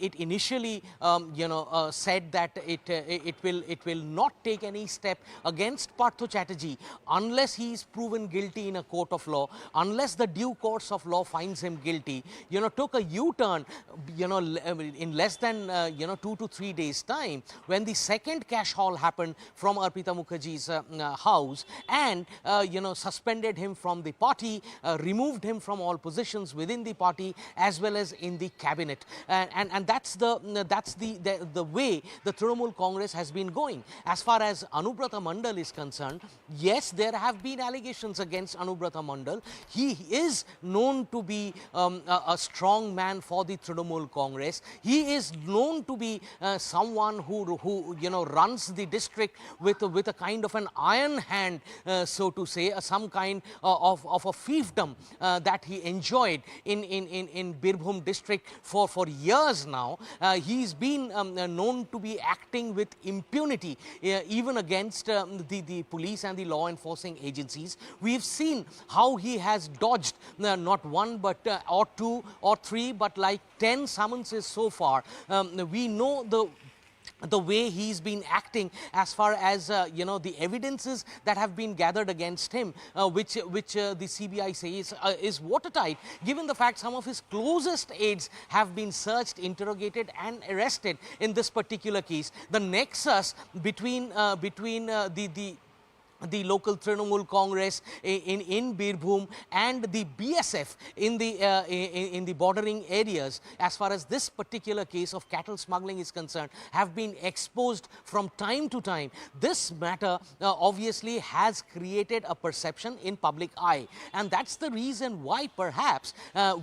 it initially said that it will not take any step against Partho Chatterjee unless he is proven guilty in a court of law, unless the due course of law finds him guilty. Took a U-turn, in less than 2 to 3 days time, when the second cash haul happened from Arpita Mukherjee's house, and suspended him from the party, removed him from all positions within the party as well as in the cabinet, and that's the way the Trinamool Congress has been going. As far as Anubrata Mondal is concerned, yes, there have been allegations against Anubrata Mondal. He is known to be a strong man for the Trinamool Congress. He is known to be someone who runs the district with a kind of an iron hand, so to say, some kind of a fiefdom that he enjoyed in Birbhum district for years now. He's been known to be acting with impunity even against the police and the law enforcing agencies. We've seen how he has dodged not one but or two or three but like 10 summonses so far. We know the way he's been acting as far as the evidences that have been gathered against him, which the CBI says is watertight, given the fact some of his closest aides have been searched, interrogated and arrested in this particular case. The nexus between the local Trinamool Congress in Birbhum and the BSF in the bordering areas, as far as this particular case of cattle smuggling is concerned, have been exposed from time to time. This matter obviously has created a perception in public eye, and that's the reason why perhaps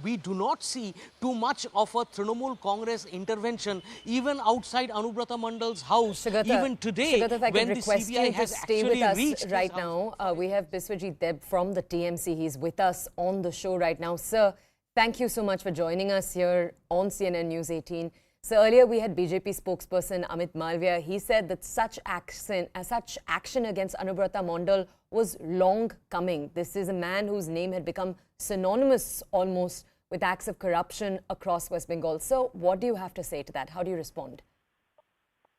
we do not see too much of a Trinamool Congress intervention even outside Anubrata Mondal's house. Even today, when the CBI has actually reached right now. We have Biswajit Deb from the TMC. He's with us on the show right now. Sir, thank you so much for joining us here on CNN News 18. So earlier we had BJP spokesperson Amit Malviya. He said that such action against Anubrata Mondal was long coming. This is a man whose name had become synonymous almost with acts of corruption across West Bengal. So what do you have to say to that? How do you respond?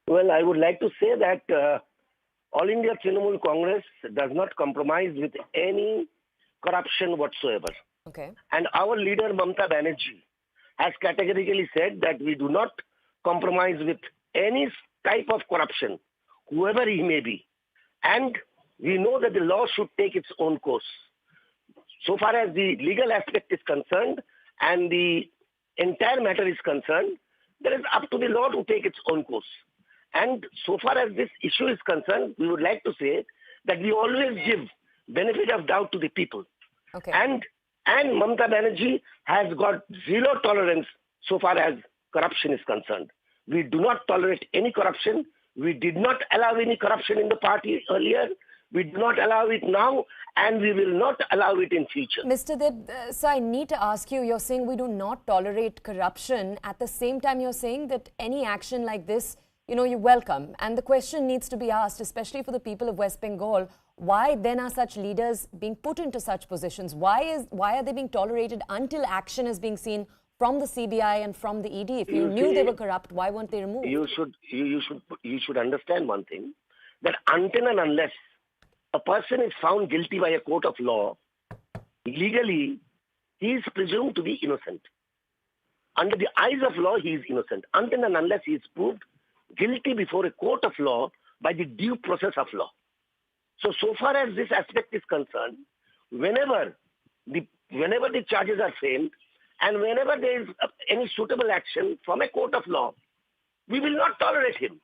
Well, I would like to say that All India Trinamool Congress does not compromise with any corruption whatsoever. Okay. And our leader Mamata Banerjee has categorically said that we do not compromise with any type of corruption, whoever he may be. And we know that the law should take its own course. So far as the legal aspect is concerned and the entire matter is concerned, there is up to the law to take its own course. And so far as this issue is concerned, we would like to say that we always give benefit of doubt to the people. Okay. And Mamata Banerjee has got zero tolerance so far as corruption is concerned. We do not tolerate any corruption. We did not allow any corruption in the party earlier. We do not allow it now, and we will not allow it in future. Mr. Deb, so I need to ask you, you're saying we do not tolerate corruption. At the same time, you're saying that any action like this, you welcome. And the question needs to be asked, especially for the people of West Bengal, why then are such leaders being put into such positions? Why are they being tolerated until action is being seen from the CBI and from the ED? If you knew they were corrupt, why weren't they removed? You should understand one thing, that until and unless a person is found guilty by a court of law, legally, he is presumed to be innocent. Under the eyes of law, he is innocent. Until and unless he is proved guilty before a court of law by the due process of law. So far as this aspect is concerned, whenever the charges are framed and whenever there is any suitable action from a court of law, we will not tolerate him.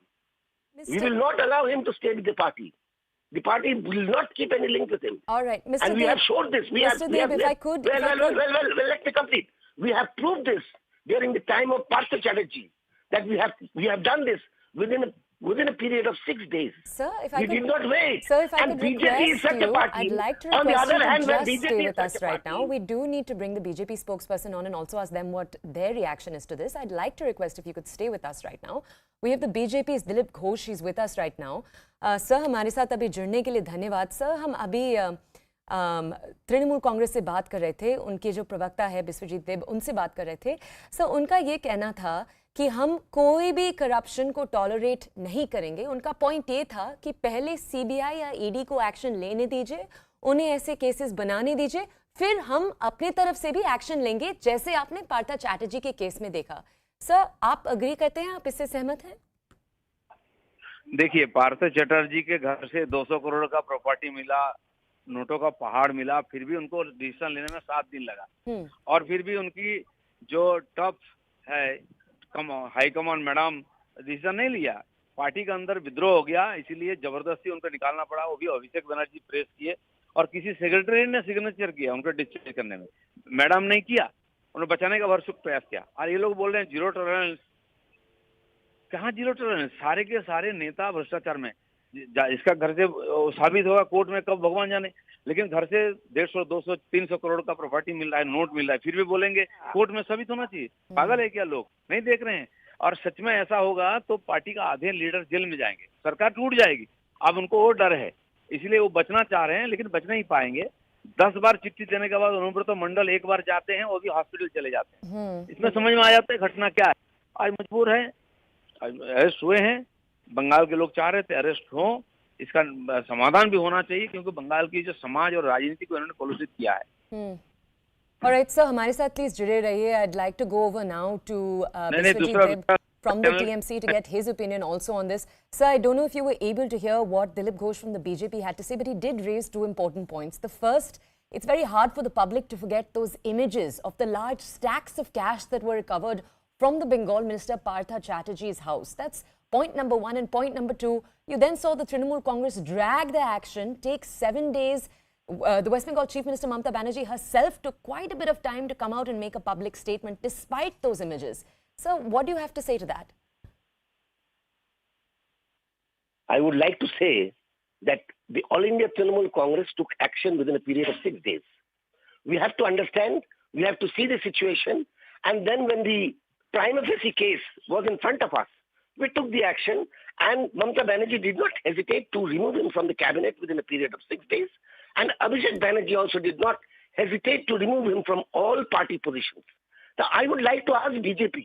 We will not allow him to stay with the party. The party will not keep any link with him. All right, Mr. And we have showed this. Mr. Deb, if I could... Well, let me complete. We have proved this during the time of Partho Chatterjee, that we have done this within a period of 6 days. Sir, if we did not wait. Sir, if I and could BJP is such request a party. I'd like to on the request other hand, you to just BJP stay with us right party. now. We do need to bring the BJP spokesperson on and also ask them what their reaction is to this. I'd like to request if you could stay with us right now. We have the BJP's Dilip Ghosh. He's with us right now. Sir, हमारे साथ अभी जुड़ने के लिए धन्यवाद. Sir, हम अभी तृणमूल कांग्रेस से बात कर रहे थे. उनके जो प्रवक्ता है बिस्वजीत देब, उनसे बात कर रहे थे. सर, उनका ये कहना था कि हम कोई भी करप्शन को टॉलरेट नहीं करेंगे। उनका पॉइंट ये था कि पहले सीबीआई या ईडी को एक्शन लेने दीजिए, उन्हें ऐसे केसेस बनाने दीजिए, फिर हम अपनी तरफ से भी एक्शन लेंगे, जैसे आपने पार्था चैटर्जी के केस में देखा। सर, आप अग्री करते हैं? आप इससे सहमत हैं? देखिए, पार्थ चटर्जी के घर से 200 करोड़ का प्रॉपर्टी मिला, नोटों का पहाड़ मिला, फिर भी उनको डिसीजन लेने में 7 दिन लगा। और फिर भी उनकी जो टफ है हाई कमांड मैडम डिसीजन नहीं लिया। पार्टी के अंदर विद्रोह हो गया, इसीलिए जबरदस्ती उनको निकालना पड़ा। वो भी अभिषेक बनर्जी प्रेस किए और किसी सेक्रेटरी ने सिग्नेचर किया उनको डिस्चार्ज करने में। मैडम नहीं किया, उन्हें बचाने का भरसक प्रयास किया। और ये लोग बोल रहे हैं जीरो टॉलरेंस। कहाँ जीरो टॉलरेंस? सारे के सारे नेता भ्रष्टाचार में। इसका घर से साबित होगा कोर्ट में कब, भगवान जाने। लेकिन घर से 150, 200, 300 करोड़ का प्रॉपर्टी मिल रहा है, नोट मिल रहा है, फिर भी बोलेंगे कोर्ट में साबित होना चाहिए। पागल है क्या लोग? नहीं देख रहे हैं? और सच में ऐसा होगा तो पार्टी का आधे लीडर जेल में जाएंगे, सरकार टूट जाएगी। अब उनको और डर है, इसलिए वो बचना चाह रहे हैं, लेकिन बच नहीं पाएंगे। 10 बार चिट्ठी देने के बाद अनुब्रत मंडल एक बार जाते हैं, वो भी हॉस्पिटल चले जाते हैं। इसमें समझ में आ जाता है घटना क्या है। आज मजबूर है, अरेस्ट हुए हैं। बंगाल के लोग चाह रहे थे अरेस्ट हो, इसका समाधान भी होना चाहिए, क्योंकि बंगाल की जो समाज और राजनीति को इन्होंने कलुषित किया है। Alright, sir, हमारे साथ प्लीज जुड़े रहिए। I'd like to go over now to Biswajit Deb from the TMC to get his opinion also on this. Sir, I don't know if you were able to hear what Dilip Ghosh from the BJP had to say, but he did raise 2 important points. The first, it's very hard for the public to forget those images of the large stacks of cash that were recovered from the Bengal minister Partha Chatterjee's house. That's point number 1. And point number 2, you then saw the Trinamool Congress drag the action, take 7 days. The West Bengal Chief Minister Mamata Banerjee herself took quite a bit of time to come out and make a public statement despite those images. So what do you have to say to that? I would like to say that the All India Trinamool Congress took action within a period of 6 days. We have to understand, we have to see the situation, and then when the prima facie case was in front of us, we took the action, and Mamata Banerjee did not hesitate to remove him from the cabinet within a period of 6 days. And Abhishek Banerjee also did not hesitate to remove him from all party positions. Now, I would like to ask BJP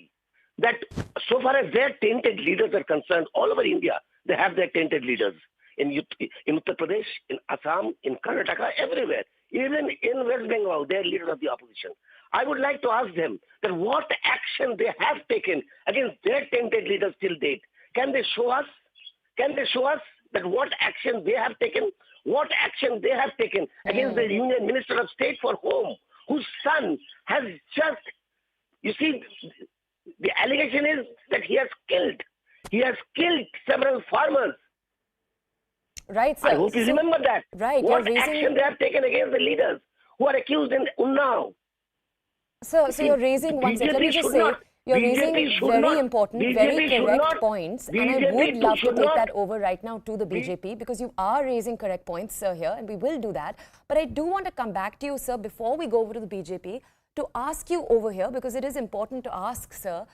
that so far as their tainted leaders are concerned, all over India, they have their tainted leaders. In Uttar Pradesh, in Assam, in Karnataka, everywhere. Even in West Bengal, they are leaders of the opposition. I would like to ask them that what action they have taken against their tainted leaders till date. Can they show us? Can they show us that what action they have taken? What action they have taken against the Union Minister of State for Home, whose son has just, you see, the allegation is that he has killed several farmers. Right, sir. I hope you remember that. Right. What action they have taken against the leaders who are accused in Unnao? So you're raising, one second, let me just say, you're raising very important, very correct points, and I would love to take that over right now to the BJP, because you are raising correct points, sir, here, and we will do that. But I do want to come back to you, sir, before we go over to the BJP, to ask you over here, because it is important to ask, sir,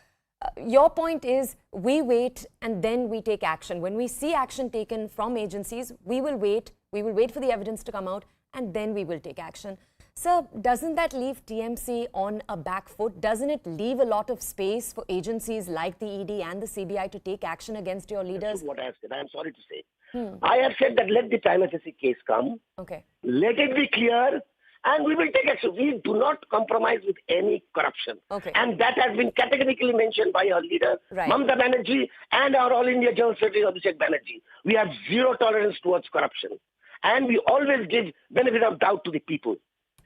your point is we wait and then we take action. When we see action taken from agencies, we will wait for the evidence to come out, and then we will take action. Sir, doesn't that leave TMC on a back foot? Doesn't it leave a lot of space for agencies like the ED and the CBI to take action against your leaders? That's what I have said. I am sorry to say. I have said that let the prima facie case come. Okay. Let it be clear, and we will take action. We do not compromise with any corruption. Okay. And that has been categorically mentioned by our leader, Right. Mamata Banerjee, and our All India General Secretary, Abhishek Banerjee. We have zero tolerance towards corruption. And we always give benefit of doubt to the people.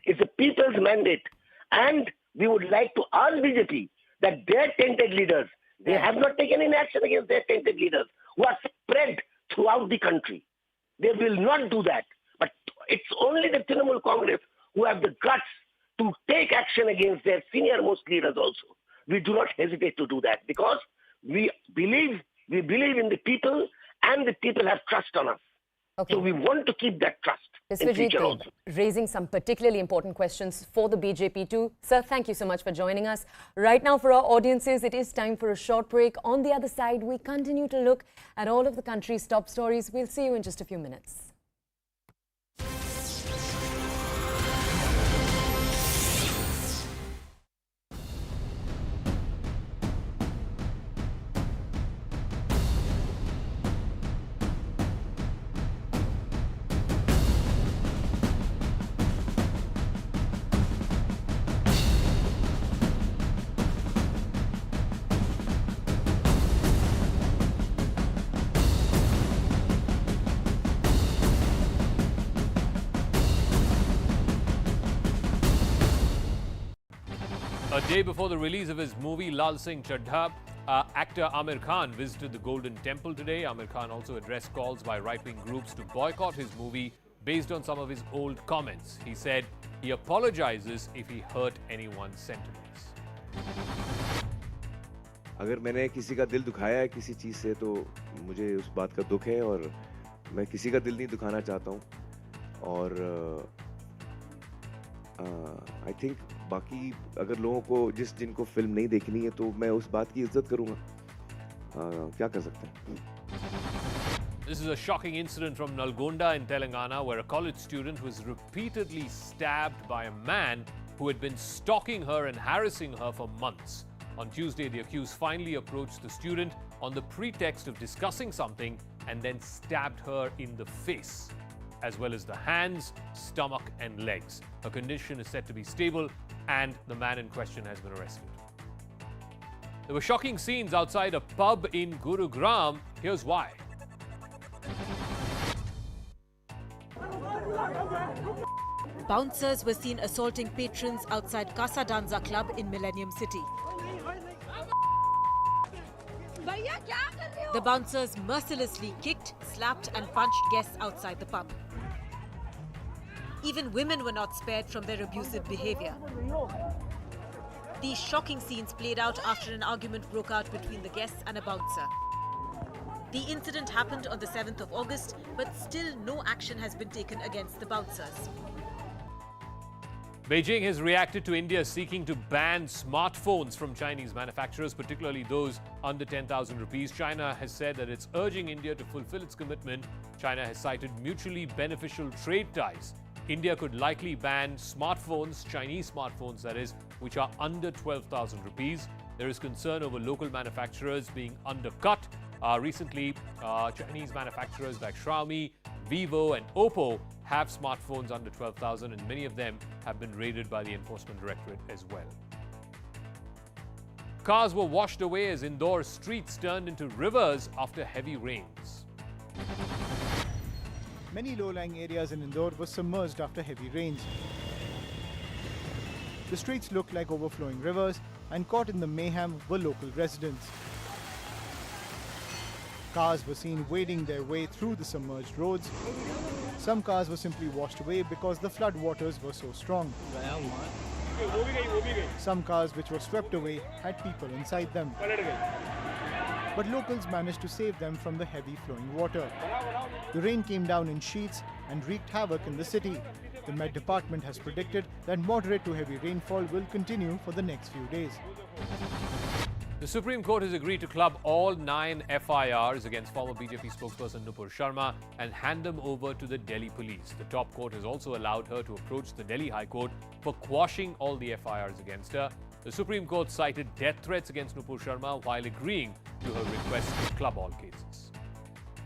It's the people's mandate. And we would like to ask BJP that their tainted leaders, they have not taken any action against their tainted leaders who are spread throughout the country. They will not do that. But it's only the Trinamool Congress who have the guts to take action against their senior-most leaders also. We do not hesitate to do that because we believe in the people, and the people have trust on us. Okay. So we want to keep that trust in Biswajit future Deb, also. raising some particularly important questions for the BJP too. Sir, thank you so much for joining us. Right now, for our audiences, it is time for a short break. On the other side, we continue to look at all of the country's top stories. We'll see you in just a few minutes. day before the release of his movie Lal Singh Chaddha, actor Amir Khan visited the Golden Temple today. Amir Khan also addressed calls by right-wing groups to boycott his movie based on some of his old comments. He said he apologizes if he hurt anyone's sentiments. अगर मैंने किसी का दिल दुखाया है किसी चीज़ से तो मुझे उस बात का दुख है और मैं किसी का दिल नहीं दुखाना चाहता हूँ और आई थिंक बाकी अगर लोगों को जिनको फिल्म नहीं देखनी है तो मैं उस बात की इज्जत करूँगा क्या कर सकते हैं. This is a shocking incident from Nalgonda in Telangana where a college student was repeatedly stabbed by a man who had been stalking her and harassing her for months. On Tuesday, the accused finally approached the student on the pretext of discussing something and then stabbed her in the face, as well as the hands, stomach and legs. Her condition is said to be stable and the man in question has been arrested. There were shocking scenes outside a pub in Gurugram. Here's why. Bouncers were seen assaulting patrons outside Casa Danza Club in Millennium City. The bouncers mercilessly kicked, slapped and punched guests outside the pub. Even women were not spared from their abusive behavior. These shocking scenes played out after an argument broke out between the guests and a bouncer. The incident happened on the 7th of August, but still no action has been taken against the bouncers. Beijing has reacted to India seeking to ban smartphones from Chinese manufacturers, particularly those under 10,000 rupees. China has said that it's urging India to fulfill its commitment. China has cited mutually beneficial trade ties. India could likely ban smartphones, Chinese smartphones that is, which are under 12,000 rupees. There is concern over local manufacturers being undercut. Recently, Chinese manufacturers like Xiaomi, Vivo and Oppo have smartphones under 12,000 and many of them have been raided by the Enforcement Directorate as well. Cars were washed away as Indore streets turned into rivers after heavy rains. Many low-lying areas in Indore were submerged after heavy rains. The streets looked like overflowing rivers, and caught in the mayhem were local residents. Cars were seen wading their way through the submerged roads. Some cars were simply washed away because the flood waters were so strong. Some cars which were swept away had people inside them. But locals managed to save them from the heavy flowing water. The rain came down in sheets and wreaked havoc in the city. The Met Department has predicted that moderate to heavy rainfall will continue for the next few days. The Supreme Court has agreed to club all 9 FIRs against former BJP spokesperson Nupur Sharma and hand them over to the Delhi police. The top court has also allowed her to approach the Delhi High Court for quashing all the FIRs against her. The Supreme Court cited death threats against Nupur Sharma while agreeing to her request to club all cases.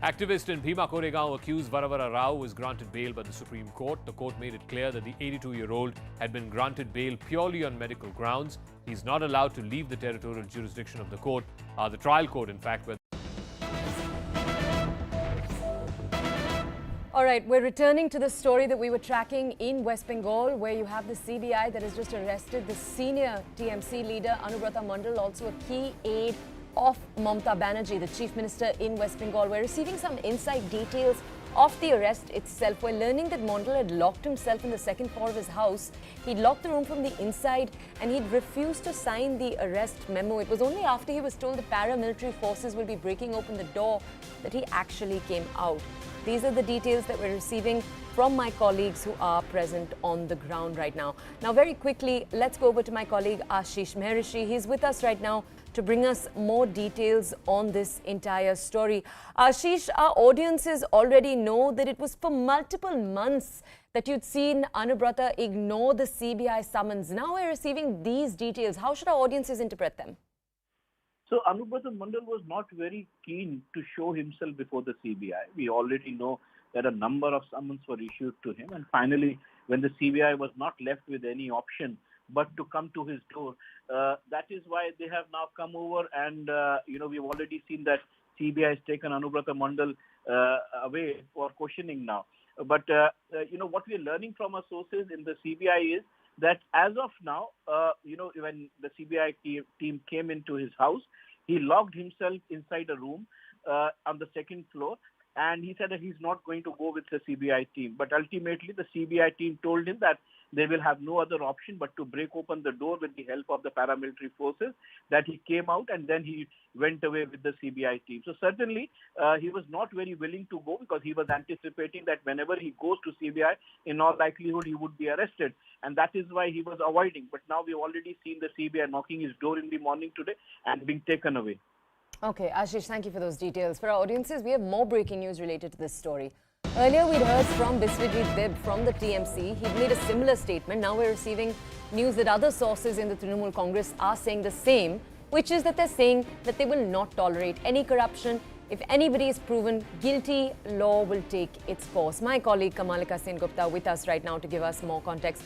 Activist in Bhima Koregaon accused Varavara Rao was granted bail by the Supreme Court. The court made it clear that the 82-year-old had been granted bail purely on medical grounds. He's not allowed to leave the territorial jurisdiction of the court, the trial court, in fact. All right, we're returning to the story that we were tracking in West Bengal, where you have the CBI that has just arrested the senior TMC leader, Anubrata Mondal, also a key aide of Mamata Banerjee, the chief minister in West Bengal. We're receiving some inside details of the arrest itself. We're learning that Mondal had locked himself in the second floor of his house. He'd locked the room from the inside and he'd refused to sign the arrest memo. It was only after he was told the paramilitary forces will be breaking open the door that he actually came out. These are the details that we're receiving from my colleagues who are present on the ground right now. Now, very quickly, let's go over to my colleague Ashish Mehrishi. He's with us right now to bring us more details on this entire story. Ashish, our audiences already know that it was for multiple months that you'd seen Anubrata ignore the CBI summons. Now we're receiving these details. How should our audiences interpret them? So Anubrata Mondal was not very keen to show himself before the CBI. We already know that a number of summons were issued to him. And finally, when the CBI was not left with any option but to come to his door, that is why they have now come over. And, we've already seen that CBI has taken Anubrata Mondal away for questioning now. But, what we are learning from our sources in the CBI is that as of now, when the CBI team came into his house, he locked himself inside a room on the second floor, and he said that he's not going to go with the CBI team. But ultimately, the CBI team told him that they will have no other option but to break open the door with the help of the paramilitary forces, that he came out and then he went away with the CBI team. So certainly, he was not very willing to go because he was anticipating that whenever he goes to CBI, in all likelihood, he would be arrested. And that is why he was avoiding. But now we've already seen the CBI knocking his door in the morning today and being taken away. Okay, Ashish, thank you for those details. For our audiences, we have more breaking news related to this story. Earlier, we'd heard from Biswajit Deb from the TMC. He'd made a similar statement. Now we're receiving news that other sources in the Trinamool Congress are saying the same, which is that they're saying that they will not tolerate any corruption. If anybody is proven guilty, law will take its course. My colleague Kamalika Sengupta with us right now to give us more context.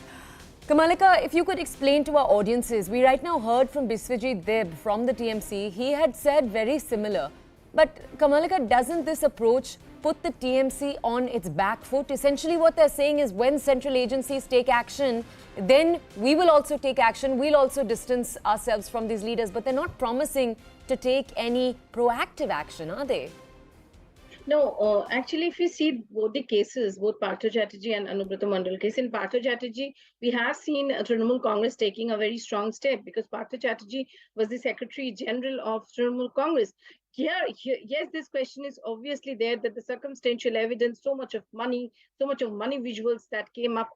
Kamalika, if you could explain to our audiences, we right now heard from Biswajit Deb from the TMC. He had said very similar. But Kamalika, doesn't this approach put the TMC on its back foot? Essentially what they're saying is when central agencies take action, then we will also take action. We'll also distance ourselves from these leaders. But they're not promising to take any proactive action, are they? No, actually, if we see both the cases, both Partha Chatterjee and Anubrata Mondal case, in Partha Chatterjee, we have seen Trinamool Congress taking a very strong step because Partha Chatterjee was the Secretary General of Trinamool Congress. Yes, this question is obviously there that the circumstantial evidence, so much of money visuals that came up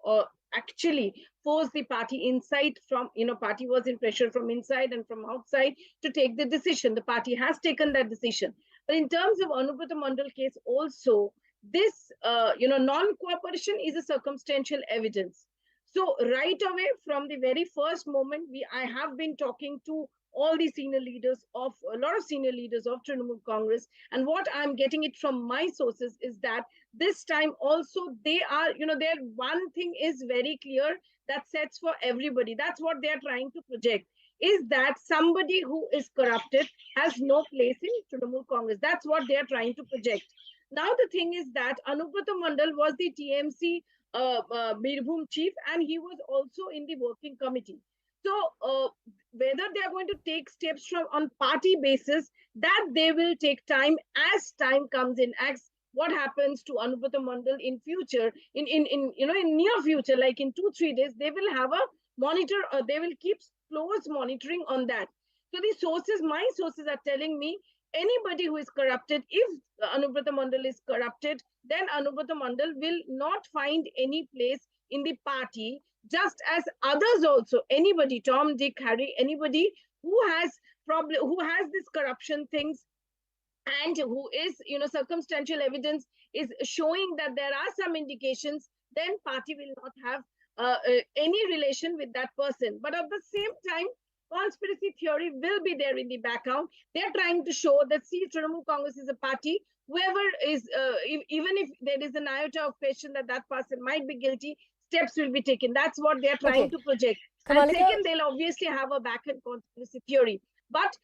actually forced the party inside from, party was in pressure from inside and from outside to take the decision. The party has taken that decision. But in terms of Anubrata Mondal case also, this, non-cooperation is a circumstantial evidence. So right away from the very first moment, I have been talking to all the senior leaders of, a lot of senior leaders of Trinamool Congress. And what I'm getting it from my sources is that this time also they are, their one thing is very clear that sets for everybody. That's what they're trying to project, is that somebody who is corrupted has no place in Trinamool Congress. That's what they're trying to project. Now, the thing is that Anubrata Mondal was the TMC Birbhum chief, and he was also in the working committee. So, whether they are going to take steps from on party basis, that they will take time as time comes in. As what happens to Anubrata Mondal in future, in near future, like in 2-3 days, they will have a monitor, they will keep close monitoring on that. So the sources, my sources are telling me anybody who is corrupted, if Anubrata Mondal is corrupted, then Anubrata Mondal will not find any place in the party, just as others also, anybody, Tom, Dick, Harry, anybody who has this corruption things and who is, circumstantial evidence is showing that there are some indications, then party will not have any relation with that person. But at the same time, conspiracy theory will be there in the background. They're trying to show that, see, Trinamool Congress is a party. Whoever is, even if there is an iota of question that that person might be guilty, steps will be taken. That's what they're trying to project. Kamalika. And second, they'll obviously have a back-end conspiracy theory. But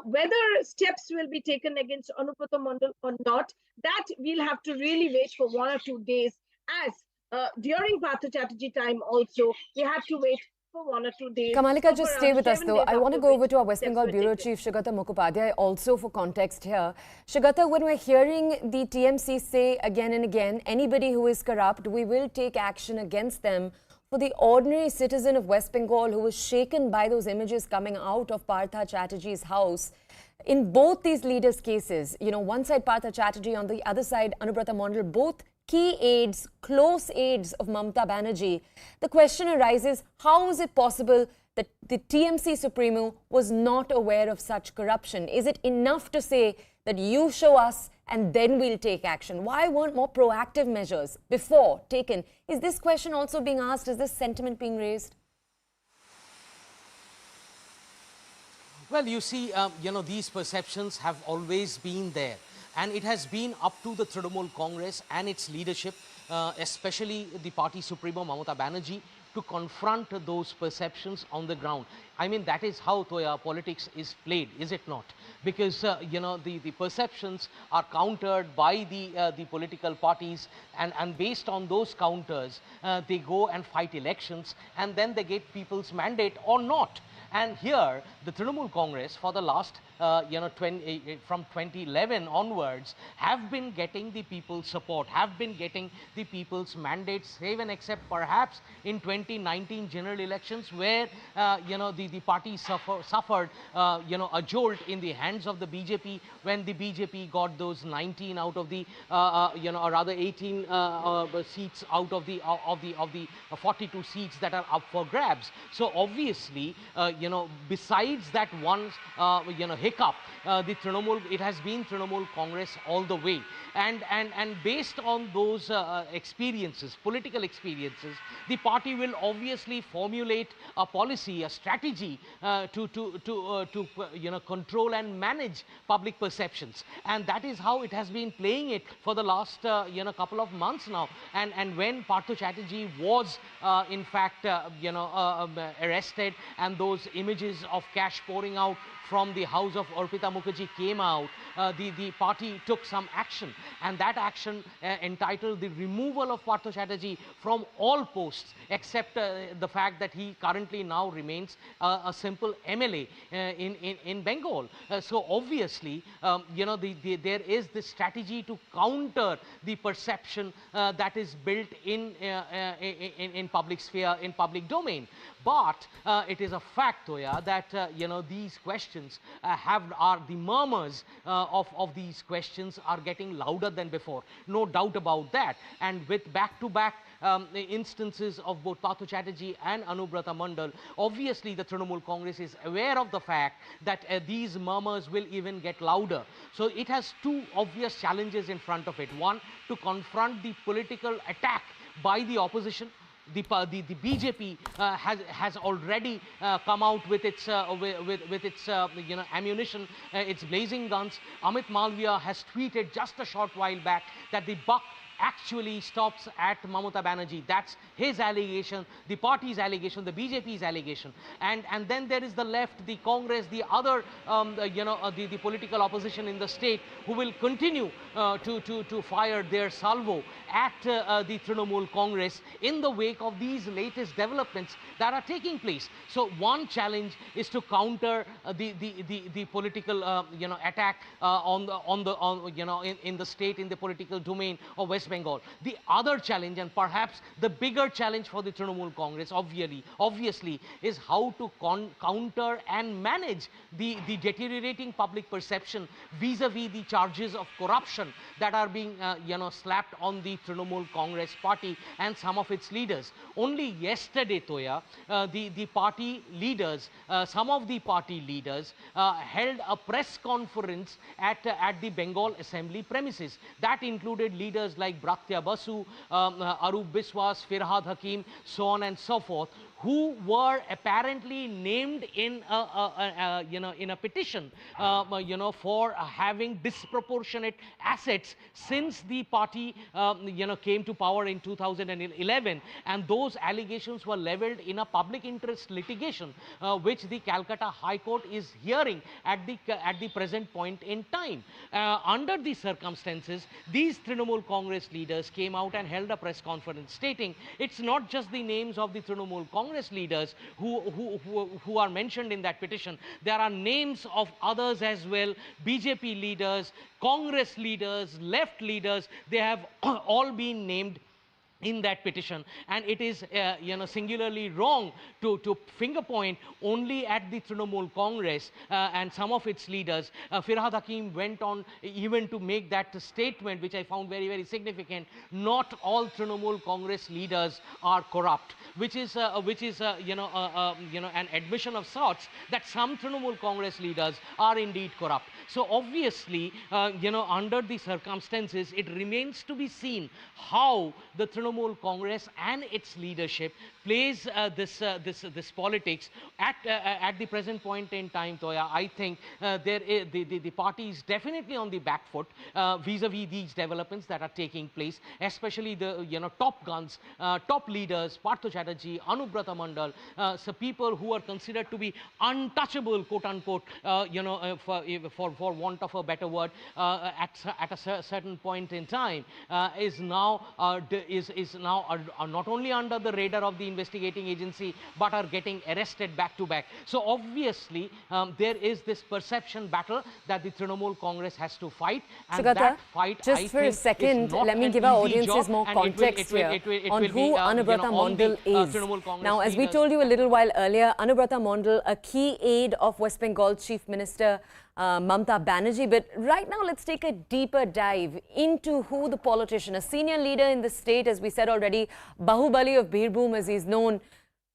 whether steps will be taken against Anubrata Mondal or not, that we'll have to really wait for 1 or 2 days. As during Partha Chatterjee time also, we have to wait for 1 or 2 days. Kamalika, just stay with us though. I want to go over to our West Bengal Bureau Chief, Shagata Mukhopadhyay, also for context here. Shagata, when we're hearing the TMC say again and again, anybody who is corrupt, we will take action against them. For the ordinary citizen of West Bengal who was shaken by those images coming out of Partha Chatterjee's house, in both these leaders' cases, one side Partha Chatterjee, on the other side Anubrata Mondal, both key aides, close aides of Mamata Banerjee, the question arises, how is it possible that the TMC Supremo was not aware of such corruption? Is it enough to say that you show us and then we'll take action? Why weren't more proactive measures before taken? Is this question also being asked? Is this sentiment being raised? Well, you see, these perceptions have always been there. And it has been up to the Trinamool Congress and its leadership, especially the party supremo Mamata Banerjee, to confront those perceptions on the ground. I mean, that is how Toya politics is played, is it not? Because the perceptions are countered by the political parties, and based on those counters, they go and fight elections, and then they get people's mandate or not. And here, the Trinamool Congress for the last, from 2011 onwards, have been getting the people's support, have been getting the people's mandates, save and except perhaps in 2019 general elections, where, the party suffered, a jolt in the hands of the BJP, when the BJP got those 19 out of the, or rather 18 seats out of the 42 seats that are up for grabs. So obviously, besides that one, hiccup, the Trinamool, it has been Trinamool Congress all the way. And based on those experiences, political experiences, the party will obviously formulate a policy, a strategy to control and manage public perceptions. And that is how it has been playing it for the last couple of months now. And when Partho Chatterjee was in fact arrested, and those images of cash pouring out from the house of Arpita Mukherjee came out, the party took some action, and that action entitled the removal of Partho Chatterjee from all posts, except the fact that he currently now remains a simple MLA in Bengal. So obviously, there is this strategy to counter the perception that is built in public sphere, in public domain. But it is a fact, Toya, that these questions are the murmurs of these questions are getting louder than before. No doubt about that. And with back-to-back instances of both Partho Chatterjee and Anubrata Mondal, obviously the Trinamool Congress is aware of the fact that these murmurs will even get louder. So it has two obvious challenges in front of it. One, to confront the political attack by the opposition. The BJP has already come out with its ammunition, its blazing guns. Amit Malviya has tweeted just a short while back that the buck actually stops at Mamata Banerjee. That's his allegation, the party's allegation, the BJP's allegation. And then there is the left, the Congress, the other, the political opposition in the state, who will continue to fire their salvo at the Trinamool Congress in the wake of these latest developments that are taking place. So one challenge is to counter the political attack in the state, in the political domain of West Bengal. The other challenge, and perhaps the bigger challenge for the Trinamool Congress, obviously, is how to counter and manage the deteriorating public perception vis-a-vis the charges of corruption that are being slapped on the Trinamool Congress party and some of its leaders. Only yesterday, Toya, the party leaders, some of the party leaders held a press conference at the Bengal Assembly premises. That included leaders like Bratya Basu, Arup Biswas, Firhad Hakim, so on and so forth, who were apparently named in a petition, for having disproportionate assets since the party, came to power in 2011, and those allegations were leveled in a public interest litigation, which the Calcutta High Court is hearing at the present point in time. Under these circumstances, these Trinamool Congress leaders came out and held a press conference stating it's not just the names of the Trinamool Congress leaders who are mentioned in that petition. There are names of others as well, BJP leaders, Congress leaders, left leaders. They have all been named in that petition, and it is singularly wrong to finger point only at the Trinamool Congress and some of its leaders. Firhad Hakim went on even to make that statement, which I found very, very significant. Not all Trinamool Congress leaders are corrupt, which is an admission of sorts that some Trinamool Congress leaders are indeed corrupt. So obviously, under the circumstances, it remains to be seen how the Trinamool Trinamool Congress and its leadership plays this politics at the present point in time, Toya. I think the party is definitely on the back foot vis-a-vis these developments that are taking place, especially the top guns, top leaders, Partho Chatterjee, Anubrata Mondal, so people who are considered to be untouchable, quote unquote, for want of a better word, at a certain point in time, is now not only under the radar of the investigating agency, but are getting arrested back to back. So obviously, there is this perception battle that the Trinamool Congress has to fight, and Sugata, that fight, just I for a think, second, is not let me an give our easy audiences job, more and context here on who Anubrata Mondal is. Now, as we told you a little while earlier, Anubrata Mondal, a key aide of West Bengal Chief Minister Mamata Banerjee. But right now, let's take a deeper dive into who the politician, a senior leader in the state, as we said already, Bahubali of Birbhum, as he's known,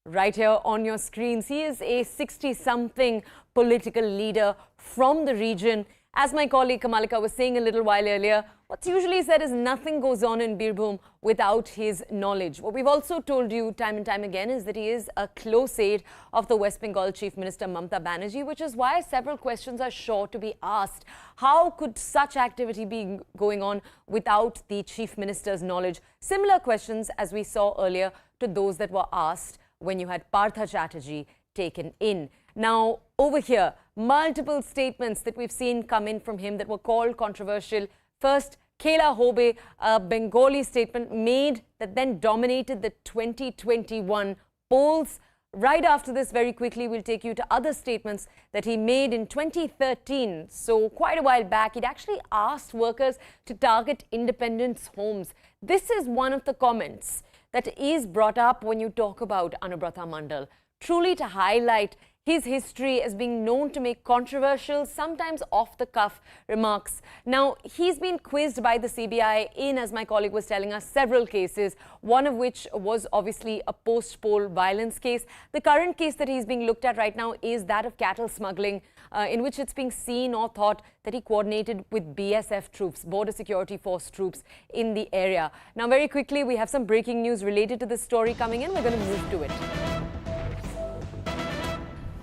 right here on your screens. He is a 60-something political leader from the region. As my colleague Kamalika was saying a little while earlier, what's usually said is nothing goes on in Birbhum without his knowledge. What we've also told you time and time again is that he is a close aide of the West Bengal Chief Minister Mamata Banerjee, which is why several questions are sure to be asked. How could such activity be going on without the Chief Minister's knowledge? Similar questions as we saw earlier to those that were asked when you had Partha Chatterjee taken in. Now, over here, multiple statements that we've seen come in from him that were called controversial. First, Khela Hobe, a Bengali statement made that then dominated the 2021 polls. Right after this, very quickly, we'll take you to other statements that he made in 2013. So quite a while back, he'd actually asked workers to target independence homes. This is one of the comments that is brought up when you talk about Anubrata Mondal, truly to highlight his history as being known to make controversial, sometimes off-the-cuff remarks. Now, he's been quizzed by the CBI in, as my colleague was telling us, several cases, one of which was obviously a post-poll violence case. The current case that he's being looked at right now is that of cattle smuggling, in which it's being seen or thought that he coordinated with BSF troops, Border Security Force troops in the area. Now, very quickly, we have some breaking news related to this story coming in. We're going to move to it.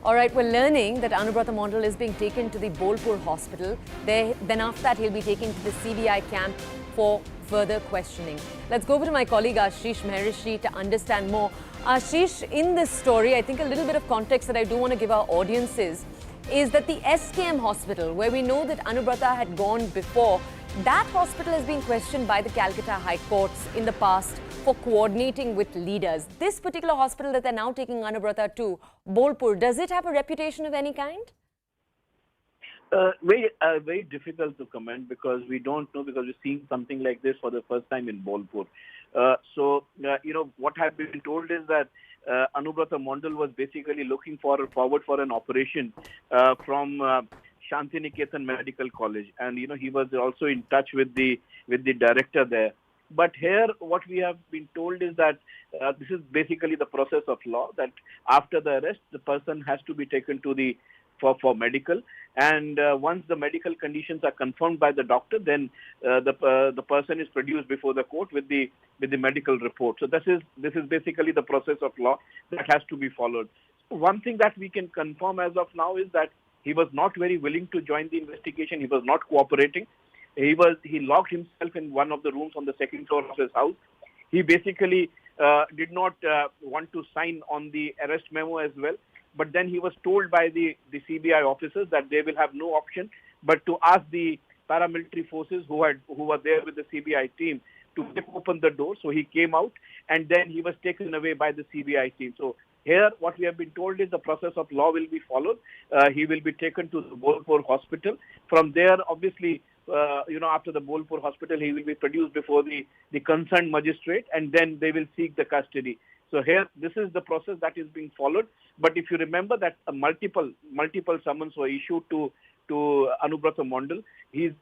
All right, we're learning that Anubrata Mondal is being taken to the Bolpur hospital. Then after that, he'll be taken to the CBI camp for further questioning. Let's go over to my colleague Ashish Maharishi to understand more. Ashish, in this story, I think a little bit of context that I do want to give our audiences is that the SKM hospital, where we know that Anubrata had gone before, that hospital has been questioned by the Calcutta High Courts in the past for coordinating with leaders. This particular hospital that they're now taking Anubrata to, Bolpur, does it have a reputation of any kind? Very difficult to comment because we don't know, because we're seeing something like this for the first time in Bolpur. What I've been told is that Anubrata Mondal was basically looking forward for an operation from Shantiniketan Medical College, and he was also in touch with the director there. But here, what we have been told is that this is basically the process of law, that after the arrest, the person has to be taken to for medical, and once the medical conditions are confirmed by the doctor, then the person is produced before the court with the medical report. So this is basically the process of law that has to be followed. One thing that we can confirm as of now is that he was not very willing to join the investigation. He was not cooperating. He locked himself in one of the rooms on the second floor of his house. He basically did not want to sign on the arrest memo as well. But then he was told by the CBI officers that they will have no option but to ask the paramilitary forces who were there with the CBI team to open the door. So he came out, and then he was taken away by the CBI team. So here, what we have been told is the process of law will be followed. He will be taken to the Bolpur hospital. From there, obviously, after the Bolpur hospital, he will be produced before the concerned magistrate, and then they will seek the custody. So here, this is the process that is being followed. But if you remember that multiple summons were issued to Anubrata Mondal, the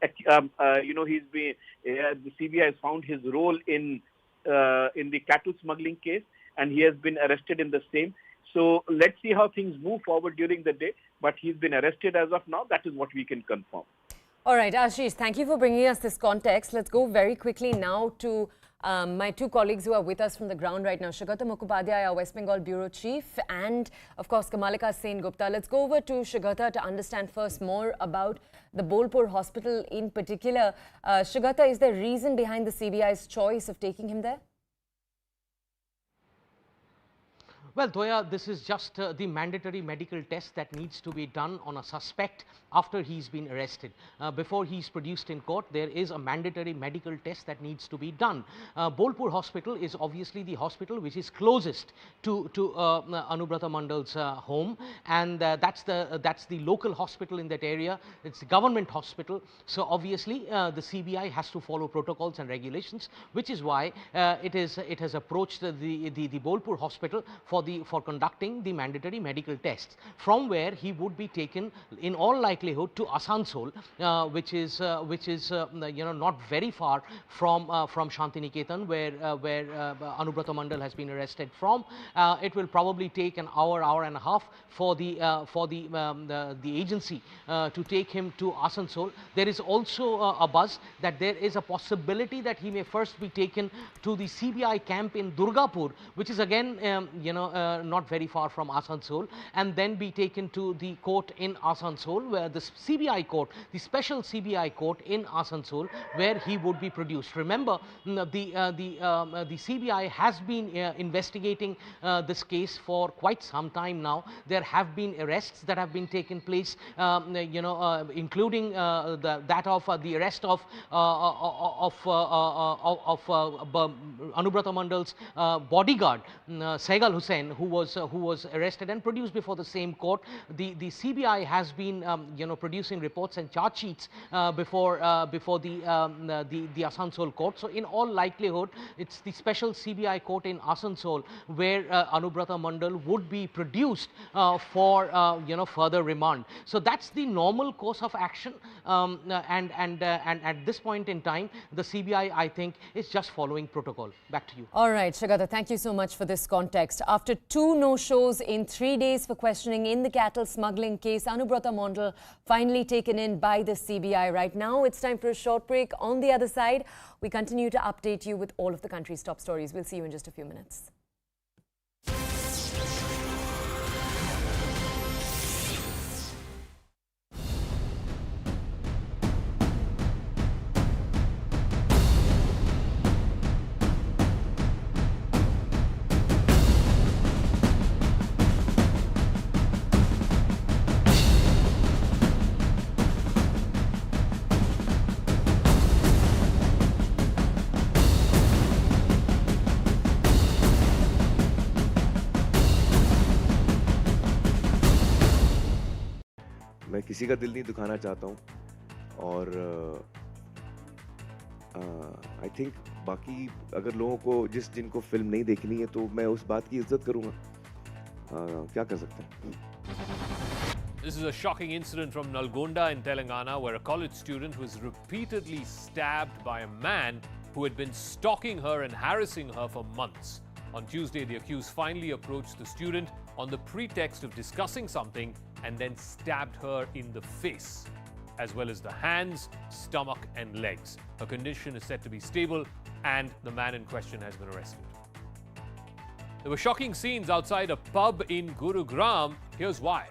CBI has found his role in the cattle smuggling case, and he has been arrested in the same. So let's see how things move forward during the day. But he's been arrested as of now. That is what we can confirm. All right, Ashish, thank you for bringing us this context. Let's go very quickly now to My two colleagues who are with us from the ground right now, Shugata Mukhopadhyay, our West Bengal Bureau Chief, and of course Kamalika Sen Gupta. Let's go over to Shugata to understand first more about the Bolpur hospital in particular. Shugata, is there reason behind the CBI's choice of taking him there? Well, Toya, this is just the mandatory medical test that needs to be done on a suspect after he's been arrested. Before he's produced in court, there is a mandatory medical test that needs to be done. Bolpur Hospital is obviously the hospital which is closest to Anubrata Mondal's home, and that's the local hospital in that area. It's a government hospital, so obviously the CBI has to follow protocols and regulations, which is why it has approached the Bolpur Hospital for conducting the mandatory medical tests, from where he would be taken in all likelihood to Asansol, which is not very far from Shantiniketan, where Anubrata Mondal has been arrested from. It will probably take an hour and a half for the agency to take him to Asansol. There is also a buzz that there is a possibility that he may first be taken to the CBI camp in Durgapur, which is again not very far from Asansol, and then be taken to the court in Asansol, where the CBI court, the special CBI court in Asansol, where he would be produced. Remember, the CBI has been investigating this case for quite some time now. There have been arrests that have been taken place, including that of the arrest of Anubrata Mondal's bodyguard, Saigal Hussain, who was arrested and produced before the same court. The CBI has been producing reports and charge sheets before the Asansol court. So in all likelihood, it's the special CBI court in Asansol where Anubrata Mondal would be produced for further remand. So that's the normal course of action, and at this point in time, the CBI, I think, is just following protocol. Back to you. All right, Shugata, thank you so much for this context. After 2 no-shows in 3 days for questioning in the cattle smuggling case, Anubrata Mondal finally taken in by the CBI. Right now, it's time for a short break. On the other side, we continue to update you with all of the country's top stories. We'll see you in just a few minutes. मैं किसी का दिल नहीं दुखाना चाहता हूँ, और I think बाकी अगर लोगों को जिनको फिल्म नहीं देखनी है तो मैं उस बात की इज्जत करूँगा. क्या कर सकते हैं. This is a shocking incident from Nalgonda in Telangana, where a college student was repeatedly stabbed by a man who had been stalking her and harassing her for months. On Tuesday, the accused finally approached the student on the pretext of discussing something and then stabbed her in the face, as well as the hands, stomach and legs. Her condition is said to be stable and the man in question has been arrested. There were shocking scenes outside a pub in Gurugram. Here's why.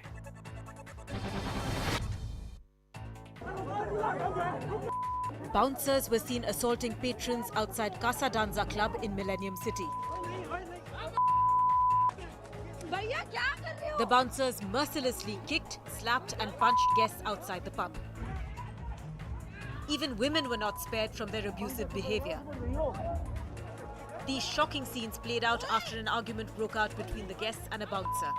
Bouncers were seen assaulting patrons outside Casa Danza Club in Millennium City. The bouncers mercilessly kicked, slapped and punched guests outside the pub. Even women were not spared from their abusive behavior. These shocking scenes played out after an argument broke out between the guests and a bouncer.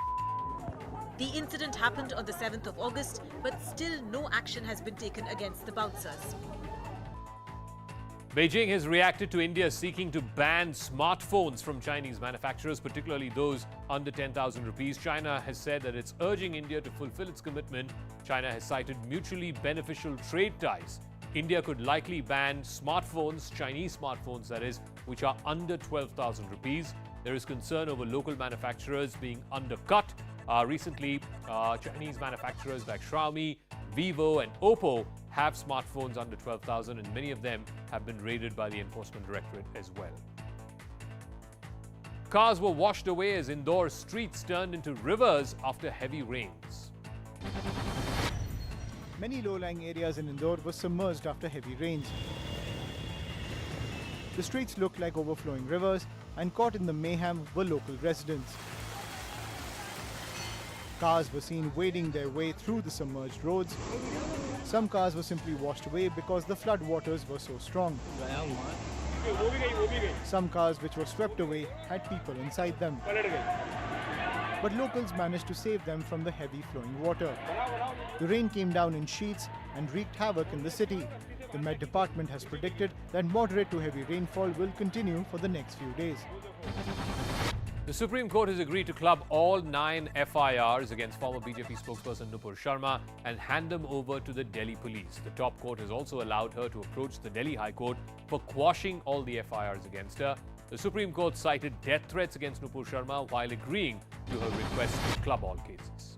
The incident happened on the 7th of August, but still no action has been taken against the bouncers. Beijing has reacted to India seeking to ban smartphones from Chinese manufacturers, particularly those under 10,000 rupees. China has said that it's urging India to fulfill its commitment. China has cited mutually beneficial trade ties. India could likely ban smartphones, Chinese smartphones that is, which are under 12,000 rupees. There is concern over local manufacturers being undercut. Recently, Chinese manufacturers like Xiaomi, Vivo and Oppo have smartphones under 12,000, and many of them have been raided by the Enforcement Directorate as well. Cars were washed away as Indore streets turned into rivers after heavy rains. Many low-lying areas in Indore were submerged after heavy rains. The streets looked like overflowing rivers, and caught in the mayhem were local residents. Cars were seen wading their way through the submerged roads. Some cars were simply washed away because the flood waters were so strong. Some cars which were swept away had people inside them. But locals managed to save them from the heavy flowing water. The rain came down in sheets and wreaked havoc in the city. The Met Department has predicted that moderate to heavy rainfall will continue for the next few days. The Supreme Court has agreed to club all 9 FIRs against former BJP spokesperson Nupur Sharma and hand them over to the Delhi police. The top court has also allowed her to approach the Delhi High Court for quashing all the FIRs against her. The Supreme Court cited death threats against Nupur Sharma while agreeing to her request to club all cases.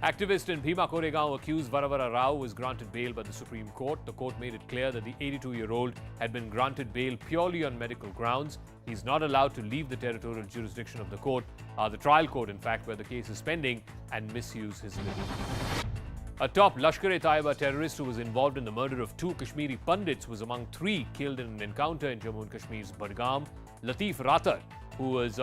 Activist in Bhima Koregaon accused Varavara Rao was granted bail by the Supreme Court. The court made it clear that the 82-year-old had been granted bail purely on medical grounds. He's not allowed to leave the territorial jurisdiction of the court, the trial court in fact, where the case is pending, and misuse his liberty. A top Lashkar-e-Taiba terrorist who was involved in the murder of 2 Kashmiri Pandits was among 3 killed in an encounter in Jammu and Kashmir's Budgam. Latif Ratar, who was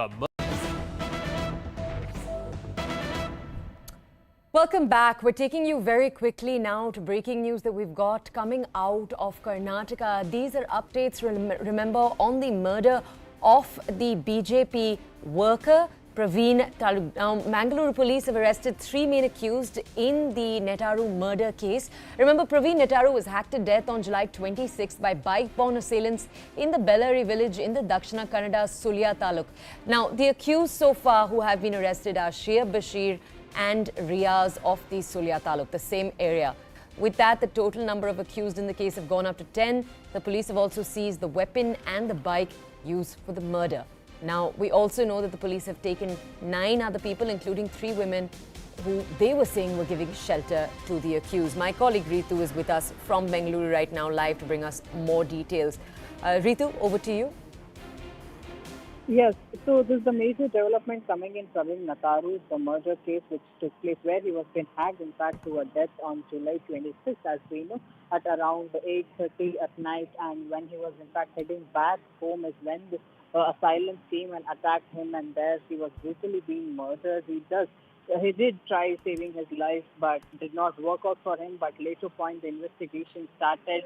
Welcome back. We're taking you very quickly now to breaking news that we've got coming out of Karnataka. These are updates, remember, on the murder of the BJP worker, Praveen Taluk. Now, Mangaluru police have arrested 3 main accused in the Netaru murder case. Remember, Praveen Netaru was hacked to death on July 26th by bike-borne assailants in the Bellary village in the Dakshina Kannada Sulya Taluk. Now, the accused so far who have been arrested are Shia Bashir and Riaz of the Sulya Taluk, the same area. With that, the total number of accused in the case have gone up to 10. The police have also seized the weapon and the bike used for the murder. Now, we also know that the police have taken 9 other people, including 3 women, who they were saying were giving shelter to the accused. My colleague Ritu is with us from Bengaluru right now, live to bring us more details. Ritu, over to you. Yes, so this is the major development coming in Praveen Netaru, the murder case which took place where he was been hacked, in fact, to a death on July 26th, as we know, at around 8:30 at night. And when he was, in fact, heading back home is when the assailants came and attacked him, and there he was brutally being murdered. He did try saving his life, but did not work out for him. But later point, the investigation started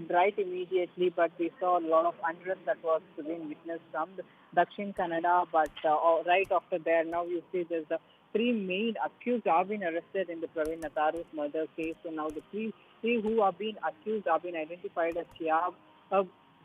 right immediately, but we saw a lot of unrest that was being witnessed from the Dakshin Kannada. But right after there, now you see there's the 3 main accused have been arrested in the Praveen Netaru's murder case. So now the three who have been accused have been identified as Shihab,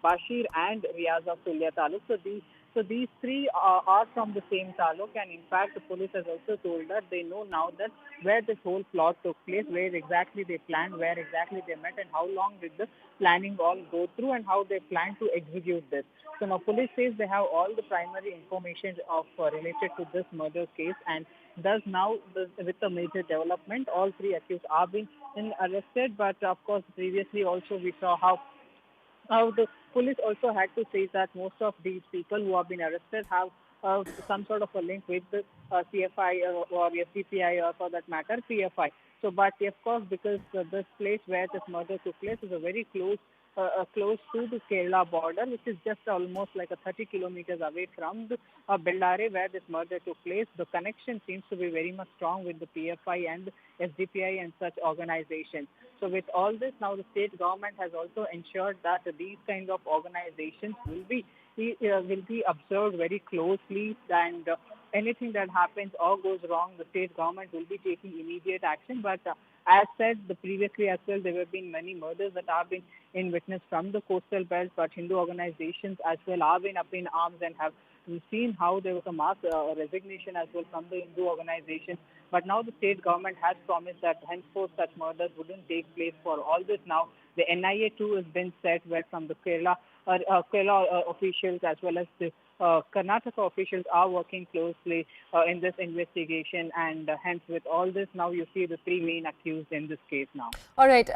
Bashir and Riaz of Sulya Taluk. So these 3 are from the same taluk, and in fact the police has also told that they know now that where this whole plot took place, where exactly they planned, where exactly they met, and how long did the planning all go through, and how they plan to execute this. So now police says they have all the primary information of related to this murder case, and thus now with the major development, all 3 accused are being arrested. But of course previously also we saw how the police also had to say that most of these people who have been arrested have some sort of a link with the CFI or FCPI, or for that matter PFI. So, but of course, because this place where this murder took place is a very close to the Kerala border, which is just almost like 30 kilometers away from the Bellary where this murder took place. The connection seems to be very much strong with the PFI and SDPI and such organizations. So with all this, now the state government has also ensured that these kind of organizations will be observed very closely, and anything that happens or goes wrong, the state government will be taking immediate action. But as said, previously as well, there have been many murders that have been in witness from the coastal belt, but Hindu organizations as well have been up in arms and have seen how there was a mass resignation as well from the Hindu organizations. But now the state government has promised that henceforth such murders wouldn't take place. For all this now, the NIA too has been set, where from the Kerala officials as well as the Karnataka officials are working closely in this investigation, and hence with all this now you see the 3 main accused in this case now. All right.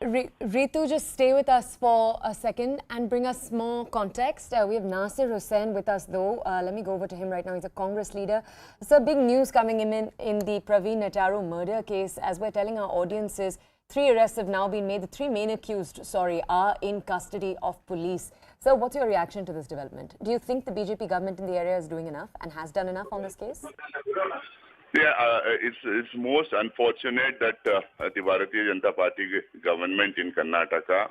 Ritu, just stay with us for a second and bring us more context. We have Nasir Hussain with us, though. Let me go over to him right now. He's a Congress leader. So, big news coming in the Praveen Nataru murder case. As we're telling our audiences, 3 arrests have now been made. The 3 main accused, are in custody of police. So, what's your reaction to this development? Do you think the BJP government in the area is doing enough and has done enough on this case? Yeah, it's most unfortunate that the Bharatiya Janata Party government in Karnataka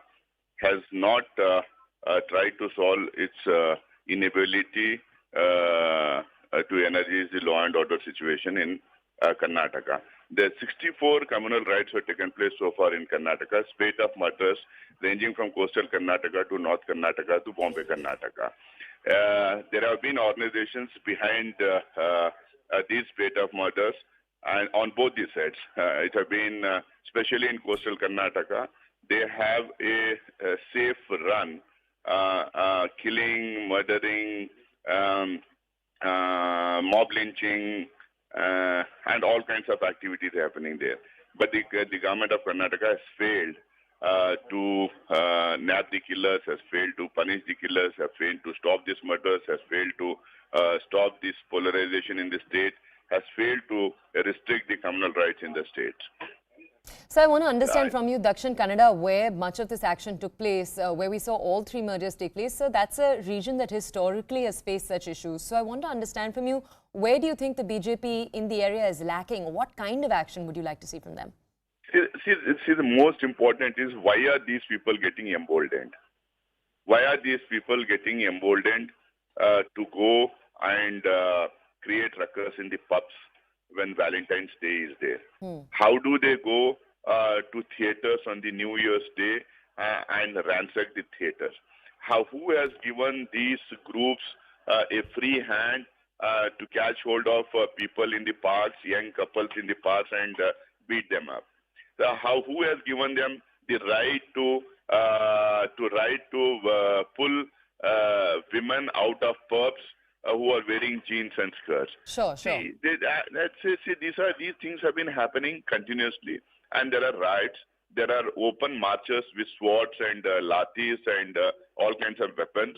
has not tried to solve its inability to energize the law and order situation in Karnataka. The 64 communal riots have taken place so far in Karnataka, spate of murders ranging from coastal Karnataka to North Karnataka to Bombay, Karnataka. There have been organizations behind these spate of murders, and on both these sides. It have been, especially in coastal Karnataka, they have a safe run, killing, murdering, mob lynching, and all kinds of activities happening there. But the government of Karnataka has failed to nab the killers, has failed to punish the killers, has failed to stop these murders, has failed to stop this polarization in the state, has failed to restrict the communal rights in the state. So I want to understand from you, Dakshin Kannada, where much of this action took place, where we saw all 3 murders take place. So that's a region that historically has faced such issues. So I want to understand from you, where do you think the BJP in the area is lacking? What kind of action would you like to see from them? See, the most important is, why are these people getting emboldened? Why are these people getting emboldened to go and create ruckus in the pubs when Valentine's Day is there? How do they go to theatres on the New Year's Day and ransack the theatres? Who has given these groups a free hand to catch hold of people in the parks, young couples in the parks, and beat them up? Who has given them the right to pull women out of pubs who are wearing jeans and skirts? Sure. See, these things have been happening continuously, and there are riots. There are open marches with swords and lathis and all kinds of weapons.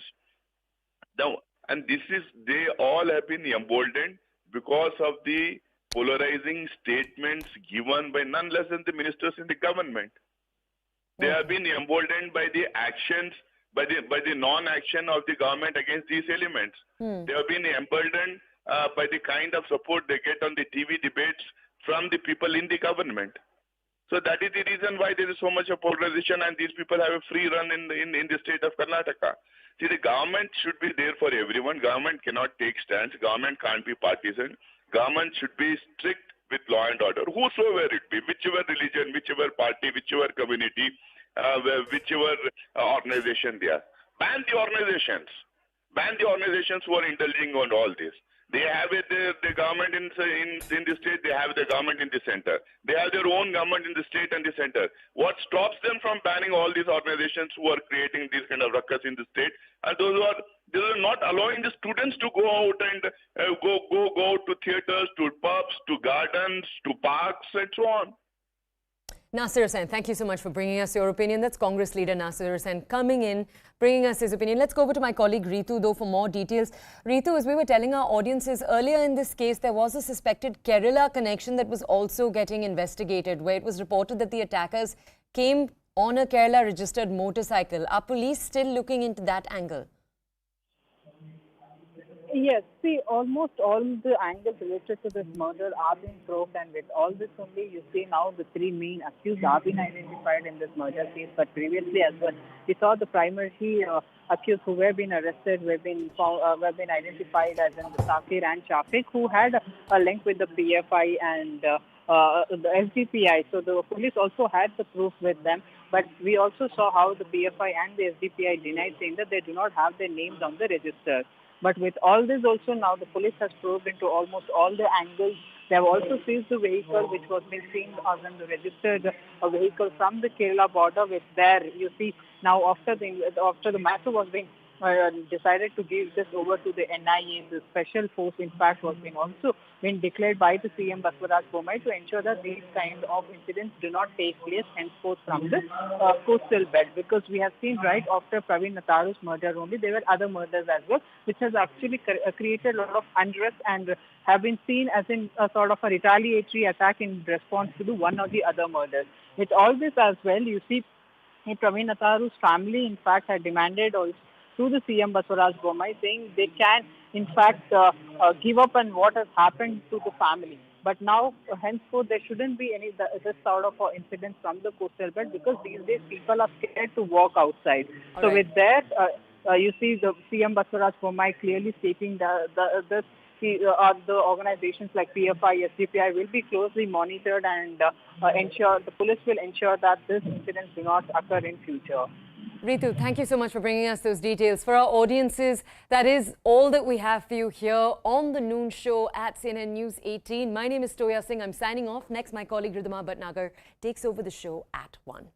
Now, and they all have been emboldened because of the polarizing statements given by none less than the ministers in the government. They have been emboldened by the actions, by the non-action of the government against these elements. They have been emboldened by the kind of support they get on the TV debates from the people in the government. So that is the reason why there is so much of polarization, and these people have a free run in the state of Karnataka. See, the government should be there for everyone. Government cannot take stands. Government can't be partisan. Government should be strict with law and order, whosoever it be, whichever religion, whichever party, whichever community, whichever organization they are. Ban the organizations. Ban the organizations who are indulging on all this. They have the government in the state, they have the government in the center. They have their own government in the state and the center. What stops them from banning all these organizations who are creating these kind of ruckus in the state? And those are not allowing the students to go out and go to theaters, to pubs, to gardens, to parks, and so on. Nasir Hussain, thank you so much for bringing us your opinion. That's Congress leader Nasir Hussain coming in, bringing us his opinion. Let's go over to my colleague Ritu, though, for more details. Ritu, as we were telling our audiences earlier in this case, there was a suspected Kerala connection that was also getting investigated, where it was reported that the attackers came on a Kerala-registered motorcycle. Are police still looking into that angle? Yes, see, almost all the angles related to this murder are being probed, and with all this only, you see now the 3 main accused have been identified in this murder case. But previously as well, we saw the primary accused who were being arrested, were been identified as in the Sakir and Shafiq, who had a link with the PFI and the SDPI. So the police also had the proof with them. But we also saw how the PFI and the SDPI denied, saying that they do not have their names on the register. But with all this also, now the police has probed into almost all the angles. They have also seized the vehicle which was being seen as in the registered vehicle from the Kerala border, which there you see now after the matter was being decided to give this over to the NIA. The special force, in fact, was been also been declared by the CM Banerjee to ensure that these kind of incidents do not take place henceforth from the coastal belt. Because we have seen right after Praveen Nataru's murder only, there were other murders as well, which has actually created a lot of unrest and have been seen as in a sort of a retaliatory attack in response to the one or the other murders. With all this as well, you see Praveen Nataru's family, in fact, had demanded also to the CM Banerjee saying they can, in fact, give up on what has happened to the family. But now, henceforth, there shouldn't be any this sort of incidents from the coastal belt, because these days people are scared to walk outside. So with that, you see the CM Banerjee clearly stating that the organizations like PFI, SDPI will be closely monitored and ensure the police will ensure that this incidents do not occur in future. Ritu, thank you so much for bringing us those details. For our audiences, that is all that we have for you here on the Noon Show at CNN News 18. My name is Toya Singh. I'm signing off. Next, my colleague Ridhima Bhatnagar takes over the show at 1.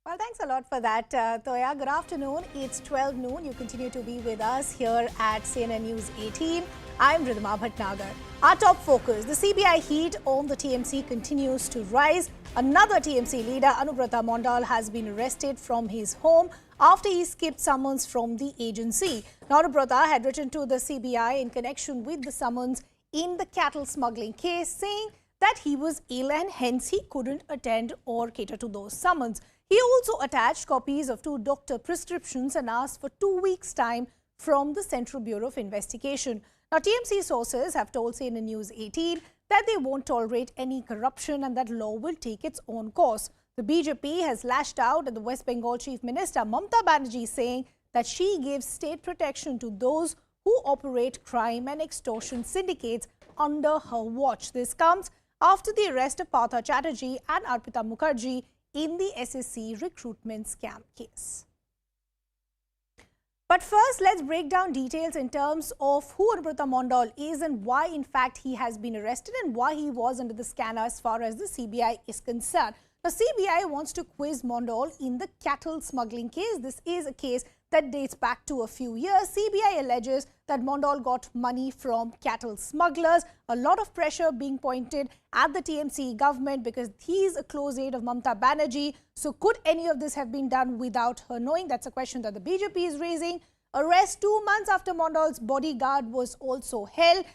Well, thanks a lot for that, Toya. Good afternoon. It's 12 noon. You continue to be with us here at CNN News 18. I'm Ridhima Bhatnagar. Our top focus, the CBI heat on the TMC continues to rise. Another TMC leader, Anubrata Mondal, has been arrested from his home after he skipped summons from the agency. Now, Anubrata had written to the CBI in connection with the summons in the cattle smuggling case, saying that he was ill and hence he couldn't attend or cater to those summons. He also attached copies of 2 doctor prescriptions and asked for 2 weeks' time from the Central Bureau of Investigation. Now, TMC sources have told CNN News 18 that they won't tolerate any corruption and that law will take its own course. The BJP has lashed out at the West Bengal Chief Minister Mamata Banerjee, saying that she gives state protection to those who operate crime and extortion syndicates under her watch. This comes after the arrest of Partha Chatterjee and Arpita Mukherjee in the SSC recruitment scam case. But first, let's break down details in terms of who Anubrata Mondal is and why, in fact, he has been arrested and why he was under the scanner as far as the CBI is concerned. Now, CBI wants to quiz Mondal in the cattle smuggling case. This is a case that dates back to a few years. CBI alleges that Mondal got money from cattle smugglers. A lot of pressure being pointed at the TMC government because he's a close aide of Mamata Banerjee. So could any of this have been done without her knowing? That's a question that the BJP is raising. Arrest 2 months after Mondal's bodyguard was also held.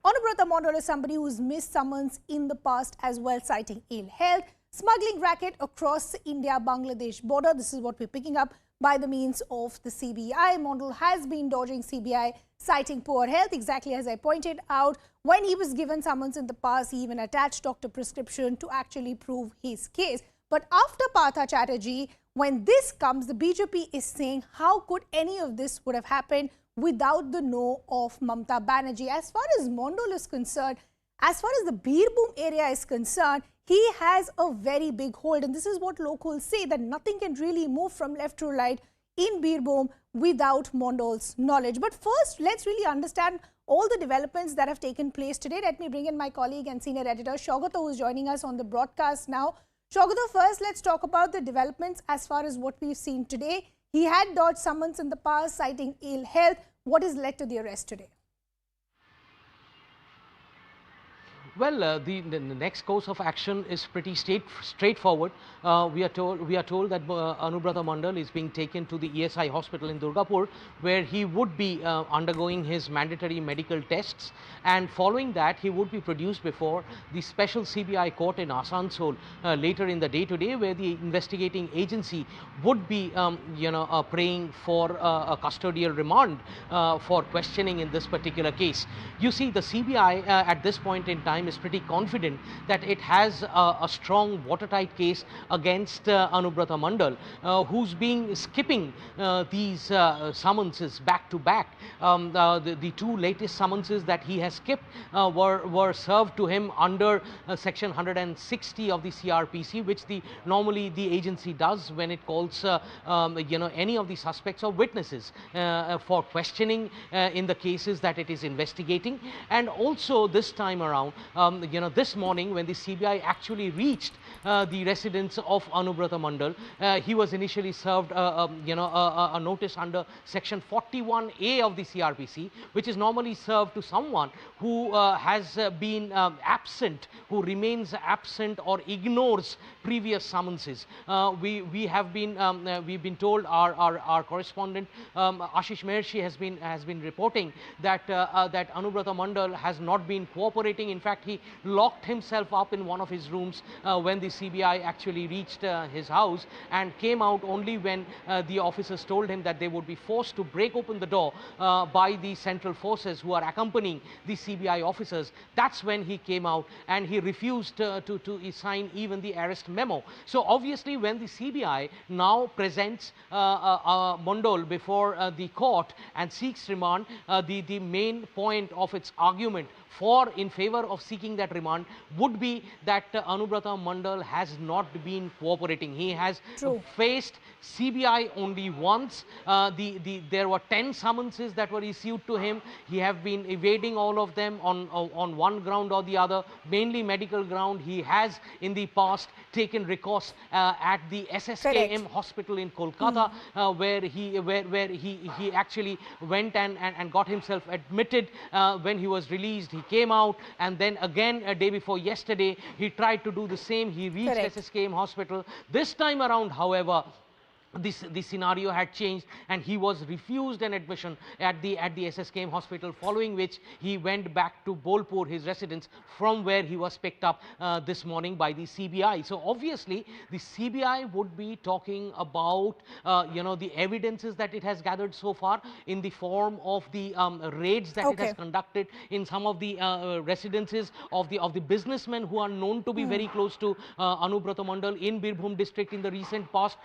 Anubrata Mondal is somebody who's missed summons in the past as well, citing ill health. Smuggling racket across the India-Bangladesh border. This is what we're picking up by the means of the CBI. Mondal has been dodging CBI, citing poor health, exactly as I pointed out. When he was given summons in the past, he even attached doctor prescription to actually prove his case. But after Partha Chatterjee, when this comes, the BJP is saying, how could any of this would have happened without the know of Mamata Banerjee? As far as Mondal is concerned, as far as the Birbhum area is concerned, he has a very big hold, and this is what locals say, that nothing can really move from left to right in Birbhum without Mondal's knowledge. But first, let's really understand all the developments that have taken place today. Let me bring in my colleague and senior editor, Saugata, who is joining us on the broadcast now. Saugata, first, let's talk about the developments as far as what we've seen today. He had dodged summons in the past, citing ill health. What has led to the arrest today? Well, the next course of action is pretty straightforward. We are told that Anubrata Mondal is being taken to the ESI hospital in Durgapur, where he would be undergoing his mandatory medical tests, and following that he would be produced before the special CBI court in Asansol later in the day today, where the investigating agency would be praying for a custodial remand for questioning in this particular case. You see, the CBI at this point in time is pretty confident that it has a strong watertight case against Anubrata Mondal, who's been skipping these summonses back to back. The 2 latest summonses that he has skipped were served to him under section 160 of the CRPC, which normally the agency does when it calls any of the suspects or witnesses for questioning in the cases that it is investigating. And also this time around, this morning, when the CBI actually reached the residence of Anubrata Mondal. He was initially served, a notice under Section 41A of the CRPC, which is normally served to someone who has been absent, who remains absent or ignores previous summonses. We've been told, our correspondent Ashish Banerjee has been reporting that that Anubrata Mondal has not been cooperating. In fact, he locked himself up in one of his rooms when the CBI actually reached his house, and came out only when the officers told him that they would be forced to break open the door by the central forces who are accompanying the CBI officers. That's when he came out, and he refused to sign even the arrest memo. So obviously, when the CBI now presents Mondal before the court and seeks remand, the main point of its argument in favor of seeking that remand would be that Anubrata Mondal has not been cooperating. He has faced CBI only once. There were 10 summonses that were issued to him. He have been evading all of them on one ground or the other, mainly medical ground. He has in the past taken recourse at the SSKM hospital in Kolkata, where he actually went and got himself admitted. When he was released, he came out, and then again a day before yesterday he tried to do the same. He reached SSKM hospital. This time around, however, the scenario had changed, and he was refused an admission at the SSKM hospital, following which he went back to Bolpur, his residence, from where he was picked up this morning by the CBI. So obviously the CBI would be talking about the evidences that it has gathered so far in the form of the raids that it has conducted in some of the residences of the businessmen who are known to be very close to Anubrata Mondal in Birbhum district in the recent past.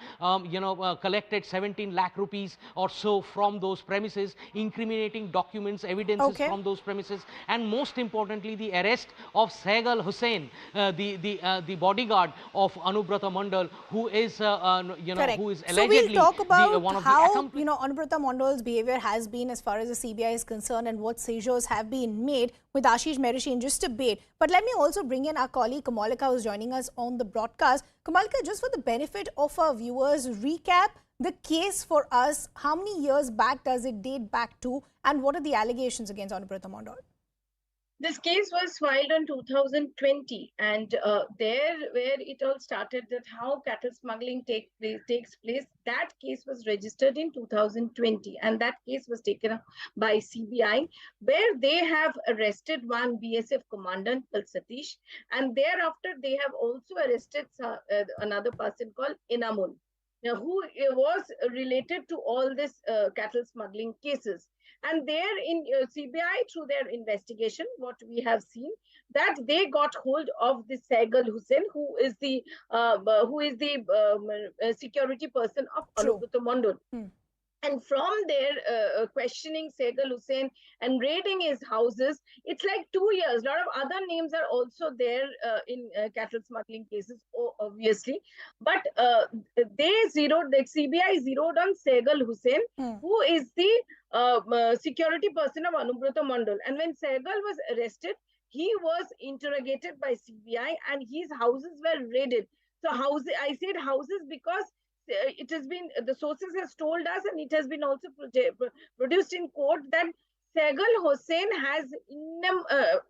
Collected 17 lakh rupees or so from those premises, incriminating documents, evidences from those premises, and most importantly, the arrest of Saigal Hussain, the bodyguard of Anubrata Mondal, who is who is allegedly so we'll talk about one of how Anubrata Mondal's behavior has been as far as the CBI is concerned, and what seizures have been made with Ashish Banerjee in just a bit. But let me also bring in our colleague Kamalika, who's joining us on the broadcast. Kamalika, just for the benefit of our viewers, recap the case for us. How many years back does it date back to, and what are the allegations against Anubrata Mondal? This case was filed in 2020, and there where it all started, that how cattle smuggling takes place, that case was registered in 2020, and that case was taken up by CBI, where they have arrested one BSF commandant called Satish, and thereafter they have also arrested another person called Inamul, who was related to all this cattle smuggling cases. And there in CBI, through their investigation, what we have seen, that they got hold of the Saigal Hussain, who is the security person of Anubrata Mondal. And from their questioning Saigal Hussain and raiding his houses, it's like 2 years. A lot of other names are also there in cattle smuggling cases, obviously. But the CBI zeroed on Saigal Hussain, who is the security person of Anubrata Mondal. And when Saigal was arrested, he was interrogated by CBI, and his houses were raided. So I said houses because it has been, the sources has told us, and it has been also produced in court, that Saigal Hussain has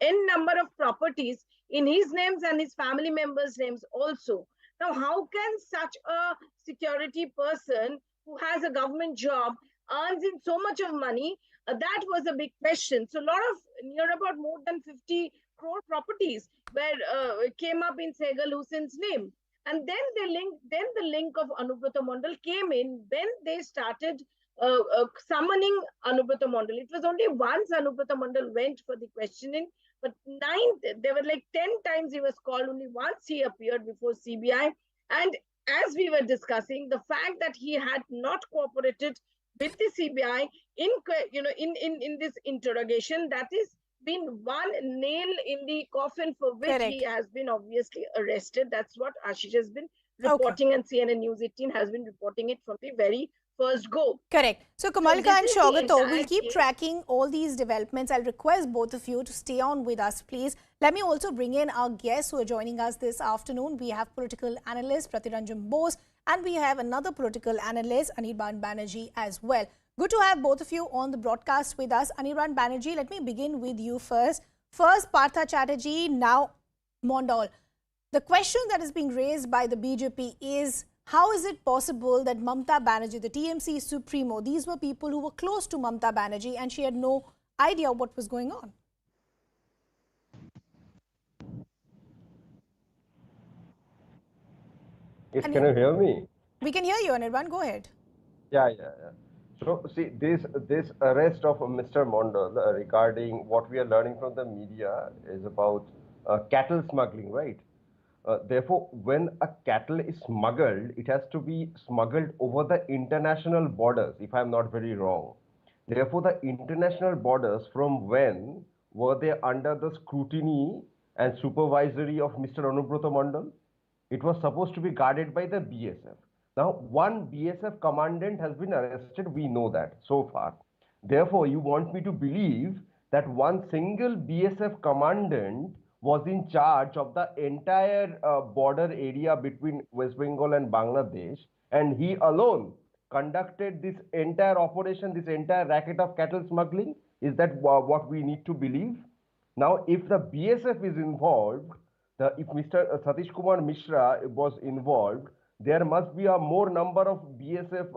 n number of properties in his names and his family members' names also. Now, how can such a security person who has a government job earns in so much of money? That was a big question. So, near about more than 50 crore properties came up in Saigal Hussein's name. And then the link of Anubrata Mondal came in when they started summoning Anubrata Mondal. It was only once Anubrata Mondal went for the questioning, but there were like 10 times he was called. Only once he appeared before CBI. And as we were discussing, the fact that he had not cooperated with the CBI in this interrogation, that is been one nail in the coffin for which he has been obviously arrested. That's what Ashish has been reporting, and CNN News 18 has been reporting it from the very first go. Correct. So, Kamalka this and is the Shaugato, we'll entire keep case. tracking all these developments. I'll request both of you to stay on with us, please. Let me also bring in our guests who are joining us this afternoon. We have political analyst Pratiranjan Bose, and we have another political analyst, Anubrata Banerjee, as well. Good to have both of you on the broadcast with us. Anubrata Banerjee, let me begin with you first. First, Partha Chatterjee, now Mondal. The question that is being raised by the BJP is, how is it possible that Mamata Banerjee, the TMC Supremo, these were people who were close to Mamata Banerjee and she had no idea what was going on? Yes, can you hear me? We can hear you, Anirban. Go ahead. Yeah. So, see, this arrest of Mr. Mondal regarding what we are learning from the media is about cattle smuggling, right? Therefore, when a cattle is smuggled, it has to be smuggled over the international borders, if I'm not very wrong. Therefore, the international borders from when were they under the scrutiny and supervisory of Mr. Anubrata Mondal? It was supposed to be guarded by the BSF. Now, one BSF commandant has been arrested, we know that so far. Therefore, you want me to believe that one single BSF commandant was in charge of the entire border area between West Bengal and Bangladesh, and he alone conducted this entire operation, this entire racket of cattle smuggling? Is that what we need to believe? Now, if the BSF is involved, if Mr. Satish Kumar Mishra was involved, there must be a more number of BSF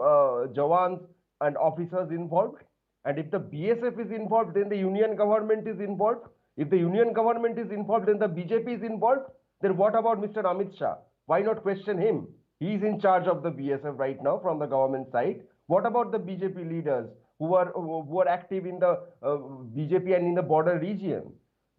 Jawans and officers involved. And if the BSF is involved, then the union government is involved. If the union government is involved, then the BJP is involved. Then what about Mr. Amit Shah? Why not question him? He is in charge of the BSF right now from the government side. What about the BJP leaders who are active in the BJP and in the border region?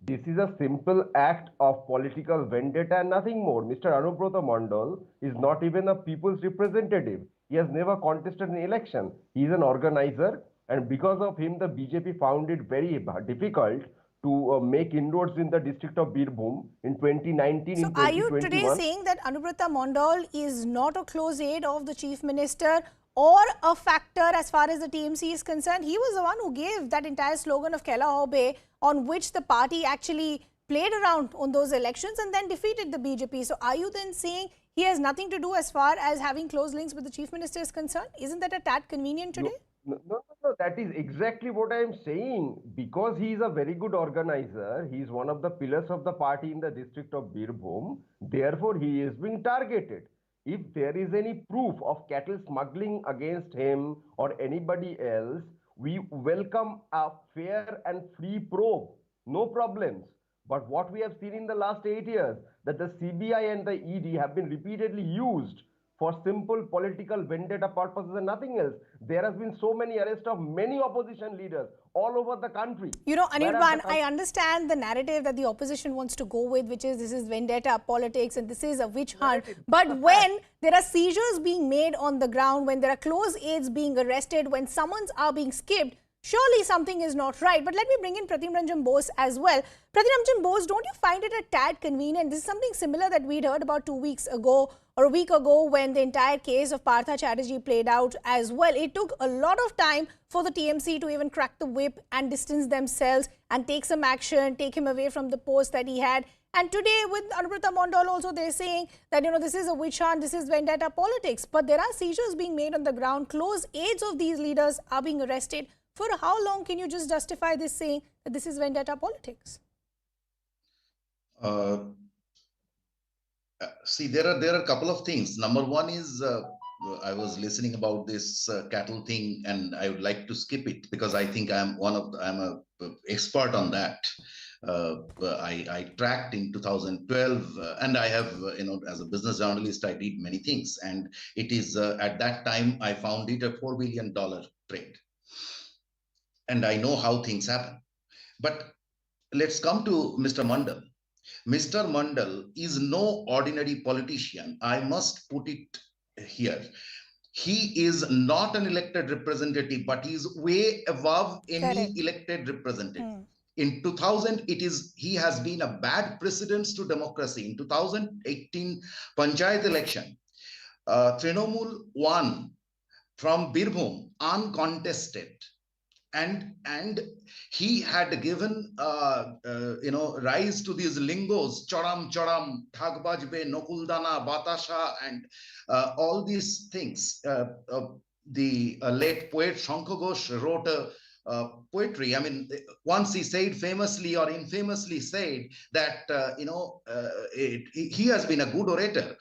This is a simple act of political vendetta and nothing more. Mr. Anubrata Mondal is not even a people's representative. He has never contested an election. He is an organizer, and because of him, the BJP found it very difficult to make inroads in the district of Birbhum in 2019. So, are you today saying that Anubrata Mondal is not a close aide of the Chief Minister or a factor as far as the TMC is concerned? He was the one who gave that entire slogan of Kela Hobe, on which the party actually played around on those elections and then defeated the BJP. So, are you then saying he has nothing to do as far as having close links with the Chief Minister is concerned? Isn't that a tad convenient today? No, that is exactly what I am saying. Because he is a very good organizer, he is one of the pillars of the party in the district of Birbhum, therefore he is being targeted. If there is any proof of cattle smuggling against him or anybody else, we welcome a fair and free probe, no problems. But what we have seen in the last 8 years, that the CBI and the ED have been repeatedly used for simple political vendetta purposes and nothing else. There has been so many arrests of many opposition leaders all over the country. You know, Anirban, I understand the narrative that the opposition wants to go with, which is this is vendetta politics and this is a witch hunt. But when there are seizures being made on the ground, when there are close aides being arrested, when summons are being skipped, surely something is not right. But let me bring in Pratiranjan Bose as well. Pratiranjan Bose, don't you find it a tad convenient? This is something similar that we'd heard about 2 weeks ago or a week ago when the entire case of Partha Chatterjee played out as well. It took a lot of time for the TMC to even crack the whip and distance themselves and take some action, take him away from the post that he had. And today with Anubrata Mondal also, they're saying that, you know, this is a witch hunt, this is vendetta politics. But there are seizures being made on the ground. Close aides of these leaders are being arrested. For how long can you just justify this saying that this is vendetta politics? See, there are a couple of things. Number one is I was listening about this cattle thing, and I would like to skip it because I think I'm a expert on that. I tracked in 2012, and I have, as a business journalist, I did many things, and it is at that time I found it a $4 billion trade, and I know how things happen. But let's come to Mr. Mondal. Mr. Mondal is no ordinary politician. I must put it here. He is not an elected representative, but he is way above any elected representative. In 2000, he has been a bad precedent to democracy. In 2018 Panchayat election, Trinamool won from Birbhum uncontested. And he had given rise to these lingos, choram choram, thagbajbe, nokuldana, batasha, and all these things. The late poet Shankha Ghosh wrote a poetry. I mean, once he said famously or infamously said that he has been a good orator.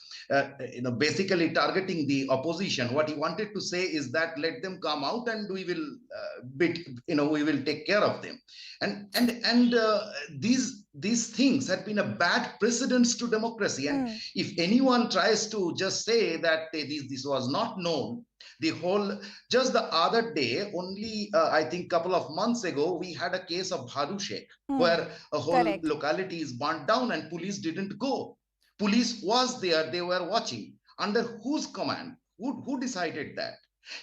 Basically targeting the opposition. What he wanted to say is that let them come out and we will we will take care of them. And these things had been a bad precedence to democracy. And if anyone tries to just say that this was not known, the whole, just the other day, only I think couple of months ago, we had a case of Bhadu Sheikh, where a whole locality is burnt down and police didn't go. Police was there, they were watching. Under whose command? Who decided that?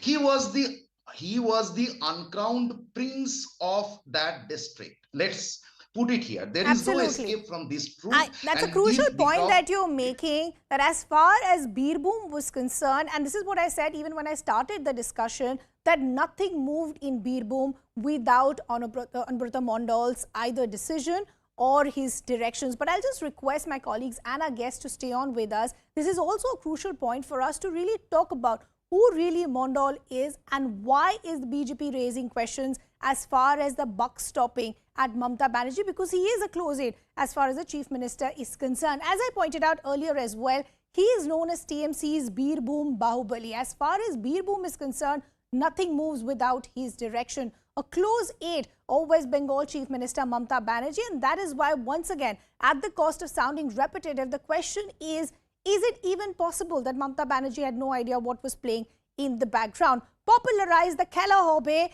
He was the uncrowned prince of that district. Let's put it here. There is no escape from this truth. That's a crucial point that you're making, that as far as Birbhum was concerned, and this is what I said even when I started the discussion, that nothing moved in Birbhum without Anubrata Mondal's either decision or his directions. But I'll just request my colleagues and our guests to stay on with us. This is also a crucial point for us to really talk about who really Mondal is and why is the BJP raising questions as far as the buck stopping at Mamata Banerjee, because he is a close aide as far as the Chief Minister is concerned. As I pointed out earlier as well, he is known as TMC's Birbhum Bahubali. As far as Birbhum is concerned, nothing moves without his direction. A close aide of West Bengal Chief Minister Mamata Banerjee, and that is why once again, at the cost of sounding repetitive, the question is it even possible that Mamata Banerjee had no idea what was playing in the background? Popularized the Khela Hobe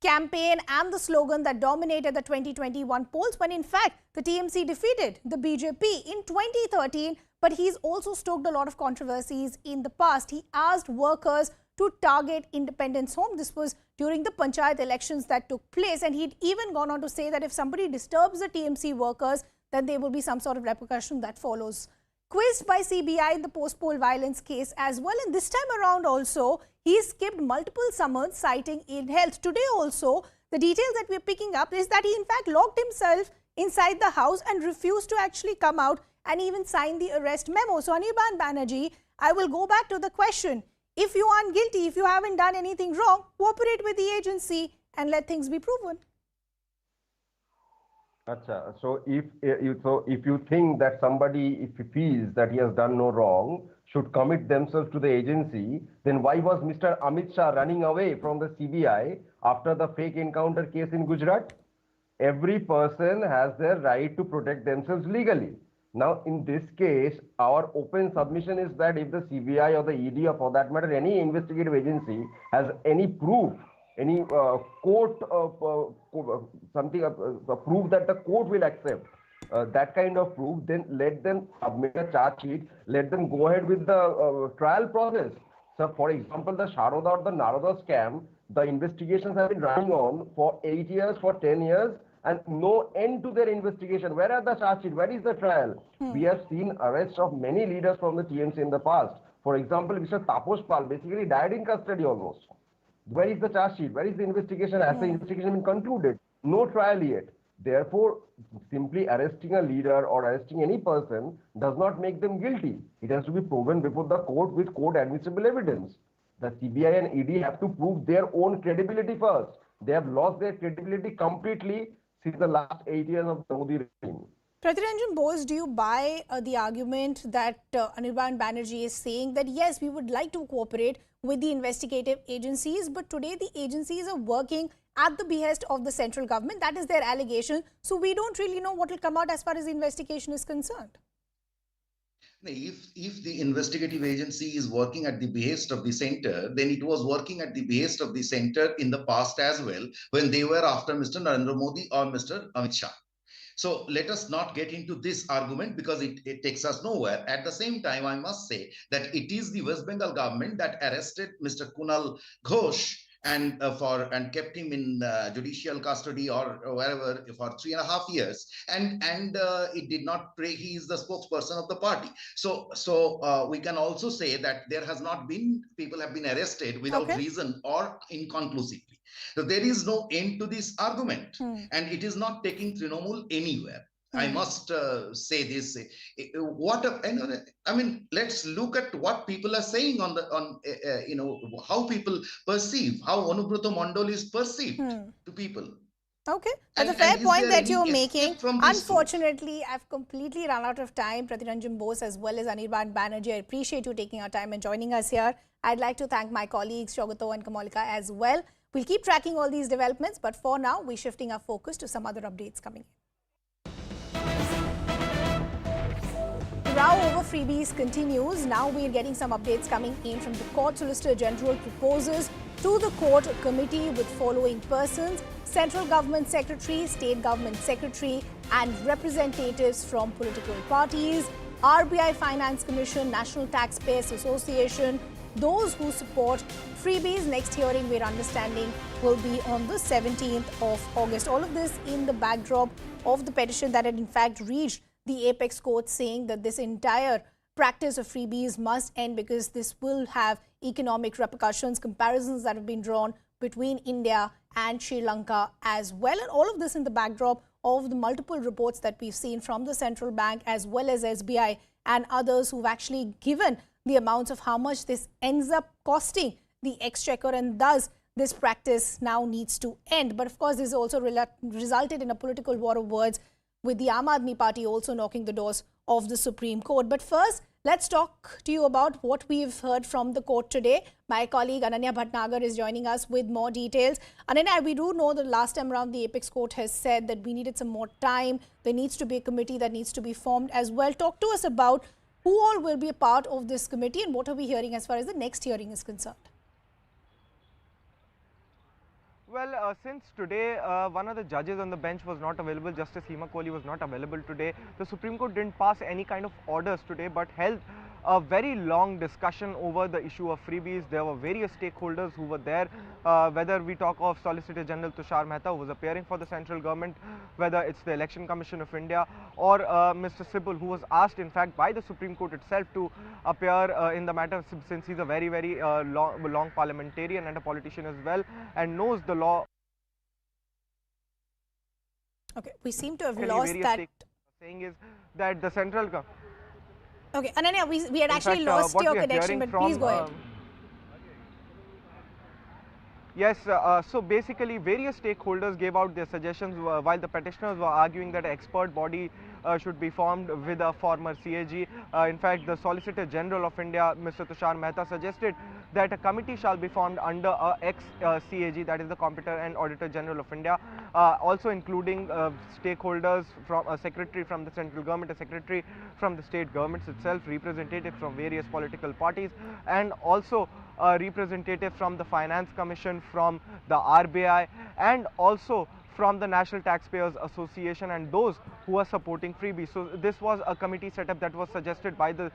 campaign and the slogan that dominated the 2021 polls, when in fact the TMC defeated the BJP in 2013, but he's also stoked a lot of controversies in the past. He asked workers to target Independence Home. This was during the Panchayat elections that took place, and he'd even gone on to say that if somebody disturbs the TMC workers, then there will be some sort of repercussion that follows. Quizzed by CBI in the post-poll violence case as well, and this time around also, he skipped multiple summons citing ill health. Today also, the details that we're picking up is that he in fact locked himself inside the house and refused to actually come out and even sign the arrest memo. So Anubrata Banerjee, I will go back to the question. If you aren't guilty, if you haven't done anything wrong, cooperate with the agency and let things be proven. Acha. So if you think that somebody, if he feels that he has done no wrong, should commit themselves to the agency, then why was Mr. Amit Shah running away from the CBI after the fake encounter case in Gujarat? Every person has their right to protect themselves legally. Now, in this case, our open submission is that if the CBI or the ED, or for that matter, any investigative agency has any proof, any court proof that the court will accept, that kind of proof, then let them submit a charge sheet, let them go ahead with the trial process. So, for example, the Sharoda or the Naroda scam, the investigations have been running on for 8 years, for 10 years, and no end to their investigation. Where are the charge sheet? Where is the trial? We have seen arrests of many leaders from the TMC in the past. For example, Mr. Taposh Pal basically died in custody almost. Where is the charge sheet? Where is the investigation? Has the investigation been concluded? No trial yet. Therefore, simply arresting a leader or arresting any person does not make them guilty. It has to be proven before the court with court admissible evidence. The CBI and ED have to prove their own credibility first. They have lost their credibility completely since the last 8 years of the Modi regime. Prathiranjan Bose, do you buy the argument that Anubrata Banerjee is saying that yes, we would like to cooperate with the investigative agencies, but today the agencies are working at the behest of the central government? That is their allegation. So we don't really know what will come out as far as the investigation is concerned. If the investigative agency is working at the behest of the center, then it was working at the behest of the center in the past as well, when they were after Mr. Narendra Modi or Mr. Amit Shah. So let us not get into this argument because it takes us nowhere. At the same time, I must say that it is the West Bengal government that arrested Mr. Kunal Ghosh and kept him in judicial custody or wherever for 3.5 years, and it did not pray. He is the spokesperson of the party. So we can also say that there has not been, people have been arrested without reason or inconclusively. So there is no end to this argument, and it is not taking Trinamool anywhere. I must say this. I mean, let's look at what people are saying how people perceive, how Anubrata Mondal is perceived to people. Okay, that's a fair point that you're making. Unfortunately, I've completely run out of time. Prathiranjan Bose as well as Anubrata Banerjee, I appreciate you taking our time and joining us here. I'd like to thank my colleagues Shogato and Kamalika as well. We'll keep tracking all these developments, but for now, we're shifting our focus to some other updates coming in. The row over freebies continues. Now we're getting some updates coming in from the Court Solicitor General proposes to the court a committee with following persons: Central Government Secretary, State Government Secretary and representatives from political parties, RBI Finance Commission, National Taxpayers Association, those who support freebies. Next hearing, we're understanding, will be on the 17th of August. All of this in the backdrop of the petition that had in fact reached the apex court, saying that this entire practice of freebies must end because this will have economic repercussions. Comparisons that have been drawn between India and Sri Lanka as well. And all of this in the backdrop of the multiple reports that we've seen from the central bank as well as SBI and others who've actually given the amounts of how much this ends up costing the exchequer, and thus this practice now needs to end. But of course, this also resulted in a political war of words, with the Aam Aadmi Party also knocking the doors of the Supreme Court. But first, let's talk to you about what we've heard from the court today. My colleague Ananya Bhatnagar is joining us with more details. Ananya, we do know that last time around the apex court has said that we needed some more time. There needs to be a committee that needs to be formed as well. Talk to us about who all will be a part of this committee and what are we hearing as far as the next hearing is concerned. Well, since today one of the judges on the bench was not available, Justice Hema Kohli was not available today, the Supreme Court didn't pass any kind of orders today but held a very long discussion over the issue of freebies. There were various stakeholders who were there, whether we talk of Solicitor General Tushar Mehta, who was appearing for the central government, whether it's the Election Commission of India, or Mr. Sibal, who was asked in fact by the Supreme Court itself to appear in the matter, since he's a very long parliamentarian and a politician as well and knows the law. Okay, we seem to have lost that. Saying is that the central government. Okay, Ananya, we had actually lost your connection, but please go ahead. Yes, so basically various stakeholders gave out their suggestions while the petitioners were arguing that an expert body should be formed with a former CAG. In fact, the Solicitor General of India, Mr. Tushar Mehta, suggested that a committee shall be formed under a ex-CAG, that is the Comptroller and Auditor General of India, also including stakeholders from a secretary from the central government, a secretary from the state governments itself, representatives from various political parties, and also a representative from the Finance Commission, from the RBI, and also from the National Taxpayers Association and those who are supporting freebies. So this was a committee setup that was suggested by the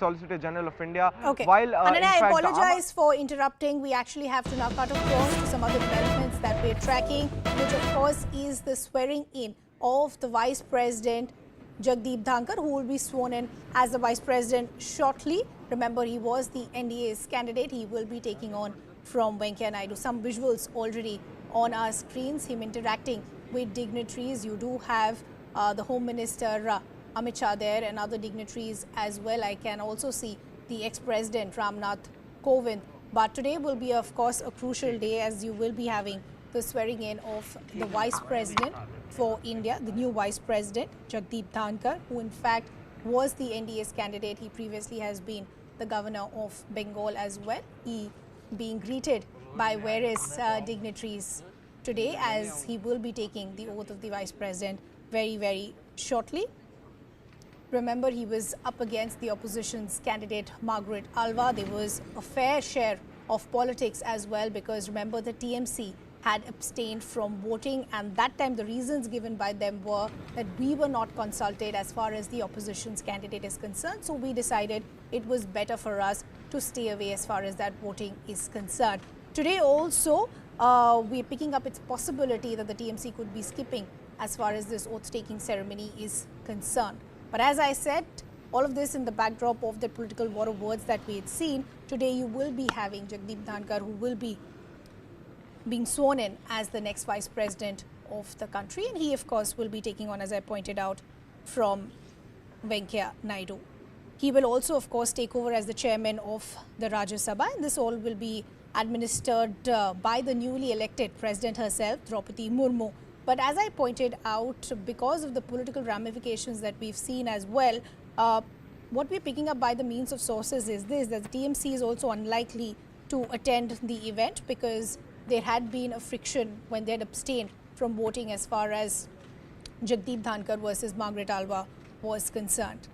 Solicitor General of India. Okay. While, Ananya, I apologize for interrupting. We actually have to now cut across to some other developments that we're tracking, which of course is the swearing in of the Vice President Jagdeep Dhankar, who will be sworn in as the Vice President shortly. Remember, he was the NDA's candidate. He will be taking on from Venkaiah Naidu. Some visuals already on our screens, him interacting with dignitaries. You do have the Home Minister Amit Shah there and other dignitaries as well. I can also see the ex-President Ramnath Kovind. But today will be, of course, a crucial day, as you will be having the swearing in of the Vice President for India, the new Vice President, Jagdeep Dhankar, who in fact was the NDA's candidate. He previously has been the Governor of Bengal as well. He being greeted by various dignitaries today, as he will be taking the oath of the Vice President very shortly. Remember, he was up against the opposition's candidate Margaret Alva. There was a fair share of politics as well, because remember, the TMC had abstained from voting, and that time the reasons given by them were that we were not consulted as far as the opposition's candidate is concerned. So we decided it was better for us to stay away as far as that voting is concerned. Today also, we're picking up its possibility that the TMC could be skipping as far as this oath-taking ceremony is concerned. But as I said, all of this in the backdrop of the political war of words that we had seen, today you will be having Jagdeep Dhankar, who will be being sworn in as the next Vice President of the country. And he, of course, will be taking on, as I pointed out, from Venkaiah Naidu. He will also, of course, take over as the chairman of the Rajya Sabha, and this all will be administered by the newly elected president herself, Draupadi Murmu. But as I pointed out, because of the political ramifications that we've seen as well, what we're picking up by the means of sources is this, that the TMC is also unlikely to attend the event because there had been a friction when they had abstained from voting as far as Jagdeep Dhankar versus Margaret Alva was concerned.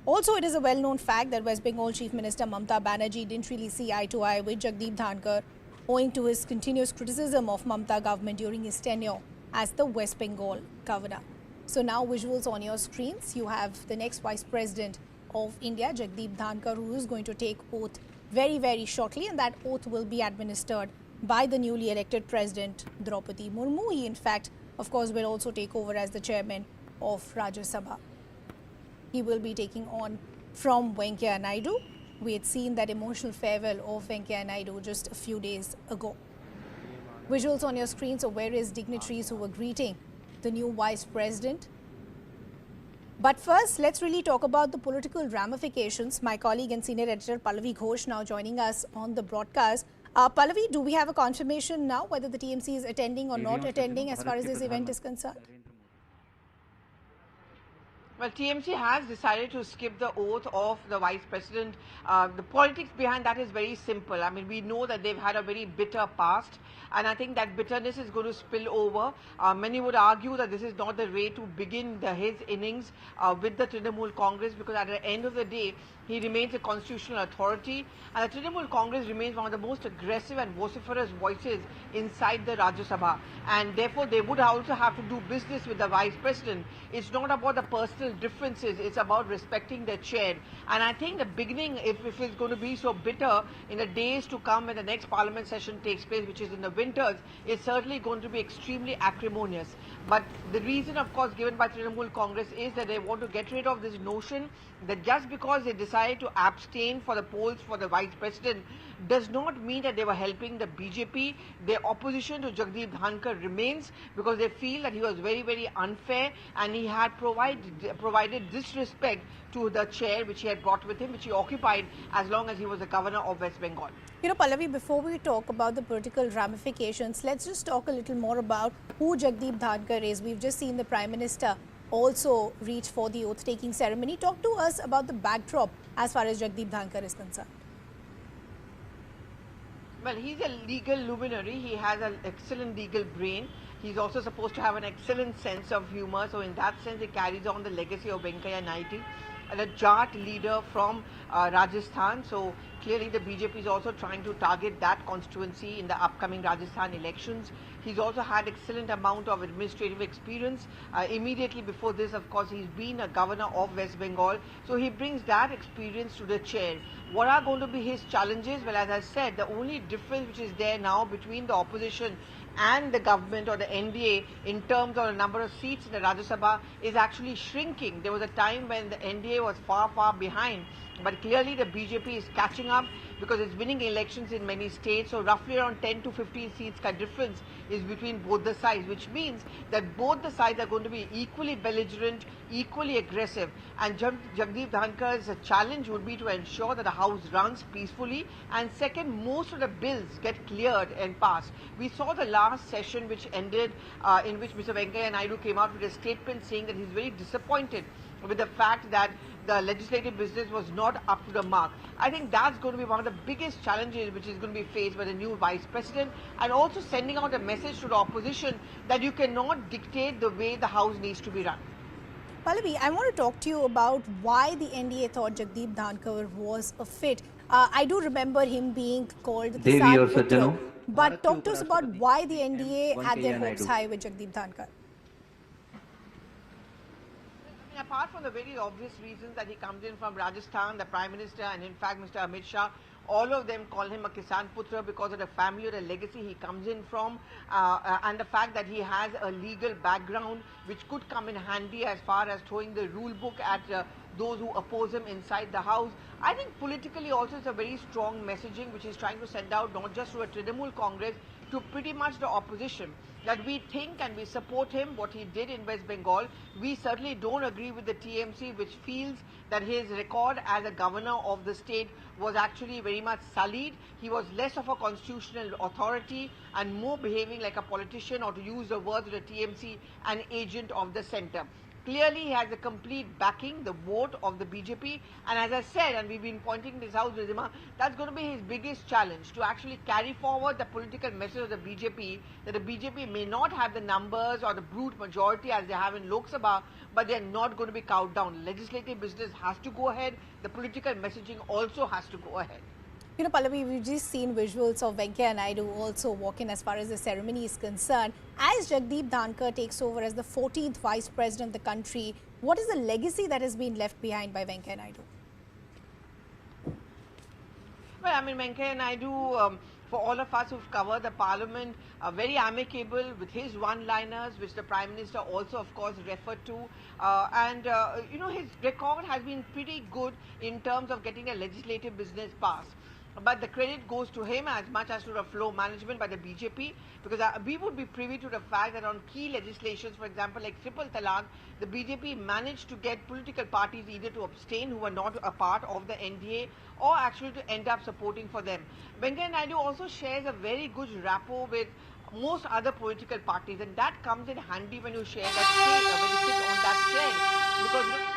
Also, it is a well-known fact that West Bengal Chief Minister Mamata Banerjee didn't really see eye to eye with Jagdeep Dhankar owing to his continuous criticism of Mamata government during his tenure as the West Bengal governor. So now visuals on your screens, you have the next Vice President of India, Jagdeep Dhankar, who is going to take oath very, very shortly, and that oath will be administered by the newly elected President Draupadi Murmu. He, in fact, of course, will also take over as the chairman of Rajya Sabha. He will be taking on from Venkaiah Naidu. We had seen that emotional farewell of Venkaiah Naidu just a few days ago. Visuals on your screens of various dignitaries who were greeting the new Vice President. But first, let's really talk about the political ramifications. My colleague and senior editor Pallavi Ghosh now joining us on the broadcast. Pallavi, do we have a confirmation now whether the TMC is attending or not attending as far as this event is concerned? Well, TMC has decided to skip the oath of the Vice President. The politics behind that is very simple. I mean, we know that they've had a very bitter past, and I think that bitterness is going to spill over. Many would argue that this is not the way to begin his innings with the Trinamool Congress, because at the end of the day, he remains a constitutional authority, and the Trinamool Congress remains one of the most aggressive and vociferous voices inside the Rajya Sabha, and therefore they would also have to do business with the Vice President. It's not about the personal differences, it's about respecting the chair. And I think the beginning, if it's going to be so bitter in the days to come when the next parliament session takes place, which is in the winters, is certainly going to be extremely acrimonious. But the reason, of course, given by Trinamool Congress is that they want to get rid of this notion that just because they decided to abstain for the polls for the Vice President does not mean that they were helping the BJP. Their opposition to Jagdeep Dhankar remains because they feel that he was very, very unfair and he had provided disrespect to the chair which he had brought with him, which he occupied as long as he was the governor of West Bengal. You know, Pallavi, before we talk about the political ramifications, let's just talk a little more about who Jagdeep Dhankar is. We've just seen the Prime Minister also reach for the oath-taking ceremony. Talk to us about the backdrop as far as Jagdeep Dhankar is concerned. Well, he's a legal luminary. He has an excellent legal brain. He's also supposed to have an excellent sense of humor. So in that sense, he carries on the legacy of Venkaiah Naidu, a Jat leader from Rajasthan. So clearly the BJP is also trying to target that constituency in the upcoming Rajasthan elections. He's also had excellent amount of administrative experience. Immediately before this, of course, he's been a governor of West Bengal. So he brings that experience to the chair. What are going to be his challenges? Well, as I said, the only difference which is there now between the opposition and the government or the NDA in terms of the number of seats in the Rajya Sabha is actually shrinking. There was a time when the NDA was far, far behind. But clearly the BJP is catching up because it's winning elections in many states. So roughly around 10 to 15 seats ka difference is between both the sides, which means that both the sides are going to be equally belligerent, equally aggressive. And Jagdeep Dhankar's challenge would be to ensure that the House runs peacefully, and second, most of the bills get cleared and passed. We saw the last session which ended in which Mr. Venkaiah Naidu came out with a statement saying that he's very disappointed with the fact that the legislative business was not up to the mark. I think that's going to be one of the biggest challenges which is going to be faced by the new Vice President, and also sending out a message to the opposition that you cannot dictate the way the House needs to be run. Pallavi, I want to talk to you about why the NDA thought Jagdeep Dhankar was a fit. I do remember him being called the Kisaan Putra, but talk to us about why the NDA had their hopes high with Jagdeep Dhankar. Apart from the very obvious reasons that he comes in from Rajasthan, the Prime Minister and in fact Mr. Amit Shah All of them call him a Kisan Putra because of the family or the legacy he comes in from, and the fact that he has a legal background which could come in handy as far as throwing the rule book at those who oppose him inside the house. I think politically also it's a very strong messaging which he's trying to send out, not just to a Trinamool Congress, to pretty much the opposition, that we think and we support him, what he did in West Bengal. We certainly don't agree with the TMC, which feels that his record as a governor of the state was actually very much sullied. He was less of a constitutional authority and more behaving like a politician, or to use the words of the TMC, an agent of the centre. Clearly, he has a complete backing, the vote of the BJP. And as I said, and we've been pointing this out, Rizima, that's going to be his biggest challenge, to actually carry forward the political message of the BJP, that the BJP may not have the numbers or the brute majority as they have in Lok Sabha, but they're not going to be cowed down. Legislative business has to go ahead. The political messaging also has to go ahead. You know, Pallavi, we've just seen visuals of Venkaiah Naidu also walk in as far as the ceremony is concerned. As Jagdeep Dhankar takes over as the 14th Vice President of the country, what is the legacy that has been left behind by Venkaiah Naidu? Well, I mean, Venkaiah Naidu, for all of us who've covered the parliament, very amicable with his one-liners, which the Prime Minister also, of course, referred to. You know, his record has been pretty good in terms of getting a legislative business passed. But the credit goes to him as much as to the flow management by the BJP, because we would be privy to the fact that on key legislations, for example, like Triple Talaq, the BJP managed to get political parties either to abstain, who were not a part of the NDA, or actually to end up supporting for them. Venkaiah Naidu also shares a very good rapport with most other political parties, and that comes in handy when you share that seat, when you sit on that chair, because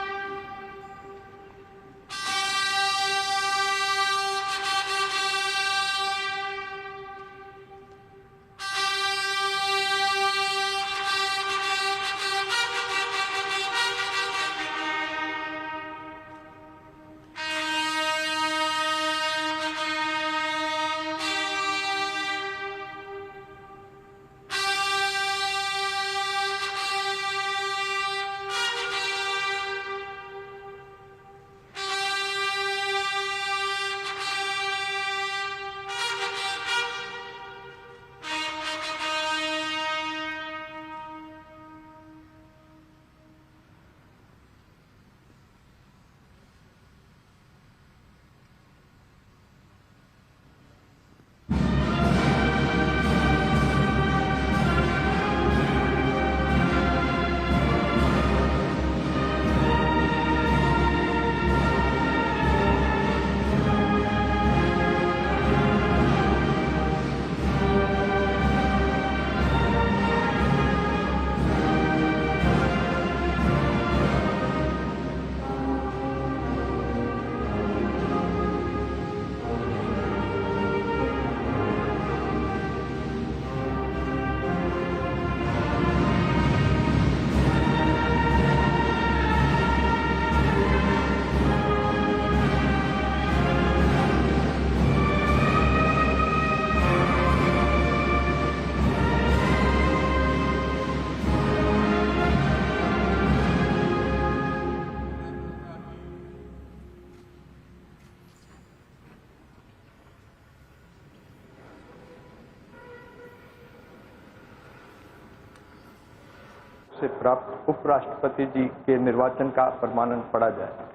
से प्राप्त उपराष्ट्रपति जी के निर्वाचन का प्रमाणन पढ़ा जाए।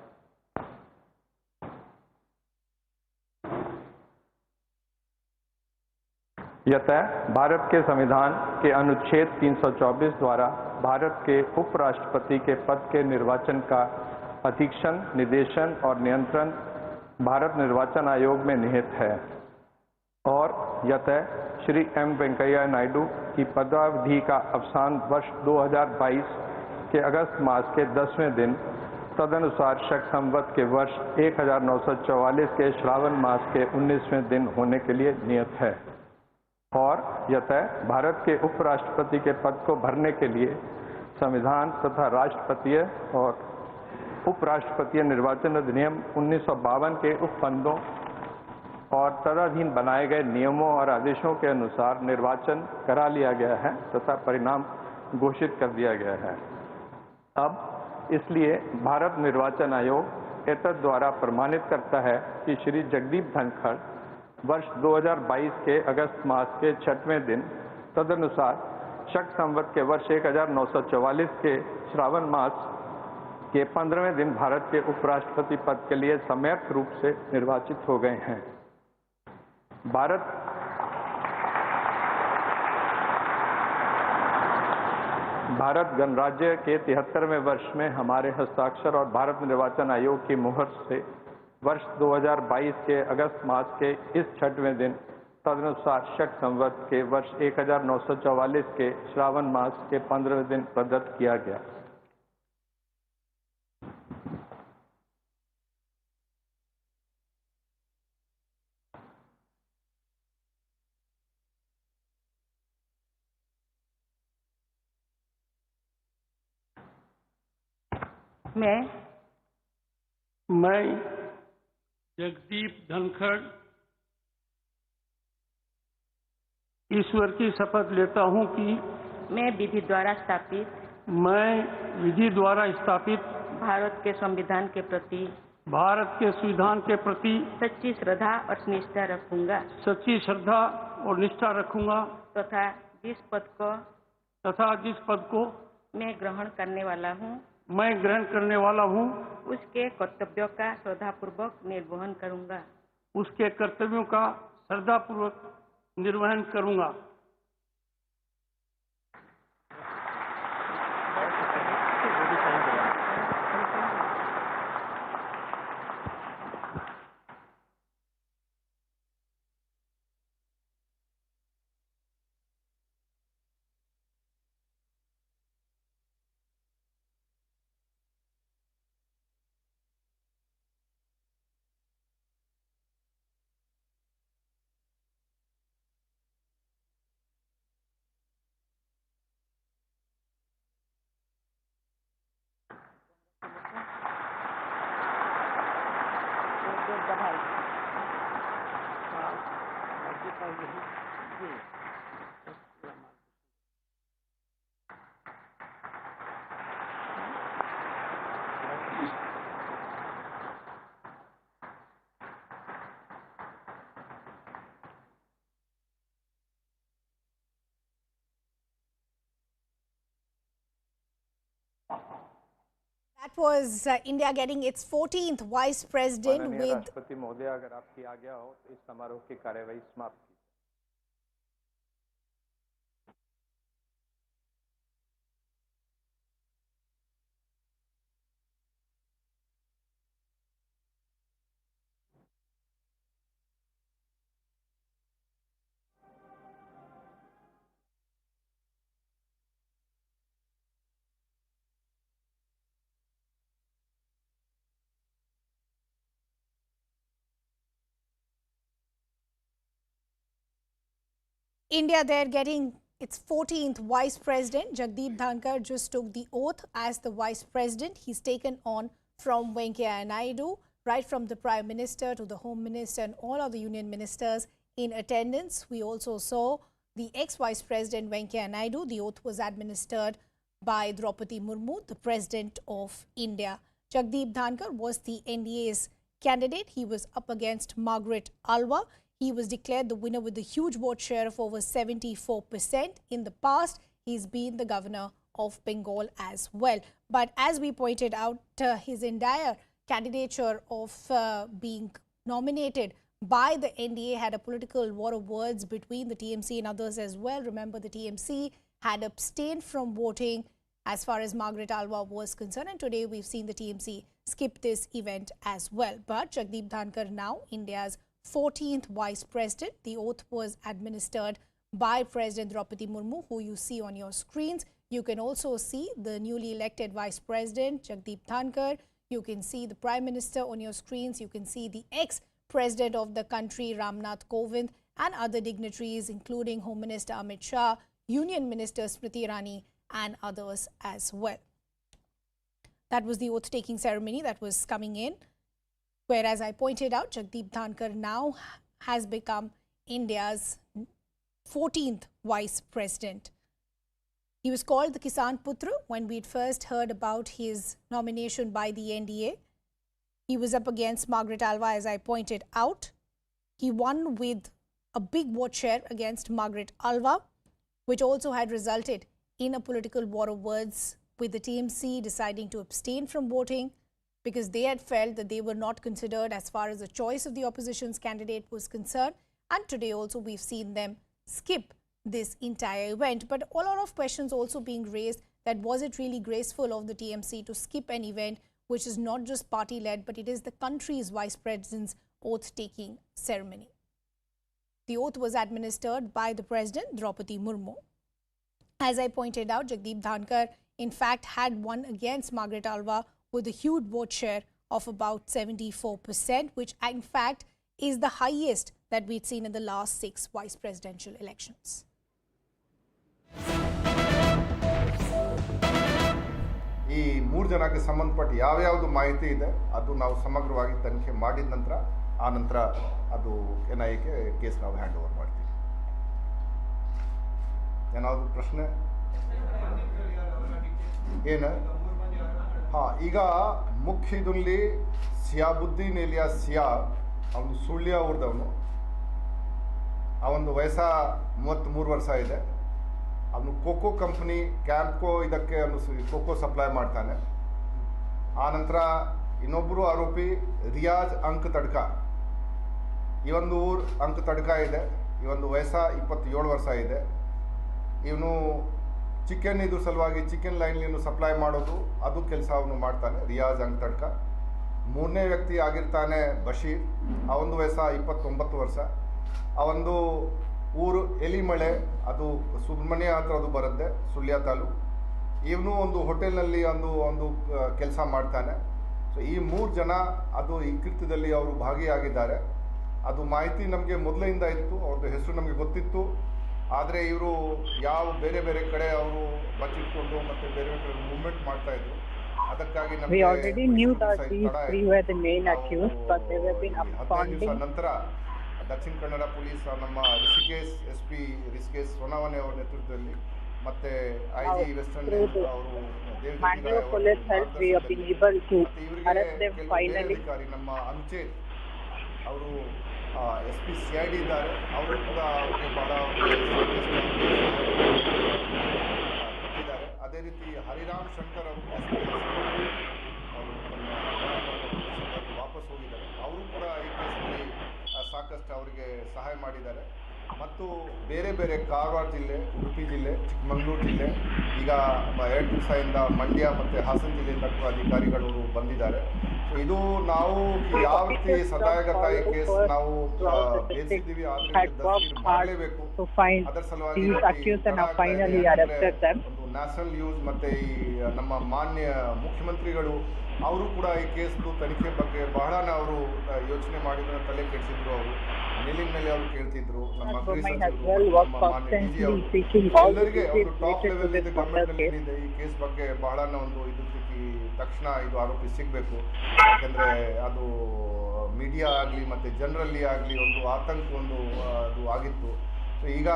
यतः भारत के संविधान के अनुच्छेद 324 द्वारा भारत के उपराष्ट्रपति के पद के निर्वाचन का अधीक्षण, निर्देशन और नियंत्रण भारत निर्वाचन आयोग में निहित है और यतः श्री एम वेंकैया नायडू की पदावधि का अवसान वर्ष 2022 के अगस्त मास के 10वें दिन तदनुसार शक संवत के वर्ष 1944 के श्रावण मास के 19वें दिन होने के लिए नियत है और यतः भारत के उपराष्ट्रपति के पद को भरने के लिए संविधान तथा राष्ट्रपतीय और उपराष्ट्रपतीय निर्वाचन अधिनियम 1952 के उपबंधों और तदधीन बनाए गए नियमों और आदेशों के अनुसार निर्वाचन करा लिया गया है तथा परिणाम घोषित कर दिया गया है। अब इसलिए भारत निर्वाचन आयोग एतद द्वारा प्रमाणित करता है कि श्री जगदीप धनखड़ वर्ष 2022 के अगस्त मास के 6वें दिन तदनुसार शक संवत के वर्ष 1944 के श्रावण मास के 15वें दिन भारत के उपराष्ट्रपति पद के लिए समयक रूप से निर्वाचित हो गए हैं। भारत गणराज्य के 73वें वर्ष में हमारे हस्ताक्षर और भारत निर्वाचन आयोग की मुहर से वर्ष 2022 के अगस्त मास के इस 6वें दिन तदनुसार शक संवत के वर्ष 1944 के श्रावण मास के 15वें दिन प्रदत्त किया गया। मैं जगदीप धनखड़ ईश्वर की शपथ लेता हूं कि मैं विधि द्वारा स्थापित भारत के संविधान के प्रति सच्ची श्रद्धा और निष्ठा रखूंगा तथा जिस पद को मैं ग्रहण करने वाला हूँ उसके कर्तव्यों का श्रद्धापूर्वक निर्वहन करूंगा। That was India getting its 14th vice president with राष्ट्रपति महोदय, अगर आपकी आज्ञा हो तो इस समारोह की कार्यवाही समाप्त की। India there getting its 14th vice president. Jagdeep Dhankar just took the oath as the vice president. He's taken on from Venkaiah Naidu, right from the Prime Minister to the Home Minister and all of the Union Ministers in attendance. We also saw the ex-vice president Venkaiah Naidu. The oath was administered by Draupadi Murmu, the President of India. Jagdeep Dhankar was the NDA's candidate. He was up against Margaret Alva. He was declared the winner with a huge vote share of over 74%. In the past, he's been the governor of Bengal as well. But as we pointed out, his entire candidature of being nominated by the NDA had a political war of words between the TMC and others as well. Remember, the TMC had abstained from voting as far as Margaret Alva was concerned. And today, we've seen the TMC skip this event as well. But Jagdeep Dhankar now, India's 14th vice president. The oath was administered by President Draupadi Murmu, who you see on your screens. You can also see the newly elected vice president, Jagdeep Dhankar. You can see the Prime Minister on your screens. You can see the ex-president of the country, Ramnath Kovind, and other dignitaries, including Home Minister Amit Shah, Union Minister Smriti Irani, and others as well. That was the oath-taking ceremony that was coming in. Where, as I pointed out, Jagdeep Dhankar now has become India's 14th vice president. He was called the Kisan Putra when we'd first heard about his nomination by the NDA. He was up against Margaret Alva, as I pointed out. He won with a big vote share against Margaret Alva, which also had resulted in a political war of words, with the TMC deciding to abstain from voting because they had felt that they were not considered as far as the choice of the opposition's candidate was concerned. And today also we've seen them skip this entire event. But a lot of questions also being raised that was it really graceful of the TMC to skip an event which is not just party-led, but it is the country's vice president's oath-taking ceremony. The oath was administered by the President, Draupadi Murmu. As I pointed out, Jagdeep Dhankar, in fact, had won against Margaret Alva with a huge vote share of about 74%, which in fact is the highest that we'd seen in the last 6 vice presidential elections. ಈ 3 ಜನಕ್ಕೆ ಸಂಬಂಧಪಟ್ಟ ಯಾವ್ಯಾವುದು ಮಾಹಿತಿ ಇದೆ ಅದು ನಾವು ಸಮಗ್ರವಾಗಿ ತನಿಖೆ ಮಾಡಿದ ನಂತರ ಆ ನಂತರ ಅದು NIAಗೆ ಕೇಸ್ ನಾವು ಹ್ಯಾಂಡ್ ಓವರ್ ಮಾಡ್ತೀವಿ. ಏನಾದರೂ ಪ್ರಶ್ನೆ ಏನು? ಈಗ ಮುಖ್ಯದಲ್ಲಿ ಸಿಯಾಬುದ್ದೀನ್ ಎಲಿಯಾ ಸಿಯಾ ಅವನು ಸುಳ್ಯ ಊರ್ದವನು. ಅವನು ವಯಸ್ಸ 33 ವರ್ಷ ಇದೆ. ಅವನು ಕೋಕೋ ಕಂಪ್ನಿ ಕ್ಯಾಂಪ್ಕೋ ಇದಕ್ಕೆ ಅವನು ಕೋಕೋ ಸಪ್ಲೈ ಮಾಡ್ತಾನೆ. ಆನಂತರ ಇನ್ನೊಬ್ಬರು ಆರೋಪಿ ರಿಯಾಜ್ ಅಂಕ್ ತಡ್ಕ, ಇವೊಂದು ಊರು ಅಂಕ್ ತಡ್ಕ ಇದೆ. ಇವೊಂದು ವಯಸ್ಸ 27 ವರ್ಷ ಇದೆ. ಇವನು ಚಿಕನ್ ಇದ್ರ ಸಲುವಾಗಿ ಚಿಕನ್ ಲೈನ್ಲಿಯನ್ನು ಸಪ್ಲೈ ಮಾಡೋದು ಅದು ಕೆಲಸ ಅವನು ಮಾಡ್ತಾನೆ, ರಿಯಾಜ್ ಅಂಕ್ ತಡ್ಕ. 3ನೇ ವ್ಯಕ್ತಿ ಆಗಿರ್ತಾನೆ ಬಶೀರ್, ಅವೊಂದು ವಯಸ್ಸ 29 ವರ್ಷ. ಅವೊಂದು ಊರು ಎಲಿಮಳೆ, ಅದು ಸುಬ್ರಹ್ಮಣ್ಯ ಹತ್ರ ಅದು ಬರುತ್ತೆ, ಸುಳ್ಯ ತಾಲೂಕು. ಇವನು ಒಂದು ಹೋಟೆಲ್ನಲ್ಲಿ ಒಂದು ಕೆಲಸ ಮಾಡ್ತಾನೆ. ಸೊ ಈ 3 ಜನ ಅದು ಈ ಕೃತ್ಯದಲ್ಲಿ ಅವರು ಭಾಗಿಯಾಗಿದ್ದಾರೆ. ಅದು ಮಾಹಿತಿ ನಮಗೆ ಮೊದಲಿಂದ ಇತ್ತು, ಅವ್ರದ್ದು ಹೆಸರು ನಮಗೆ ಗೊತ್ತಿತ್ತು. ಆದರೆ ಇವರು ಯಾವ ಬೇರೆ ಬೇರೆ ಕಡೆ ಅವರು ಬಚ್ಚಿಟ್ಕೊಂಡು ಮತ್ತೆ ಬೇರೆ ಬೇರೆ ಮೂವ್ಮೆಂಟ್ ಮಾಡ್ತಾ ಇದ್ರು. ಅದಕ್ಕಾಗಿ We already knew that these 3 were the main accused, but they were been absconding. ನಂತರ ದಕ್ಷಿಣ ಕನ್ನಡ ಪೊಲೀಸ್ ನಮ್ಮ SP ರಿಷಿಕೇಶ್ ಸೋನಾವನೆ ಅವರ ನೇತೃತ್ವದಲ್ಲಿ ಮತ್ತೆ IG ವೆಸ್ಟರ್ನ್ ಅವರು Mandal police help we have been able to arrest them finally. ನಮ್ಮ ಅನುಚೇತ್ ಅವರು SP CID ಇದ್ದಾರೆ, ಅವರು ಕೂಡ ಅವರಿಗೆ ಬಹಳ ಕೊಟ್ಟಿದ್ದಾರೆ. ಅದೇ ರೀತಿ ಹರಿರಾಮ್ ಶಂಕರ್ ಅವರು ವಾಪಸ್ ಹೋಗಿದ್ದಾರೆ, ಅವರು ಕೂಡ ಈ ಕೇಸಲ್ಲಿ ಸಾಕಷ್ಟು ಅವರಿಗೆ ಸಹಾಯ ಮಾಡಿದ್ದಾರೆ. ಮತ್ತು ಬೇರೆ ಬೇರೆ ಕಾರವಾರ ಜಿಲ್ಲೆ, ಉಡುಪಿ ಜಿಲ್ಲೆ, ಚಿಕ್ಕಮಗಳೂರು ಜಿಲ್ಲೆ, ಈಗ 2 ದಿವಸದಿಂದ ಮಂಡ್ಯ ಮತ್ತು ಹಾಸನ ಜಿಲ್ಲೆಯಿಂದ ಕೂಡ ಅಧಿಕಾರಿಗಳು ಬಂದಿದ್ದಾರೆ. ಇದು ನಾವು ಯಾವ ರೀತಿ ಸದಾಯಗತ ಈ ಕೇಸ್ ನಾವು ಬೇಯಿಸಿದ್ದೀವಿ, ಮಾಡಲೇಬೇಕು. ಅದರ ಸಲುವಾಗಿ ಒಂದು ನ್ಯಾಷನಲ್ ನ್ಯೂಸ್ ಮತ್ತೆ ಈ ನಮ್ಮ ಮಾನ್ಯ ಮುಖ್ಯಮಂತ್ರಿಗಳು ಅವರು ಕೂಡ ಈ ಕೇಸ್ದು ತನಿಖೆ ಬಗ್ಗೆ ಬಹಳ ಅವರು ಯೋಚನೆ ಮಾಡಿದ್ರೆ ತಲೆ ಕೆಡಿಸಿದ್ರು. ಅವರು ಮೇಲಿನ ಅವರು ಕೇಳ್ತಿದ್ರು. ನಮ್ಮ ಎಲ್ಲರಿಗೆ ಒಂದು ಟಾಪ್ ಲೆವೆಲ್ ಇದೆ, ಗವರ್ಮೆಂಟ್ ಇದೆ, ಈ ಕೇಸ್ ಬಗ್ಗೆ ಬಹಳ ಒಂದು ತಕ್ಷಣ ಇದು ಆರೋಪಿ ಸಿಗಬೇಕು. ಯಾಕೆಂದ್ರೆ ಅದು ಮೀಡಿಯಾ ಆಗಲಿ ಮತ್ತೆ ಜನರಲ್ಲಿ ಆಗಲಿ ಒಂದು ಆತಂಕ ಅದು ಆಗಿತ್ತು. ಸೊ ಈಗ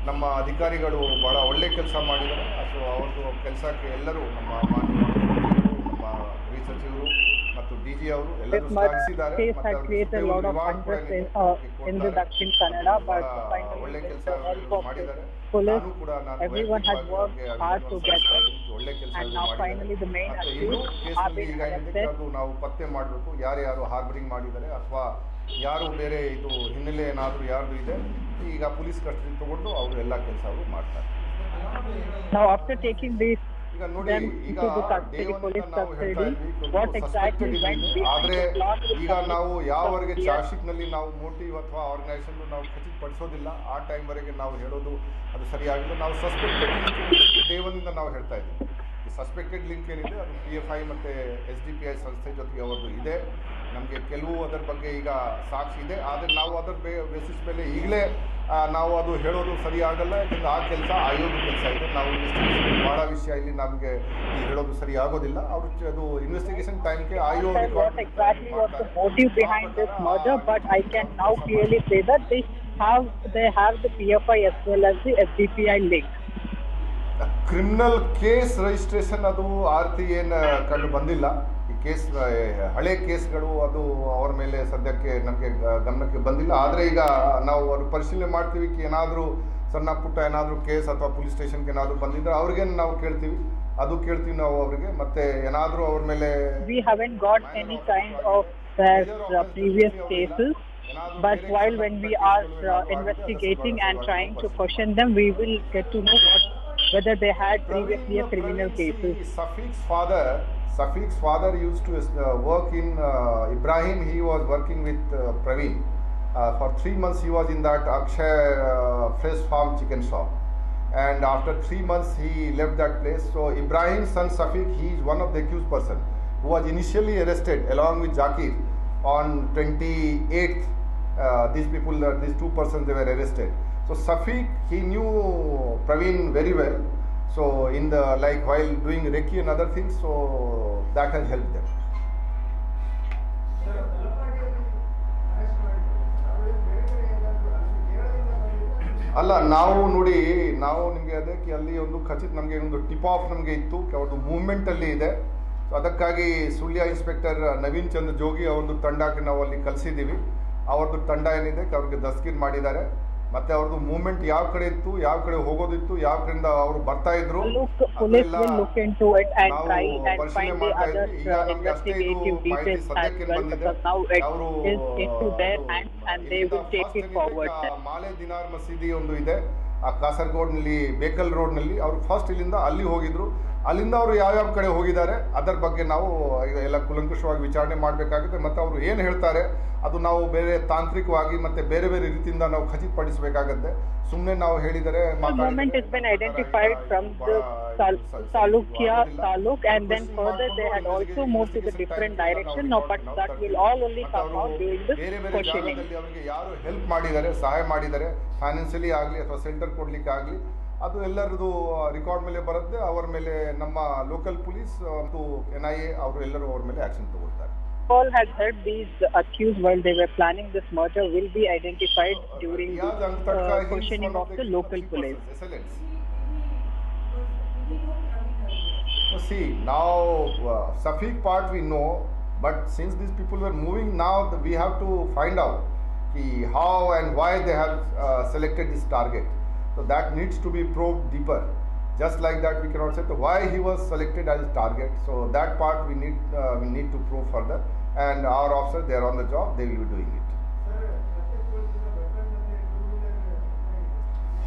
ನಮ್ಮ ಅಧಿಕಾರಿಗಳು ಬಹಳ ಒಳ್ಳೆ ಕೆಲಸ ಮಾಡಿದ್ದಾರೆ. ಸೊ ಅವ್ರದ್ದು ಕೆಲಸಕ್ಕೆ ಎಲ್ಲರೂ ನಮ್ಮ ಮಾನ್ಯ ನಮ್ಮ ಗೃಹ ಸಚಿವರು ಮತ್ತು DG ಅವರು ಎಲ್ಲರೂ ಶ್ಲಾಘಿಸಿದ್ದಾರೆ. ಒಳ್ಳೆ ಕೆಲಸ ಮಾಡಿದ್ದಾರೆ. ನಾನು ಕೂಡ everyone has worked hard to get them, and now finally the main accused are being arrested. ಅದು ನಾವು ಪತ್ತೆ ಮಾಡಬೇಕು, ಯಾರು ಹಾರ್ಬರಿಂಗ್ ಮಾಡಿದ್ದಾರೆ ಅಥವಾ ಯಾರು ಬೇರೆ ಇದು ಹಿನ್ನೆಲೆ ಏನಾದರೂ ಯಾರ್ದು ಇದೆ, ಈಗ ಪೊಲೀಸ್ ಕಸ್ಟಡಿ ತಗೊಂಡು ಅವರು ಎಲ್ಲ ಕೆಲಸ ಅವರು ಮಾಡ್ತಾರೆ. Now after taking this ಈಗ ನೋಡಿ, ಈಗ ನಾವು ಹೇಳ್ತಾ ಇದ್ವಿ ಆದ್ರೆ ಈಗ ನಾವು ಯಾವವರೆಗೆ ಚಾರ್ಜ್ ಶೀಟ್ ನಲ್ಲಿ ನಾವು ಮೋಟಿವ್ ಅಥವಾ ಆರ್ಗನೈಸೇಷನ್ ನಾವು ಖಚಿತಪಡಿಸೋದಿಲ್ಲ, ಆ ಟೈಮ್ ವರೆಗೆ ನಾವು ಹೇಳೋದು ಅದು ಸರಿಯಾಗಿಲ್ಲ. ನಾವು ಸಸ್ಪೆಕ್ಟೆಡ್ ಲಿಂಕ್ ಡೇ 1 ಇಂದ ನಾವು ಹೇಳ್ತಾ ಇದ್ದೀವಿ. ಸಸ್ಪೆಕ್ಟೆಡ್ ಲಿಂಕ್ ಏನಿದೆ ಅದು PFI ಮತ್ತು SDPI ಸಂಸ್ಥೆ ಜೊತೆಗೆ ಅವ್ರದ್ದು ಇದೆ. ನಮಗೆ ಕೆಲವು ಅದರ ಬಗ್ಗೆ ಈಗ ಸಾಕ್ಷಿ ಇದೆ, ಆದರೆ ನಾವು ಅದರ ಬೇಸಿಸ್ ಮೇಲೆ ಈಗಲೇ ನಾವು ಅದು ಹೇಳೋದು ಸರಿ ಆಗಲ್ಲ. ಯಾಕಂದರೆ ಆ ಕೆಲಸ ಆಯೋಗದ ಕೆಲಸ ಇದೆ. ನಾವು ಇನ್ವೆಸ್ಟಿಗೇಷನ್ ಭಾಳ ವಿಷಯ ಇಲ್ಲಿ ನಮಗೆ ಹೇಳೋದು ಸರಿ ಆಗೋದಿಲ್ಲ. ಅವರು ಅದು ಇನ್ವೆಸ್ಟಿಗೇಷನ್ ಟೈಮ್ಗೆ ಆಯೋಗ exactly what the motive behind this murder, but I can now clearly say that they have the PFI as well as the SDPI link. Criminal case registration ಅದು ಆ ರೀತಿ ಏನು ಕಂಡು ಬಂದಿಲ್ಲ. ಈ ಕೇಸ್ ಹಳೆ ಕೇಸ್ಗಳು ಅದು ಅವ್ರ ಮೇಲೆ ಸದ್ಯಕ್ಕೆ ನಮಗೆ ಗಮನಕ್ಕೆ ಬಂದಿಲ್ಲ. ಆದರೆ ಈಗ ನಾವು ಅದು ಪರಿಶೀಲನೆ ಮಾಡ್ತೀವಿ. ಏನಾದರೂ ಸಣ್ಣ ಪುಟ್ಟ ಏನಾದರೂ ಕೇಸ್ ಅಥವಾ ಪೊಲೀಸ್ ಸ್ಟೇಷನ್ಗೆ ಏನಾದರೂ ಬಂದಿದ್ದರೆ ಅವ್ರಿಗೆ ನಾವು ಕೇಳ್ತೀವಿ, ಅದು ಕೇಳ್ತೀವಿ ನಾವು ಅವರಿಗೆ. ಮತ್ತೆ ಏನಾದರೂ ಅವ್ರ ಮೇಲೆ We haven't got any kind of their previous cases, but while when we are investigating and trying to question them, we will get to know whether they had previously a criminal cases. Safiq's father used to work in Ibrahim. He was working with Praveen. For 3 months he was in that Akshay fresh farm chicken shop. And after 3 months he left that place. So Ibrahim's son Safiq, he is one of the accused person who was initially arrested along with Zakir on 28th. These two persons, they were arrested. So Safiq, he knew Praveen very well. So in the while doing Reiki and other things, so that has helped them. ಅಲ್ಲ, ನಾವು ನೋಡಿ, ನಾವು ನಿಮಗೆ ಅದಕ್ಕೆ ಅಲ್ಲಿ ಒಂದು ಖಚಿತ ನಮಗೆ ಒಂದು ಟಿಪ್ ಆಫ್ ನಮಗೆ ಇತ್ತು, ಅವ್ರದ್ದು ಮೂವ್ಮೆಂಟ್ ಅಲ್ಲಿ ಇದೆ. ಸೊ ಅದಕ್ಕಾಗಿ ಸುಳ್ಯ ಇನ್ಸ್ಪೆಕ್ಟರ್ ನವೀನ್ ಚಂದ್ರ ಜೋಗಿ ಅವ್ರದ್ದು ತಂಡಕ್ಕೆ ನಾವು ಅಲ್ಲಿ ಕಳಿಸಿದ್ದೀವಿ. ಅವ್ರದ್ದು ತಂಡ ಏನಿದೆ ಅವ್ರಿಗೆ ದಸ್ಕಿನ್ ಮಾಡಿದ್ದಾರೆ. ಮತ್ತೆ ಅವ್ರದ್ದು ಮೂವ್ಮೆಂಟ್ ಯಾವ ಕಡೆ ಇತ್ತು, ಯಾವ ಕಡೆ ಹೋಗೋದಿತ್ತು, ಯಾವ ಕಡೆಯಿಂದ ಅವರು ಬರ್ತಾ ಇದ್ರು, Police will look into it and try and find the other investigative details as well, because now it is into their hands and they will take it forward. ಮಾಲೆ ದಿನಾರ್ ಮಸೀದಿ ಒಂದು ಇದೆ ಆ ಕಾಸರಗೋಡ್ನಲ್ಲಿ ಬೇಕಲ್ ರೋಡ್ನಲ್ಲಿ. ಅವರು ಫಸ್ಟ್ ಇಲ್ಲಿಂದ ಅಲ್ಲಿ ಹೋಗಿದ್ರು. ಅಲ್ಲಿಂದ ಅವರು ಯಾವ್ಯಾವ ಕಡೆ ಹೋಗಿದ್ದಾರೆ ಅದರ ಬಗ್ಗೆ ನಾವು ಎಲ್ಲ ಕುಲಂಕುಷವಾಗಿ ವಿಚಾರಣೆ ಮಾಡಬೇಕಾಗುತ್ತೆ. ಮತ್ತು ಅವರು ಏನು ಹೇಳ್ತಾರೆ ಅದು ನಾವು ಬೇರೆ ತಾಂತ್ರಿಕವಾಗಿ ಮತ್ತೆ ಬೇರೆ ಬೇರೆ ರೀತಿಯಿಂದ ನಾವು ಖಚಿತಪಡಿಸಬೇಕಾಗುತ್ತೆ. ಸುಮ್ಮನೆ ನಾವು ಹೇಳಿದರೆ movement has been identified from the Salukya taluk, and then further they had also moved to the different direction. Now, but that will all only come out during the questioning. ಅವರಿಗೆ ಯಾರು ಹೆಲ್ಪ್ ಮಾಡಿದ್ದಾರೆ, ಸಹಾಯ ಮಾಡಿದ್ದಾರೆ, financially ಆಗಲಿ ಅಥವಾ centre ಕೊಡ್ಲಿಕ್ಕೆ ಆಗಲಿ, ಅದು ಎಲ್ಲರದು ರೆಕಾರ್ಡ್ ಮೇಲೆ ಬರುತ್ತೆ. ಅವರ ಮೇಲೆ ನಮ್ಮ ಲೋಕಲ್ ಪೊಲೀಸ್ ಮತ್ತು NIA ಅವರು ಎಲ್ಲರೂ ಅವರ ಮೇಲೆ ಆಕ್ಷನ್ ತಗೊಳ್ತಾರೆ. All had heard these accused while they were planning this murder will be identified during the questioning of the local police. See, now Safiq part we know, but since these people were moving, now we have to find out how and why they have selected this target. So that needs to be probed deeper. Just like that, we cannot say why he was selected as a target. So that part we need to probe further. And our officers, they are on the job. They will be doing it.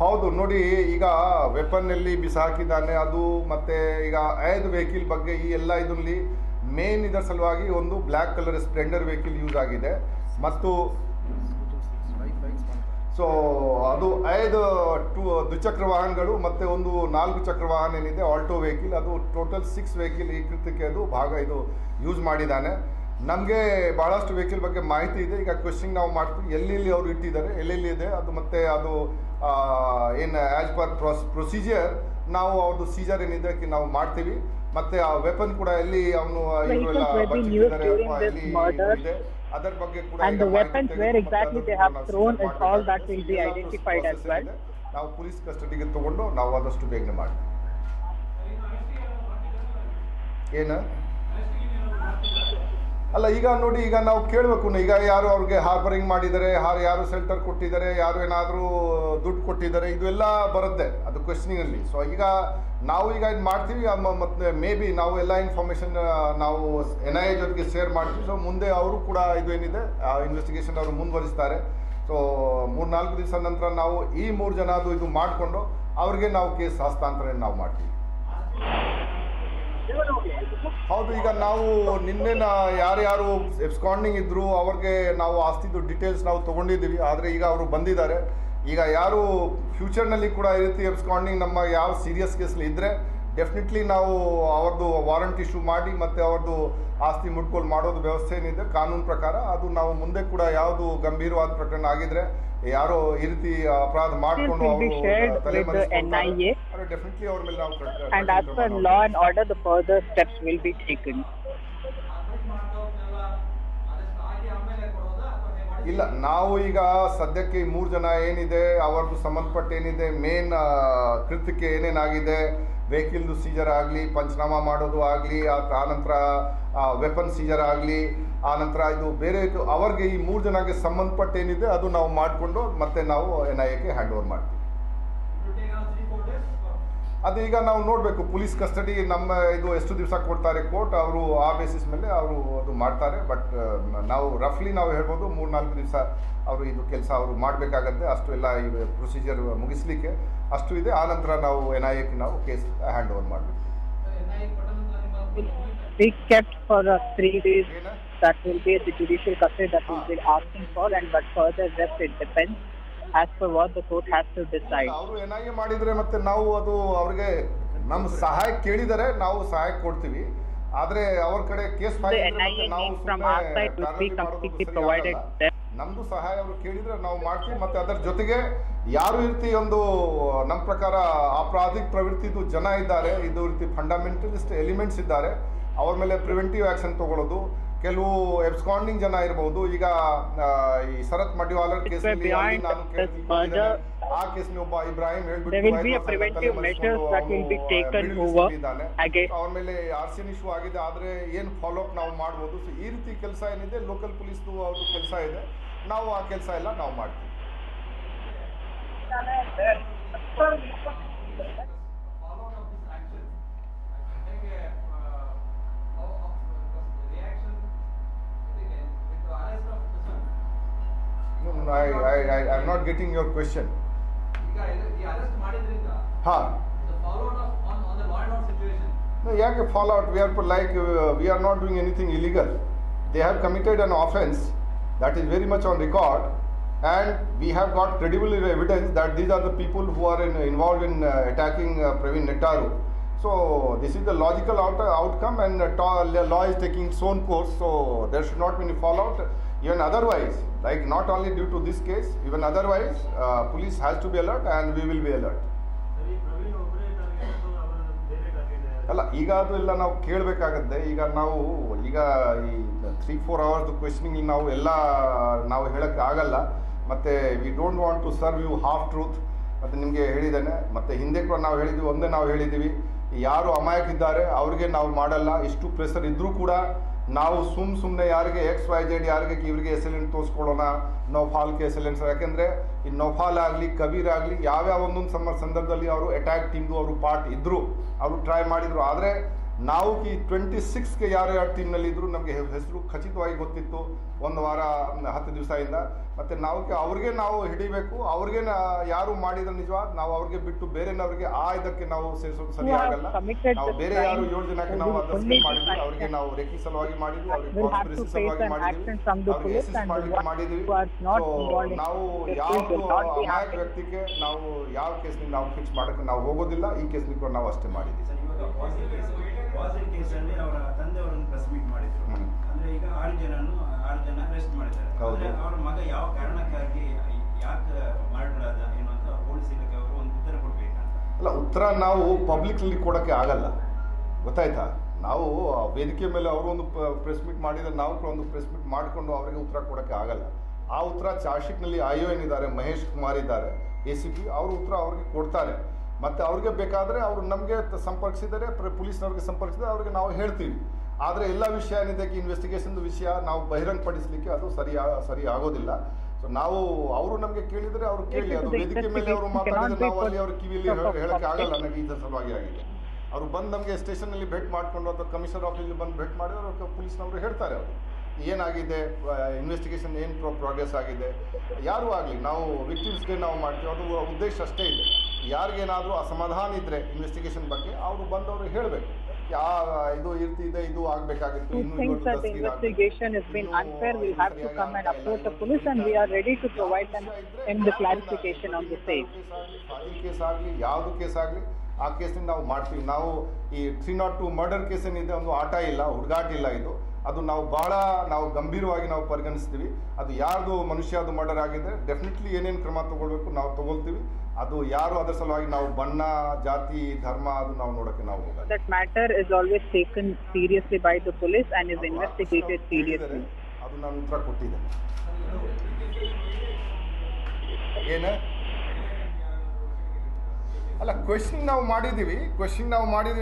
ಹೌದು ನೋಡಿ, ಈಗ weapon ಅಲ್ಲಿ ಬಿಸಾಕಿದ್ದಾನೆ ಅದು. ಮತ್ತೆ ಈಗ 5 vehicle ಬಗ್ಗೆ ಈ ಎಲ್ಲ ಇದರಲ್ಲಿ ಮೇನ್ ಇದರ ಸಲುವಾಗಿ ಒಂದು black colour Splendor vehicle use ಆಗಿದೆ. ಮತ್ತು ಸೊ ಅದು 5 ದ್ವಿಚಕ್ರ ವಾಹನಗಳು ಮತ್ತೆ ಒಂದು 4 ಚಕ್ರ ವಾಹನ ಏನಿದೆ ಆಲ್ಟೋ ವೆಹಿಕಲ್, ಅದು ಟೋಟಲ್ 6 ವೆಹಿಕಲ್ ಈ ಕೃತ್ಯಕ್ಕೆ ಅದು ಭಾಗ ಇದು ಯೂಸ್ ಮಾಡಿದ್ದಾನೆ. ನಮಗೆ ಭಾಳಷ್ಟು ವೆಹಿಕಲ್ ಬಗ್ಗೆ ಮಾಹಿತಿ ಇದೆ. ಈಗ ಕ್ವೆಶ್ಚನ್ ನಾವು ಮಾಡ್ತೀವಿ, ಎಲ್ಲೆಲ್ಲಿ ಅವರು ಇಟ್ಟಿದ್ದಾರೆ, ಎಲ್ಲೆಲ್ಲಿ ಇದೆ ಅದು, ಮತ್ತೆ ಅದು ಏನು ಆ್ಯಸ್ ಪರ್ ಪ್ರೊಸೀಜರ್ ನಾವು ಅವ್ರದ್ದು ಸೀಜರ್ ಏನಿದೆ ನಾವು ಮಾಡ್ತೀವಿ. ಮತ್ತೆ ಆ ವೆಪನ್ ಕೂಡ ಎಲ್ಲಿ ಅವನು ಇವರೆಲ್ಲ ಇದೆ ಅದರ ಬಗ್ಗೆ ಕೂಡ and the weapons where exactly they have thrown is all that will be identified as well. ನಾವು ಪೊಲೀಸ್ ಕಸ್ಟಡಿಗೆ ತಗೊಂಡು ನಾವು ಆದಷ್ಟು ಬೇಗನೆ ಮಾಡ್ತೀವಿ. ಏನು ಅಲ್ಲ, ಈಗ ನೋಡಿ, ಈಗ ನಾವು ಕೇಳಬೇಕು, ಈಗ ಯಾರು ಅವ್ರಿಗೆ ಹಾರ್ಬರಿಂಗ್ ಮಾಡಿದ್ದಾರೆ, ಯಾರು ಸೆಲ್ಟರ್ ಕೊಟ್ಟಿದ್ದಾರೆ, ಯಾರು ಏನಾದರೂ ದುಡ್ಡು ಕೊಟ್ಟಿದ್ದಾರೆ, ಇದೆಲ್ಲ ಬರುತ್ತೆ ಅದು ಕ್ವೆಶ್ಚನಿಂಗಲ್ಲಿ. ಸೊ ಈಗ ನಾವು ಈಗ ಇದು ಮಾಡ್ತೀವಿ, ಮತ್ತೆ ಮೇ ಬಿ ನಾವು ಎಲ್ಲ ಇನ್ಫಾರ್ಮೇಷನ್ ನಾವು NIA ಜೊತೆಗೆ ಶೇರ್ ಮಾಡ್ತೀವಿ. ಸೊ ಮುಂದೆ ಅವರು ಕೂಡ ಇದು ಏನಿದೆ ಇನ್ವೆಸ್ಟಿಗೇಷನ್ ಅವರು ಮುಂದುವರಿಸ್ತಾರೆ. ಸೊ 3-4 ದಿವಸ ನಂತರ ನಾವು ಈ 3 ಜನ ಅದು ಇದು ಮಾಡಿಕೊಂಡು ಅವ್ರಿಗೆ ನಾವು ಕೇಸ್ ಹಸ್ತಾಂತರ ನಾವು ಮಾಡ್ತೀವಿ. ಹೌದು, ಈಗ ನಾವು ನಿನ್ನೆ ಯಾರ್ಯಾರು ಎಬ್ಸ್ಕಾಂಡಿಂಗ್ ಇದ್ರು ಅವ್ರಿಗೆ ನಾವು ಆಸ್ತಿದು ಡೀಟೇಲ್ಸ್ ನಾವು ತೊಗೊಂಡಿದ್ದೀವಿ. ಆದರೆ ಈಗ ಅವರು ಬಂದಿದ್ದಾರೆ. ಈಗ ಯಾರು ಫ್ಯೂಚರ್ನಲ್ಲಿ ಕೂಡ ಈ ರೀತಿ ಎಬ್ಸ್ಕಾಂಡಿಂಗ್ ನಮ್ಮ ಯಾವ ಸೀರಿಯಸ್ ಕೇಸ್ಲಿ ಇದ್ದರೆ ಡೆಫಿನೆಟ್ಲಿ ನಾವು ಅವ್ರದ್ದು ವಾರಂಟ್ ಇಶ್ಯೂ ಮಾಡಿ ಮತ್ತು ಅವ್ರದ್ದು ಆಸ್ತಿ ಮುಟ್ಕೋಲ್ ಮಾಡೋದು ವ್ಯವಸ್ಥೆ ಏನಿದೆ ಕಾನೂನು ಪ್ರಕಾರ, ಅದು ನಾವು ಮುಂದೆ ಕೂಡ ಯಾವುದು ಗಂಭೀರವಾದ ಪ್ರಕರಣ ಆಗಿದ್ರೆ ಯಾರೋ ಈ ರೀತಿ ಅಪರಾಧ ಮಾಡಿಕೊಂಡು ಡೆಫಿನೆಟ್ಲಿ ಅವ್ರ ಮೇಲೆ ನಾವು and as per law and order the further steps will be taken. ಇಲ್ಲ, ನಾವು ಈಗ ಸದ್ಯಕ್ಕೆ ಈ 3 ಜನ ಏನಿದೆ ಅವ್ರದ್ದು ಸಂಬಂಧಪಟ್ಟ ಏನಿದೆ ಮೇನ್ ಕೃತ್ಯಕ್ಕೆ ಏನೇನಾಗಿದೆ, ವೆಹಿಕಲ್ದು ಸೀಜರ್ ಆಗಲಿ, ಪಂಚನಾಮ ಮಾಡೋದು ಆಗಲಿ, ಆನಂತರ ವೆಪನ್ ಸೀಜರ್ ಆಗಲಿ, ಆನಂತರ ಇದು ಬೇರೆ ಇದು ಅವ್ರಿಗೆ ಈ 3 ಜನಕ್ಕೆ ಸಂಬಂಧಪಟ್ಟ ಏನಿದೆ ಅದು ನಾವು ಮಾಡಿಕೊಂಡು ಮತ್ತೆ ನಾವು NIAಗೆ ಹ್ಯಾಂಡ್ ಓವರ್ ಮಾಡ್ತೀವಿ. ಅದು ಈಗ ನಾವು ನೋಡಬೇಕು, ಪೊಲೀಸ್ ಕಸ್ಟಡಿ ನಮ್ಮ ಇದು ಎಷ್ಟು ದಿವಸ ಕೊಡ್ತಾರೆ ಕೋರ್ಟ್, ಅವರು ಆ ಬೇಸಿಸ್ ಮೇಲೆ ಅವರು ಅದು ಮಾಡ್ತಾರೆ. ಬಟ್ ನಾವು ರಫ್ಲಿ ನಾವು ಹೇಳ್ಬೋದು 3-4 ದಿವಸ ಅವರು ಇದು ಕೆಲಸ ಅವರು ಮಾಡಬೇಕಾಗತ್ತೆ. ಅಷ್ಟು ಎಲ್ಲ ಈ ಪ್ರೊಸೀಜರ್ ಮುಗಿಸ್ಲಿಕ್ಕೆ ಅಷ್ಟು ಇದೆ. ಆನಂತರ ನಾವು NIAಗೆ ನಾವು ಕೇಸ್ ಹ್ಯಾಂಡ್ ಓವರ್ ಮಾಡಬೇಕು. Be kept for 3 days. That will be the judicial custody that will be asking for, and but further rest it depends as per what the court has to decide. ಅವರು NIA ಮಾಡಿದ್ರೆ ಮತ್ತೆ ನಾವು ಅದು ಅವ್ರಿಗೆ ನಮ್ಮ ಸಹಾಯ ಕೇಳಿದರೆ ನಾವು ಸಹಾಯ ಕೊಡ್ತೀವಿ. ಆದ್ರೆ ಅವ್ರ ಕಡೆ ಕೇಸ್ ಫೈಲ್ ನಮ್ದು ಸಹಾಯ ಅವರು ಕೇಳಿದ್ರೆ ನಾವು ಮಾಡ್ತೀವಿ. ಮತ್ತೆ ಅದರ ಜೊತೆಗೆ ಯಾರು ರೀತಿ ಒಂದು ನಮ್ಮ ಪ್ರಕಾರ ಅಪರಾಧಿಕ ಪ್ರವೃತ್ತಿದು ಜನ ಇದ್ದಾರೆ, ಇದು ರೀತಿ ಫಂಡಮೆಂಟಲಿಸ್ಟ್ ಎಲಿಮೆಂಟ್ಸ್ ಇದ್ದಾರೆ, ಅವ್ರ ಮೇಲೆ ಪ್ರಿವೆಂಟಿವ್ ಆಕ್ಷನ್ ತಗೊಳ್ಳೋದು. ಕೆಲವು ಎಬ್ಸ್ಕಾಂಡಿಂಗ್ ಜನ ಇರಬಹುದು. ಈಗ ಈ ಶರತ್ ಮಡಿವಾಲರ್ ಕೇಸ್ ನಾನು ಕೇಳ್ತಿದ್ದೇನೆ, ಆ ಕೇಸ್ ಒಬ್ಬ ಇಬ್ರಾಹಿಂ ಅವ್ರ ಮೇಲೆ ಆರ್ಸನ್ ಇಶ್ಯೂ ಆಗಿದೆ. ಆದ್ರೆ ಏನ್ ಫಾಲೋ ಅಪ್ ನಾವು ಮಾಡ್ಬೋದು. ಸೊ ಈ ರೀತಿ ಕೆಲಸ ಏನಿದೆ ಲೋಕಲ್ ಪೊಲೀಸ್ದು ಅವ್ರದ್ದು ಕೆಲಸ ಇದೆ, ನಾವು ಆ ಕೆಲಸ ಎಲ್ಲ ನಾವು ಮಾಡ್ತೀವಿ. I'm not getting your question. No, ಯಾಕೆ follow out? We are not doing anything illegal. They have committed an offense that is very much on record, and we have got credible evidence that these are the people who are involved in attacking Praveen Nettaru. So this is the logical outcome, and law is taking its own course. So there should not be any fallout. Even otherwise, like not only due to this case, even otherwise, police has to be alert, and we will be alert. ಅಲ್ಲ, ಈಗ ಅದು ಎಲ್ಲ ನಾವು ಕೇಳಬೇಕಾಗತ್ತೆ. ಈಗ ಈ 3-4 hours questioning ನಾವು ಎಲ್ಲ ನಾವು ಹೇಳಕ್ಕೆ ಆಗಲ್ಲ. ಮತ್ತೆ we don't want to serve you half truth. ಮತ್ತೆ ನಿಮಗೆ ಹೇಳಿದ್ದೇನೆ, ಮತ್ತೆ ಹಿಂದೆ ಕೂಡ ನಾವು ಹೇಳಿದ್ವಿ, ಒಂದೇ ನಾವು ಹೇಳಿದ್ದೀವಿ, ಯಾರು ಅಮಾಯಕಿದ್ದಾರೆ ಅವ್ರಿಗೆ ನಾವು ಮಾಡಲ್ಲ. ಇಷ್ಟು ಪ್ರೆಸರ್ ಇದ್ರೂ ಕೂಡ ನಾವು ಸುಮ್ಮನೆ ಯಾರಿಗೆ XYZ ಯಾರಿಗೆ ಇವರಿಗೆ ಎಸೆಲೆಂಟ್ ತೋರಿಸ್ಕೊಳ್ಳೋಣ, ನೌಫಾಲ್ಗೆ ಎಸೆಲೆಂಟ್ಸ್. ಯಾಕೆಂದರೆ ಈ ನೌಫಾಲ್ ಆಗಲಿ ಕಬೀರ್ ಆಗಲಿ ಯಾವ್ಯಾವ ಒಂದೊಂದು ಸಂದರ್ಭದಲ್ಲಿ ಅವರು ಅಟ್ಯಾಕ್ ಟೀಮ್ದು ಅವರು ಪಾರ್ಟ್ ಇದ್ದರು, ಅವರು ಟ್ರೈ ಮಾಡಿದರು. ಆದರೆ ನಾವು ಈ 26ಗೆ ಯಾರು ಟೀಮ್ನಲ್ಲಿ ಇದ್ರು ನಮಗೆ ಹೆಸರು ಖಚಿತವಾಗಿ ಗೊತ್ತಿತ್ತು, 1 ವಾರ 10 ದಿವಸದಿಂದ. ಮತ್ತು ಅವ್ರಿಗೆ ನಾವು ಹಿಡಿಬೇಕು. ಅವ್ರಿಗೆ ಯಾರು ಮಾಡಿದ್ರೆ ನಿಜವಾದ ನಾವು ಅವ್ರಿಗೆ ಬಿಟ್ಟು ಬೇರೆನವ್ರಿಗೆ ಇದಕ್ಕೆ ನಾವು ಸೇರಿಸೋದು ಸರಿ ಆಗಲ್ಲ. ನಾವು ಬೇರೆ ಯಾರು 7 ಜನಕ್ಕೆ ನಾವು ಅದನ್ನು ಮಾಡಿದ್ವಿ, ಅವ್ರಿಗೆ ನಾವು ರೇಖಿ ಸಲುವಾಗಿ ಮಾಡಿದ್ವಿ, ಅವ್ರಿಗೆ ಕಾನ್ಸ್ಪಿರಸಿ ಸಲುವಾಗಿ ಮಾಡಿದ್ವಿ, ಅವ್ರಿಗೆ ಎಸಿಸ್ಟ್ ಮಾಡಲಿಕ್ಕೆ ಮಾಡಿದ್ವಿ. ಸೊ ನಾವು ಯಾವುದು ಅಮಾಯಕ ವ್ಯಕ್ತಿಗೆ ನಾವು ಯಾವ ಕೇಸ್ನಿಂದ ನಾವು ಫಿಕ್ಸ್ ಮಾಡೋಕ್ಕೆ ನಾವು ಹೋಗೋದಿಲ್ಲ. ಈ ಕೇಸ್ನಿಗೆ ನಾವು ಅಷ್ಟೇ ಮಾಡಿದ್ವಿ. ಕೇಸಲ್ಲಿ ಅವರ ತಂದೆಯವರನ್ನು ಪ್ರೆಸ್ ಮೀಟ್ ಮಾಡಿದ್ರು. ಅಂದ್ರೆ ಈಗ 6 ಜನ ಅರೆಸ್ಟ್ ಮಾಡಿದ್ದಾರೆ. ಅವರ ಮಗ ಯಾವ ಕಾರಣಕ್ಕಾಗಿ ಯಾಕೆ ಮರ್ಡರ್ ಆದ ಏನು ಅಂತ ಪೊಲೀಸ್ ಇಲಾಖೆ ಅವರು ಒಂದು ಉತ್ತರ ಕೊಡ್ಬೇಕಂತ. ಅಲ್ಲ, ಉತ್ತರ ನಾವು ಪಬ್ಲಿಕ್ಲಿ ಕೊಡೋಕ್ಕೆ ಆಗಲ್ಲ, ಗೊತ್ತಾಯ್ತಾ? ನಾವು ವೇದಿಕೆ ಮೇಲೆ ಅವರು ಒಂದು ಪ್ರೆಸ್ ಮೀಟ್ ಮಾಡಿದರೆ ನಾವು ಕೂಡ ಒಂದು ಪ್ರೆಸ್ ಮೀಟ್ ಮಾಡಿಕೊಂಡು ಅವರಿಗೆ ಉತ್ತರ ಕೊಡೋಕ್ಕೆ ಆಗಲ್ಲ. ಆ ಉತ್ತರ ಚಾರ್ಜ್ ಶೀಟ್ನಲ್ಲಿ IO ಏನಿದ್ದಾರೆ, ಮಹೇಶ್ ಕುಮಾರ್ ಇದ್ದಾರೆ, ACP, ಅವರು ಉತ್ತರ ಅವ್ರಿಗೆ ಕೊಡ್ತಾರೆ. ಮತ್ತು ಅವ್ರಿಗೆ ಬೇಕಾದರೆ ಅವರು ನಮಗೆ ಸಂಪರ್ಕಿಸಿದರೆ, ಪೊಲೀಸ್ನವ್ರಿಗೆ ಸಂಪರ್ಕಿಸಿದರೆ ಅವ್ರಿಗೆ ನಾವು ಹೇಳ್ತೀವಿ. ಆದರೆ ಎಲ್ಲ ವಿಷಯ ಏನಿದೆ, ಇನ್ವೆಸ್ಟಿಗೇಷನ್ದು ವಿಷಯ ನಾವು ಬಹಿರಂಗಪಡಿಸಲಿಕ್ಕೆ ಅದು ಸರಿ ಆಗೋದಿಲ್ಲ. ಸೊ ನಾವು ಅವರು ನಮಗೆ ಕೇಳಿದರೆ ಅವರು ಕೇಳಿ, ಅದು ವೇದಿಕೆ ಮೇಲೆ ಅವರು ಮಾತಾಡಿದರೆ ನಾವು ಅಲ್ಲಿ ಅವ್ರ ಕಿವಿಯಲ್ಲಿ ಹೇಳೋಕ್ಕೆ ಆಗಲ್ಲ. ನನಗೆ ಇದರ ಸಲುವಾಗಿ ಆಗಿದೆ. ಅವರು ಬಂದು ನಮಗೆ ಸ್ಟೇಷನಲ್ಲಿ ಭೇಟಿ ಮಾಡಿಕೊಂಡು ಅಥವಾ ಕಮಿಷನರ್ ಆಫೀಸಲ್ಲಿ ಬಂದು ಭೇಟಿ ಮಾಡಿದ್ರೆ ಅವರು ಪೊಲೀಸ್ನವರು ಹೇಳ್ತಾರೆ ಅವರು ಏನಾಗಿದೆ, ಇನ್ವೆಸ್ಟಿಗೇಷನ್ ಏನು ಪ್ರೋಗ್ರೆಸ್ ಆಗಿದೆ. ಯಾರೂ ಆಗಲಿ ನಾವು ವಿಕ್ಟಿಮ್ಸ್ಗೆ ನಾವು ಮಾಡ್ತೀವಿ, ಅದು ಉದ್ದೇಶ ಅಷ್ಟೇ ಇದೆ. ಯಾರಿಗೇನಾದರೂ ಅಸಮಾಧಾನ ಇದ್ದರೆ ಇನ್ವೆಸ್ಟಿಗೇಷನ್ ಬಗ್ಗೆ ಅವರು ಬಂದವರು ಹೇಳಬೇಕು, ಇದು ಇರ್ತಿದೆ, ಇದು ಆಗಬೇಕಾಗಿತ್ತು, investigation has been unfair. We have to come and approach the police, and we are ready to provide them in the clarification on the same. Case ಆಗಲಿ ಯಾವುದು ಕೇಸ್ ಆಗಲಿ ಆ ಕೇಸಿನ ನಾವು ಮಾಡ್ತೀವಿ. ನಾವು ಈ 302 ಮರ್ಡರ್ ಕೇಸ್ ಏನಿದೆ ಒಂದು ಆಟ ಇಲ್ಲ, ಹುಡುಗಾಟ ಇಲ್ಲ. ಅದು ನಾವು ಗಂಭೀರವಾಗಿ ನಾವು ಪರಿಗಣಿಸ್ತೀವಿ. ಅದು ಯಾರ್ದು ಮನುಷ್ಯದು ಮರ್ಡರ್ ಆಗಿದೆ, ಡೆಫಿನೆಟ್ಲಿ ಏನೇನು ಕ್ರಮ ತಗೊಳ್ಬೇಕು ನಾವು ತಗೊಳ್ತೀವಿ. ಅದು ಯಾರು ಅದರ ಸಲುವಾಗಿ ನಾವು ಬಣ್ಣ, ಜಾತಿ, ಧರ್ಮ ಅದು ನಾವು ನೋಡೋಕ್ಕೆ ನಾವು ಹೋಗಲ್ಲ. That matter is always taken seriously by the police and is investigated seriously. ಅದು ನಾನು ಉತ್ತರ ಕೊಟ್ಟಿದ್ದೇನೆ. ಏನು ಅಲ್ಲ ಕ್ವೆಶ್ಚನ್ ನಾವು ಮಾಡಿದ್ದೀವಿ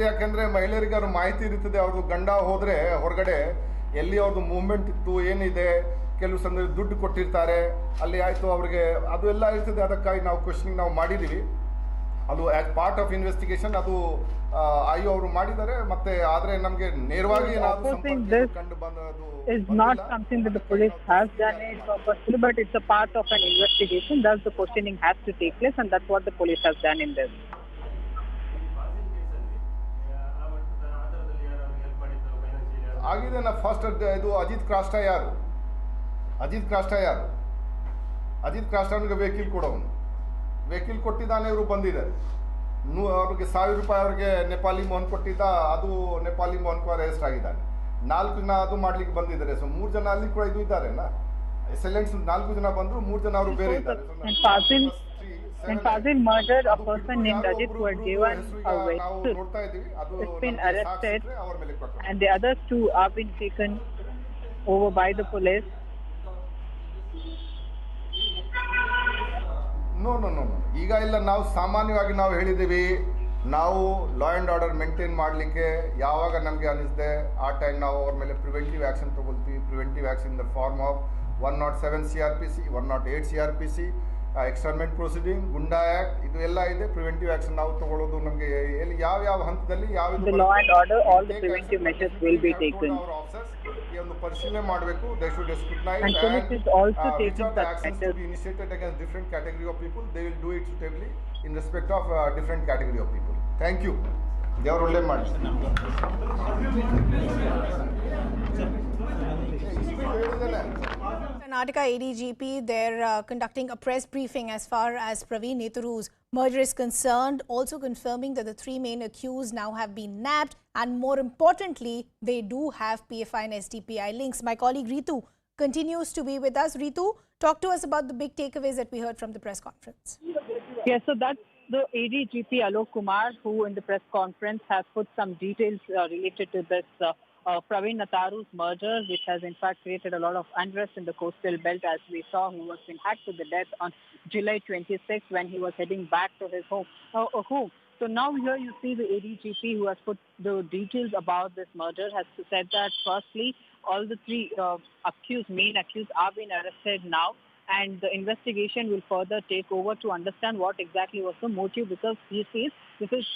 ಯಾಕೆಂದರೆ ಮಹಿಳೆಯರಿಗೆ ಅವ್ರ ಮಾಹಿತಿ ಇರ್ತದೆ. ಅವ್ರದ್ದು ಗಂಡ ಹೋದರೆ ಹೊರಗಡೆ ಎಲ್ಲಿ ಅವ್ರದ್ದು ಮೂವ್ಮೆಂಟ್ ಇತ್ತು ಏನಿದೆ, ಕೆಲವು ಸಂದರ್ಭ ದುಡ್ಡು ಕೊಟ್ಟಿರ್ತಾರೆ ಅಲ್ಲಿ ಆಯಿತು ಅವ್ರಿಗೆ, ಅದು ಎಲ್ಲ ಇರ್ತದೆ. ಅದಕ್ಕಾಗಿ ನಾವು ಕ್ವೆಶ್ಚನಿಂಗ್ ನಾವು ಮಾಡಿದ್ದೀವಿ. ಅದು ಆ್ಯಸ್ ಪಾರ್ಟ್ ಆಫ್ ಇನ್ವೆಸ್ಟಿಗೇಷನ್ ಅದು ಆಯು ಅವರು ಮಾಡಿದ್ದಾರೆ. ಮತ್ತೆ ಆದರೆ ನಮಗೆ ನೇರವಾಗಿ ಕಂಡು ಬಂದದು is not something that the police has done it purposely, but it's a part of an investigation. Thus, the questioning has to take place, and that's what the police has done in this. ಆಗಿದೆ ನಾ first ಇದು ಅಜಿತ್ ಕ್ರಾಸ್ಟಾ ಯಾರು? Ajit ಕ್ರಾಸ್ಟಾನಿಗೆ vehicle ಕೊಡೋನು, vehicle ಕೊಟ್ಟಿದ್ದಾನೆ. ಇವರು ಬಂದಿದ್ದಾರೆ, ಅವ್ರಿಗೆ ₹1000 ಅವ್ರಿಗೆ ನೇಪಾಲಿ ಮೋಹನ್ ಕೊಟ್ಟಿದ್ದ, ಅದು ನೇಪಾಲಿ ಮೋಹನ್ ಕೂಡ ಅರೆಸ್ಟ್ ಆಗಿದ್ದಾನೆ. 4 ಜನ ಅದು ಮಾಡ್ಲಿಕ್ಕೆ ಬಂದಿದ್ದಾರೆ. ಸೊ 3 ಜನ ಅಲ್ಲಿ ಕೂಡ ಇದು ಇದ್ದಾರೆಲ್ಲ ಎಸೆಲೆಂಟ್ಸ್. 4 ಜನ ಬಂದ್ರು, 3 ಜನ ಅವರು ಬೇರೆ ಇದ್ದಾರೆ. In Fazil murder, a person named Ajit who had given a vehicle has been arrested, and the others 2 are being taken over by the police. No ಈಗ ಇಲ್ಲ. ನಾವು ಸಾಮಾನ್ಯವಾಗಿ ನಾವು ಹೇಳಿದ್ದೀವಿ, ನಾವು ಲಾ ಆ್ಯಂಡ್ ಆರ್ಡರ್ ಮೇಂಟೈನ್ ಮಾಡಲಿಕ್ಕೆ ಯಾವಾಗ ನಮಗೆ ಅನಿಸಿದೆ ಆ ಟೈಮ್ ನಾವು ಅವ್ರ ಮೇಲೆ ಪ್ರಿವೆಂಟಿವ್ ಆ್ಯಕ್ಷನ್ ತೊಗೊಳ್ತೀವಿ. Preventive action in the form of 107 CRPC, 108 CRPC, externment proceeding, goonda act, ಇದು ಎಲ್ಲ ಇದೆ. ಪ್ರಿವೆಂಟಿವ್ ಆ್ಯಕ್ಷನ್ ನಾವು ತಗೊಳ್ಳೋದು ನಮಗೆ ಎಲ್ಲಿ ಯಾವ ಹಂತದಲ್ಲಿ The law and order, all the preventive measures will be taken. ಈ ಒಂದು ಪರಿಶೀಲನೆ ಮಾಡಬೇಕು. They should scrutinize and police is also taking which are the actions to be initiated against different category of people. They will do it suitably in respect of different category of people. Thank you. ದೇವರು ಒಳ್ಳೆ ಮಾಡಿ. Karnataka ADGP, they're conducting a press briefing as far as Praveen Nethuru's murder is concerned, also confirming that the 3 main accused now have been nabbed, and more importantly, they do have PFI and SDPI links. My colleague Ritu continues to be with us. Ritu, talk to us about the big takeaways that we heard from the press conference. Yes, so that's the ADGP Alok Kumar, who in the press conference has put some details related to this Praveen Nethuru's murder, which has in fact created a lot of unrest in the coastal belt, as we saw, who was been hacked to the death on July 26th when he was heading back to his home. So now here you see the ADGP, who has put the details about this murder, has said that firstly, all the 3 main accused are being arrested now, and the investigation will further take over to understand what exactly was the motive, because he says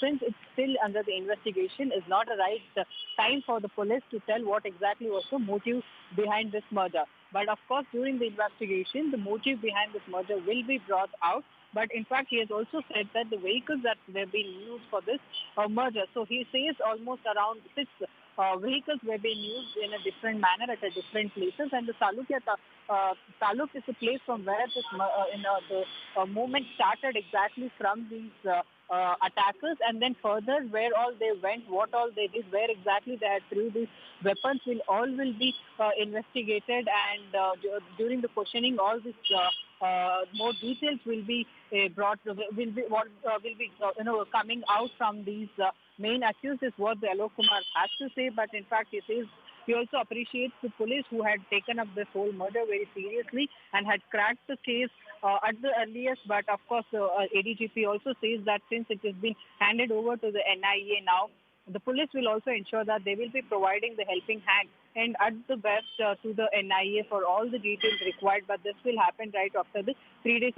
since it's still under the investigation, is not a right time for the police to tell what exactly was the motive behind this murder. But of course, during the investigation, the motive behind this murder will be brought out. But in fact, he has also said that the vehicles that were being used for this murder, so he says almost around 6 vehicles were being used in a different manner at different places, and the Taluk is the place from where this the movement started exactly from these attackers, and then further where all they went, what all they did, where exactly they had threw these weapons will be investigated, and during the questioning, all this more details will be coming out from these main accused, is what the Alok Kumar has to say. But in fact, he says he also appreciates the police who had taken up this whole murder very seriously and had cracked the case at the earliest. But of course, ADGP also says that since it has been handed over to the NIA now, the police will also ensure that they will be providing the helping hand and at the best to the NIA for all the details required. But this will happen right after the 3 days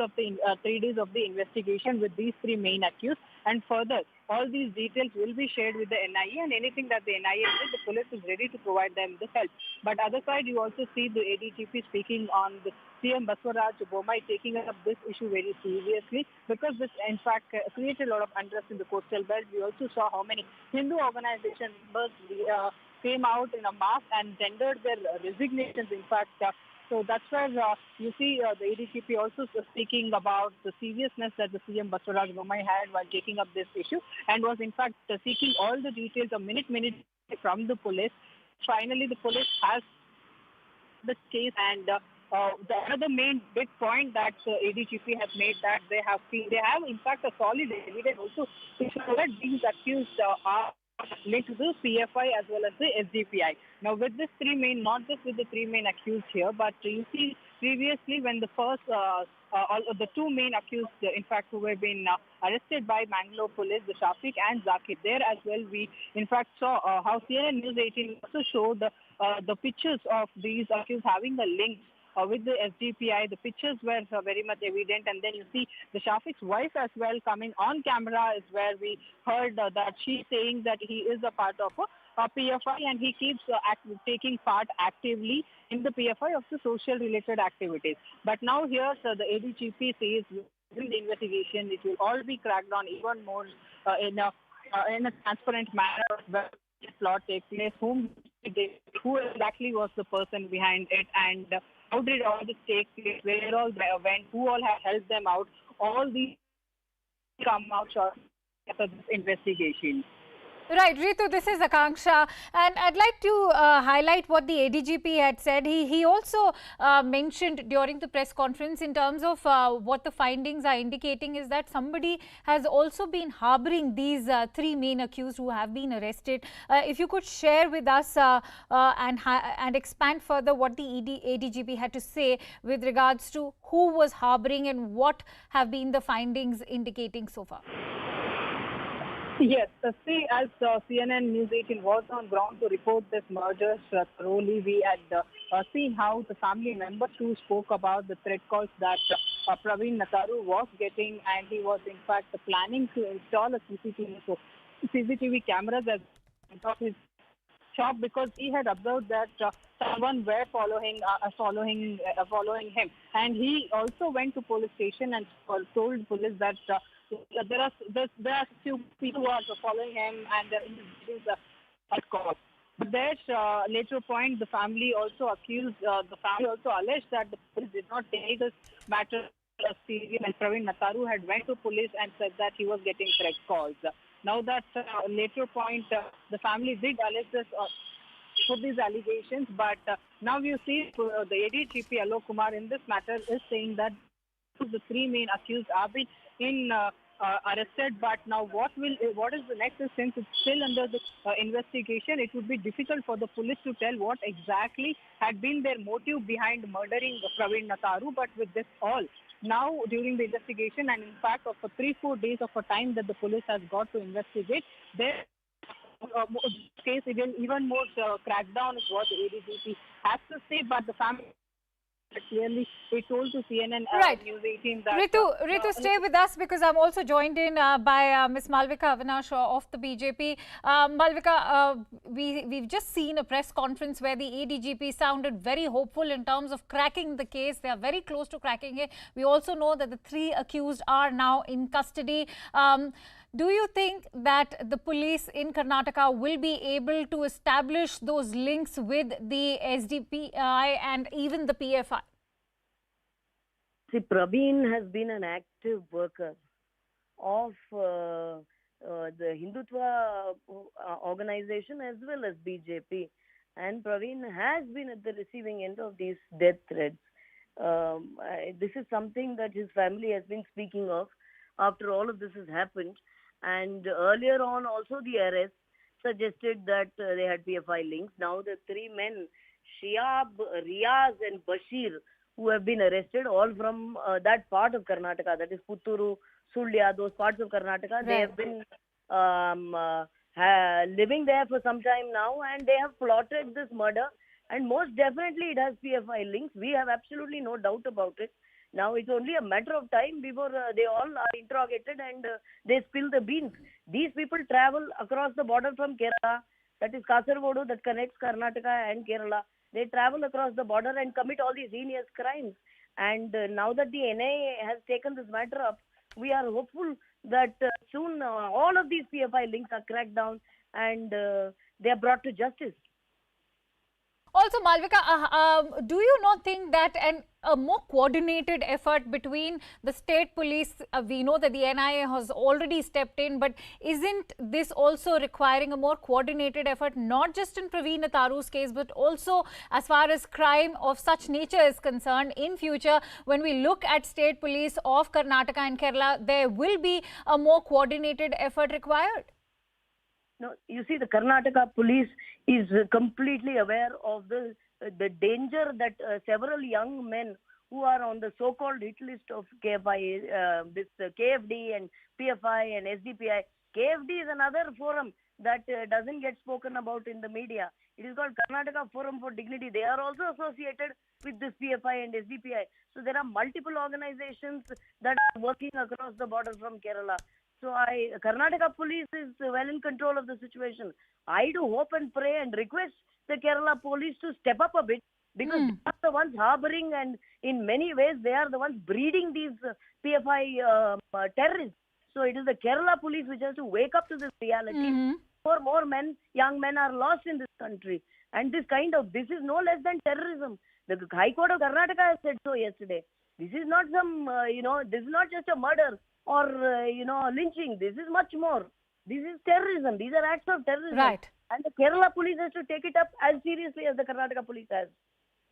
of the investigation with these 3 main accused, and further all these details will be shared with the NIA, and anything that the NIA needs, the police is ready to provide them the help. But other side, you also see the ADGP speaking on the CM Baswaraj Bommai taking up this issue very seriously, because this in fact created a lot of unrest in the coastal belt. We also saw how many Hindu organization members came out in a mass and tendered their resignations, in fact. So that's where you see the ADGP also speaking about the seriousness that the CM Baswaraj Bommai had while taking up this issue, and was in fact seeking all the details of minute from the police. Finally, the police has the case, and the other main big point that ADGP has made, that they have in fact a solid evidence also to show that these accused are linked to the PFI as well as the SDPI. Now, with this three main, not just with the three main accused here, but you see previously when the first, the two main accused, in fact, who were been arrested by Bangalore police, the Shafiq and Zakir, there as well, we in fact saw how CNN News 18 also showed the pictures of these accused having a link with the SDPI. The pictures were very much evident, and then you see the Shafiq's wife as well coming on camera is where we heard that she's saying that he is a part of a PFI and he keeps taking part actively in the PFI of the social related activities. But now here the ADGP says in the investigation it will all be cracked on even more in a transparent manner where this plot take place, who exactly was the person behind it, and how did all this take place, where all they went, who all have helped them out. All these come out short after this investigation. Right, Ritu, this is Akanksha, and I'd like to highlight what the ADGP had said. He also mentioned during the press conference in terms of what the findings are indicating is that somebody has also been harboring these three main accused who have been arrested. If you could share with us and expand further what the ADGP had to say with regards to who was harboring and what have been the findings indicating so far. Yes, see, as CNN News 18 was on ground to report this murder thoroughly, we had seen how the family members who spoke about the threat calls that Praveen Nataru was getting, and he was in fact planning to install a CCTV cameras at his shop because he had observed that someone were following him, and he also went to police station and told police that there are few people who are following him and there is a cause. But there's later point the family also alleged that the police did not take this matter serious, and Praveen Nataru had went to police and said that he was getting threat calls. Now that later point the family did allege this for these allegations, but now you see the ADGP Alok Kumar in this matter is saying that the three main accused are being arrested, but now what is the next? Since it's still under the investigation, it would be difficult for the police to tell what exactly had been their motive behind murdering Praveen Nataru. But with this all, now during the investigation, and in fact for 3-4 days of a time that the police has got to investigate, their case even more crackdown is what the ADGP has to say. But the family clearly we told to CNN News 18 that Ritu, stay with us because I'm also joined in by Ms. Malvika Avinash of the BJP. Malvika, we've just seen a press conference where the ADGP sounded very hopeful in terms of cracking the case. They are very close to cracking it. We also know that the three accused are now in custody. Do you think that the police in Karnataka will be able to establish those links with the SDPI and even the PFI? See, Praveen has been an active worker of the Hindutva organization as well as BJP. And Praveen has been at the receiving end of these death threats. This is something that his family has been speaking of after all of this has happened. And earlier on also the arrest suggested that they had PFI links. Now the three men, Shiab, Riaz and Bashir, who have been arrested, all from that part of Karnataka, that is Putturu, Sulya, those parts of Karnataka. Right. They have been living there for some time now, and they have plotted this murder. And most definitely it has PFI links. We have absolutely no doubt about it. Now it's only a matter of time before they all are interrogated and they spill the beans. These people travel across the border from Kerala, that is Kasargodu, that connects Karnataka and Kerala. They travel across the border and commit all these heinous crimes. And now that the NIA has taken this matter up, we are hopeful that soon all of these PFI links are cracked down and they are brought to justice. Also, Malvika, do you not think that a more coordinated effort between the state police, we know that the NIA has already stepped in, but isn't this also requiring a more coordinated effort, not just in Praveen Nataru's case, but also as far as crime of such nature is concerned in future? When we look at state police of Karnataka and Kerala, there will be a more coordinated effort required. No, you see, the Karnataka police is completely aware of the danger that several young men who are on the so-called hit list of KFI, KFD and PFI and SDPI. KFD is another forum that doesn't get spoken about in the media. It is called Karnataka Forum for Dignity. They are also associated with this PFI and SDPI. So there are multiple organizations that are working across the border from Kerala. So Karnataka police is well in control of the situation. I do hope and pray and request the Kerala police to step up a bit, because they are the ones harboring, and in many ways they are the ones breeding these PFI terrorists. So it is the Kerala police which has to wake up to this reality. More men, young men are lost in this country. And this is no less than terrorism. The High Court of Karnataka has said so yesterday. This is not some, this is not just a murder or, lynching. This is much more. This is terrorism. These are acts of terrorism. Right. And the Kerala police has to take it up as seriously as the Karnataka police has.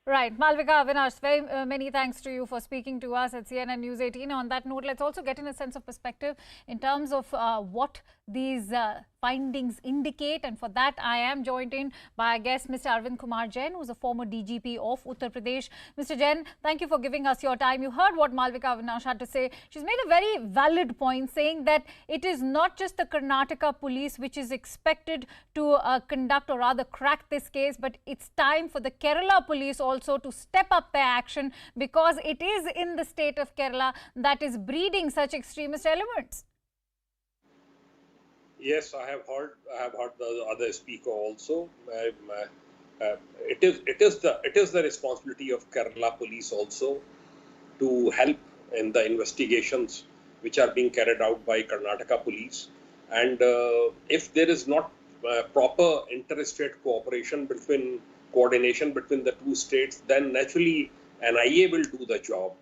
Right. Malvika, Avinash, very many thanks to you for speaking to us at CNN News 18. On that note, let's also get in a sense of perspective in terms of what these findings indicate. And for that, I am joined in by our guest, Mr. Arvind Kumar Jain, who is a former DGP of Uttar Pradesh. Mr. Jain, thank you for giving us your time. You heard what Malvika Avinash had to say. She's made a very valid point, saying that it is not just the Karnataka police which is expected to conduct or rather crack this case, but it's time for the Kerala police also to step up their action, because it is in the state of Kerala that is breeding such extremist elements. Yes, I have heard the other speaker also. It is the responsibility of Kerala police also to help in the investigations which are being carried out by Karnataka police. And if there is not proper interstate coordination between the two states, then naturally NIA will do the job.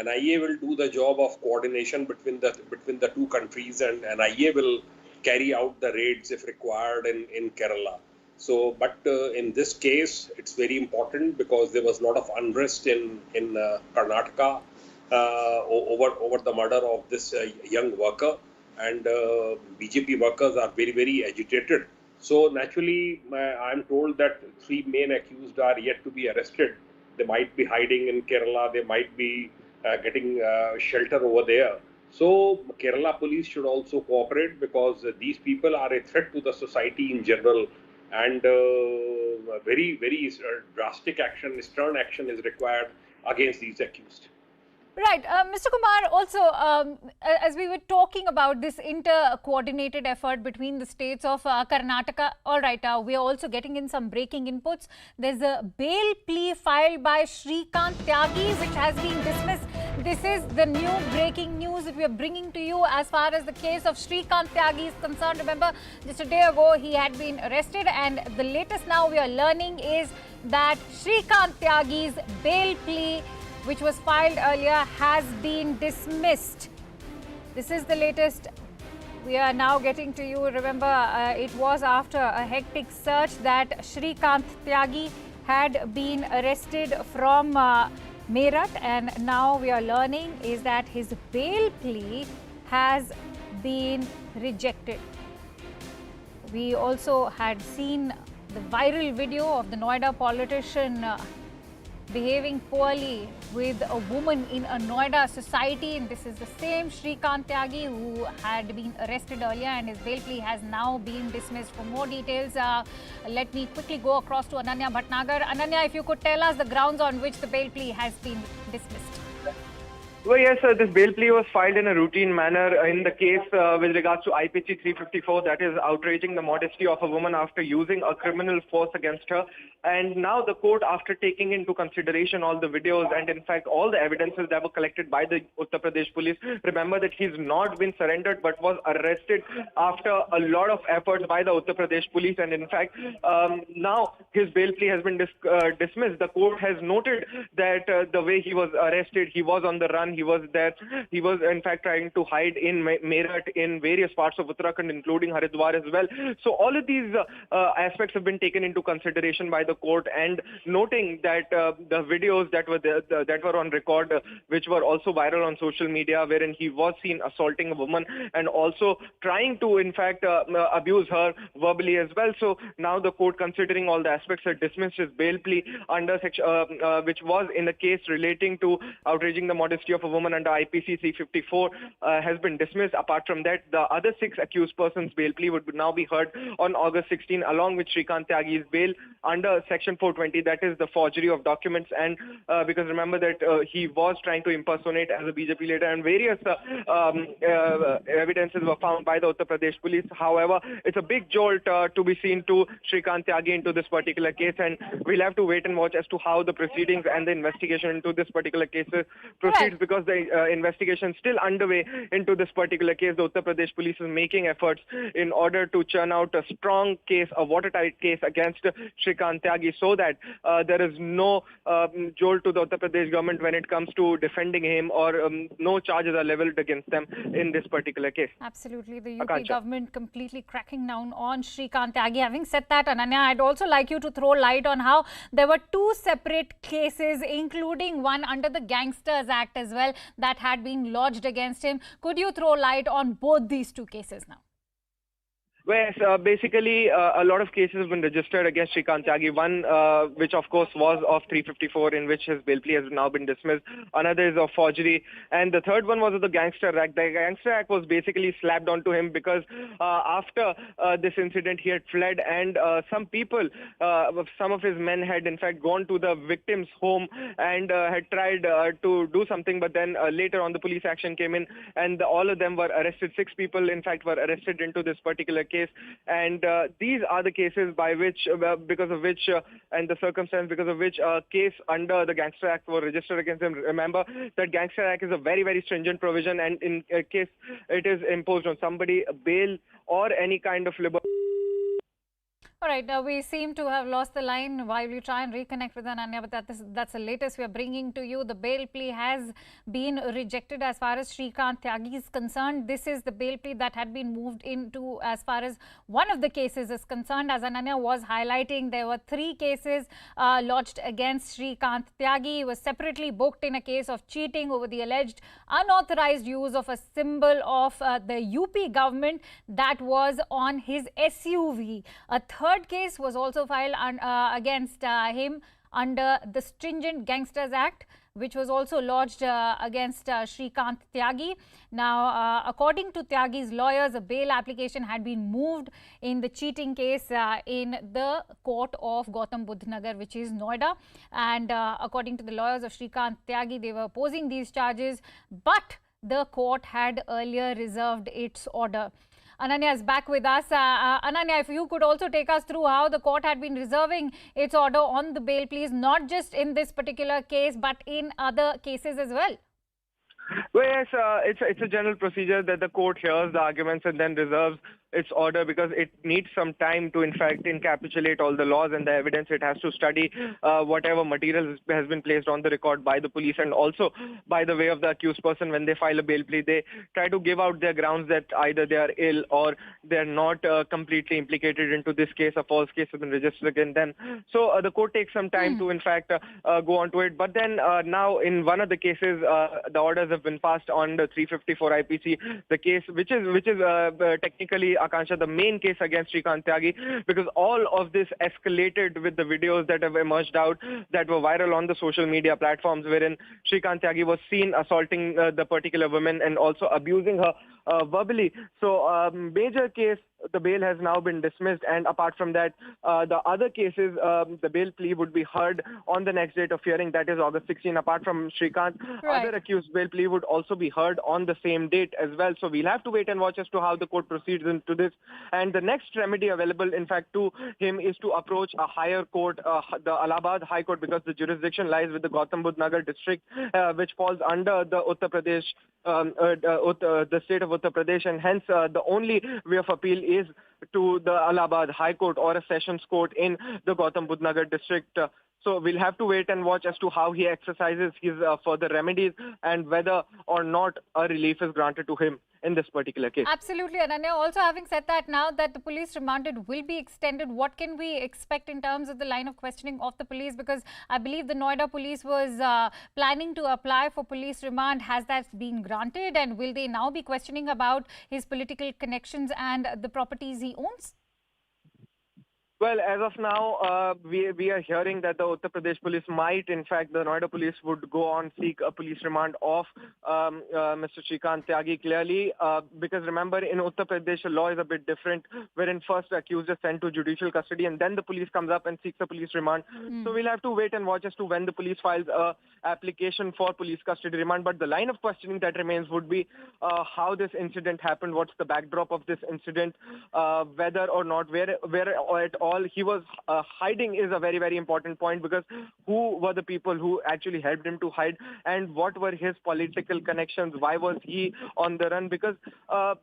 NIA will do the job of coordination between the two countries, and NIA will carry out the raids if required in Kerala. So, but in this case, it's very important because there was a lot of unrest in Karnataka over the murder of this young worker, and BJP workers are very, very agitated. So naturally, I'm told that 3 main accused are yet to be arrested. They might be hiding in Kerala. They might be getting shelter over there. So Kerala police should also cooperate, because these people are a threat to the society in general, and very, very drastic action, stern action is required against these accused. Right. Mr. Kumar, also, as we were talking about this inter-coordinated effort between the states of Karnataka, all right, we are also getting in some breaking inputs. There's a bail plea filed by Shrikant Tyagi, which has been dismissed. This is the new breaking news that we are bringing to you as far as the case of Shrikant Tyagi is concerned. Remember, just a day ago, he had been arrested, and the latest now we are learning is that Shrikant Tyagi's bail plea, which was filed earlier, has been dismissed. This is the latest we are now getting to you. Remember, it was after a hectic search that Shrikant Tyagi had been arrested from Meerut, and now we are learning is that his bail plea has been rejected. We also had seen the viral video of the Noida politician behaving poorly with a woman in a Noida society, and this is the same Shrikant Tyagi who had been arrested earlier, and his bail plea has now been dismissed. For more details, let me quickly go across to Ananya Bhatnagar. Ananya, if you could tell us the grounds on which the bail plea has been dismissed. Well, yes, this bail plea was filed in a routine manner in the case with regards to IPC 354, that is outraging the modesty of a woman after using a criminal force against her. And now the court, after taking into consideration all the videos and in fact all the evidences that were collected by the Uttar Pradesh police, remember that he's not been surrendered but was arrested after a lot of efforts by the Uttar Pradesh police. And in fact, now his bail plea has been dismissed. The court has noted that the way he was arrested, he was on the run. he was there. He was in fact trying to hide in Meerut, in various parts of Uttarakhand, including Haridwar as well. So all of these aspects have been taken into consideration by the court, and noting that the videos that were there, that were on record, which were also viral on social media, wherein he was seen assaulting a woman and also trying to in fact abuse her verbally as well. So now the court, considering all the aspects, had dismissed his bail plea under section which was in a case relating to outraging the modesty of a woman under IPC 354 has been dismissed. Apart from that, the other 6 accused persons' bail plea would now be heard on August 16, along with Shrikant Tyagi's bail under section 420, that is the forgery of documents. And because remember that he was trying to impersonate as a BJP leader, and various evidences were found by the Uttar Pradesh police. However, it's a big jolt to be seen to Shrikant Tyagi into this particular case, and we'll have to wait and watch as to how the proceedings and the investigation into this particular case proceeds, because the investigation is still underway into this particular case. The Uttar Pradesh police is making efforts in order to churn out a strong case, a watertight case against Shrikant Tyagi, so that there is no jolt to the Uttar Pradesh government when it comes to defending him, or no charges are leveled against them in this particular case. Absolutely. The UP government completely cracking down on Shrikant Tyagi. Having said that, Ananya, I'd also like you to throw light on how there were 2 separate cases, including one under the Gangsters Act as well, that had been lodged against him. Could you throw light on both these 2 cases now? Well, yes, basically, a lot of cases have been registered against Shrikant Tyagi. One, which of course was of 354, in which his bail plea has now been dismissed. Another is of forgery. And the third one was of the Gangster Act. The Gangster Act was basically slapped onto him because after this incident, he had fled, and some people, some of his men had in fact gone to the victim's home and had tried to do something. But then later on, the police action came in, and all of them were arrested. 6 people, in fact, were arrested into this particular case. And these are the cases by which, because of which, and the circumstance because of which a case under the Gangster Act was registered against him. Remember that Gangster Act is a very, very stringent provision, and in a case it is imposed on somebody, bail or any kind of liberty. All right, we seem to have lost the line while we try and reconnect with Ananya, but that's the latest we are bringing to you. The bail plea has been rejected as far as Shrikant Tyagi is concerned. This is the bail plea that had been moved into as far as one of the cases is concerned. As Ananya was highlighting, there were 3 cases lodged against Shrikant Tyagi. He was separately booked in a case of cheating over the alleged unauthorized use of a symbol of the UP government that was on his SUV. A third case was also filed against him under the stringent Gangsters Act, which was also lodged against Shrikant Tyagi. Now, according to Tyagi's lawyers, a bail application had been moved in the cheating case in the court of Gautam Budh Nagar, which is Noida. And according to the lawyers of Shrikant Tyagi, they were opposing these charges, but the court had earlier reserved its order. Ananya is back with us. Ananya, if you could also take us through how the court had been reserving its order on the bail, please, not just in this particular case, but in other cases as well. Well, yes, it's a general procedure that the court hears the arguments and then reserves its order, because it needs some time to in fact encapsulate all the laws and the evidence. It has to study whatever material has been placed on the record by the police, and also by the way of the accused person. When they file a bail plea, they try to give out their grounds that either they are ill or they are not completely implicated into this case. A false case has been registered against them. So the court takes some time to in fact go on to it. But then now in one of the cases, the orders have been passed on the 354 IPC, the case which is technically, Akansha, the main case against Shrikant Tyagi, because all of this escalated with the videos that have emerged out that were viral on the social media platforms, wherein Shrikant Tyagi was seen assaulting the particular woman and also abusing her verbally. So major case, the bail has now been dismissed, and apart from that, the other cases, the bail plea would be heard on the next date of hearing, that is August 16. Apart from Shrikant, other accused bail plea would also be heard on the same date as well. So we'll have to wait and watch as to how the court proceeds into this. And the next remedy available, in fact, to him is to approach a higher court, the Allahabad High Court, because the jurisdiction lies with the Gautam Budh Nagar district, which falls under the Uttar Pradesh, the state of Uttar Pradesh, and hence the only way of appeal is to the Allahabad High Court or a sessions court in the Gautam Budh Nagar district. So we'll have to wait and watch as to how he exercises his further remedies and whether or not a relief is granted to him in this particular case. Absolutely, Ananya. Also, having said that, now that the police remanded will be extended, what can we expect in terms of the line of questioning of the police? Because I believe the Noida police was planning to apply for police remand. Has that been granted? And will they now be questioning about his political connections and the properties he owns? Well, as of now, we are hearing that the Uttar Pradesh police might, in fact, the Noida police would go on seek a police remand of Mr. Shrikant Tyagi clearly. Because remember, in Uttar Pradesh, the law is a bit different, wherein first the accused is sent to judicial custody and then the police comes up and seeks a police remand. So we'll have to wait and watch as to when the police files a application for police custody remand. But the line of questioning that remains would be how this incident happened, what's the backdrop of this incident, whether or not, where at all he was hiding is a very, very important point, because who were the people who actually helped him to hide and what were his political connections? Why was he on the run? Because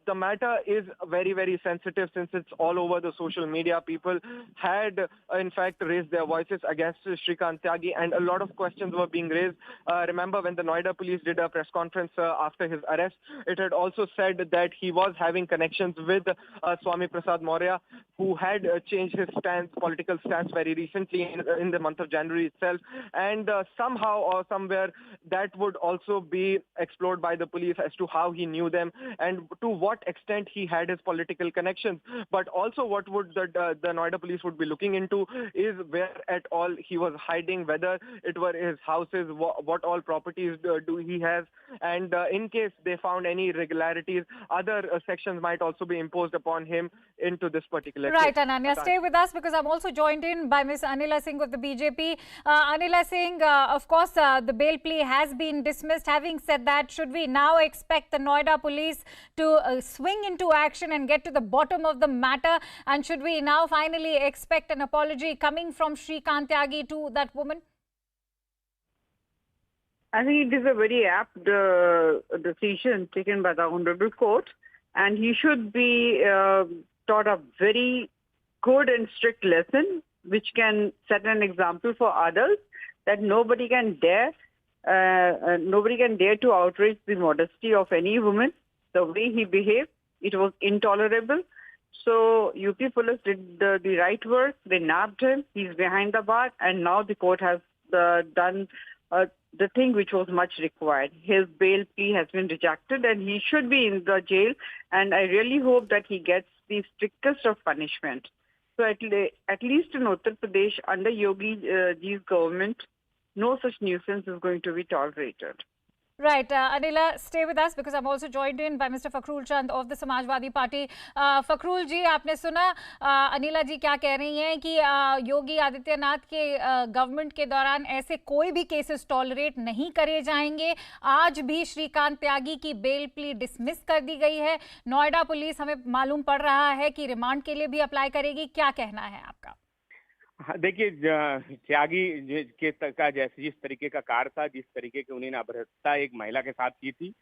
the matter is very, very sensitive since it's all over the social media. People had, in fact, raised their voices against Shrikant Tyagi and a lot of questions were being raised. Remember when the Noida police did a press conference after his arrest, it had also said that he was having connections with Swami Prasad Maurya, who had changed his political stance very recently in the month of January itself, and somehow or somewhere that would also be explored by the police as to how he knew them and to what extent he had his political connections. But also what would the Noida police would be looking into is where at all he was hiding, whether it were his houses, what all properties do he has, and in case they found any irregularities, other sections might also be imposed upon him into this particular case. Right, Ananya, stay with us because I'm also joined in by Ms. Anila Singh of the BJP. Anila Singh, of course, the bail plea has been dismissed. Having said that, should we now expect the Noida police to swing into action and get to the bottom of the matter? And should we now finally expect an apology coming from Shrikant Tyagi to that woman? I think it is a very apt decision taken by the Honorable Court, and he should be taught a very good and strict lesson which can set an example for others that nobody can dare to outrage the modesty of any woman. The way he behaved, it was intolerable. So UP police did the right work. They nabbed him. He's behind the bar, and now the court has done the thing which was much required. His bail plea has been rejected and he should be in the jail, and I really hope that he gets the strictest of punishment. So at least in Uttar Pradesh, under Yogi ji's government, no such nuisance is going to be tolerated. Right, Anila, stay with us because I'm also joined in by Mr. Fakhrul Chand of the Samajwadi Party. Fakhrul ji, आपने सुना अनिला जी क्या कह रही हैं कि योगी आदित्यनाथ के government के दौरान ऐसे कोई भी केसेस टॉलरेट नहीं करे जाएंगे. आज भी श्रीकांत त्यागी की बेल प्ली डिसमिस कर दी गई है. नोएडा पुलिस हमें मालूम पड़ रहा है कि रिमांड के लिए भी अप्लाई करेगी. क्या कहना है आपका? देखिए, त्यागी का जैसे जिस तरीके का कार्य था, जिस तरीके की उन्होंने अभद्रता एक महिला के साथ की थी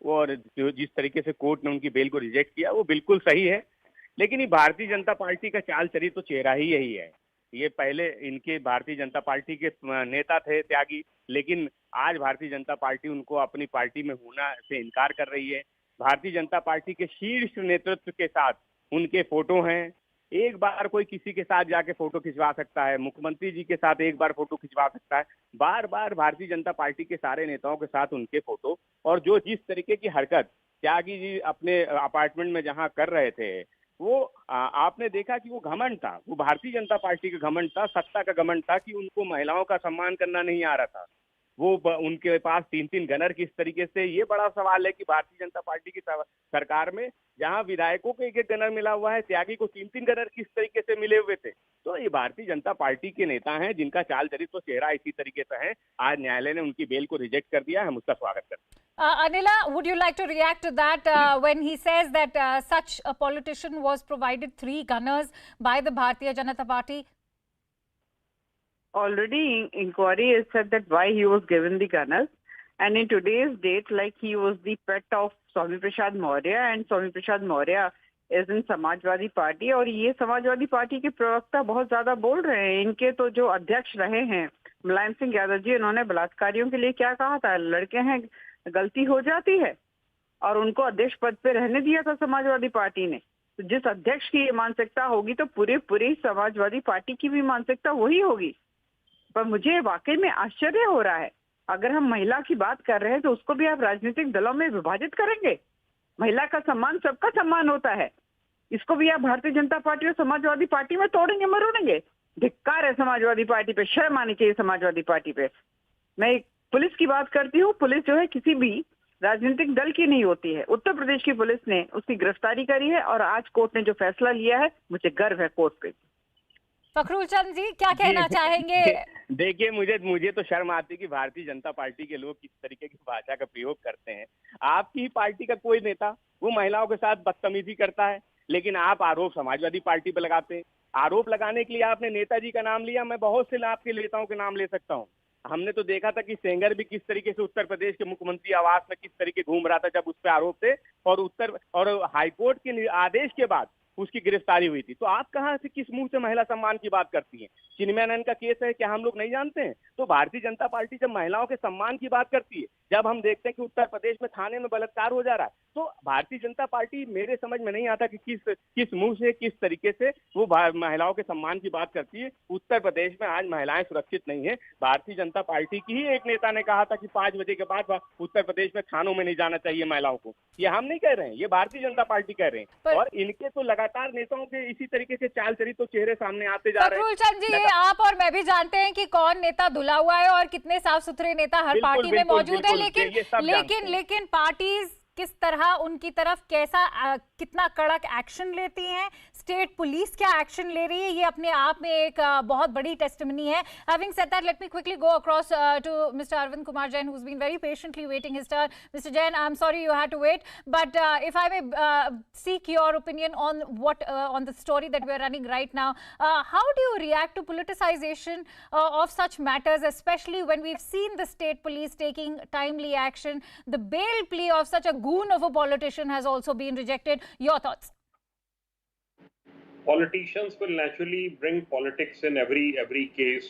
और जो जिस तरीके से कोर्ट ने उनकी बेल को रिजेक्ट किया, वो बिल्कुल सही है. लेकिन ये भारतीय जनता पार्टी का चाल चरित्र तो चेहरा ही यही है. ये पहले इनके भारतीय जनता पार्टी के नेता थे त्यागी, लेकिन आज भारतीय जनता पार्टी उनको अपनी पार्टी में होना से इनकार कर रही है. भारतीय जनता पार्टी के शीर्ष नेतृत्व के साथ उनके फोटो हैं. एक बार कोई किसी के साथ जाके फोटो खिंचवा सकता है, मुख्यमंत्री जी के साथ एक बार फोटो खिंचवा सकता है. बार बार भारतीय जनता पार्टी के सारे नेताओं के साथ उनके फोटो, और जो जिस तरीके की हरकत त्यागी जी अपने अपार्टमेंट में जहां कर रहे थे, वो आपने देखा कि वो घमंड था. वो भारतीय जनता पार्टी का घमंड था, सत्ता का घमंड था कि उनको महिलाओं का सम्मान करना नहीं आ रहा था. वो उनके पास 3-3 गनर किस तरीके से, ये बड़ा सवाल है कि भारतीय जनता पार्टी की सरकार में जहां विधायकों को 1-1 गनर मिला हुआ है, त्यागी को 3-3 गनर किस तरीके से मिले हुए थे. तो ये भारतीय जनता पार्टी के नेता हैं जिनका चाल चरित्र तो चेहरा इसी तरीके से है. आज न्यायालय ने उनकी बेल को रिजेक्ट कर दिया. हम उसका स्वागत करते हैं. Anila, would you like to react to that when he says that such a politician was provided 3 gunners by the Bharatiya Janata Party? Already inquiry has said that why he was given the gunners, and in today's date, like he was the pet of Swami Prasad Maurya, and Swami Prasad Maurya is in Samajwadi party, और ये Samajwadi party के प्रवक्ता बहुत ज्यादा बोल रहे हैं. इनके तो जो अध्यक्ष रहे हैं मुलायम सिंह यादव जी, उन्होंने बलात्कारियों के लिए क्या कहा था? लड़के हैं, गलती हो जाती है, और उनको अध्यक्ष पद पे रहने दिया था समाजवादी पार्टी ने। तो जिस अध्यक्ष की ये मानसिकता होगी तो पूरी समाजवादी पार्टी की भी मानसिकता वही होगी। पर मुझे वाकई में आश्चर्य हो रहा है, अगर हम महिला की बात कर रहे हैं तो उसको भी आप राजनीतिक दलों में विभाजित करेंगे? महिला का सम्मान सबका सम्मान होता है, इसको भी आप भारतीय जनता पार्टी और समाजवादी पार्टी में तोड़ेंगे मरोड़ेंगे? धिक्कार है समाजवादी पार्टी पे, शर्म आनी चाहिए समाजवादी पार्टी पे। मैं एक पुलिस की बात करती हूँ, पुलिस जो है किसी भी राजनीतिक दल की नहीं होती है। उत्तर प्रदेश की पुलिस ने उसकी गिरफ्तारी करी है और आज कोर्ट ने जो फैसला लिया है, मुझे गर्व है कोर्ट पे। फखरुल चंद जी, क्या कहना चाहेंगे? देखिए, मुझे तो शर्म आती है कि भारतीय जनता पार्टी के लोग किस तरीके की भाषा का प्रयोग करते हैं। आपकी ही पार्टी का कोई नेता वो महिलाओं के साथ बदतमीजी करता है, लेकिन आप आरोप समाजवादी पार्टी पर लगाते हैं। आरोप लगाने के लिए आपने नेताजी का नाम लिया, मैं बहुत से आपके नेताओं के नाम ले सकता हूँ। हमने तो देखा था कि सेंगर भी किस तरीके से उत्तर प्रदेश के मुख्यमंत्री आवास में किस तरीके घूम रहा था जब उस पर आरोप थे, और हाईकोर्ट के आदेश के बाद उसकी गिरफ्तारी हुई थी। तो आप कहाँ से, किस मुंह से महिला सम्मान की बात करती हैं? चिन्मयानंद का केस है, क्या हम लोग नहीं जानते हैं? तो भारतीय जनता पार्टी जब महिलाओं के सम्मान की बात करती है, जब हम देखते हैं कि उत्तर प्रदेश में थाने में बलात्कार हो जा रहा है, तो भारतीय जनता पार्टी, मेरे समझ में नहीं आता कि किस मुंह से, किस तरीके से वो महिलाओं के सम्मान की बात करती है। उत्तर प्रदेश में आज महिलाएं सुरक्षित नहीं है। भारतीय जनता पार्टी की ही एक नेता ने कहा था कि 5 बजे के बाद उत्तर प्रदेश में थानों में नहीं जाना चाहिए महिलाओं को। ये हम नहीं कह रहे हैं, ये भारतीय जनता पार्टी कह रहे हैं। और इनके तो लगातार नेताओं के इसी तरीके से चाल चरित्र तो चेहरे सामने आते जा रहे हैं। फखरुल चंद जी, ये आप और मैं भी जानते हैं कि कौन नेता धुला हुआ है और कितने साफ सुथरे नेता हर पार्टी में मौजूद है, लेकिन पार्टीज किस तरह उनकी तरफ कितना कड़क एक्शन लेती हैं, स्टेट पुलिस क्या एक्शन ले रही है, ये अपने आप में एक बहुत बड़ी टेस्टिमनी है। Having said that, let me quickly go across to Mr. Arvind Kumar Jain, who's been very patiently waiting his turn. Mr. Jain, I'm sorry you had to wait, but if I may seek your opinion on on the story that we're running right now, how do you react to politicization of such matters, especially when we've seen the state police taking timely action? The bail plea of such a goon of a politician has also been rejected. Your thoughts? Politicians will naturally bring politics in every case,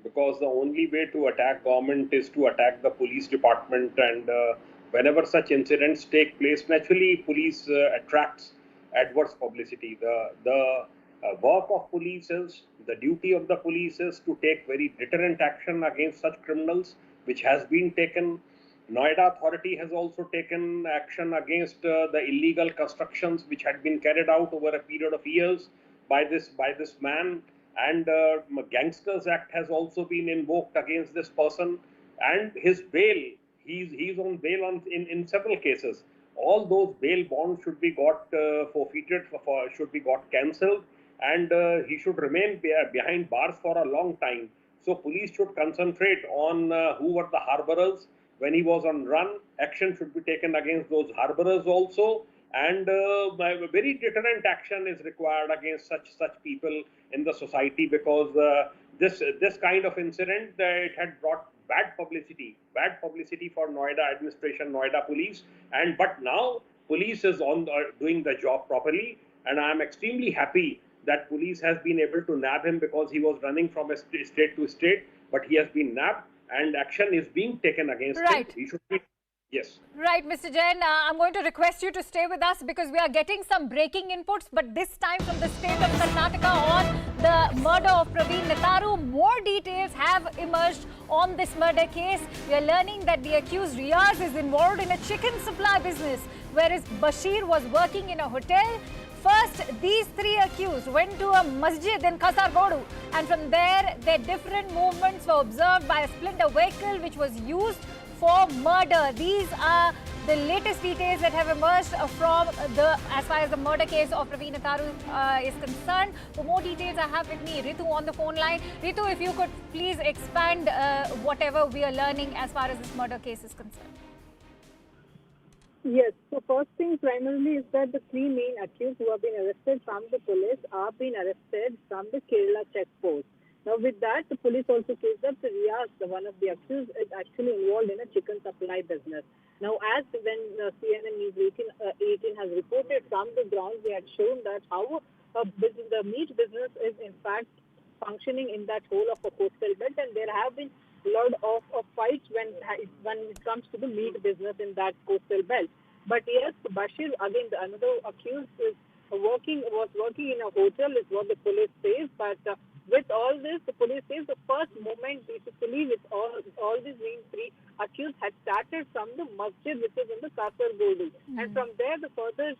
because the only way to attack government is to attack the police department, and whenever such incidents take place, naturally police attracts adverse publicity. The work of police is, the duty of the police is to take very deterrent action against such criminals, which has been taken. Noida authority has also taken action against the illegal constructions which had been carried out over a period of years by this man, and Gangsters Act has also been invoked against this person, and his bail, he's on bail in several cases. All those bail bonds should be got forfeited, should be got cancelled, and he should remain behind bars for a long time. So police should concentrate on who were the harborers. When he was on run, action should be taken against those harborers also, and very deterrent action is required against such people in the society, because this kind of incident, it had brought bad publicity for Noida administration, Noida police, but now police is doing the job properly, and I am extremely happy that police has been able to nab him, because he was running from a state to state, but he has been nabbed and action is being taken against him. He should be, yes. Right, Mr. Jain, I'm going to request you to stay with us, because we are getting some breaking inputs, but this time from the state of Karnataka on the murder of Praveen Netaru. More details have emerged on this murder case. We are learning that the accused Riaz is involved in a chicken supply business, whereas Bashir was working in a hotel. First, these three accused went to a masjid in Kasargodu, and from there, their different movements were observed by a splinter vehicle which was used for murder. These are the latest details that have emerged from as far as the murder case of Praveen Netaru is concerned. For more details, I have with me Ritu on the phone line. Ritu, if you could please expand whatever we are learning as far as this murder case is concerned. Yes. So first thing primarily is that the three main accused who have been arrested from the police are being arrested from the Kerala checkpost. Now with that, the police also case up Riaz, one of the accused, is actually involved in a chicken supply business. Now as when CNN News 18 has reported from the ground, they had shown that how the meat business is in fact functioning in that whole of a coastal belt, and there have been a lot of fights when it comes to the meat business in that coastal belt. But yes, Bashir, again, another accused, was working in a hotel, is what the police says. But with all this, the police says the first moment, basically, with all these main three accused had started from the masjid, which is in the Kasargod. And from there, the further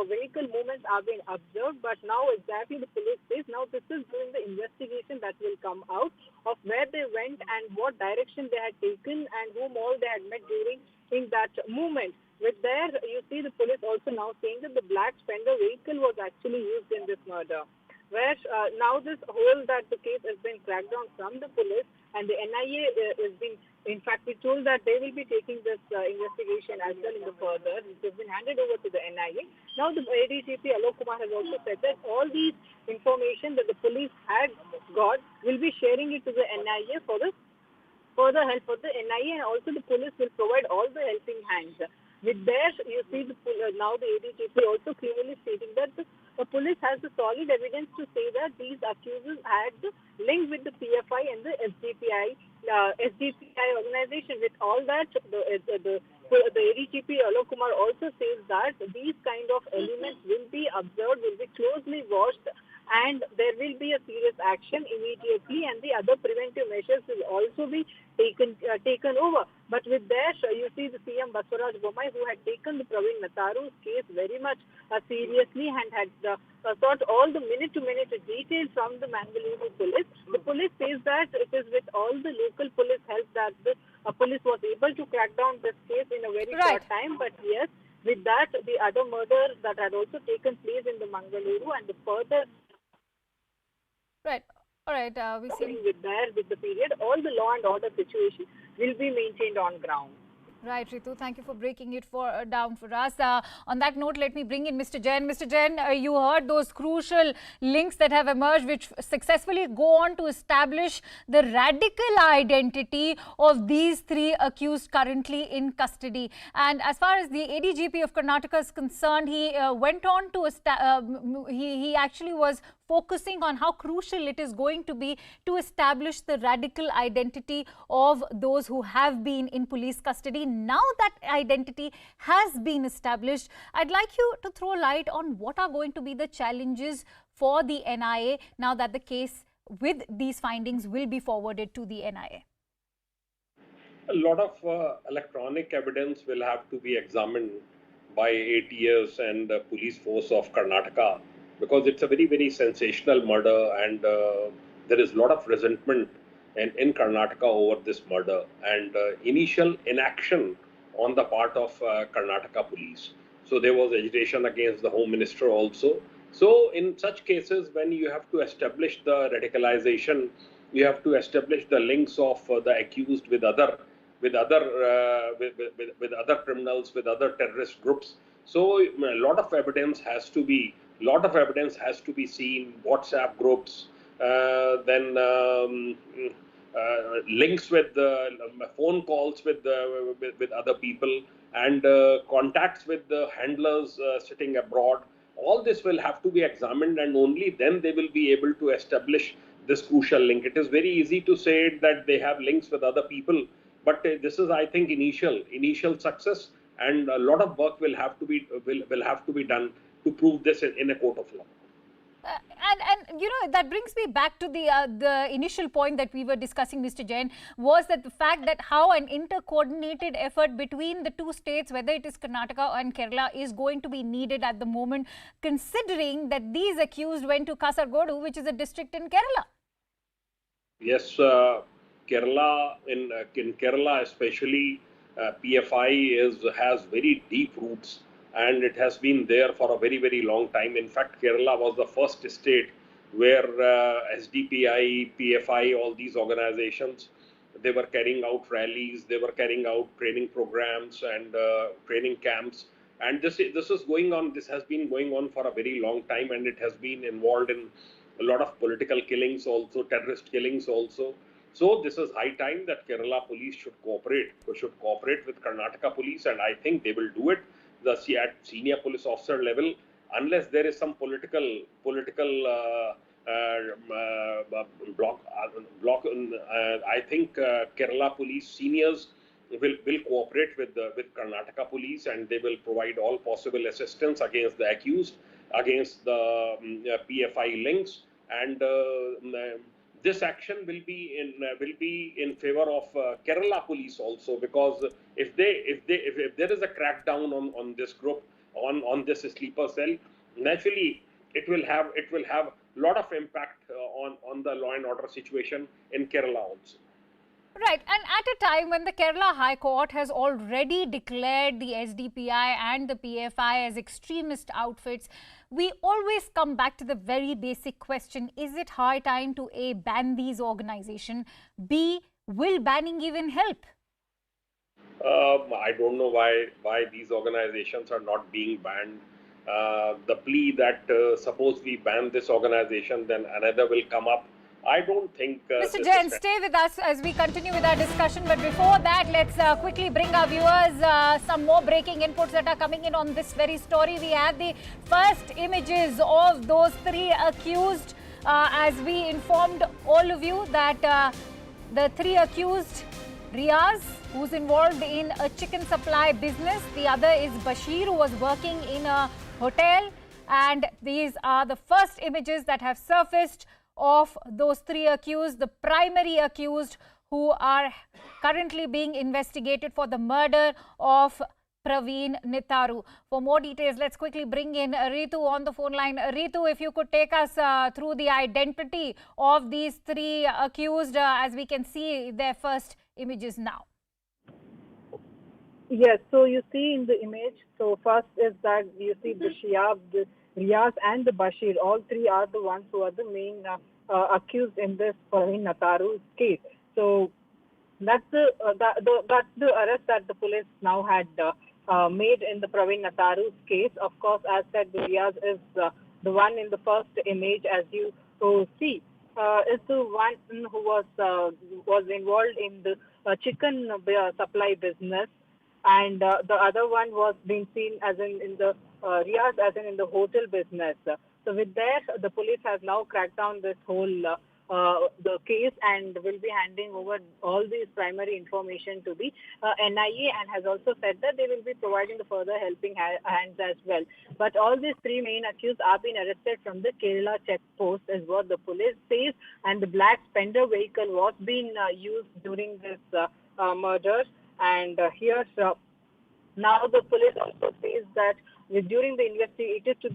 vehicle movements are being observed. But now exactly the police says now this is during the investigation that will come out of where they went and what direction they had taken and whom all they had met during in that movement. With there, you see the police also now saying that the black Spender vehicle was actually used in this murder. Where now this whole that the case has been cracked down from the police, and the NIA is being, in fact, we told that they will be taking this investigation as well in the further. It has been handed over to the NIA. Now the ADGP Alok Kumar has also said that all these information that the police had got will be sharing it to the NIA for the further help for the NIA, and also the police will provide all the helping hands. With there, you see now the ADGP also clearly stating that the police has the solid evidence to say that these accusers had linked with the PFI and the SDPI organization. With all that, the ADGP Alok Kumar also says that these kind of elements will be observed, will be closely watched, and there will be a serious action immediately, and the other preventive measures will also be taken over. But with that, you see the CM Baswaraj Bommai, who had taken the Praveen Natharu's case very much seriously and had sought all the minute-to-minute details from the Mangaluru police. The police says that it is with all the local police help that the police was able to crack down this case in a very short time. But yes, with that, the other murders that had also taken place in the Mangaluru and the further all right, we see with the period, all the law and order situation will be maintained on ground. Right, Ritu, thank you for breaking it down for us. On that note, let me bring in Mr. Jain. Mr. Jain, you heard those crucial links that have emerged which successfully go on to establish the radical identity of these three accused currently in custody. And as far as the ADGP of Karnataka is concerned, he went on to he actually was focusing on how crucial it is going to be to establish the radical identity of those who have been in police custody. Now that identity has been established, I'd like you to throw light on what are going to be the challenges for the NIA now that the case with these findings will be forwarded to the NIA. A lot of electronic evidence will have to be examined by ATS and the police force of Karnataka, because it's a very, very sensational murder, and there is a lot of resentment in Karnataka over this murder, and initial inaction on the part of Karnataka police. So there was agitation against the Home Minister also. So in such cases, when you have to establish the radicalization, you have to establish the links of the accused with other criminals, with other terrorist groups. So a lot of evidence has to be seen, WhatsApp groups, then links with phone calls with other people, and contacts with the handlers sitting abroad. All this will have to be examined, and only then they will be able to establish this crucial link. It is very easy to say that they have links with other people, but this is, I think, initial success, and a lot of work will have to be done to prove this in a court of law. And you know, that brings me back to the initial point that we were discussing, Mr. Jain, was that the fact that how an inter-coordinated effort between the two states, whether it is Karnataka and Kerala, is going to be needed at the moment, considering that these accused went to Kasaragod, which is a district in Kerala. Yes, Kerala, in Kerala especially, PFI has very deep roots, and it has been there for a very, very long time. In fact, Kerala was the first state where SDPI, PFI, all these organizations, they were carrying out rallies, they were carrying out training programs and training camps. And this is going on, this has been going on for a very long time, and it has been involved in a lot of political killings also, terrorist killings also. So this is high time that Kerala police should cooperate with Karnataka police, and I think they will do it. At senior police officer level, unless there is some political I think Kerala police seniors will cooperate with Karnataka police, and they will provide all possible assistance against the accused, against the PFI links, and this action will be in favor of Kerala police also, because if there is a crackdown on this group, on this sleeper cell, naturally it will have lot of impact on the law and order situation in Kerala also. Right, and at a time when the Kerala High Court has already declared the SDPI and the PFI as extremist outfits, we always come back to the very basic question: is it high time to A, ban these organizations, B, will banning even help? I don't know why these organizations are not being banned. The plea that suppose we ban this organization, then another will come up. I don't think... Mr. Jain, stay with us as we continue with our discussion. But before that, let's quickly bring our viewers some more breaking inputs that are coming in on this very story. We have the first images of those three accused. As we informed all of you that the three accused, Riaz, who's involved in a chicken supply business. The other is Bashir, who was working in a hotel. And these are the first images that have surfaced of those three accused, the primary accused, who are currently being investigated for the murder of Praveen Nitharu. For more details, let's quickly bring in Ritu on the phone line. Ritu, if you could take us through the identity of these three accused, as we can see their first images now. Yes, so you see in the image, so first is that you see the Shihab, the Riaz and the Bashir, all three are the ones who are the main accused in this Praveen Nitharu's case. So that's the arrest that the police now had made in the Praveen Nitharu's case. Of course, as said, the Riaz is the one in the first image, as you see. Is the one who was involved in the chicken supply business, and the other one was being seen as in the Riaz, as in the hotel business. So with that, the police has now cracked down this whole the case and will be handing over all these primary information to the NIA, and has also said that they will be providing the further helping hands as well. But all these three main accused are being arrested from the Kerala checkpost, is what the police says, and the black Spender vehicle was being used during this murder. And here, now the police also says that during the investigation,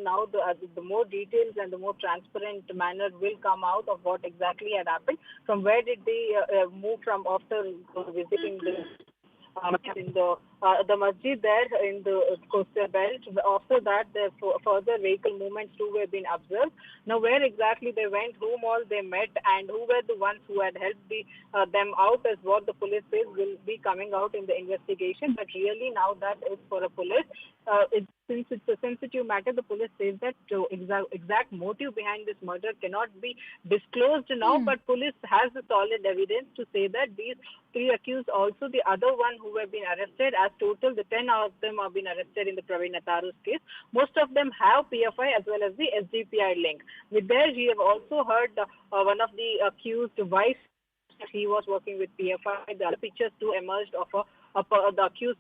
now the more details and the more transparent manner will come out of what exactly had happened. From where did they move from after visiting the masjid there in the coastal belt. After that, the further vehicle movements too were being observed. Now, where exactly they went, whom all they met, and who were the ones who had helped them out, is what the police says will be coming out in the investigation. But really, now that is for a police. Since it's a sensitive matter, the police says that the exact motive behind this murder cannot be disclosed now, but police has the solid evidence to say that these three accused, also the other one who have been arrested, as total the 10 of them have been arrested in the Praveen Nitharu's case. Most of them have PFI as well as the SDPI link. With that, we have also heard one of the accused wife, he was working with PFI. The other pictures too emerged of the accused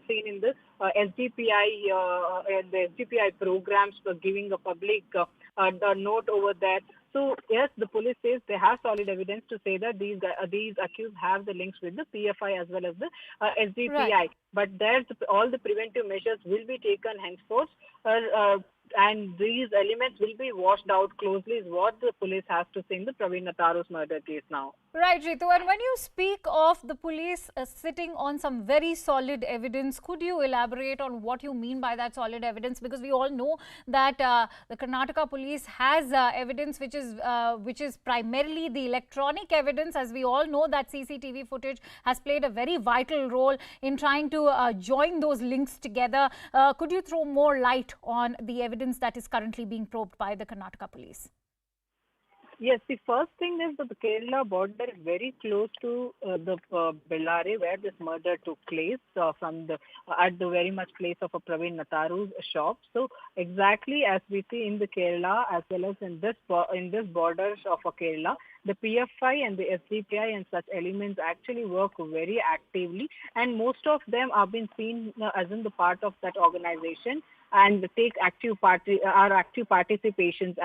seen in the SDPI programs for giving a public note over that. So yes, the police says they have solid evidence to say that these accused have the links with the PFI as well as the SDPI. Right. But there's all the preventive measures will be taken henceforth. And these elements will be washed out closely, is what the police has to say in the Praveen Nitharu's murder case now. Right, Ritu. And when you speak of the police sitting on some very solid evidence, could you elaborate on what you mean by that solid evidence? Because we all know that the Karnataka police has evidence which is primarily the electronic evidence. As we all know, that CCTV footage has played a very vital role in trying to join those links together. Could you throw more light on the evidence that is currently being probed by the Karnataka police? Yes, the first thing is that the Kerala border is very close to the Bellary, where this murder took place, at the very much place of a Praveen Natharu's shop. So exactly as we see in the Kerala as well as in this borders of Kerala, the PFI and the SDPI and such elements actually work very actively, and most of them are being seen as in the part of that organization and take active participation,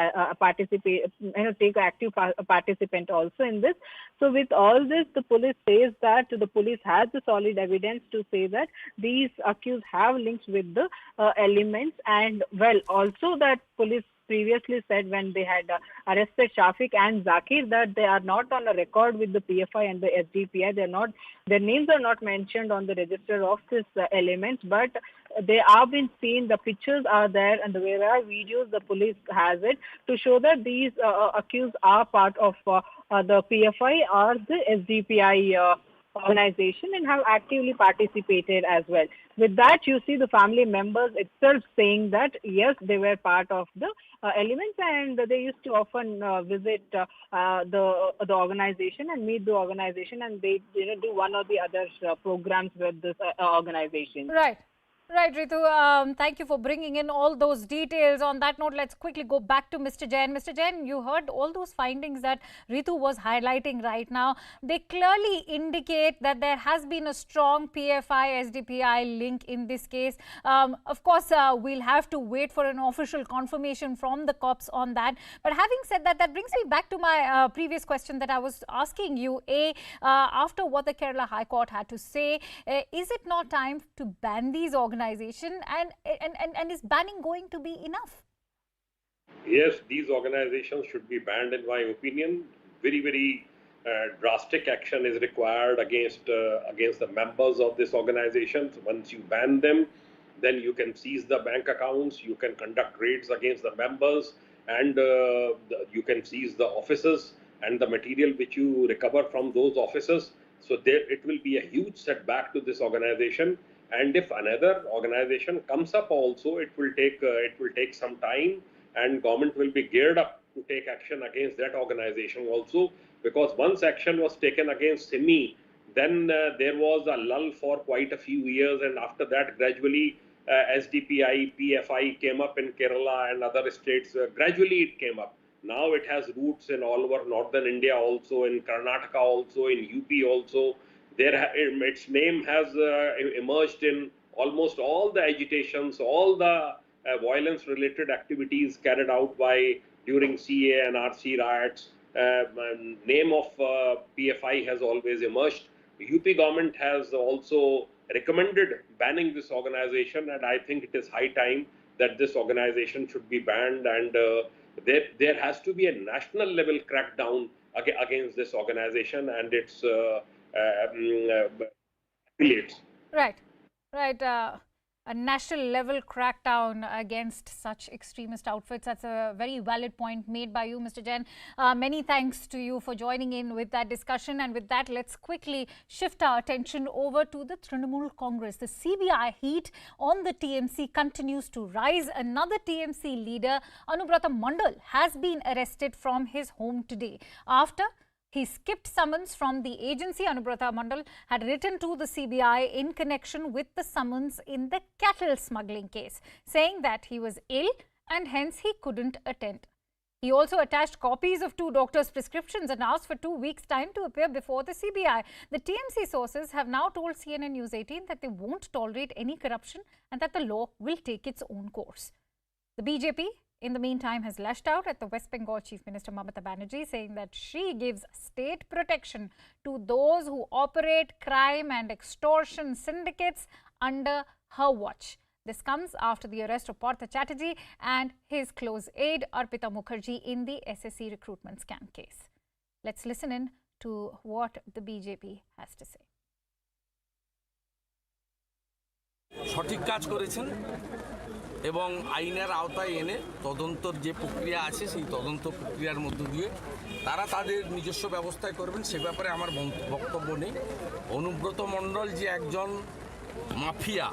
take active participant also in this. So with all this, the police says that the police has the solid evidence to say that these accused have links with the elements, and well, also that police previously said when they had arrested Shafiq and Zakir that they are not on a record with the PFI and the SDPI. Their names are not mentioned on the register of this elements, but they are being seen. The pictures are there, and there are videos. The police has it to show that these accused are part of the PFI or the SDPI organization and have actively participated as well. With that, you see the family members itself saying that yes, they were part of the elements, and they used to often visit the organization and meet the organization, and they do one or the other programs with this organization. Right. Right, Ritu. Thank you for bringing in all those details. On that note, let's quickly go back to Mr. Jain. Mr. Jain, you heard all those findings that Ritu was highlighting right now. They clearly indicate that there has been a strong PFI SDPI link in this case. Of course, we'll have to wait for an official confirmation from the cops on that. But having said that, that brings me back to my previous question that I was asking you. After what the Kerala High Court had to say, is it not time to ban these organizations, and is banning going to be enough? Yes, these organizations should be banned in my opinion. Very, very drastic action is required against the members of these organizations. Once you ban them, then you can seize the bank accounts, you can conduct raids against the members, and you can seize the offices and the material which you recover from those offices. So it will be a huge setback to this organization. And if another organization comes up also, it will take some time, and government will be geared up to take action against that organization also, because once action was taken against SIMI, then there was a lull for quite a few years, and after that gradually SDPI, PFI came up in Kerala and other states. Gradually it came up. Now it has roots in all over northern India also, in Karnataka also, in UP also. Its name has emerged in almost all the agitations, all the violence-related activities carried out during CA and RC riots. Name of PFI has always emerged. UP government has also recommended banning this organization, and I think it is high time that this organization should be banned, and there has to be a national level crackdown against this organization and its affiliates. Right. A national level crackdown against such extremist outfits. That's a very valid point made by you, Mr. Jain. Many thanks to you for joining in with that discussion. And with that, let's quickly shift our attention over to the Trinamool Congress. The CBI heat on the TMC continues to rise. Another TMC leader, Anubrata Mondal, has been arrested from his home today after he skipped summons from the agency. Anubrata Mondal had written to the CBI in connection with the summons in the cattle smuggling case, saying that he was ill and hence he couldn't attend. He also attached copies of 2 doctors' prescriptions and asked for 2 weeks' time to appear before the CBI. The TMC sources have now told CNN News 18 that they won't tolerate any corruption and that the law will take its own course. The BJP, in the meantime, has lashed out at the West Bengal Chief Minister Mamata Banerjee, saying that she gives state protection to those who operate crime and extortion syndicates under her watch. This comes after the arrest of Partha Chatterjee and his close aide Arpita Mukherjee in the SSC recruitment scam case. Let's listen in to what the BJP has to say. সঠিক কাজ করেছেন এবং আইনের আওতায় এনে তদন্তর যে প্রক্রিয়া আছে সেই তদন্ত প্রক্রিয়ার মধ্য দিয়ে তারা তাদের নিজস্ব ব্যবস্থায় করবেন, সে ব্যাপারে আমার বক্তব্য নেই। অনুব্রত মণ্ডল যে একজন মাফিয়া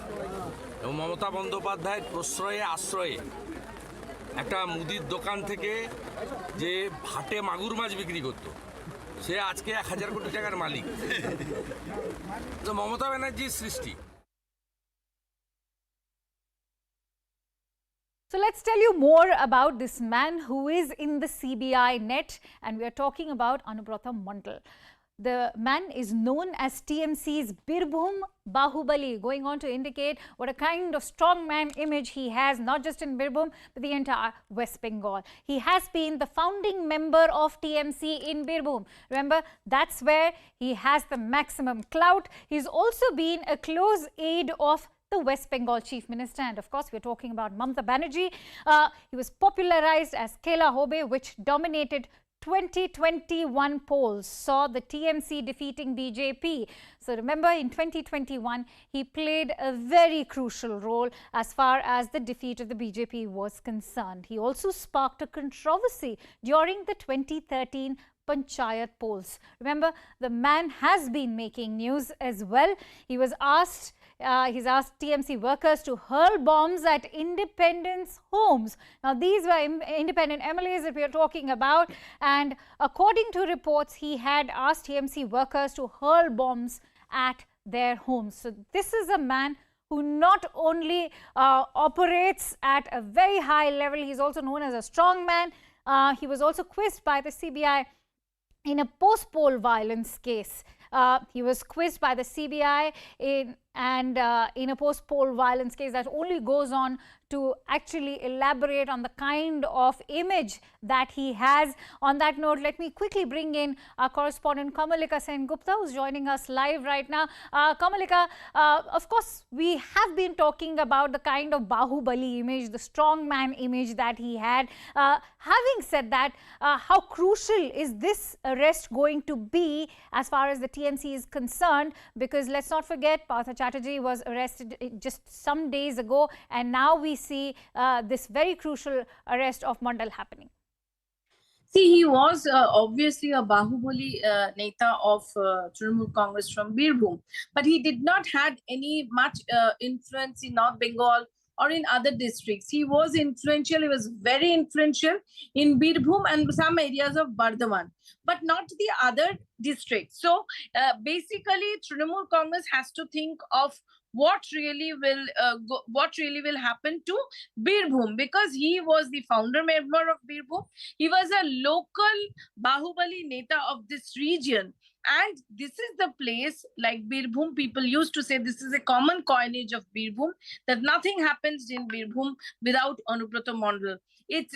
এবং মমতা বন্দ্যোপাধ্যায়ের প্রশ্রয়ে আশ্রয়ে একটা মুদির দোকান থেকে যে হাটে মাগুর মাছ বিক্রি করতো, সে আজকে 1000 কোটি টাকার মালিক। তো মমতা ব্যানার্জির সৃষ্টি। So let's tell you more about this man who is in the CBI net, and we are talking about Anubrata Mondal. The man is known as TMC's Birbhum Bahubali, going on to indicate what a kind of strongman image he has, not just in Birbhum, but the entire West Bengal. He has been the founding member of TMC in Birbhum. Remember, that's where he has the maximum clout. He's also been a close aide of the West Bengal Chief Minister, and of course we're talking about Mamata Banerjee. He was popularized as Kela Hobe, which dominated 2021 polls, saw the TMC defeating BJP. So remember, in 2021 he played a very crucial role as far as the defeat of the BJP was concerned. He also sparked a controversy during the 2013 Panchayat polls. Remember, the man has been making news as well. He's asked TMC workers to hurl bombs at independents' homes. Now, these were independent MLAs that we are talking about, and according to reports, he had asked TMC workers to hurl bombs at their homes. So this is a man who not only operates at a very high level, he's also known as a strong man. He was also quizzed by the CBI in a post-poll violence case. He was quizzed by the CBI in a post-poll violence case that only goes on to actually elaborate on the kind of image that he has. On that note, let me quickly bring in our correspondent Kamalika Sen-Gupta, who's joining us live right now. Kamalika, of course, we have been talking about the kind of Bahubali image, the strongman image that he had. Having said that, how crucial is this arrest going to be as far as the TMC is concerned? Because let's not forget, Partha Chatterjee was arrested just some days ago, and now we see this very crucial arrest of Mondal happening. See, he was obviously a Bahubali Neta of Trinamool Congress from Birbhum, but he did not had any much influence in North Bengal or in other districts. He was influential, he was very influential in Birbhum and some areas of Bardhaman, but not the other districts. So basically, Trinamool Congress has to think of what really will happen to Birbhum, because he was the founder member of Birbhum. He was a local Bahubali Neta of this region. And this is the place, like Birbhum, people used to say this is a common coinage of Birbhum, that nothing happens in Birbhum without Anubrata Mondal.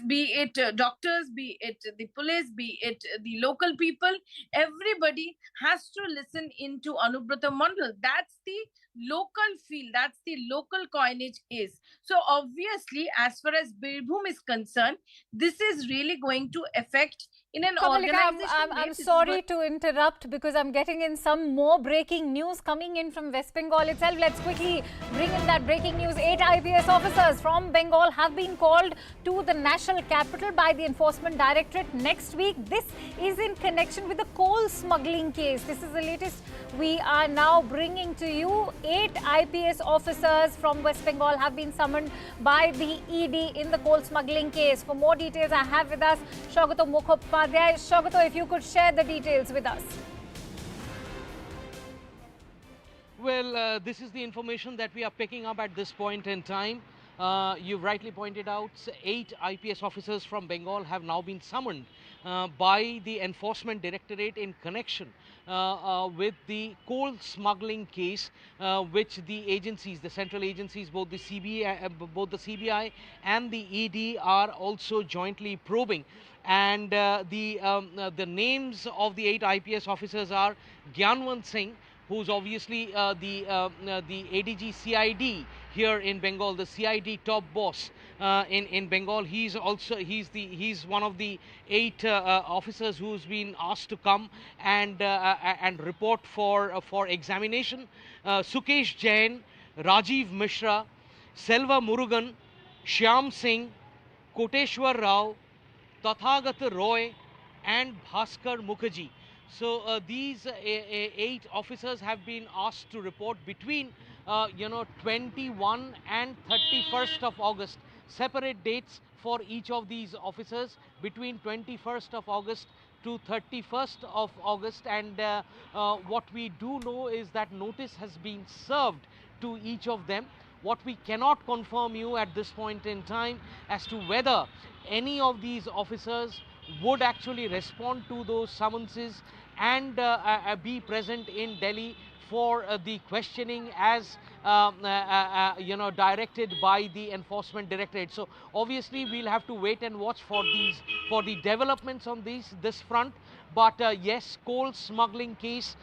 Be it doctors, be it the police, be it the local people, everybody has to listen into Anubrata Mondal. That's the local feel, that's the local coinage is. So obviously, as far as Birbhum is concerned, this is really going to affect in an organization. I'm sorry to interrupt, because I'm getting in some more breaking news coming in from West Bengal itself. Let's quickly bring in that breaking news. 8 IPS officers from Bengal have been called to the national capital by the Enforcement Directorate next week. This is in connection with the coal smuggling case. This is the latest we are now bringing to you. 8 IPS officers from West Bengal have been summoned by the ED in the coal smuggling case. For more details, I have with us Shaugato Mukhopadhyay. Shaugato, if you could share the details with us. Well, this is the information that we are picking up at this point in time. You've rightly pointed out, 8 IPS officers from Bengal have now been summoned by the Enforcement Directorate in connection with the coal smuggling case, which the agencies, the central agencies, both the CBI and the ED are also jointly probing. And the names of the 8 IPS officers are Gyanwant Singh, who's obviously the ADG CID here in Bengal, the CID top boss in Bengal. He's one of the 8 officers who's been asked to come and report for examination. Sukesh Jain, Rajiv Mishra, Selva Murugan, Shyam Singh, Koteshwar Rao, Tathagat Roy, and Bhaskar Mukherjee. So these 8 officers have been asked to report between 21 and 31st of August. Separate dates for each of these officers between 21st of August to 31st of August, and what we do know is that notice has been served to each of them. What we cannot confirm you at this point in time as to whether any of these officers would actually respond to those summonses and be present in Delhi for the questioning as directed by the enforcement directorate. So obviously we'll have to wait and watch for the developments on this front. But yes, coal smuggling case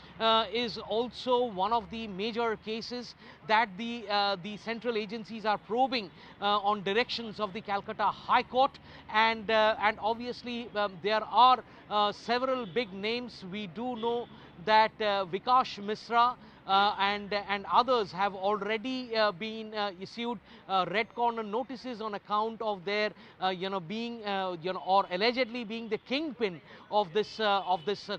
is also one of the major cases that the central agencies are probing on directions of the Calcutta High Court, and obviously there are several big names. We do know that Vikash Misra and others have already been issued red corner notices on account of their being or allegedly being the kingpin of this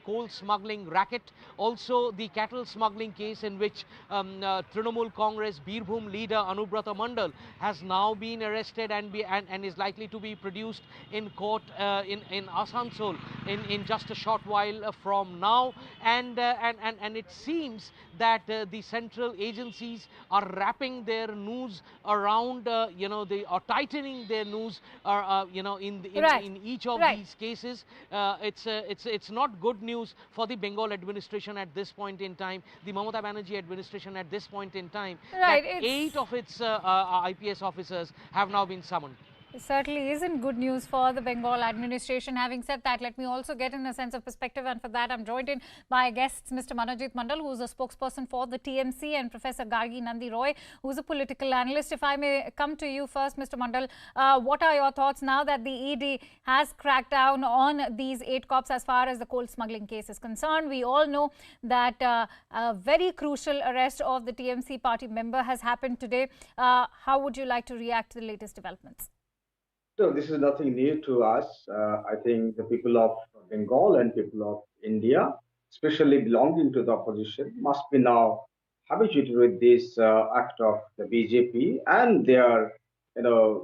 coal smuggling racket. Also the cattle smuggling case in which Trinamool Congress Birbhum leader Anubrata Mondal has now been arrested and is likely to be produced in court in Asansol in just a short while from now, and it seems that the central agencies are wrapping their noose around they are tightening their noose in each of these cases. It's not good news for the Bengal administration at this point in time, the Mamata Banerjee administration at this point in time, that 8 of its IPS officers have now been summoned. It certainly isn't good news for the Bengal administration. Having said that, let me also get in a sense of perspective, and for that I'm joined in by guests Mr. Manojit Mondal, who is a spokesperson for the TMC, and Professor Gargi Nandi Roy, who is a political analyst. If I may come to you first, Mr. Mondal, what are your thoughts now that the ED has cracked down on these 8 cops as far as the coal smuggling case is concerned? We all know that a very crucial arrest of the TMC party member has happened today. How would you like to react to the latest developments? So this is nothing new to us. I think the people of Bengal and people of India, especially belonging to the opposition, must be now habituated with this act of the BJP and their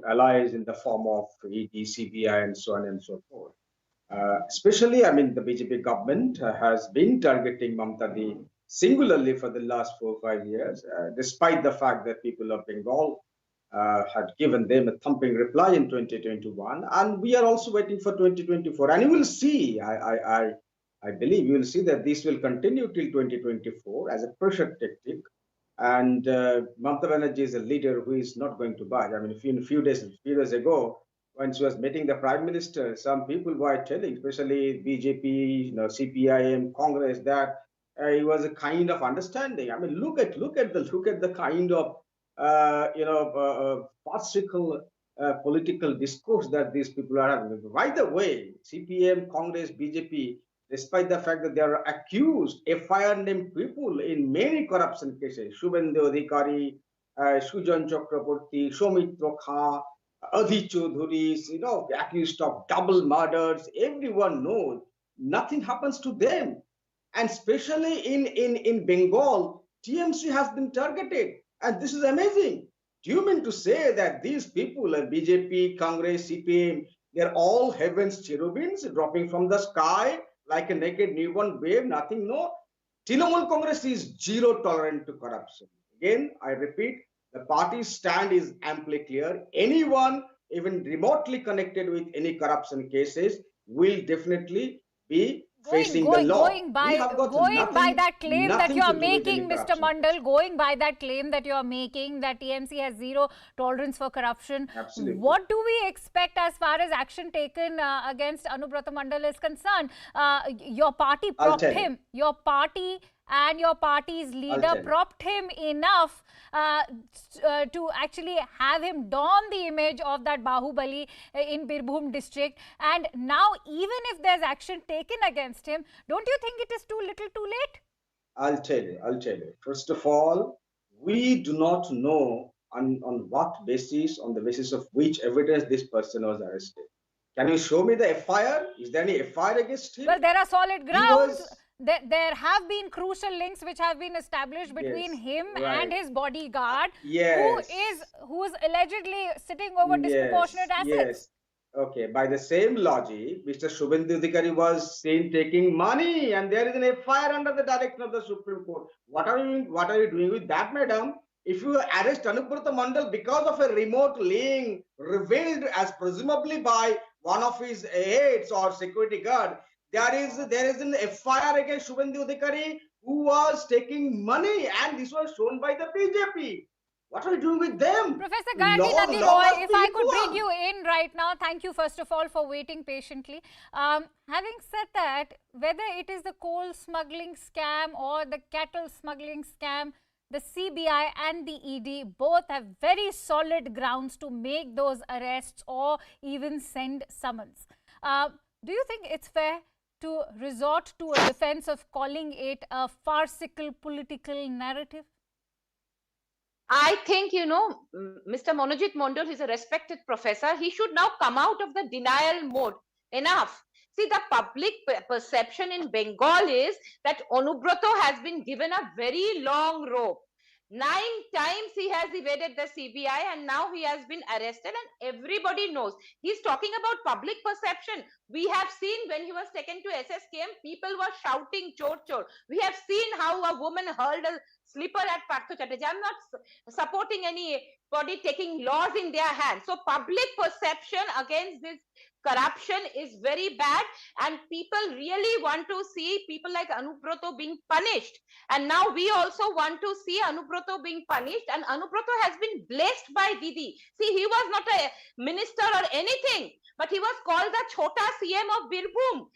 allies in the form of ED, CBI, and so on and so forth. Especially, I mean, the BJP government has been targeting Mamata singularly for the last 4 or 5 years, despite the fact that people of Bengal had given them a thumping reply in 2021, and we are also waiting for 2024. And you will see, I believe you will see that this will continue till 2024 as a pressure tactic. And Mamata Banerjee is a leader who is not going to budge. I mean, a few days ago, when she was meeting the Prime Minister, some people were telling, especially BJP, CPIM, Congress, that it was a kind of understanding. I mean, look at the kind of farcical political discourse that these people are having. By the way, CPM, Congress, BJP, despite the fact that they are accused, FIR named people in many corruption cases, Shubhendu Adhikari, Sujan Chakraborty, Soumitra Kha, Adhi Chaudhuri, accused of double murders. Everyone knows nothing happens to them. And especially in Bengal, TMC has been targeted. And this is amazing. Do you mean to say that these people, BJP, Congress, CPM, they're all heaven's cherubims dropping from the sky like a naked newborn babe? Nothing, no. Trinamool Congress is zero tolerant to corruption. Again, I repeat, the party's stand is amply clear. Anyone even remotely connected with any corruption cases will definitely be facing the law. Going by that claim that you are making, Mr. Mondal, going by that claim that you are making, that TMC has zero tolerance for corruption, absolutely, what do we expect as far as action taken against Anubrata Mondal is concerned? Your party propped him. Your party and your party's leader propped him enough to actually have him don the image of that Bahubali in Birbhum district. And now, even if there's action taken against him, don't you think it is too little too late? I'll tell you. First of all, we do not know on what basis, on the basis of which evidence this person was arrested. Can you show me the FIR? Is there any FIR against him? Well, there are solid grounds. There have been crucial links which have been established between him and his bodyguard, who is allegedly sitting over disproportionate assets. Okay, by the same logic, Mr. Shubhendu Adhikari was seen taking money, and there is an FIR under the direction of the Supreme Court. What are you doing with that, madam? If you arrest Anubrata Mondal because of a remote link revealed as presumably by one of his aides or security guard, there is an FIR against Shubhendu Adhikari who was taking money, and this was shown by the BJP. What are you doing with them? Professor Gargi Law Roy, if must be I could bring equal. you in right now, thank you first of all for waiting patiently. Having said that, whether it is the coal smuggling scam or the cattle smuggling scam, the CBI and the ED both have very solid grounds to make those arrests or even send summons. Do you think it's fair to resort to a defense of calling it a farcical political narrative? I think, Mr. Monojit Mondal is a respected professor. He should now come out of the denial mode. Enough. See, the public perception in Bengal is that Anubrata has been given a very long rope. 9 times he has evaded the CBI and now he has been arrested, and everybody knows. He's talking about public perception. We have seen when he was taken to SSKM, people were shouting chor chor. We have seen how a woman hurled a slipper at Partho Chatterjee. I'm not supporting anybody taking laws in their hands. So public perception against this corruption is very bad, and people really want to see people like Anubrata being punished. And now we also want to see Anubrata being punished, and Anubrata has been blessed by Didi. See, he was not a minister or anything, but he was called the Chota CM of Birbhum.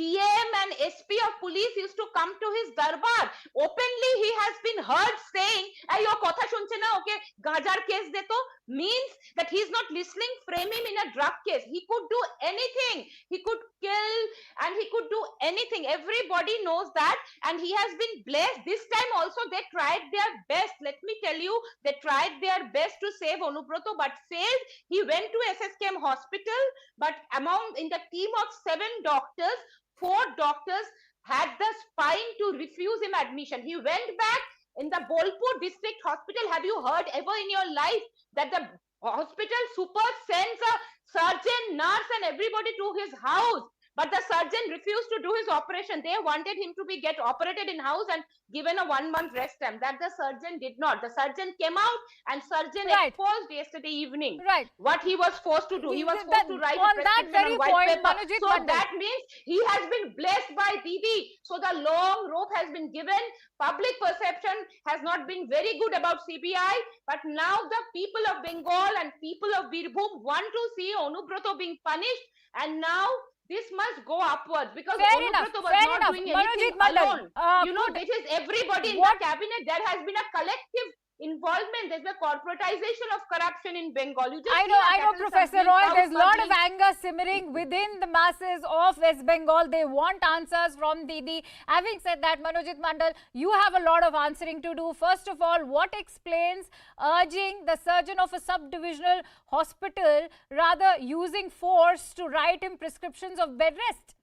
DM and SP of police used to come to his darbar. Openly he has been heard saying, "Hey, yo kotha shunche na, okay, gajar case de to," means that he is not listening. Frame him in a drug case. He could do anything. He could kill and he could do anything. Everybody knows that, and he has been blessed. This time also they tried their best. Let me tell you, they tried their best to save Anubrata but failed. He went to SSKM hospital, but in the team of 7 doctors, 4 doctors had the spine to refuse him admission. He went back in the Bolpur district hospital. Have you heard ever in your life that the hospital super sends a surgeon, nurse and everybody to his house? But the surgeon refused to do his operation. They wanted him to get operated in house and given a 1-month rest time. That the surgeon did not. The surgeon came out and surgeon exposed yesterday evening what he was forced to do. He was forced to write a prescription on white paper. So that means he has been blessed by Didi. So the long rope has been given. Public perception has not been very good about CBI. But now the people of Bengal and people of Birbhum want to see Anubrata being punished. And now this must go upwards, because Anubrata was not doing anything alone. This is everybody in the cabinet. There has been a collective involvement. There's a corporatization of corruption in Bengal. I know, Professor Roy. There's a lot of anger simmering within the masses of West Bengal. They want answers from Didi. Having said that, Monojit Mondal, you have a lot of answering to do. First of all, what explains urging the surgeon of a sub-divisional hospital rather using force to write him prescriptions of bed rest?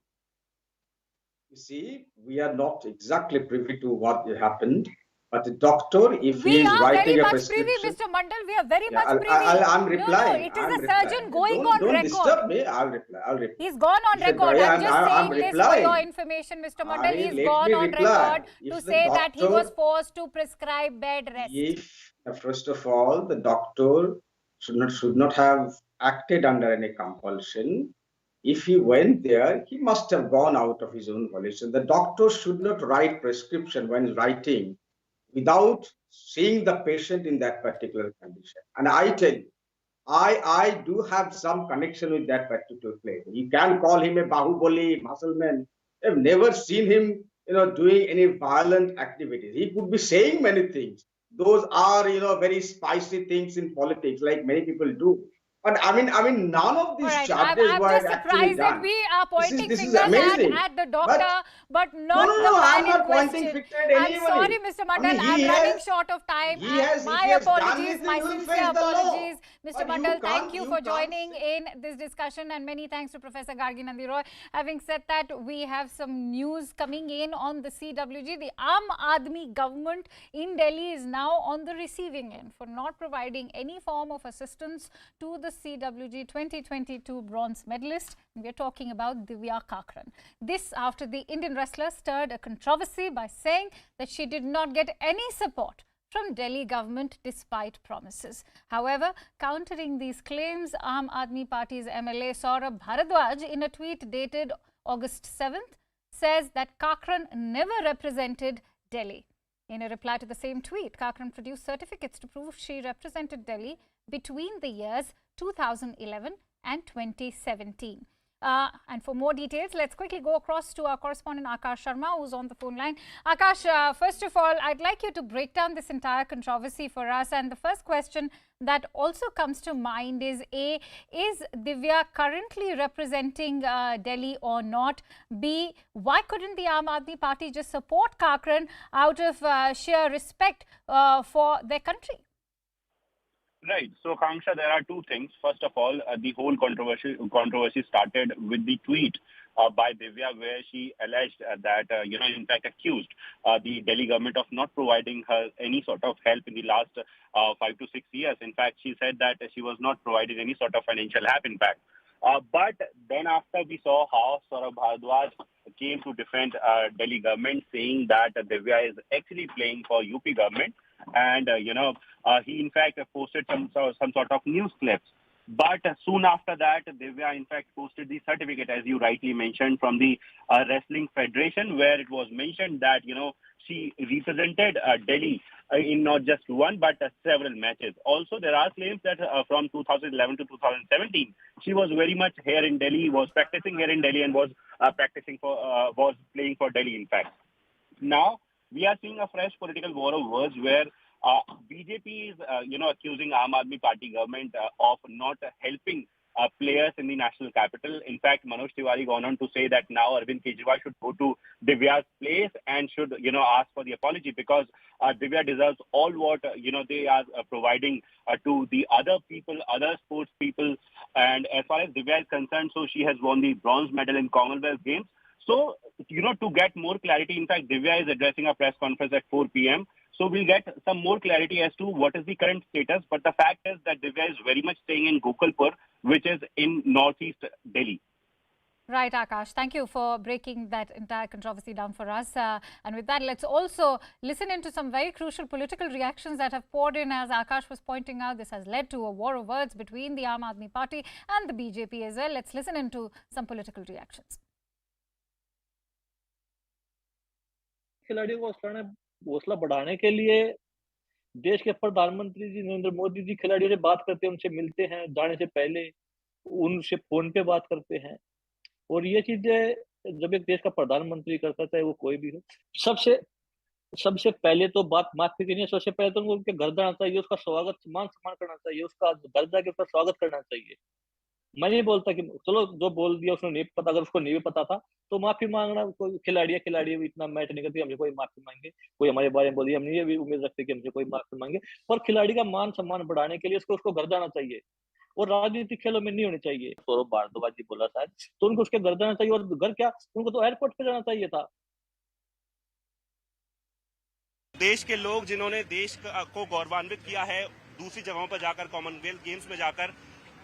You see, we are not exactly privy to what happened. But the doctor, if he is writing a prescription... We are very much privy, Mr. Mondal. We are very much privy. I'm replying. No, it is a surgeon going on record. Don't disturb me. I'll reply. He's gone on record. I'm just saying this for your information, Mr. Mondal. He's gone on record to say that he was forced to prescribe bed rest. If, first of all, the doctor should not have acted under any compulsion. If he went there, he must have gone out of his own volition. The doctor should not write prescription when writing without seeing the patient in that particular condition. And I tell you, I do have some connection with that particular place. You can call him a Bahubali, muscle man. I've never seen him, doing any violent activities. He could be saying many things. Those are, very spicy things in politics, like many people do. But I mean, none of these charges were actually done. I'm just surprised that we are pointing fingers at the doctor, but not the man in question. I'm sorry, Mr. Mondal, I'm running short of time. My apologies, my sincere apologies. Mr. Mondal, thank you for joining in this discussion, and many thanks to Professor Gargi Roy. Having said that, we have some news coming in on the CWG. The Aam Aadmi government in Delhi is now on the receiving end for not providing any form of assistance to the CWG 2022 bronze medalist. We are talking about Divya Kakran. This after the Indian wrestler stirred a controversy by saying that she did not get any support from Delhi government despite promises. However, countering these claims, Aam Aadmi Party's MLA Saurabh Bharadwaj in a tweet dated August 7th says that Kakran never represented Delhi. In a reply to the same tweet, Kakran produced certificates to prove she represented Delhi between the years 2011 and 2017. And for more details, let's quickly go across to our correspondent Akash Sharma, who's on the phone line. Akash, first of all, I'd like you to break down this entire controversy for us. And the first question that also comes to mind is A, is Divya currently representing Delhi or not? B, why couldn't the Aam Aadmi Party just support Kakran out of sheer respect for their country? Right. So, Kangsha, there are two things. First of all, the whole controversy started with the tweet by Divya, where she alleged that, in fact, accused the Delhi government of not providing her any sort of help in the last 5 to 6 years. In fact, she said that she was not provided any sort of financial help, in fact. But then after we saw how Saurabh Bharadwaj came to defend Delhi government, saying that Divya is actually playing for UP government, and he in fact posted some sort of news clips. But soon after that, Divya in fact posted the certificate, as you rightly mentioned, from the Wrestling Federation, where it was mentioned that she represented Delhi in not just one but several matches. Also, there are claims that from 2011 to 2017, she was very much here in Delhi, was practicing here in Delhi, and was playing for Delhi. In fact, now we are seeing a fresh political war of words where BJP is, accusing Aam Aadmi Party government of not helping players in the national capital. In fact, Manoj Tiwari gone on to say that now Arvind Kejriwal should go to Divya's place and should, ask for the apology, because Divya deserves all what, they are providing to the other people, other sports people. And as far as Divya is concerned, so she has won the bronze medal in Commonwealth Games. So, to get more clarity, in fact, Divya is addressing a press conference at 4 p.m. So we'll get some more clarity as to what is the current status. But the fact is that Divya is very much staying in Gokulpur, which is in northeast Delhi. Right, Akash. Thank you for breaking that entire controversy down for us. And with that, let's also listen into some very crucial political reactions that have poured in. As Akash was pointing out, this has led to a war of words between the Aam Aadmi Party and the BJP as well. Let's listen into some political reactions. खिलाड़ियों को हौसला बढ़ाने के लिए देश के प्रधानमंत्री जी नरेंद्र मोदी जी खिलाड़ियों से बात करते हैं, उनसे मिलते हैं, जाने से पहले उनसे फोन पे बात करते हैं। और ये चीजें जब एक देश का प्रधानमंत्री करता है, वो कोई भी हो, सबसे पहले तो बात माफी की नहीं है। सबसे पहले तो उनके घर जाना चाहिए, उसका स्वागत मान सम्मान करना चाहिए, उसका घर जाके उसका स्वागत करना चाहिए। मैं नहीं बोलता कि चलो जो बोल दिया उसने नहीं पता, अगर उसको नहीं भी पता था तो माफी मांगना। कोई खिलाड़ी इतना मैच नहीं करती, हमसे कोई माफी मांगे, कोई हमारे बारे में बोली, हम नहीं भी उम्मीद रखते कि हमसे कोई माफी मांगे। पर खिलाड़ी का मान सम्मान बढ़ाने के लिए उसको घर जाना चाहिए, और राजनीतिक खेलों में नहीं होनी चाहिए। सौरभ भारद्वाज जी बोला शायद, तो उनको उसके घर जाना चाहिए, और घर क्या, उनको तो एयरपोर्ट पे जाना चाहिए था। देश के लोग जिन्होंने देश को गौरवान्वित किया है दूसरी जगहों पर जाकर, कॉमनवेल्थ गेम्स में जाकर,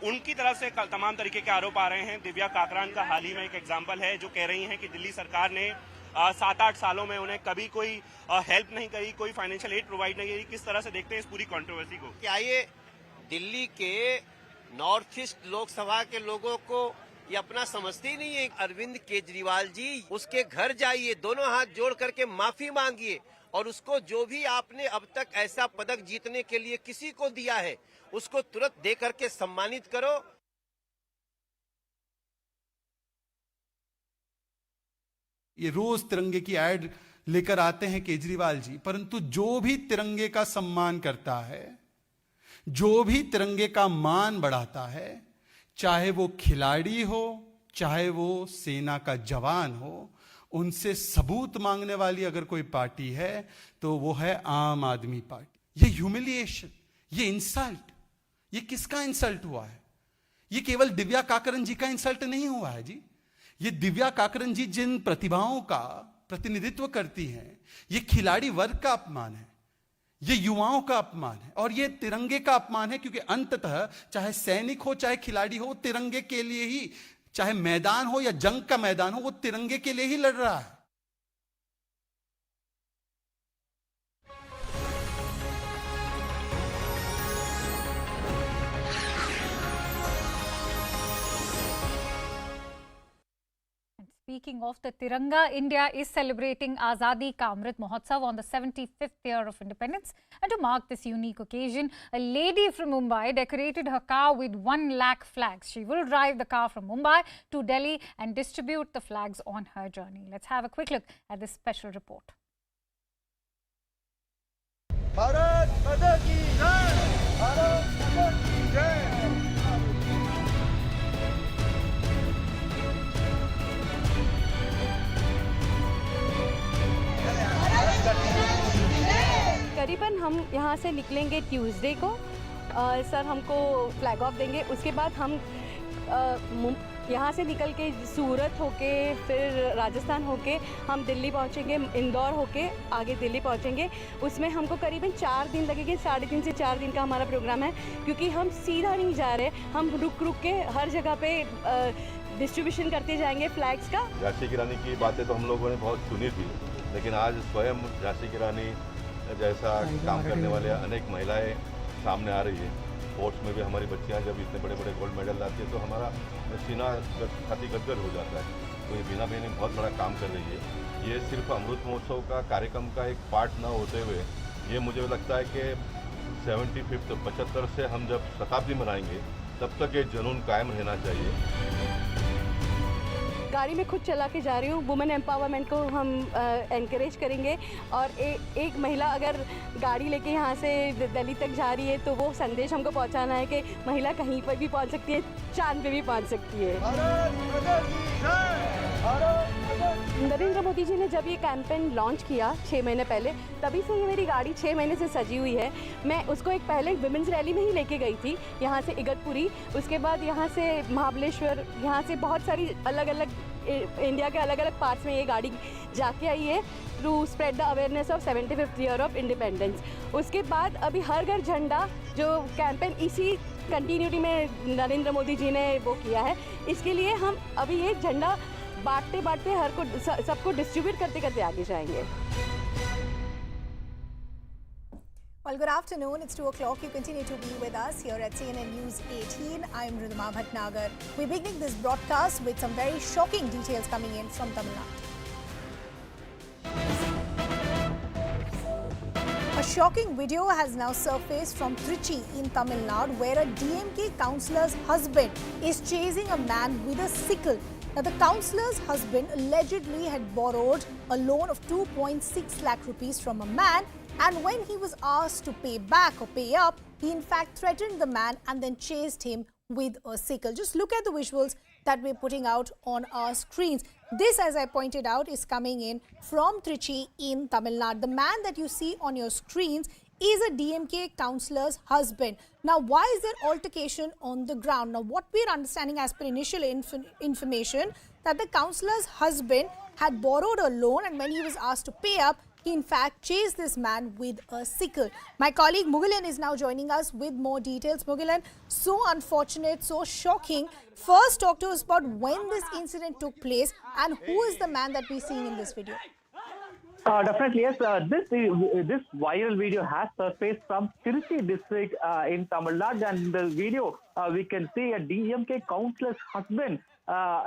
उनकी तरफ से तमाम तरीके के आरोप आ रहे हैं। दिव्या काकरान का हाल ही में एक एग्जाम्पल है, जो कह रही हैं कि दिल्ली सरकार ने 7-8 सालों में उन्हें कभी कोई हेल्प नहीं करी, कोई फाइनेंशियल एड प्रोवाइड नहीं करी। किस तरह से देखते हैं इस पूरी कंट्रोवर्सी को? क्या ये दिल्ली के नॉर्थ ईस्ट लोकसभा के लोगों को ये अपना समझते ही नहीं है? अरविंद केजरीवाल जी, उसके घर जाइए, दोनों हाथ जोड़ करके माफी मांगिए, और उसको जो भी आपने अब तक ऐसा पदक जीतने के लिए किसी को दिया है, उसको तुरंत दे करके सम्मानित करो। ये रोज तिरंगे की ऐड लेकर आते हैं केजरीवाल जी, परंतु जो भी तिरंगे का सम्मान करता है, जो भी तिरंगे का मान बढ़ाता है, चाहे वो खिलाड़ी हो, चाहे वो सेना का जवान हो, उनसे सबूत मांगने वाली अगर कोई पार्टी है तो वो है आम आदमी पार्टी। ये ह्यूमिलिएशन, ये इंसल्ट, ये किसका इंसल्ट हुआ है? ये केवल दिव्या काकरन जी का इंसल्ट नहीं हुआ है जी। ये दिव्या काकरन जी जिन प्रतिभाओं का प्रतिनिधित्व करती हैं, ये खिलाड़ी वर्ग का अपमान है, ये युवाओं का अपमान है और ये तिरंगे का अपमान है, क्योंकि अंततः चाहे सैनिक हो चाहे खिलाड़ी हो, तिरंगे के लिए ही, चाहे मैदान हो या जंग का मैदान हो, वो तिरंगे के लिए ही लड़ रहा है। Speaking of the Tiranga, India is celebrating Azadi Ka Amrit Mahotsav on the 75th year of independence. And to mark this unique occasion, a lady from Mumbai decorated her car with 1 lakh flags. She will drive the car from Mumbai to Delhi and distribute the flags on her journey. Let's have a quick look at this special report. Bharat Mata ki jai! Bharat Mata ki jai! करीबन हम यहाँ से निकलेंगे Tuesday को। Sir हमको flag of देंगे, उसके बाद हम यहाँ से निकल के सूरत होके फिर राजस्थान होके हम दिल्ली पहुँचेंगे, इंदौर होके आगे दिल्ली पहुँचेंगे। उसमें हमको करीबन 4 दिन लगेंगे, 3.5 से 4 दिन का हमारा प्रोग्राम है, क्योंकि हम सीधा नहीं जा रहे, हम रुक रुक के हर जगह पे डिस्ट्रीब्यूशन करते जाएंगे फ्लैग्स का। झांसी की रानी की बातें तो हम लोगों ने बहुत सुनी थी, लेकिन आज स्वयं झांसी की रानी जैसा काम करने वाले अनेक महिलाएं सामने आ रही है। स्पोर्ट्स में भी हमारी बच्चियां जब इतने बड़े बड़े गोल्ड मेडल लाती है तो हमारा सीना छाती गदगद हो जाता है। तो ये बीना बहनी बहुत बड़ा काम कर रही है। ये सिर्फ अमृत महोत्सव का कार्यक्रम का एक पार्ट ना होते हुए, ये मुझे लगता है कि 75 से हम जब शताब्दी मनाएंगे तब तक ये जुनून कायम रहना चाहिए। गाड़ी में खुद चला के जा रही हूँ। वुमेन एम्पावरमेंट को हम एनकरेज करेंगे और एक महिला अगर गाड़ी लेके यहाँ से दिल्ली तक जा रही है तो वो संदेश हमको पहुँचाना है कि महिला कहीं पर भी पहुँच सकती है, चांद पे भी पहुँच सकती है। नरेंद्र मोदी जी ने जब ये कैंपेन लॉन्च किया 6 महीने पहले, तभी से ये मेरी गाड़ी 6 महीने से सजी हुई है। मैं उसको एक पहले विमेंस रैली में ही लेके गई थी, यहाँ से इगतपुरी, उसके बाद यहाँ से महाबलेश्वर, यहाँ से बहुत सारी अलग अलग इंडिया के अलग अलग पार्ट्स में ये गाड़ी जाके आई है to spread the awareness of 75th year of independence. उसके बाद अभी हर घर झंडा जो कैंपेन इसी कंटिन्यूटी में नरेंद्र मोदी जी ने वो किया है, इसके लिए हम अभी ये झंडा बांटते बांटते हर को सबको डिस्ट्रीब्यूट करते करते आगे जाएंगे। Well, good afternoon. It's 2 o'clock. You continue to be with us here at CNN News 18. I'm Ridhima Bhatnagar. We're beginning this broadcast with some very shocking details coming in from Tamil Nadu. A shocking video has now surfaced from Trichy in Tamil Nadu, where a DMK councillor's husband is chasing a man with a sickle. Now, the councillor's husband allegedly had borrowed a loan of 2.6 lakh rupees from a man, and when he was asked to pay back or pay up, he in fact threatened the man and then chased him with a sickle. Just look at the visuals that we're putting out on our screens. This, as I pointed out, is coming in from Trichy in Tamil Nadu. The man that you see on your screens is a DMK councillor's husband. Now, why is there altercation on the ground? Now, what we're understanding as per initial information, that the councillor's husband had borrowed a loan, and when he was asked to pay up, he in fact chased this man with a sickle. My colleague Mugilan is now joining us with more details. Mugilan, so unfortunate, so shocking. First, talk to us about when this incident took place and who is the man that we're seeing in this video. Definitely, yes. This viral video has surfaced from Tirupati district in Tamil Nadu, and in the video we can see a DMK councillor's husband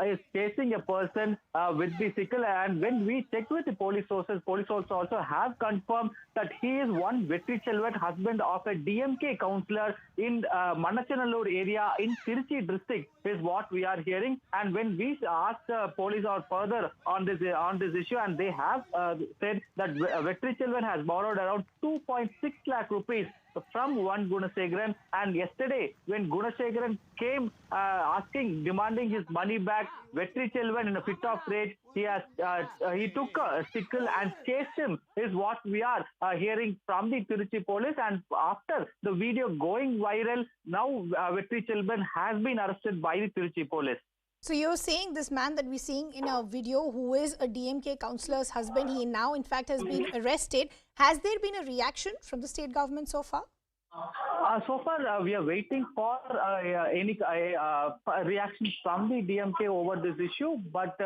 is chasing a person with the sickle. And when we checked with the police sources also have confirmed that he is one Vetri Chelvat, husband of a DMK councillor in Manachanallur area in Tirupati district, is what we are hearing. And when we asked police or further on this issue, and they have said that Vetri Chelvat has borrowed around 2.6 lakh rupees from one Gunasegaran, and yesterday when Gunasegaran came demanding his money back, Vetri Chelvan in a fit of rage, he took a sickle and chased him, is what we are hearing from the Tiruchi police. And after the video going viral, now Vetri Chelvan has been arrested by the Tiruchi police. So you're saying this man that we're seeing in a video, who is a DMK councillor's husband, he now in fact has been arrested. Has there been a reaction from the state government so far? So far, we are waiting for any reactions from the DMK over this issue, but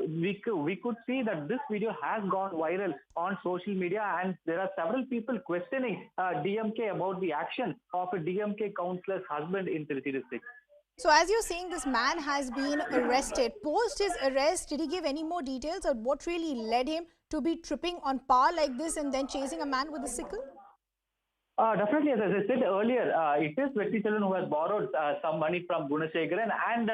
we could see that this video has gone viral on social media, and there are several people questioning DMK about the action of a DMK councillor's husband in Trichy district. So as you're saying, this man has been arrested. Post his arrest, did he give any more details on what really led him to be tripping on par like this and then chasing a man with a sickle? Definitely, as I said earlier, it is Vetri Chelvan who has borrowed some money from Gunasekaran, and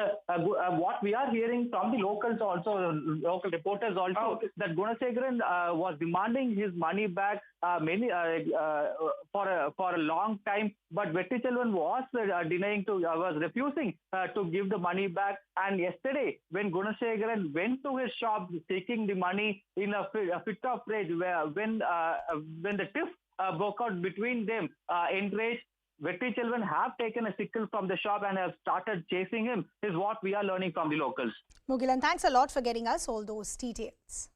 what we are hearing from the locals also, local reporters also, that Gunasekaran was demanding his money back for a long time, but Vetri Chelvan was was refusing to give the money back. And yesterday, when Gunasekaran went to his shop seeking the money in a fit of rage, when the tiff broke out between them, enraged, Vetri Chelvan have taken a sickle from the shop and have started chasing him, is what we are learning from the locals. Mugilan, thanks a lot for getting us all those details.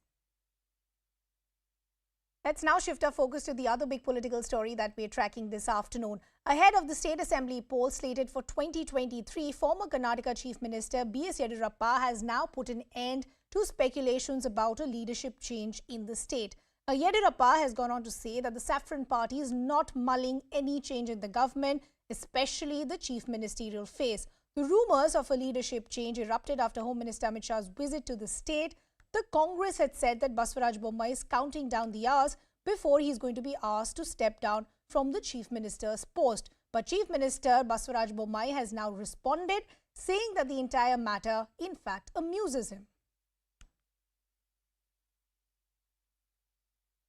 Let's now shift our focus to the other big political story that we're tracking this afternoon. Ahead of the State Assembly poll slated for 2023, former Karnataka Chief Minister B.S. Yediyurappa has now put an end to speculations about a leadership change in the state. Yediyurappa has gone on to say that the Saffron Party is not mulling any change in the government, especially the chief ministerial phase. The rumours of a leadership change erupted after Home Minister Amit Shah's visit to the state. The Congress had said that Banswaraj Bommai is counting down the hours before he is going to be asked to step down from the chief minister's post. But Chief Minister Banswaraj Bommai has now responded, saying that the entire matter in fact amuses him.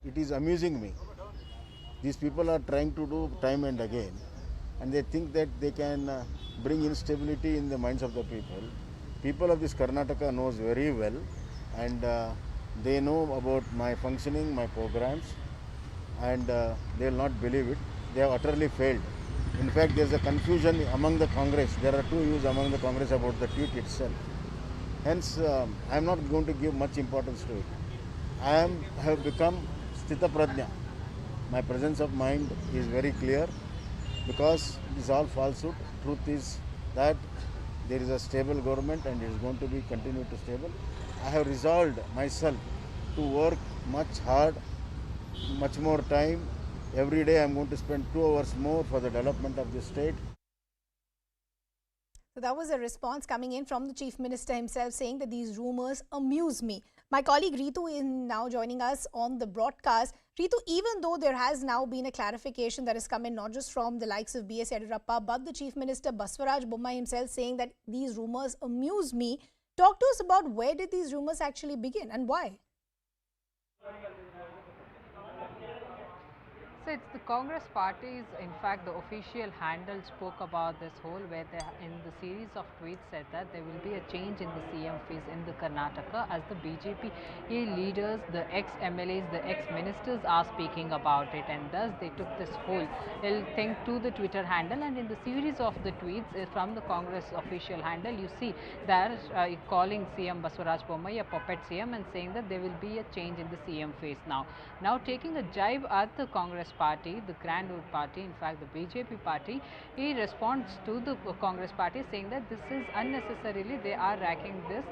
It is amusing me. These people are trying to do time and again, and they think that they can bring instability in the minds of the people. People of this Karnataka knows very well, and they know about my functioning, my programs, and they will not believe it. They have utterly failed. In fact, there is a confusion among the Congress. There are two views among the Congress about the tweet itself. Hence, I am not going to give much importance to it. I have become Sthita Prajna. My presence of mind is very clear, because it is all falsehood. Truth is that there is a stable government and it is going to be continue to stable. I have resolved myself to work much hard, much more time. Every day I am going to spend 2 hours more for the development of the state. So that was a response coming in from the Chief Minister himself, saying that these rumours amuse me. My colleague Ritu is now joining us on the broadcast. Ritu, even though there has now been a clarification that has come in not just from the likes of B.S. Yediyurappa, but the Chief Minister Banswaraj Bommai himself saying that these rumours amuse me. Talk to us about where did these rumours actually begin and why? So it's the Congress party's, in fact, the official handle spoke about this whole, where they, in the series of tweets, said that there will be a change in the CM phase in the Karnataka as the BJP leaders, the ex-MLAs, the ex-ministers are speaking about it, and thus they took this whole thing to the Twitter handle. And in the series of the tweets from the Congress official handle, you see they're calling CM Banswaraj Bommai a puppet CM and saying that there will be a change in the CM phase now. Now taking a jibe at the Congress party, the Grand Old Party, in fact the BJP party, he responds to the Congress party saying that this is unnecessarily they are racking this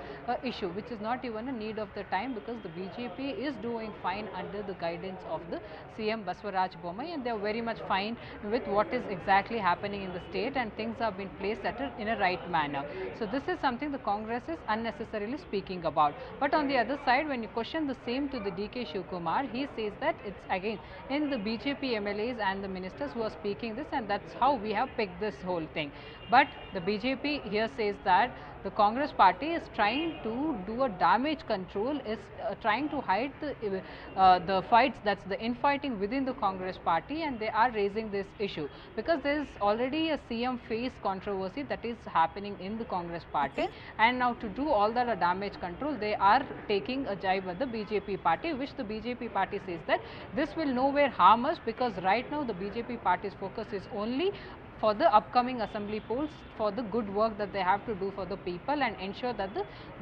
issue, which is not even a need of the time, because the BJP is doing fine under the guidance of the CM Banswaraj Bommai, and they are very much fine with what is exactly happening in the state, and things have been placed in a right manner. So this is something the Congress is unnecessarily speaking about. But on the other side, when you question the same to the DK Shivkumar, he says that it's again in the BJP MLAs and the ministers who are speaking this, and that's how we have picked this whole thing. But the BJP here says that the Congress party is trying to do a damage control, is trying to hide the fights, that's the infighting within the Congress party, and they are raising this issue because there is already a CM phase controversy that is happening in the Congress party, and now to do all that damage control, they are taking a jibe at the BJP party, which the BJP party says that this will nowhere harm us, because right now the BJP party's focus is only for the upcoming assembly polls, for the good work that they have to do for the people, and ensure that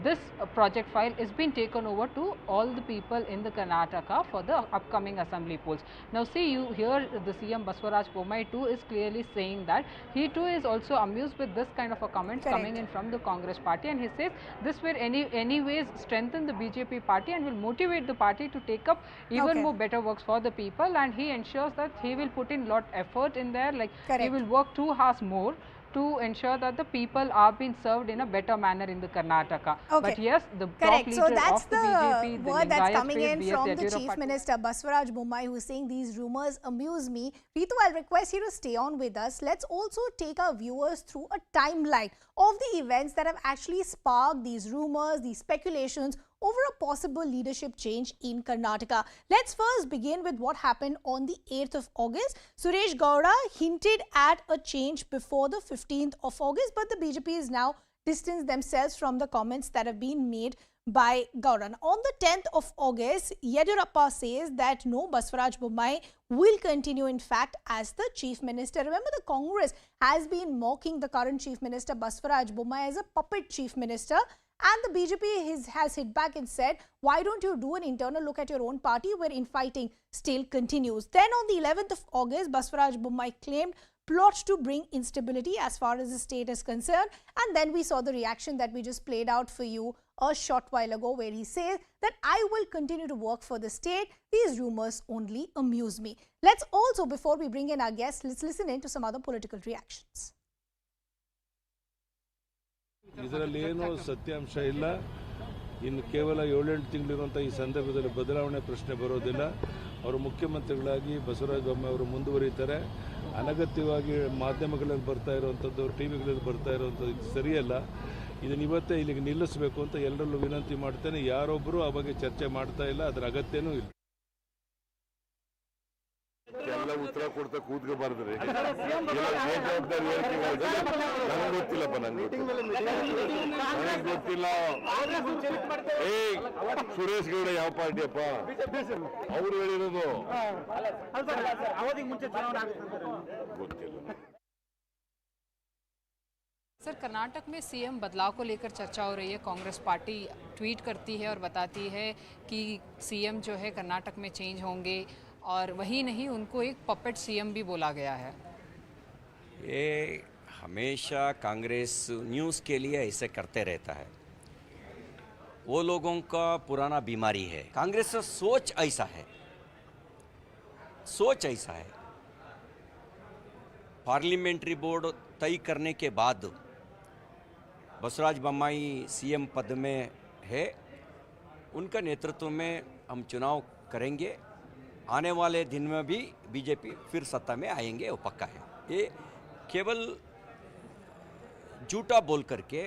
this project file is being taken over to all the people in the Karnataka for the upcoming assembly polls. Now see, you hear the CM Banswaraj Bommai too is clearly saying that he too is also amused with this kind of a comments coming in from the Congress party, and he says this will anyways strengthen the BJP party and will motivate the party to take up even more better works for the people, and he ensures that he will put in lot effort in there, like he will work 2 hours more to ensure that the people are being served in a better manner in the Karnataka. But yes, the top leader So that's of the BJP, the word that's Lingayat coming space, in B.S. from the Yediyurappa Chief Minister Banswaraj Bommai, who is saying these rumors amuse me. Ritu, I'll request you to stay on with us. Let's also take our viewers through a timeline of the events that have actually sparked these rumors, these speculations over a possible leadership change in Karnataka. Let's first begin with what happened on the 8th of August. Suresh Gowda hinted at a change before the 15th of August, but the BJP is now distanced themselves from the comments that have been made by Gowda. On the 10th of August, Yediyurappa says that no, Banswaraj Bommai will continue in fact as the Chief Minister. Remember, the Congress has been mocking the current Chief Minister Banswaraj Bommai as a puppet Chief Minister. And the BJP has hit back and said, why don't you do an internal look at your own party where infighting still continues? Then on the 11th of August, Banswaraj Bommai claimed plot to bring instability as far as the state is concerned. And then we saw the reaction that we just played out for you a short while ago, where he says that I will continue to work for the state. These rumors only amuse me. Let's also, before we bring in our guests, let's listen in to some other political reactions. ಇದರಲ್ಲಿ ಏನು ಸತ್ಯಾಂಶ ಇಲ್ಲ. ಇನ್ನು ಕೇವಲ 7-8 ತಿಂಗಳಿರುವಂಥ ಈ ಸಂದರ್ಭದಲ್ಲಿ ಬದಲಾವಣೆ ಪ್ರಶ್ನೆ ಬರೋದಿಲ್ಲ. ಅವರು ಮುಖ್ಯಮಂತ್ರಿಗಳಾಗಿ ಬಸವರಾಜ ಬೊಮ್ಮಾಯಿ ಅವರು ಮುಂದುವರಿತಾರೆ. ಅನಗತ್ಯವಾಗಿ ಮಾಧ್ಯಮಗಳಲ್ಲಿ ಬರ್ತಾ ಇರುವಂಥದ್ದು, ಟಿವಿಗಳಲ್ಲಿ ಬರ್ತಾ ಇರುವಂಥದ್ದು ಇದು ಸರಿಯಲ್ಲ. ಇದನ್ನು ಇವತ್ತೇ ಇಲ್ಲಿಗೆ ನಿಲ್ಲಿಸಬೇಕು ಅಂತ ಎಲ್ಲರಲ್ಲೂ ವಿನಂತಿ ಮಾಡ್ತೇನೆ. ಯಾರೊಬ್ಬರು ಆ ಬಗ್ಗೆ ಚರ್ಚೆ ಮಾಡ್ತಾ ಇಲ್ಲ, ಅದರ ಅಗತ್ಯನೂ ಇಲ್ಲ. ಎಲ್ಲ ಉತ್ತರ ಕೊಡ್ತಾ ಕೂತ್ಕೋಬಾರ್ದ್ರಿ. ಜವಾಬ್ದಾರಿ ನನಗೆ ಗೊತ್ತಿಲ್ಲಪ್ಪ, ನನಗೆ ಗೊತ್ತಿಲ್ಲ. ಸುರೇಶ್ ಗೌಡ ಯಾವ ಪಾರ್ಟಿಯಪ್ಪ? ಅವ್ರು ಹೇಳಿರೋದು ಗೊತ್ತಿಲ್ಲ. सर, कर्नाटक में सीएम बदलाव को लेकर चर्चा हो रही है. कांग्रेस पार्टी ट्वीट करती है और बताती है कि सीएम जो है कर्नाटक में चेंज होंगे, और वही नहीं, उनको एक पपेट सीएम भी बोला गया है. ये हमेशा कांग्रेस न्यूज़ के लिए ऐसे करते रहता है. वो लोगों का पुराना बीमारी है. कांग्रेस का सोच ऐसा है, पार्लियामेंट्री बोर्ड तय करने के बाद बसवराज बोम्माई सीएम पद में है. उनका नेतृत्व में हम चुनाव करेंगे. आने वाले दिन में भी बीजेपी फिर सत्ता में आएंगे, वो पक्का है. ये केवल झूठा बोल करके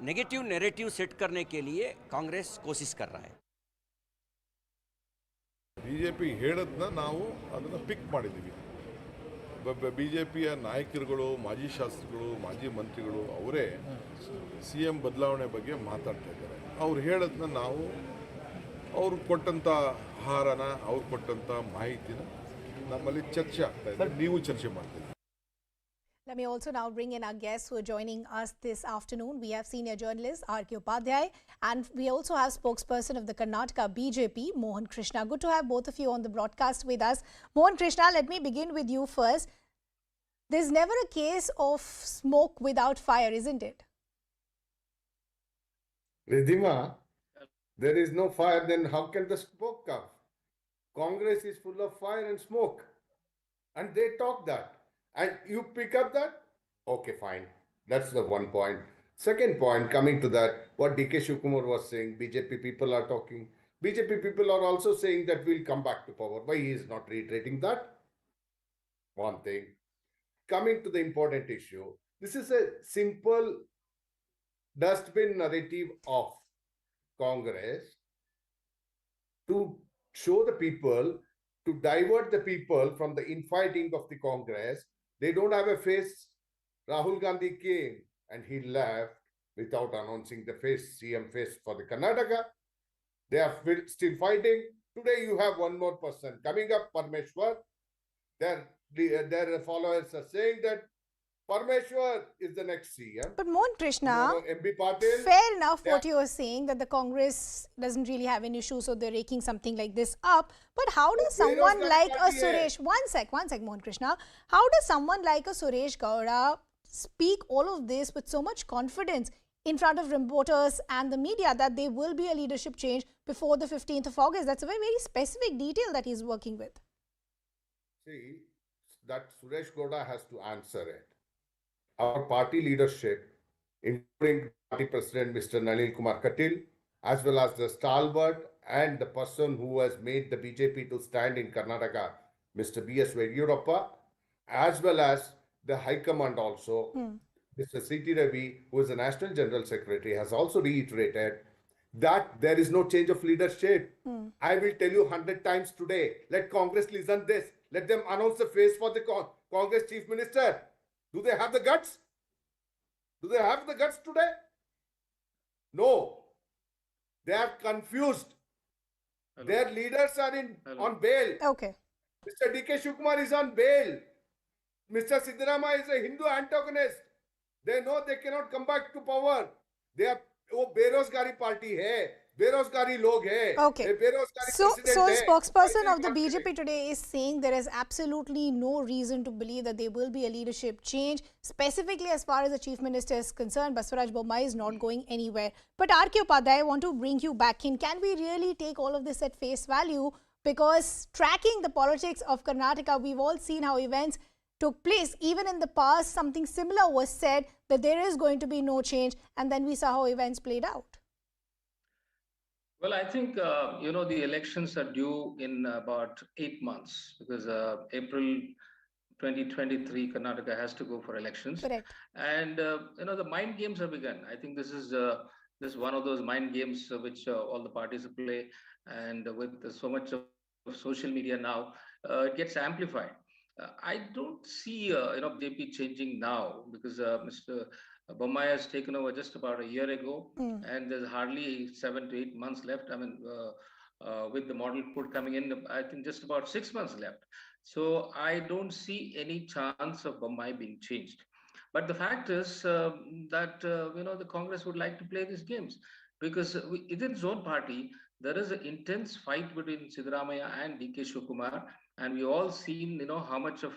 नेगेटिव नैरेटिव सेट करने के लिए कांग्रेस कोशिश कर रहा है. ಬಿಜೆಪಿ ಹೇಳೋದನ್ನ ನಾವು ಅದನ್ನು ಪಿಕ್ ಮಾಡಿದ್ದೀವಿ. ಬಿಜೆಪಿಯ ನಾಯಕರುಗಳು, ಮಾಜಿ ಶಾಸಕರು, ಮಾಜಿ ಮಂತ್ರಿಗಳು ಅವರೇ CM ಬದಲಾವಣೆ ಬಗ್ಗೆ ಮಾತಾಡ್ತಾ ಇದ್ದಾರೆ. ಅವ್ರು ಹೇಳೋದನ್ನ ನಾವು ಅವ್ರು ಕೊಟ್ಟಂಥ ಆಹಾರನ, ಅವ್ರು ಕೊಟ್ಟಂಥ ಮಾಹಿತಿನ ನಮ್ಮಲ್ಲಿ ಚರ್ಚೆ ಆಗ್ತಾ ಇದೆ. ನೀವು ಚರ್ಚೆ ಮಾಡ್ತೀರಿ. Let me also now bring in our guests who are joining us this afternoon. We have senior journalist R.K. Upadhyay, and we also have spokesperson of the Karnataka BJP, Mohan Krishna. Good to have both of you on the broadcast with us. Mohan Krishna, let me begin with you first. There's never a case of smoke without fire, isn't it? Ridhima, there is no fire, then how can the smoke come? Congress is full of fire and smoke. And they talk that. And you pick up that? Okay, fine. That's the one point. Second point, coming to that, what D.K. Shivkumar was saying, BJP people are talking. BJP people are also saying that we'll come back to power. Why he is not reiterating that? One thing. Coming to the important issue, this is a simple dustbin narrative of Congress to show the people, to divert the people from the infighting of the Congress. They don't have a face. Rahul Gandhi came and he left without announcing the face, CM face for the Karnataka. They are still fighting. Today you have one more person coming up, Parmeshwar. They're their followers are saying that Parmeshwar is the next CM. But Mohan Krishna, MP Patil, fair enough what you are saying, that the Congress doesn't really have any issue, so they're raking something like this up. But how does someone like a Suresh, one sec, Mohan Krishna, how does someone like a Suresh Gowda speak all of this with so much confidence in front of reporters and the media that there will be a leadership change before the 15th of August? That's a very, very specific detail that he's working with. see, that Suresh Gowda has to answer it. Our party leadership, including party president Mr. Nalin Kumar Katil, as well as the stalwart and the person who has made the BJP to stand in Karnataka, Mr. B.S. Yediyurappa, as well as the High Command also, Mr. C.T. Ravi, who is the National General Secretary, has also reiterated that there is no change of leadership. I will tell you 100 times today. Let Congress listen this. Let them announce the face for the Congress Chief Minister. Do they have the guts? Do they have the guts today? No. They are confused. Hello. Their leaders are on bail. Okay. Mr. D.K. Shivkumar is on bail. Mr. Siddaramaiah is a Hindu antagonist. They know they cannot come back to power. They are वो बेरोजगारी party है, बेरोजगारी लोग हैं. Okay. So a spokesperson of the BJP today is saying there is absolutely no reason to believe that there will be a leadership change. Specifically, as far as the Chief Minister is concerned, Basuraj Bommai is not going anywhere. But R.K. Upadhyay, I want to bring you back in. Can we really take all of this at face value? Because tracking the politics of Karnataka, we've all seen how events took place. Even in the past, something similar was said that there is going to be no change, and then we saw how events played out. Well, I think, the elections are due in about 8 months because April 2023, Karnataka has to go for elections. Correct. And, the mind games have begun. I think this is one of those mind games which all the parties play. And with so much of social media now, it gets amplified. I don't see, BJP changing now because Mr. Bommai has taken over just about a year ago, and there's hardly 7 to 8 months left. I mean, with the model code coming in, I think just about 6 months left. So I don't see any chance of Bommai being changed. But the fact is that, the Congress would like to play these games because within its own party, there is an intense fight between Siddaramaiah and D.K. Shivkumar, and we all seen, how much of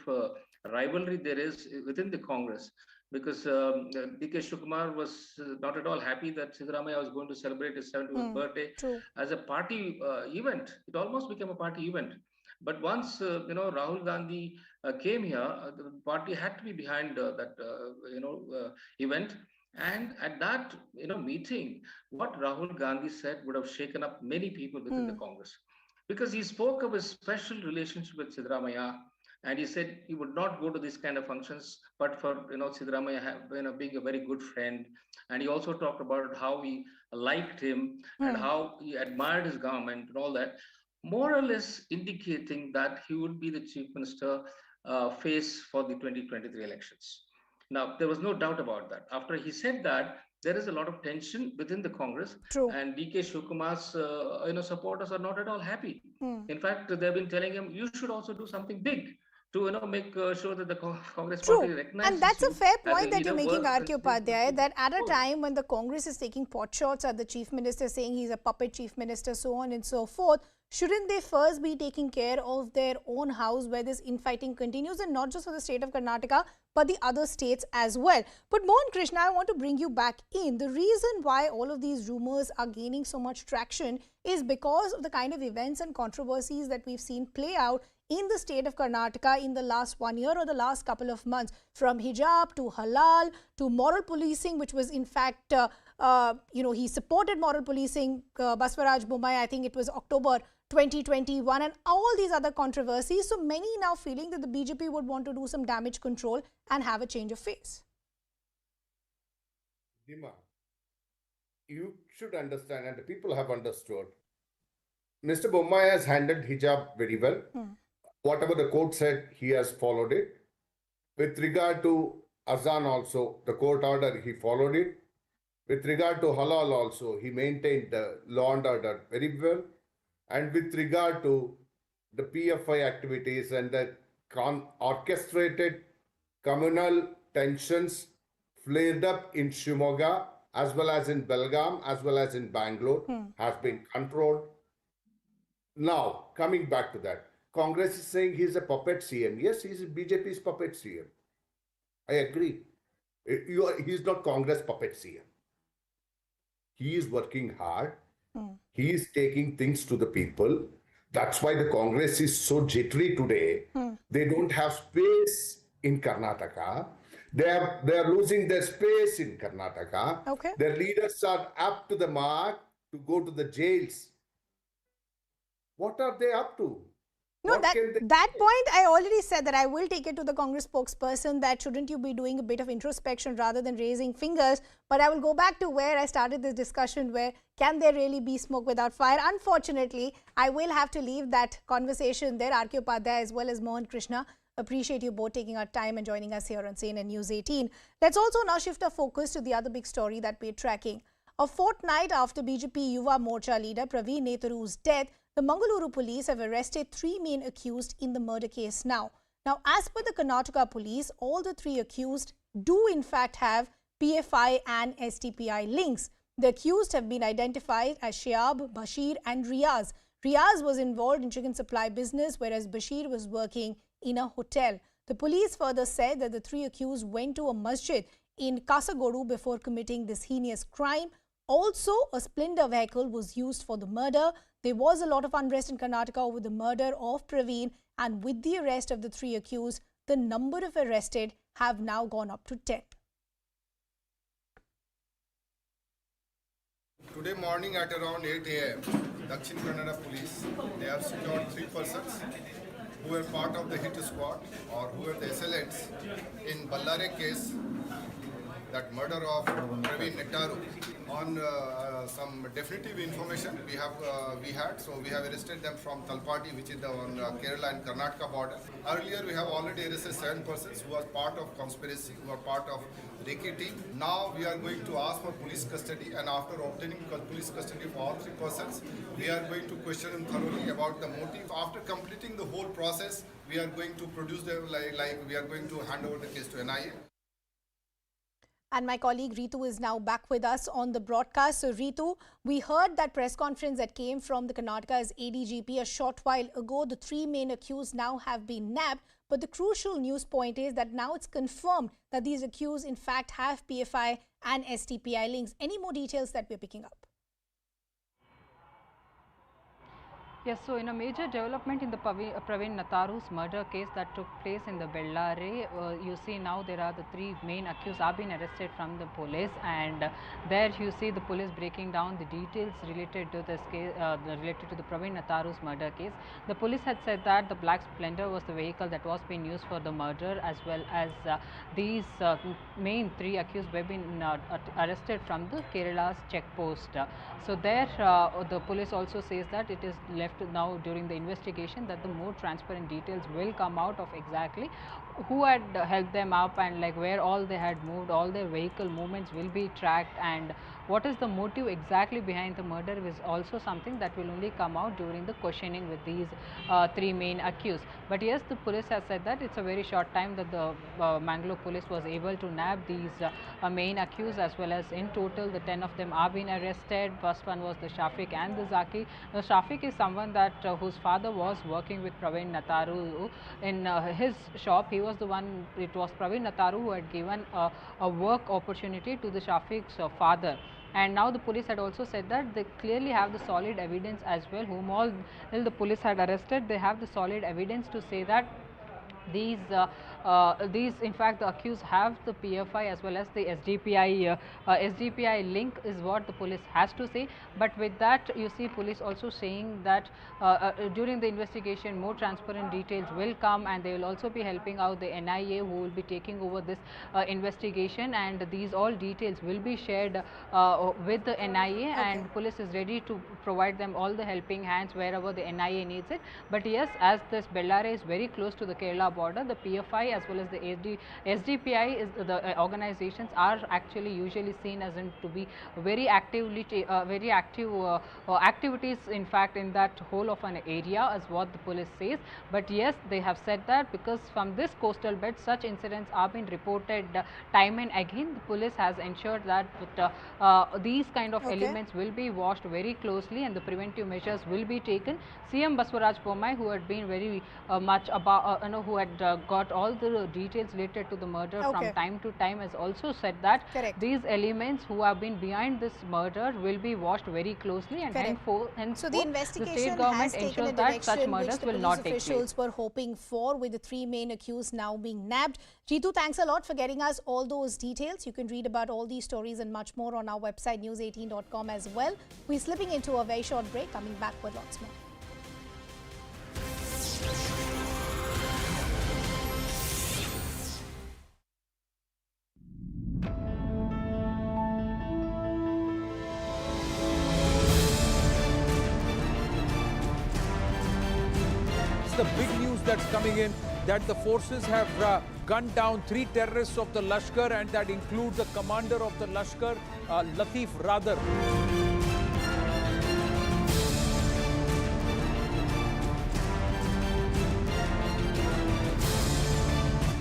rivalry there is within the Congress. Because D.K. Shivkumar was not at all happy that Siddaramaiah was going to celebrate his 70th birthday as a party event. It almost became a party event. But once, Rahul Gandhi came here, the party had to be behind that, event. And at that, meeting, what Rahul Gandhi said would have shaken up many people within the Congress. Because he spoke of his special relationship with Siddaramaiah, and he said he would not go to these kind of functions, but for Siddaramaiah being a very good friend. And he also talked about how he liked him and how he admired his government and all that, more or less indicating that he would be the chief minister face for the 2023 elections. Now, there was no doubt about that. After he said that, there is a lot of tension within the Congress. And D.K. Shivkumar's supporters are not at all happy. In fact, they've been telling him, you should also do something big to make sure that the Congress party recognizes. And that's a fair point that you're making, R.K. Upadhyay, that at a time when the Congress is taking pot shots at the Chief Minister, saying he's a puppet Chief Minister, so on and so forth, shouldn't they first be taking care of their own house where this infighting continues, and not just for the state of Karnataka, but the other states as well? But Mohan Krishna, I want to bring you back in. The reason why all of these rumors are gaining so much traction is because of the kind of events and controversies that we've seen play out in the state of Karnataka in the last 1 year or the last couple of months, from hijab to halal to moral policing, which was in fact, he supported moral policing, Basuraj Bommai, I think it was October 2021, and all these other controversies. So many now feeling that the BJP would want to do some damage control and have a change of face. Dima, you should understand, and the people have understood, Mr. Bommai has handled hijab very well. Whatever the court said, he has followed it. With regard to Azan also, the court order, he followed it. With regard to halal also, he maintained the law and order very well. And with regard to the PFI activities and the orchestrated communal tensions flared up in Shimoga as well as in Belgaum as well as in Bangalore has been controlled. Now, coming back to that, Congress is saying he's a puppet CM. Yes, he's BJP's puppet CM. I agree. He's not Congress puppet CM. He is working hard. He is taking things to the people. That's why the Congress is so jittery today. They don't have space in Karnataka. They are losing their space in Karnataka. Okay. Their leaders are up to the mark to go to the jails. What are they up to? No, that point I already said that I will take it to the Congress spokesperson that shouldn't you be doing a bit of introspection rather than raising fingers. But I will go back to where I started this discussion, where can there really be smoke without fire? Unfortunately, I will have to leave that conversation there. R.K. Upadhyay as well as Mohan Krishna. Appreciate you both taking our time and joining us here on CNN News 18. Let's also now shift our focus to the other big story that we're tracking. A fortnight after BJP Yuva Morcha leader Praveen Netharu's death, the Mangaluru police have arrested 3 main accused in the murder case now. Now, as per the Karnataka police, all the 3 accused do in fact have PFI and STPI links. The accused have been identified as Shayab, Bashir and Riaz. Riaz was involved in chicken supply business, whereas Bashir was working in a hotel. The police further said that the 3 accused went to a masjid in Kasagodu before committing this heinous crime. Also, a Splendor vehicle was used for the murder. There was a lot of unrest in Karnataka over the murder of Praveen, and with the arrest of the 3 accused, the number of arrested have now gone up to 10. Today morning at around 8 a.m., Dakshin Kannada police, they have secured 3 persons who were part of the hit squad or who were the assailants in Ballare case, that murder of Praveen Netharu. On some definitive information we had, so we have arrested them from Talpati, which is on Kerala and Karnataka border. Earlier we have already arrested 7 persons who are part of conspiracy, who are part of Reiki team. Now we are going to ask for police custody, and after obtaining police custody for all 3 persons, we are going to question them thoroughly about the motive. After completing the whole process, we are going to produce them, like we are going to hand over the case to NIA. And my colleague Ritu is now back with us on the broadcast. So Ritu, we heard that press conference that came from the Karnataka's ADGP a short while ago. The 3 main accused now have been nabbed. But the crucial news point is that now it's confirmed that these accused in fact have PFI and STPI links. Any more details that we're picking up? Yes, so in a major development in the Praveen Netharu's murder case that took place in the Bellare, you see now there are the 3 main accused have been arrested from the police, and there you see the police breaking down the details related to this case, related to the Praveen Netharu's murder case. The police had said that the Black Splendor was the vehicle that was being used for the murder, as well as these main 3 accused were being arrested from the Kerala's check post. So there the police also says that it is left now during the investigation that the more transparent details will come out of exactly who had helped them up, and like where all they had moved, all their vehicle movements will be tracked, and what is the motive exactly behind the murder is also something that will only come out during the questioning with these 3 main accused. But yes, the police has said that it's a very short time that the Mangalore police was able to nab these main accused, as well as in total the 10 of them are being arrested. First one was the Shafiq and the Zaki. The Shafiq is someone that whose father was working with Praveen Netharu in his shop. He was the one, it was Praveen Netharu who had given a work opportunity to the Shafiq's father. And now the police had also said that they clearly have the solid evidence as well, whom all the police had arrested. They have the solid evidence to say that these in fact the accused have the PFI as well as the SDPI link is what the police has to say. But with that, you see police also saying that during the investigation more transparent details will come, and they will also be helping out the NIA, who will be taking over this investigation, and these all details will be shared with the NIA, and police is ready to provide them all the helping hands wherever the NIA needs it. But yes, as this Bellare is very close to the Kerala border, the PFI CBI as well as the SDPI, is the organizations are actually usually seen as to be very actively activities in fact in that whole of an area, as what the police says. But yes, they have said that because from this coastal belt such incidents are being reported time and again, the police has ensured that these kind of elements will be watched very closely and the preventive measures will be taken. CM Basuraj Bommai, who had been very much about who had got all the details related to the murder from time to time, has also said that these elements who have been behind this murder will be watched very closely, and henceforth so the investigation state government has taken a ensures that such direction which murders the will police not take place. officials were hoping for, with the 3 main accused now being nabbed. Ritu, thanks a lot for getting us all those details. You can read about all these stories and much more on our website news18.com as well. We're slipping into a very short break, coming back with lots more. The big news that's coming in, that the forces have gunned down 3 terrorists of the Lashkar, and that includes the commander of the Lashkar, Latif Radar.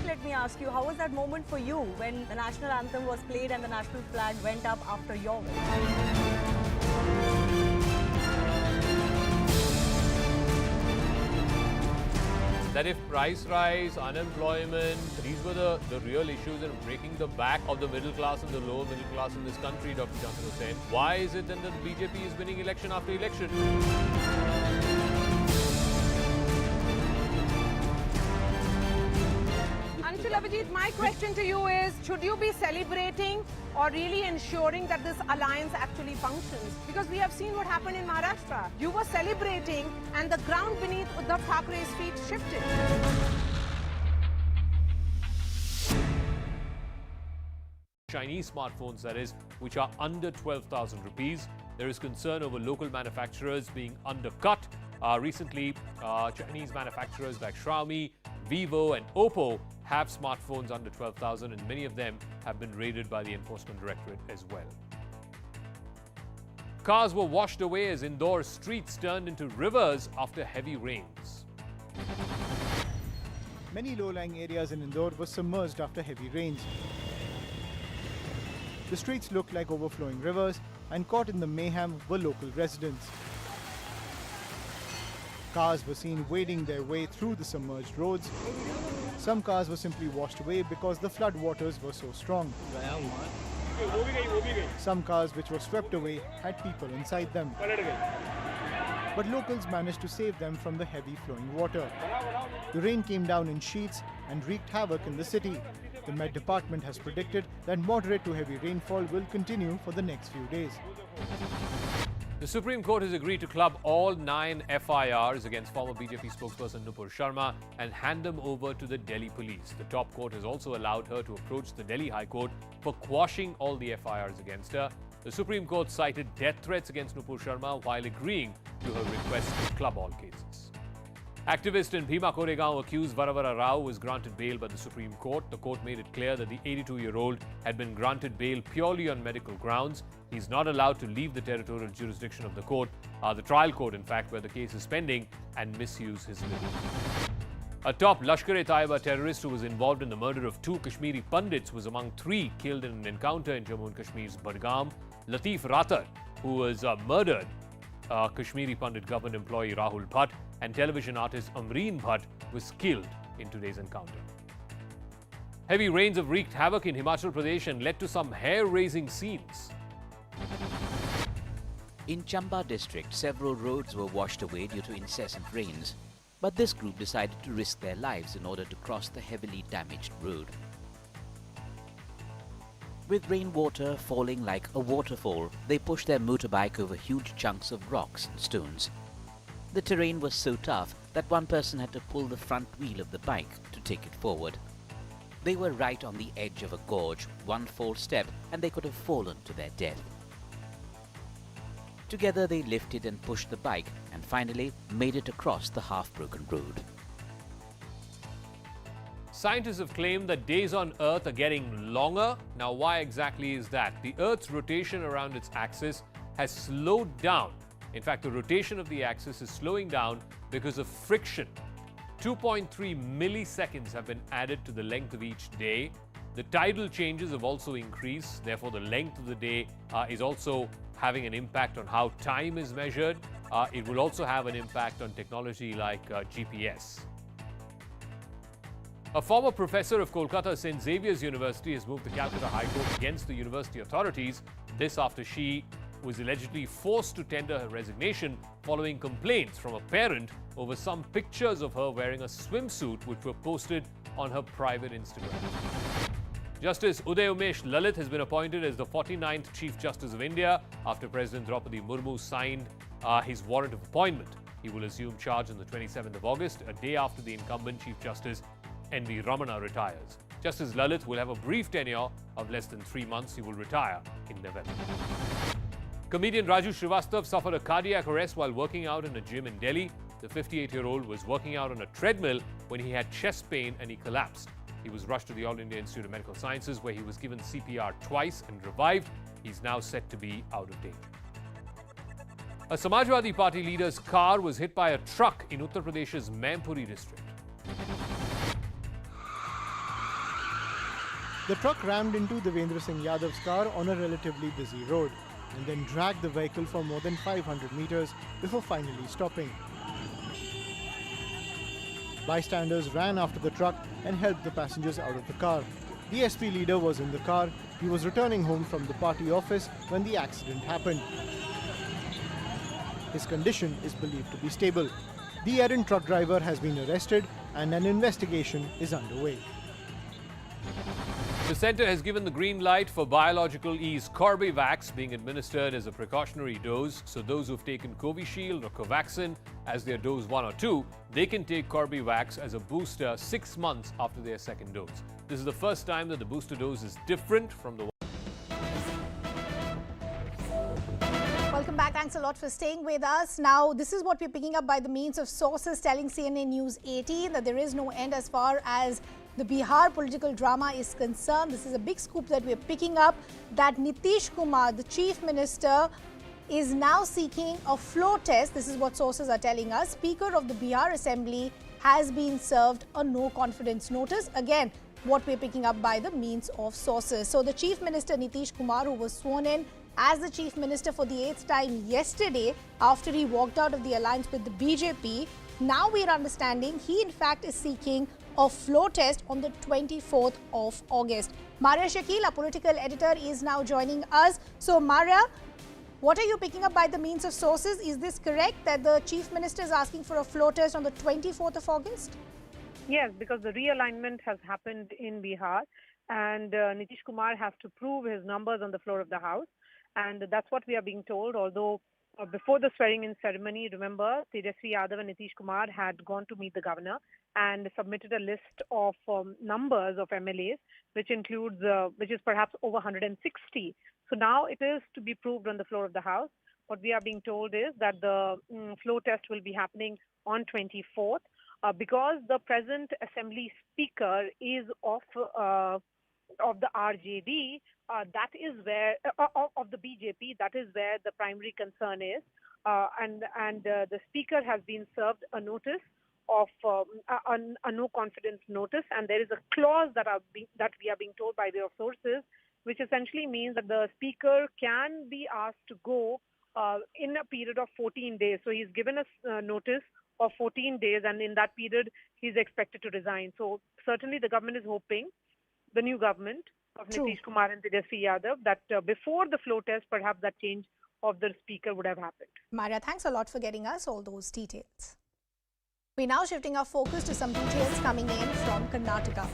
Let me ask you, how was that moment for you when the national anthem was played and the national flag went up after your win? That if price rise, unemployment, these were the real issues in breaking the back of the middle class and the lower middle class in this country, Dr. Chancellor Hussain. Why is it then that the BJP is winning election after election? Anshul Abhijit, my question to you is, should you be celebrating or really ensuring that this alliance actually functions? Because we have seen what happened in Maharashtra. You were celebrating and the ground beneath Uddhav Thackeray's feet shifted. Chinese smartphones, that is, which are under 12,000 rupees. There is concern over local manufacturers being undercut. Recently, Chinese manufacturers like Xiaomi, Vivo and Oppo have smartphones under 12,000, and many of them have been raided by the Enforcement Directorate as well. Cars were washed away as Indore streets turned into rivers after heavy rains. Many low-lying areas in Indore were submerged after heavy rains. The streets looked like overflowing rivers, and caught in the mayhem were local residents. Cars were seen wading their way through the submerged roads. Some cars were simply washed away because the flood waters were so strong. Some cars which were swept away had people inside them. But locals managed to save them from the heavy flowing water. The rain came down in sheets and wreaked havoc in the city. The Met Department has predicted that moderate to heavy rainfall will continue for the next few days. The Supreme Court has agreed to club all 9 FIRs against former BJP spokesperson Nupur Sharma and hand them over to the Delhi police. The top court has also allowed her to approach the Delhi High Court for quashing all the FIRs against her. The Supreme Court cited death threats against Nupur Sharma while agreeing to her request to club all cases. Activist in Bhima Koregaon accused Varavara Rao was granted bail by the Supreme Court. The court made it clear that the 82-year-old had been granted bail purely on medical grounds. He's not allowed to leave the territorial jurisdiction of the court, the trial court, in fact, where the case is pending, and misuse his liberty. A top Lashkar-e-Taiba terrorist who was involved in the murder of 2 Kashmiri Pandits was among 3 killed in an encounter in Jammu and Kashmir's Budgam. Latif Radar, who was murdered, Kashmiri Pandit government employee Rahul Bhatt, and television artist Amreen Bhatt was killed in today's encounter. Heavy rains have wreaked havoc in Himachal Pradesh and led to some hair-raising scenes. In Chamba district, several roads were washed away due to incessant rains, but this group decided to risk their lives in order to cross the heavily damaged road. With rainwater falling like a waterfall, they pushed their motorbike over huge chunks of rocks and stones. The terrain was so tough that one person had to pull the front wheel of the bike to take it forward. They were right on the edge of a gorge. One false step and they could have fallen to their death. Together they lifted and pushed the bike and finally made it across the half-broken road. Scientists have claimed that days on Earth are getting longer. Now, why exactly is that? The Earth's rotation around its axis has slowed down. In fact, the rotation of the axis is slowing down because of friction. 2.3 milliseconds have been added to the length of each day. The tidal changes have also increased. Therefore, the length of the day is also having an impact on how time is measured. It will also have an impact on technology like GPS. A former professor of Kolkata St. Xavier's University has moved the Calcutta High Court against the university authorities. This after she was allegedly forced to tender her resignation following complaints from a parent over some pictures of her wearing a swimsuit which were posted on her private Instagram. Justice Uday Umesh Lalit has been appointed as the 49th Chief Justice of India after President Draupadi Murmu signed his warrant of appointment. He will assume charge on the 27th of August, a day after the incumbent Chief Justice N.V. Ramana retires. Justice Lalit will have a brief tenure of less than 3 months. He will retire in November. Comedian Raju Srivastava suffered a cardiac arrest while working out in a gym in Delhi. The 58-year-old was working out on a treadmill when he had chest pain and he collapsed. He was rushed to the All India Institute of Medical Sciences where he was given CPR twice and revived. He's now said to be out of danger. A Samajwadi Party leader's car was hit by a truck in Uttar Pradesh's Mainpuri district. The truck rammed into Devendra Singh Yadav's car on a relatively busy road and then dragged the vehicle for more than 500 meters before finally stopping. Bystanders ran after the truck and helped the passengers out of the car. The SP leader was in the car. He was returning home from the party office when the accident happened. His condition is believed to be stable. The errant truck driver has been arrested and an investigation is underway. The centre has given the green light for biological E's Corbevax being administered as a precautionary dose. So those who've taken Covishield or Covaxin as their dose 1 or 2, they can take Corbevax as a booster 6 months after their second dose. This is the first time that the booster dose is different from the one. Welcome back. Thanks a lot for staying with us. Now, this is what we're picking up by the means of sources telling CNN News 18 that there is no end as far as the Bihar political drama is concerned. This is a big scoop that we're picking up, that Nitish Kumar, the Chief Minister, is now seeking a floor test. This is what sources are telling us. Speaker of the Bihar Assembly has been served a no confidence notice. Again, what we're picking up by the means of sources. So the Chief Minister Nitish Kumar, who was sworn in as the Chief Minister for the 8th time yesterday after he walked out of the alliance with the BJP, now we're understanding he in fact is seeking a floor test on the 24th of August. Maria Shakil, our political editor, is now joining us. So Maria, what are you picking up by the means of sources? Is this correct that the Chief Minister is asking for a floor test on the 24th of August? Yes, because the realignment has happened in Bihar and Nitish Kumar has to prove his numbers on the floor of the House. And that's what we are being told, although before the swearing-in ceremony, remember, Tejasvi Yadav and Nitish Kumar had gone to meet the governor and submitted a list of numbers of MLAs, which includes, which is perhaps over 160. So now it is to be proved on the floor of the House. What we are being told is that the floor test will be happening on 24th because the present Assembly Speaker is of the RJD. That is where of the BJP. That is where the primary concern is, and the Speaker has been served a notice of a no confidence notice, and there is a clause that we are being told by their sources, which essentially means that the Speaker can be asked to go in a period of 14 days. So he's given us notice of 14 days, and in that period he's expected to resign. So certainly the government is hoping, the new government of Nitish Kumar and Tejasvi Yadav, that before the floor test, perhaps that change of the Speaker would have happened. Maria, thanks a lot for getting us all those details. We're now shifting our focus to some details coming in from Karnataka.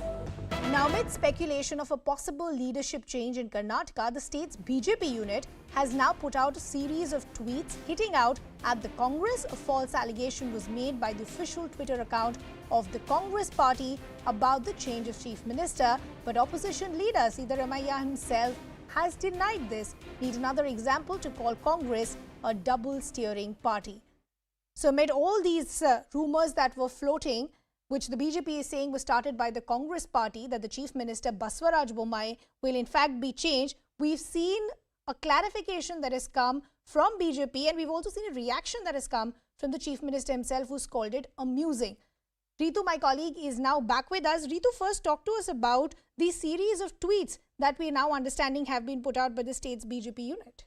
Now, amid speculation of a possible leadership change in Karnataka, the state's BJP unit has now put out a series of tweets hitting out at the Congress. A false allegation was made by the official Twitter account of the Congress party about the change of chief minister, but opposition leader Siddaramaiah himself has denied this. Need another example to call Congress a double-steering party. So amid all these rumors that were floating, which the BJP is saying was started by the Congress party, that the Chief Minister Baswaraj Bommai will in fact be changed. We've seen a clarification that has come from BJP, and we've also seen a reaction that has come from the Chief Minister himself, who's called it amusing. Ritu, my colleague, is now back with us. Ritu, first talk to us about the series of tweets that we are now understanding have been put out by the state's BJP unit.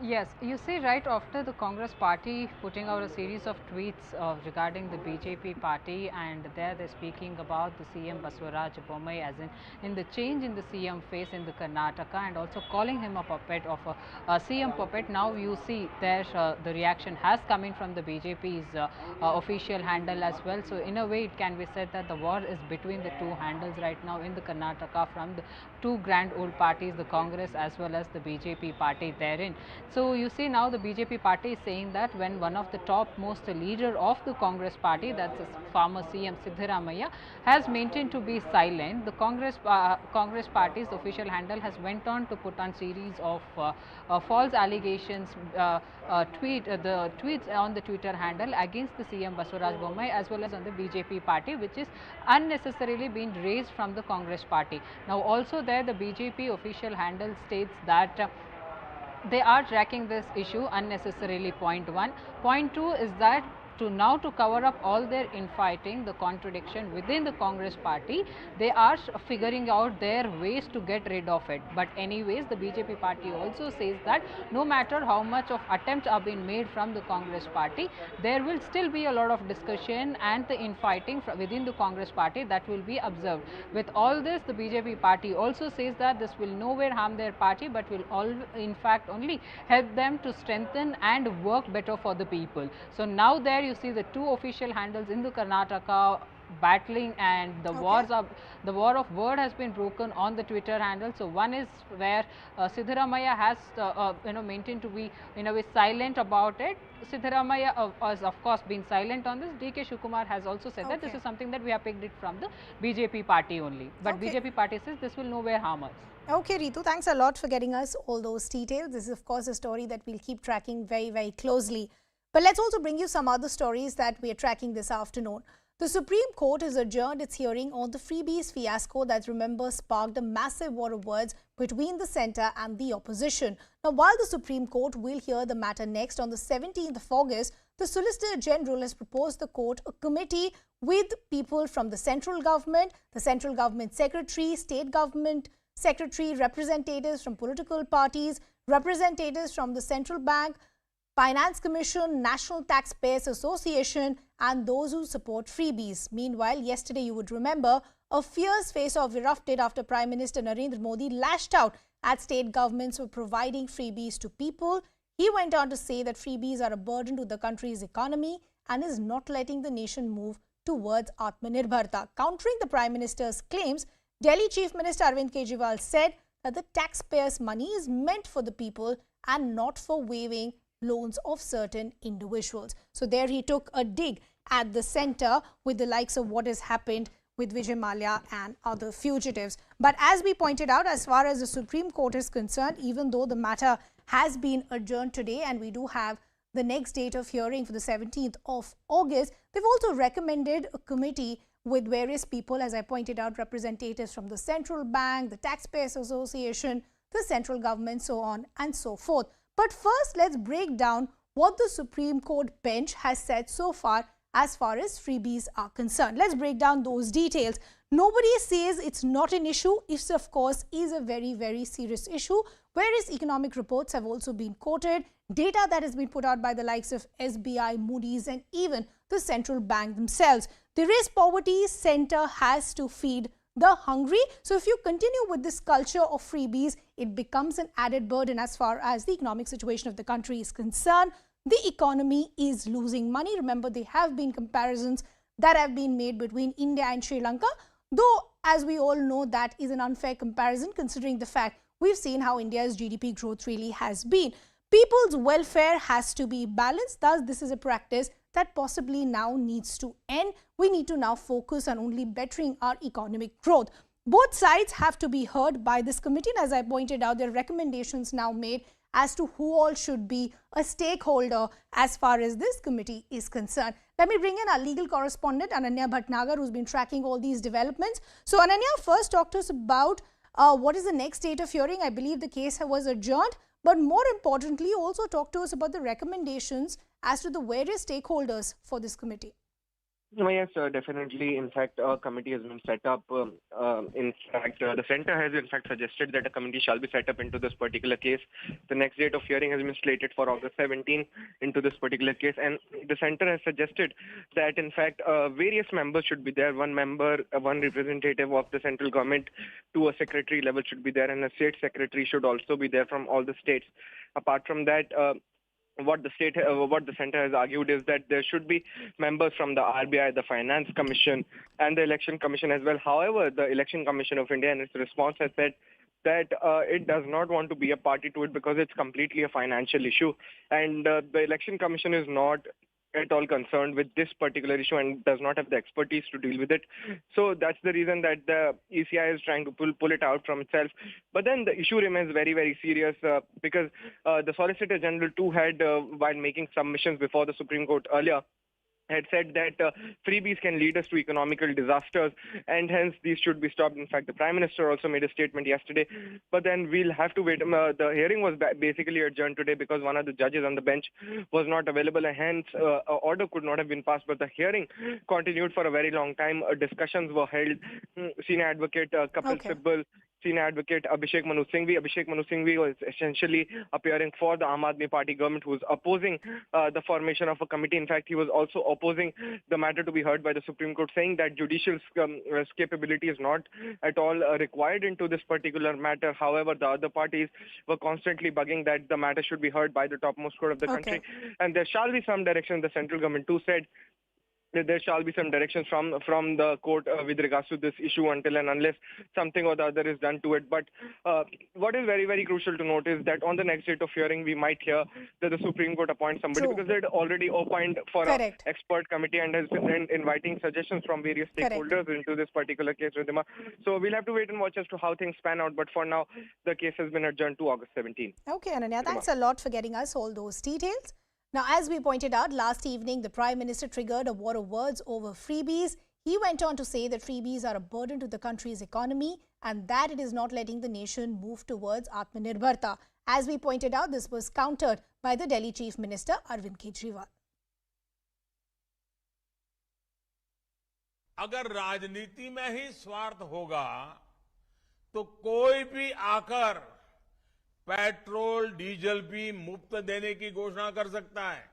Yes, you see, right after the Congress party putting out a series of tweets regarding the BJP party, and there they're speaking about the CM Baswaraj Bommai as in the change in the CM face in the Karnataka, and also calling him a puppet of a CM puppet. Now you see there the reaction has come in from the BJP's official handle as well. So in a way it can be said that the war is between the two handles right now in the Karnataka, from the two grand old parties, the Congress as well as the BJP party therein. So you see, now the BJP party is saying that when one of the topmost leader of the Congress party, that's former CM Siddharamaiah, has maintained to be silent, the Congress party's official handle has went on to put on series of false allegations, the tweets on the Twitter handle against the CM Baswaraj Bommai as well as on the BJP party, which is unnecessarily being raised from the Congress party. Now also there the BJP official handle states that they are tracking this issue unnecessarily, point one. Point two is that to cover up all their infighting, the contradiction within the Congress party, they are figuring out their ways to get rid of it. But anyways, the BJP party also says that no matter how much of attempts are being made from the Congress party, there will still be a lot of discussion and the infighting within the Congress party that will be observed. With all this, the BJP party also says that this will nowhere harm their party, but will in fact only help them to strengthen and work better for the people. So now there you see the two official handles in the Karnataka battling, and the the war of word has been broken on the Twitter handle. So one is where Siddharamaiah has maintained to be in a way silent about it. Siddharamaiah has of course been silent on this. DK Shivakumar has also said that this is something that we have picked it from the BJP party only. But BJP party says this will nowhere harm us. Okay, Ritu, thanks a lot for getting us all those details. This is of course a story that we'll keep tracking very, very closely. But let's also bring you some other stories that we are tracking this afternoon. The Supreme Court has adjourned its hearing on the freebies fiasco that, remember, sparked a massive war of words between the centre and the opposition. Now, while the Supreme Court will hear the matter next on the 17th of August, the Solicitor General has proposed the court a committee with people from the central government secretary, state government secretary, representatives from political parties, representatives from the central bank, Finance Commission, National Taxpayers Association, and those who support freebies. Meanwhile, yesterday, you would remember, a fierce face-off erupted after Prime Minister Narendra Modi lashed out at state governments for providing freebies to people. He went on to say that freebies are a burden to the country's economy and is not letting the nation move towards Atmanirbharta. Countering the Prime Minister's claims, Delhi Chief Minister Arvind Kejriwal said that the taxpayers' money is meant for the people and not for waiving loans of certain individuals. So there he took a dig at the centre with the likes of what has happened with Vijay Mallya and other fugitives. But as we pointed out, as far as the Supreme Court is concerned, even though the matter has been adjourned today and we do have the next date of hearing for the 17th of August, they've also recommended a committee with various people, as I pointed out, representatives from the central bank, the Taxpayers Association, the central government, so on and so forth. But first, let's break down what the Supreme Court bench has said so far as freebies are concerned. Let's break down those details. Nobody says it's not an issue. It, of course, is a very, very serious issue. Whereas economic reports have also been quoted, data that has been put out by the likes of SBI, Moody's, and even the central bank themselves. There is poverty. Centre has to feed the hungry. So if you continue with this culture of freebies, it becomes an added burden as far as the economic situation of the country is concerned. The economy is losing money. Remember, there have been comparisons that have been made between India and Sri Lanka, though as we all know, that is an unfair comparison considering the fact we've seen how India's GDP growth really has been. People's welfare has to be balanced. Thus, this is a practice that possibly now needs to end. We need to now focus on only bettering our economic growth. Both sides have to be heard by this committee. And as I pointed out, there are recommendations now made as to who all should be a stakeholder as far as this committee is concerned. Let me bring in our legal correspondent Ananya Bhatnagar, who's been tracking all these developments. So Ananya, first talk to us about what is the next date of hearing. I believe the case was adjourned, but more importantly, also talk to us about the recommendations as to the various stakeholders for this committee. Yes, definitely. In fact, a committee has been set up. The centre has in fact suggested that a committee shall be set up into this particular case. The next date of hearing has been slated for August 17 into this particular case, and the centre has suggested that in fact various members should be there. One member, one representative of the central government to a secretary level should be there, and a state secretary should also be there from all the states. Apart from that, what the centre has argued is that there should be members from the RBI, the Finance Commission, and the Election Commission as well. However, the Election Commission of India in its response has said that it does not want to be a party to it because it's completely a financial issue, and the Election Commission is not at all concerned with this particular issue and does not have the expertise to deal with it. So that's the reason that the ECI is trying to pull it out from itself. But then the issue remains very, very serious because the Solicitor General too had, while making submissions before the Supreme Court earlier, had said that freebies can lead us to economical disasters and hence these should be stopped. In fact, the Prime Minister also made a statement yesterday, but then we'll have to wait. The hearing was basically adjourned today because one of the judges on the bench was not available and hence an order could not have been passed, but the hearing continued for a very long time. Discussions were held. Senior Advocate Kapil Sibal, Senior Advocate Abhishek Manu Singhvi was essentially appearing for the Aam Aadmi Party government, who was opposing the formation of a committee. In fact, he was also opposing the matter to be heard by the Supreme Court, saying that judicial capability is not at all required into this particular matter. However, the other parties were constantly bugging that the matter should be heard by the topmost court of the country. And there shall be some direction. The central government too said that there shall be some directions from the court with regards to this issue until and unless something or the other is done to it. But what is very, very crucial to note is that on the next date of hearing, we might hear that the Supreme Court appoints somebody because they had already appointed for an expert committee and has been inviting suggestions from various stakeholders into this particular case, Ridhima. So we'll have to wait and watch as to how things pan out. But for now, the case has been adjourned to August 17. Okay, Ananya, thanks a lot for getting us all those details. Now, as we pointed out last evening, the Prime Minister triggered a war of words over freebies. He went on to say that freebies are a burden to the country's economy and that it is not letting the nation move towards Atmanirbharta. As we pointed out, this was countered by the Delhi Chief Minister Arvind Kejriwal. अगर राजनीति में ही स्वार्थ होगा तो कोई भी आकर petrol diesel भी मुफ्त देने की घोषणा कर सकता है।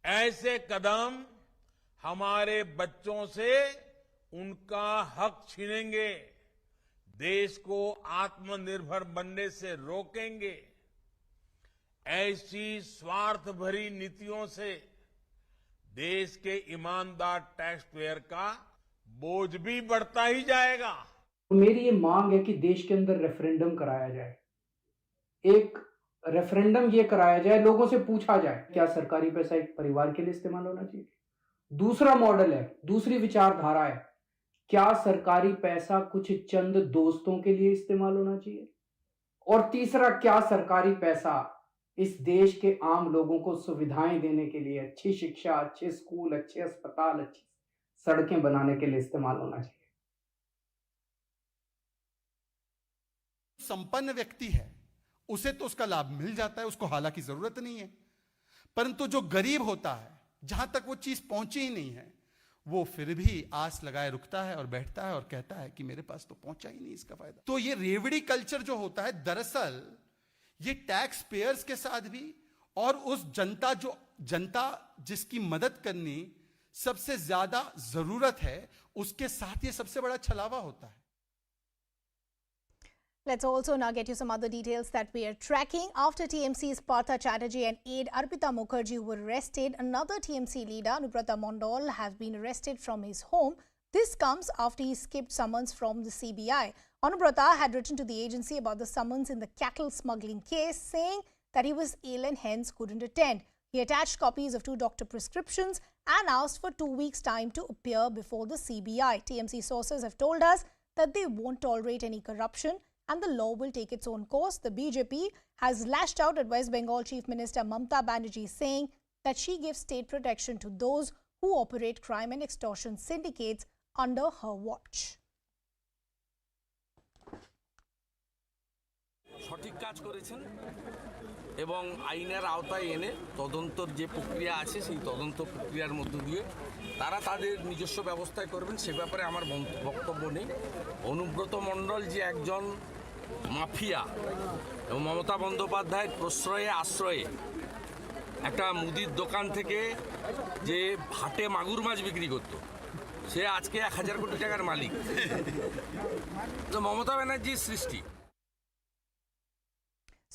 ऐसे कदम हमारे बच्चों से उनका हक छीनेंगे, देश को आत्मनिर्भर बनने से रोकेंगे। ऐसी स्वार्थ भरी नीतियों से देश के ईमानदार टैक्स पेयर का बोझ भी बढ़ता ही जाएगा। मेरी ये मांग है कि देश के अंदर रेफरेंडम कराया जाए। एक रेफरेंडम ये कराया जाए, लोगों से पूछा जाए क्या सरकारी पैसा एक परिवार के लिए इस्तेमाल होना चाहिए। दूसरा मॉडल है, दूसरी विचारधारा है, क्या सरकारी पैसा कुछ चंद दोस्तों के लिए इस्तेमाल होना चाहिए। और तीसरा, क्या सरकारी पैसा इस देश के आम लोगों को सुविधाएं देने के लिए, अच्छी शिक्षा, अच्छे स्कूल, अच्छे अस्पताल, अच्छी सड़कें बनाने के लिए इस्तेमाल होना चाहिए। संपन्न व्यक्ति है उसे तो उसका लाभ मिल जाता है, उसको हालांकि जरूरत नहीं है, परंतु जो गरीब होता है, जहां तक वो चीज पहुंची ही नहीं है, वो फिर भी आस लगाए रुकता है और बैठता है और कहता है कि मेरे पास तो पहुंचा ही नहीं इसका फायदा। तो ये रेवड़ी कल्चर जो होता है, दरअसल ये टैक्स पेयर्स के साथ भी और उस जनता जिसकी मदद करनी सबसे ज्यादा जरूरत है, उसके साथ ये सबसे बड़ा छलावा होता है। Let's also now get you some other details that we are tracking. After TMC's Partha Chatterjee and aide Arpita Mukherjee were arrested, another TMC leader, Anubrata Mondal, has been arrested from his home. This comes after he skipped summons from the CBI. Anubrata had written to the agency about the summons in the cattle smuggling case, saying that he was ill and hence couldn't attend. He attached copies of 2 doctor prescriptions and asked for 2 weeks' time to appear before the CBI. TMC sources have told us that they won't tolerate any corruption and the law will take its own course. The BJP has lashed out at West Bengal Chief Minister Mamata Banerjee, saying that she gives state protection to those who operate crime and extortion syndicates under her watch. সঠিক কাজ করেছেন এবং আইনের আওতায় এনে তদন্তর যে প্রক্রিয়া আছে সেই তদন্ত প্রক্রিয়ার মধ্য দিয়ে তারা তাদের নিজস্ব ব্যবস্থায় করবেন সে ব্যাপারে আমার বক্তব্য নেই। অনুব্রত মণ্ডল যে একজন মাফিয়া এবং মমতা বন্দ্যোপাধ্যায়ের প্রশ্রয়ে আশ্রয়ে একটা মুদির দোকান থেকে যে ভাটে মাগুর মাছ বিক্রি করত সে আজকে 1000 কোটি টাকার মালিক। তো মমতা ব্যানার্জির সৃষ্টি।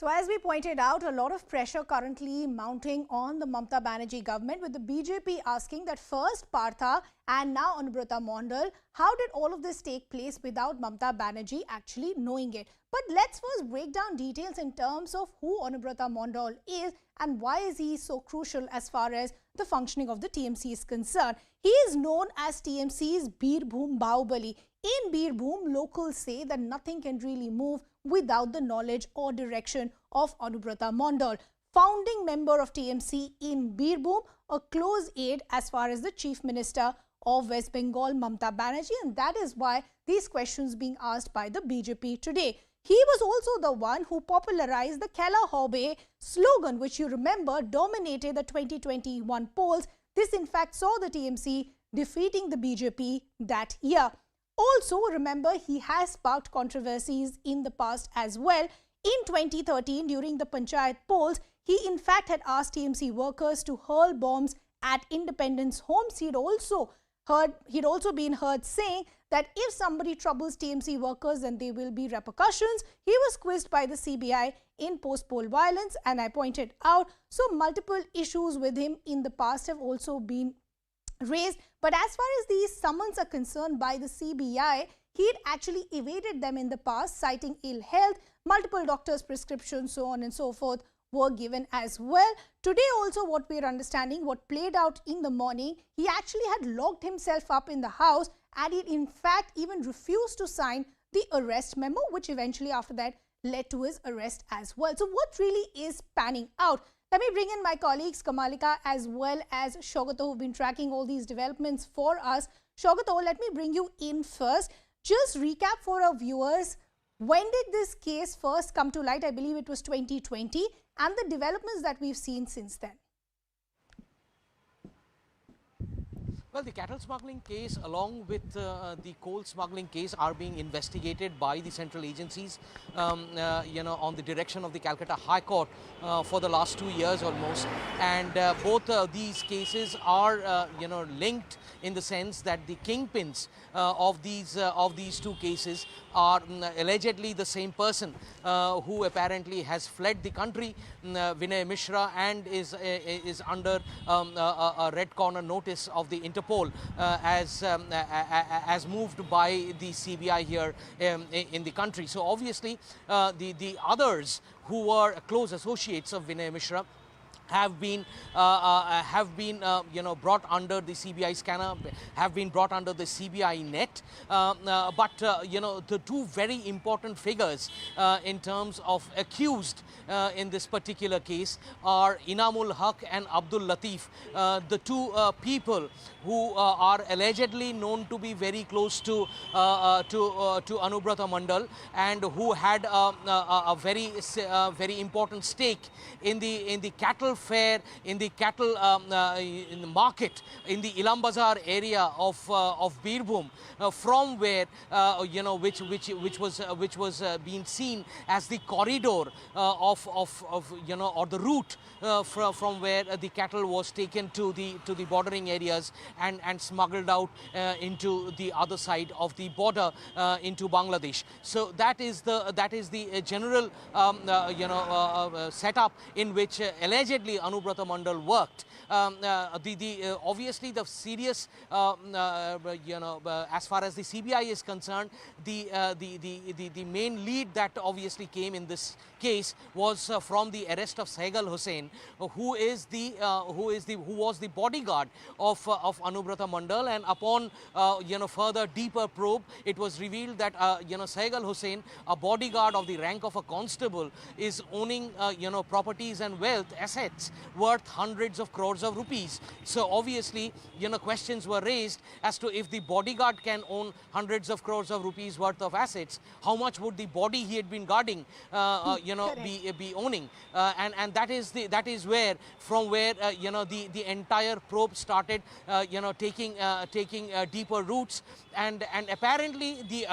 So as we pointed out, a lot of pressure currently mounting on the Mamata Banerjee government, with the BJP asking that first Partha and now Anubrata Mondal, how did all of this take place without Mamata Banerjee actually knowing it? But let's first break down details in terms of who Anubrata Mondal is and why is he so crucial as far as the functioning of the TMC is concerned. He is known as TMC's Birbhum Bahubali. In Birbhum, locals say that nothing can really move without the knowledge or direction of Anubrata Mondal, founding member of TMC in Birbhum, a close aide as far as the Chief Minister of West Bengal, Mamata Banerjee, and that is why these questions being asked by the BJP today. He was also the one who popularized the Kela Hobe slogan, which you remember dominated the 2021 polls. This in fact saw the TMC defeating the BJP that year. Also, remember, he has sparked controversies in the past as well. In 2013, during the Panchayat polls, he in fact had asked TMC workers to hurl bombs at independence homes. He'd also been heard saying that if somebody troubles TMC workers, then there will be repercussions. He was quizzed by the CBI in post-poll violence, and I pointed out, so multiple issues with him in the past have also been raised. But as far as these summons are concerned by the CBI, he had actually evaded them in the past, citing ill health, multiple doctors' prescriptions, so on and so forth were given as well. Today also, what we are understanding, what played out in the morning, he actually had locked himself up in the house and he in fact even refused to sign the arrest memo, which eventually after that led to his arrest as well. So what really is panning out? Let me bring in my colleagues Kamalika as well as Shogato, who've been tracking all these developments for us. Shogato, let me bring you in first. Just recap for our viewers, when did this case first come to light? I believe it was 2020, and the developments that we've seen since then. Well, the cattle smuggling case along with the coal smuggling case are being investigated by the central agencies, on the direction of the Calcutta High Court for the last 2 years almost. And both these cases are, linked in the sense that the kingpins of these two cases are allegedly the same person who apparently has fled the country, Vinay Mishra, and is under a red corner notice of the Interpol as moved by the CBI here in the country. So obviously the others who were close associates of Vinay Mishra have been brought under the CBI scanner, have been brought under the CBI net. But the two very important figures in terms of accused in this particular case are Inamul Haq and Abdul Latif, the two people who are allegedly known to be very close to Anubrata Mondal and who had a very important stake in the cattle fair, in the cattle in the market in the Ilam Bazar area of Birbhum, from where which was being seen as the corridor or the route from where the cattle was taken to the bordering areas and smuggled out into the other side of the border into Bangladesh. So that is the general setup in which allegedly diligently Anubrata Mondal worked. Obviously the serious, as far as the CBI is concerned, the main lead that obviously came in this case was from the arrest of Saigal Hussain, who was the bodyguard of Anubrata Mondal, and upon further deeper probe, it was revealed that Saigal Hussain, a bodyguard of the rank of a constable, is owning properties and wealth assets worth hundreds of crores of rupees. So obviously questions were raised as to if the bodyguard can own hundreds of crores of rupees worth of assets, how much would the body he had been guarding be owning, and that is where the entire probe started taking deeper roots, and apparently the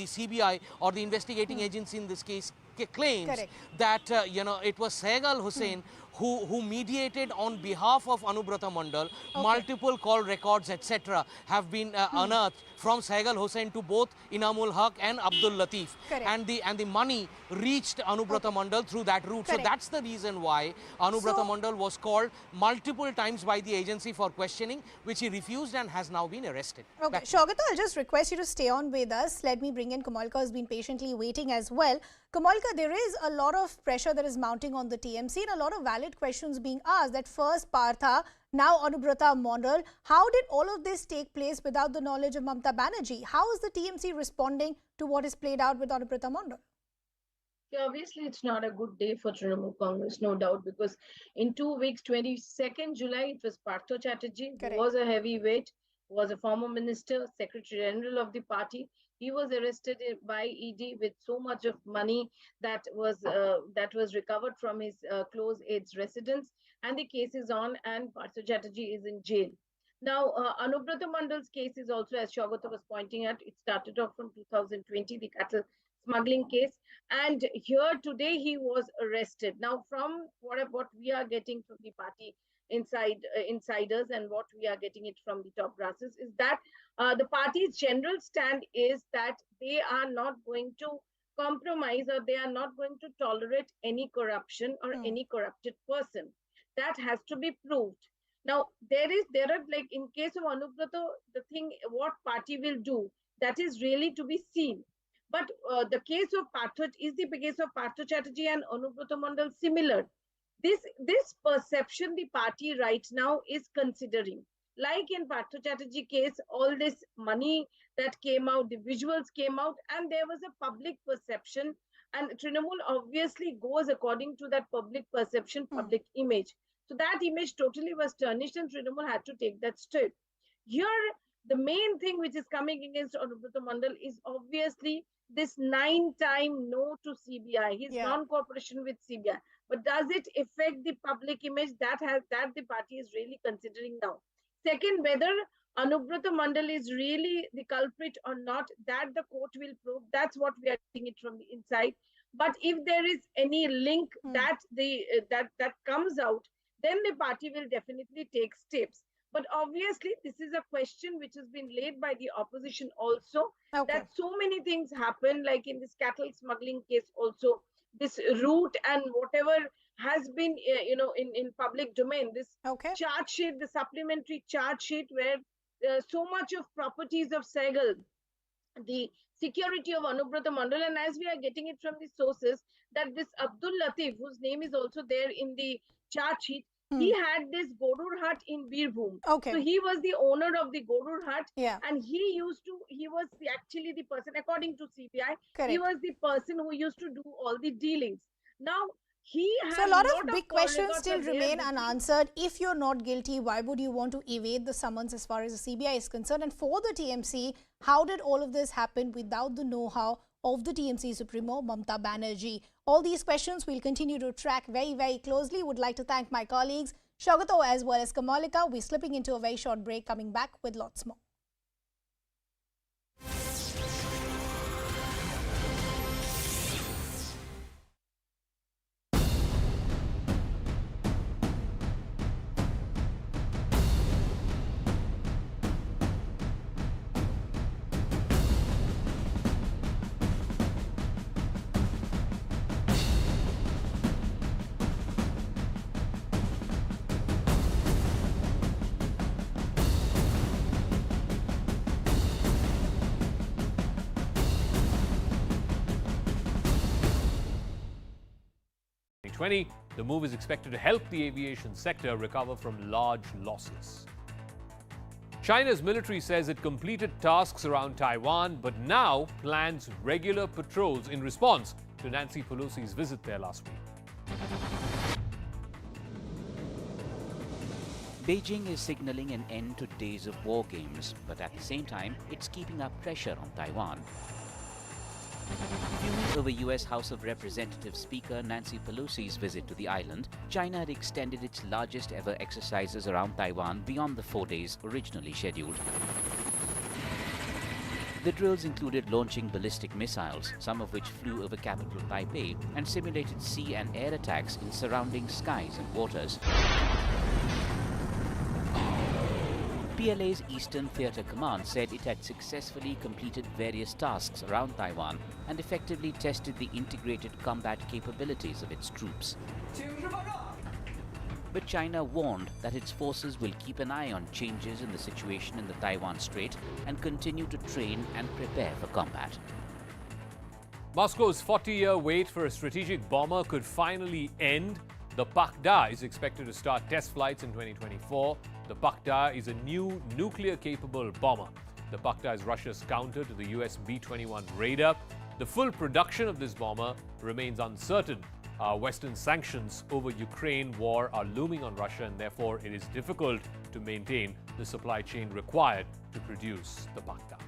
CBI, or the investigating agency in this case, claims that it was Saigal Hussain who mediated on behalf of Anubrata Mondal. Multiple call records, etc., have been unearthed from Saigal Hussain to both Inamul Haq and Abdul Latif, and the money reached Anubrata Mondal through that route. So that's the reason why Anubrata Mondal was called multiple times by the agency for questioning, which he refused and has now been arrested. Okay, Shogata, I'll just request you to stay on with us. Let me bring in Kamalka, who's been patiently waiting as well. Kamalka, there is a lot of pressure that is mounting on the TMC and a lot of valid questions being asked. That first Partha, now Anubrata Mondal. How did all of this take place without the knowledge of Mamata Banerjee? How is the TMC responding to what is played out with Anubrata Mondal? Yeah, obviously, it's not a good day for Trinamool Congress, no doubt, because in 2 weeks, 22nd July, it was Partha Chatterjee, who was a heavyweight, was a former minister, Secretary General of the party. He was arrested by ED with so much of money that was recovered from his close aide's residence, and the case is on, and Partha Chatterjee is in jail. Now, Anubrata Mondal's case is also, as Shogata was pointing at, it started off from 2020, the cattle smuggling case, and here today he was arrested. Now, from what we are getting from the party insiders, and what we are getting it from the top brasses, is that the party's general stand is that they are not going to compromise, or they are not going to tolerate any corruption or any corrupted person. That has to be proved. Now, there are, like, in case of Anubrata, the thing, what party will do, that is really to be seen. But the case of Partha, is the case of Partha Chatterjee and Anubrata Mondal similar? This perception the party right now is considering. Like in Partha Chatterjee case, all this money that came out, the visuals came out, and there was a public perception, and Trinamool obviously goes according to that public perception, public image. So that image totally was tarnished, and Trinamool had to take that step. Here, the main thing which is coming against Anubrata Mondal is obviously this 9-time no to CBI, his non-cooperation with CBI. But does it affect the public image? That the party is really considering now. Second, whether Anubrata Mondal is really the culprit or not, that the court will probe. That's what we are seeing it from the inside. But if there is any link that comes out, then the party will definitely take steps. But obviously, this is a question which has been laid by the opposition also, that so many things happen, like in this cattle smuggling case also, this route and whatever has been, in public domain, this charge sheet, the supplementary charge sheet, where so much of properties of Saigal, the security of Anubrata Mondal, and as we are getting it from the sources, that this Abdul Latif, whose name is also there in the charge sheet, he had this Gorur hut in Birbhum. So he was the owner of the Gorur hut, and he was actually the person, according to CBI, he was the person who used to do all the dealings. Now, he has so a lot of big questions still remain unanswered. If you're not guilty, why would you want to evade the summons as far as the CBI is concerned? And for the TMC, how did all of this happen without the know-how of the TMC Supremo, Mamata Banerjee? All these questions we'll continue to track very, very closely. Would like to thank my colleagues, Shagato as well as Kamalika. We're slipping into a very short break, coming back with lots more. 2020. The move is expected to help the aviation sector recover from large losses. China's military says it completed tasks around Taiwan, but now plans regular patrols in response to Nancy Pelosi's visit there last week. Beijing is signaling an end to days of war games, but at the same time, it's keeping up pressure on Taiwan. Fuming over US House of Representatives Speaker Nancy Pelosi's visit to the island, China had extended its largest ever exercises around Taiwan beyond the 4 days originally scheduled. The drills included launching ballistic missiles, some of which flew over capital Taipei, and simulated sea and air attacks in surrounding skies and waters. PLA's Eastern Theatre Command said it had successfully completed various tasks around Taiwan and effectively tested the integrated combat capabilities of its troops. But China warned that its forces will keep an eye on changes in the situation in the Taiwan Strait and continue to train and prepare for combat. Moscow's 40-year wait for a strategic bomber could finally end. The Pakda is expected to start test flights in 2024. The Pakda is a new nuclear-capable bomber. The Pakda is Russia's counter to the US B-21 Raider. The full production of this bomber remains uncertain. Western sanctions over Ukraine war are looming on Russia, and therefore it is difficult to maintain the supply chain required to produce the Pakda.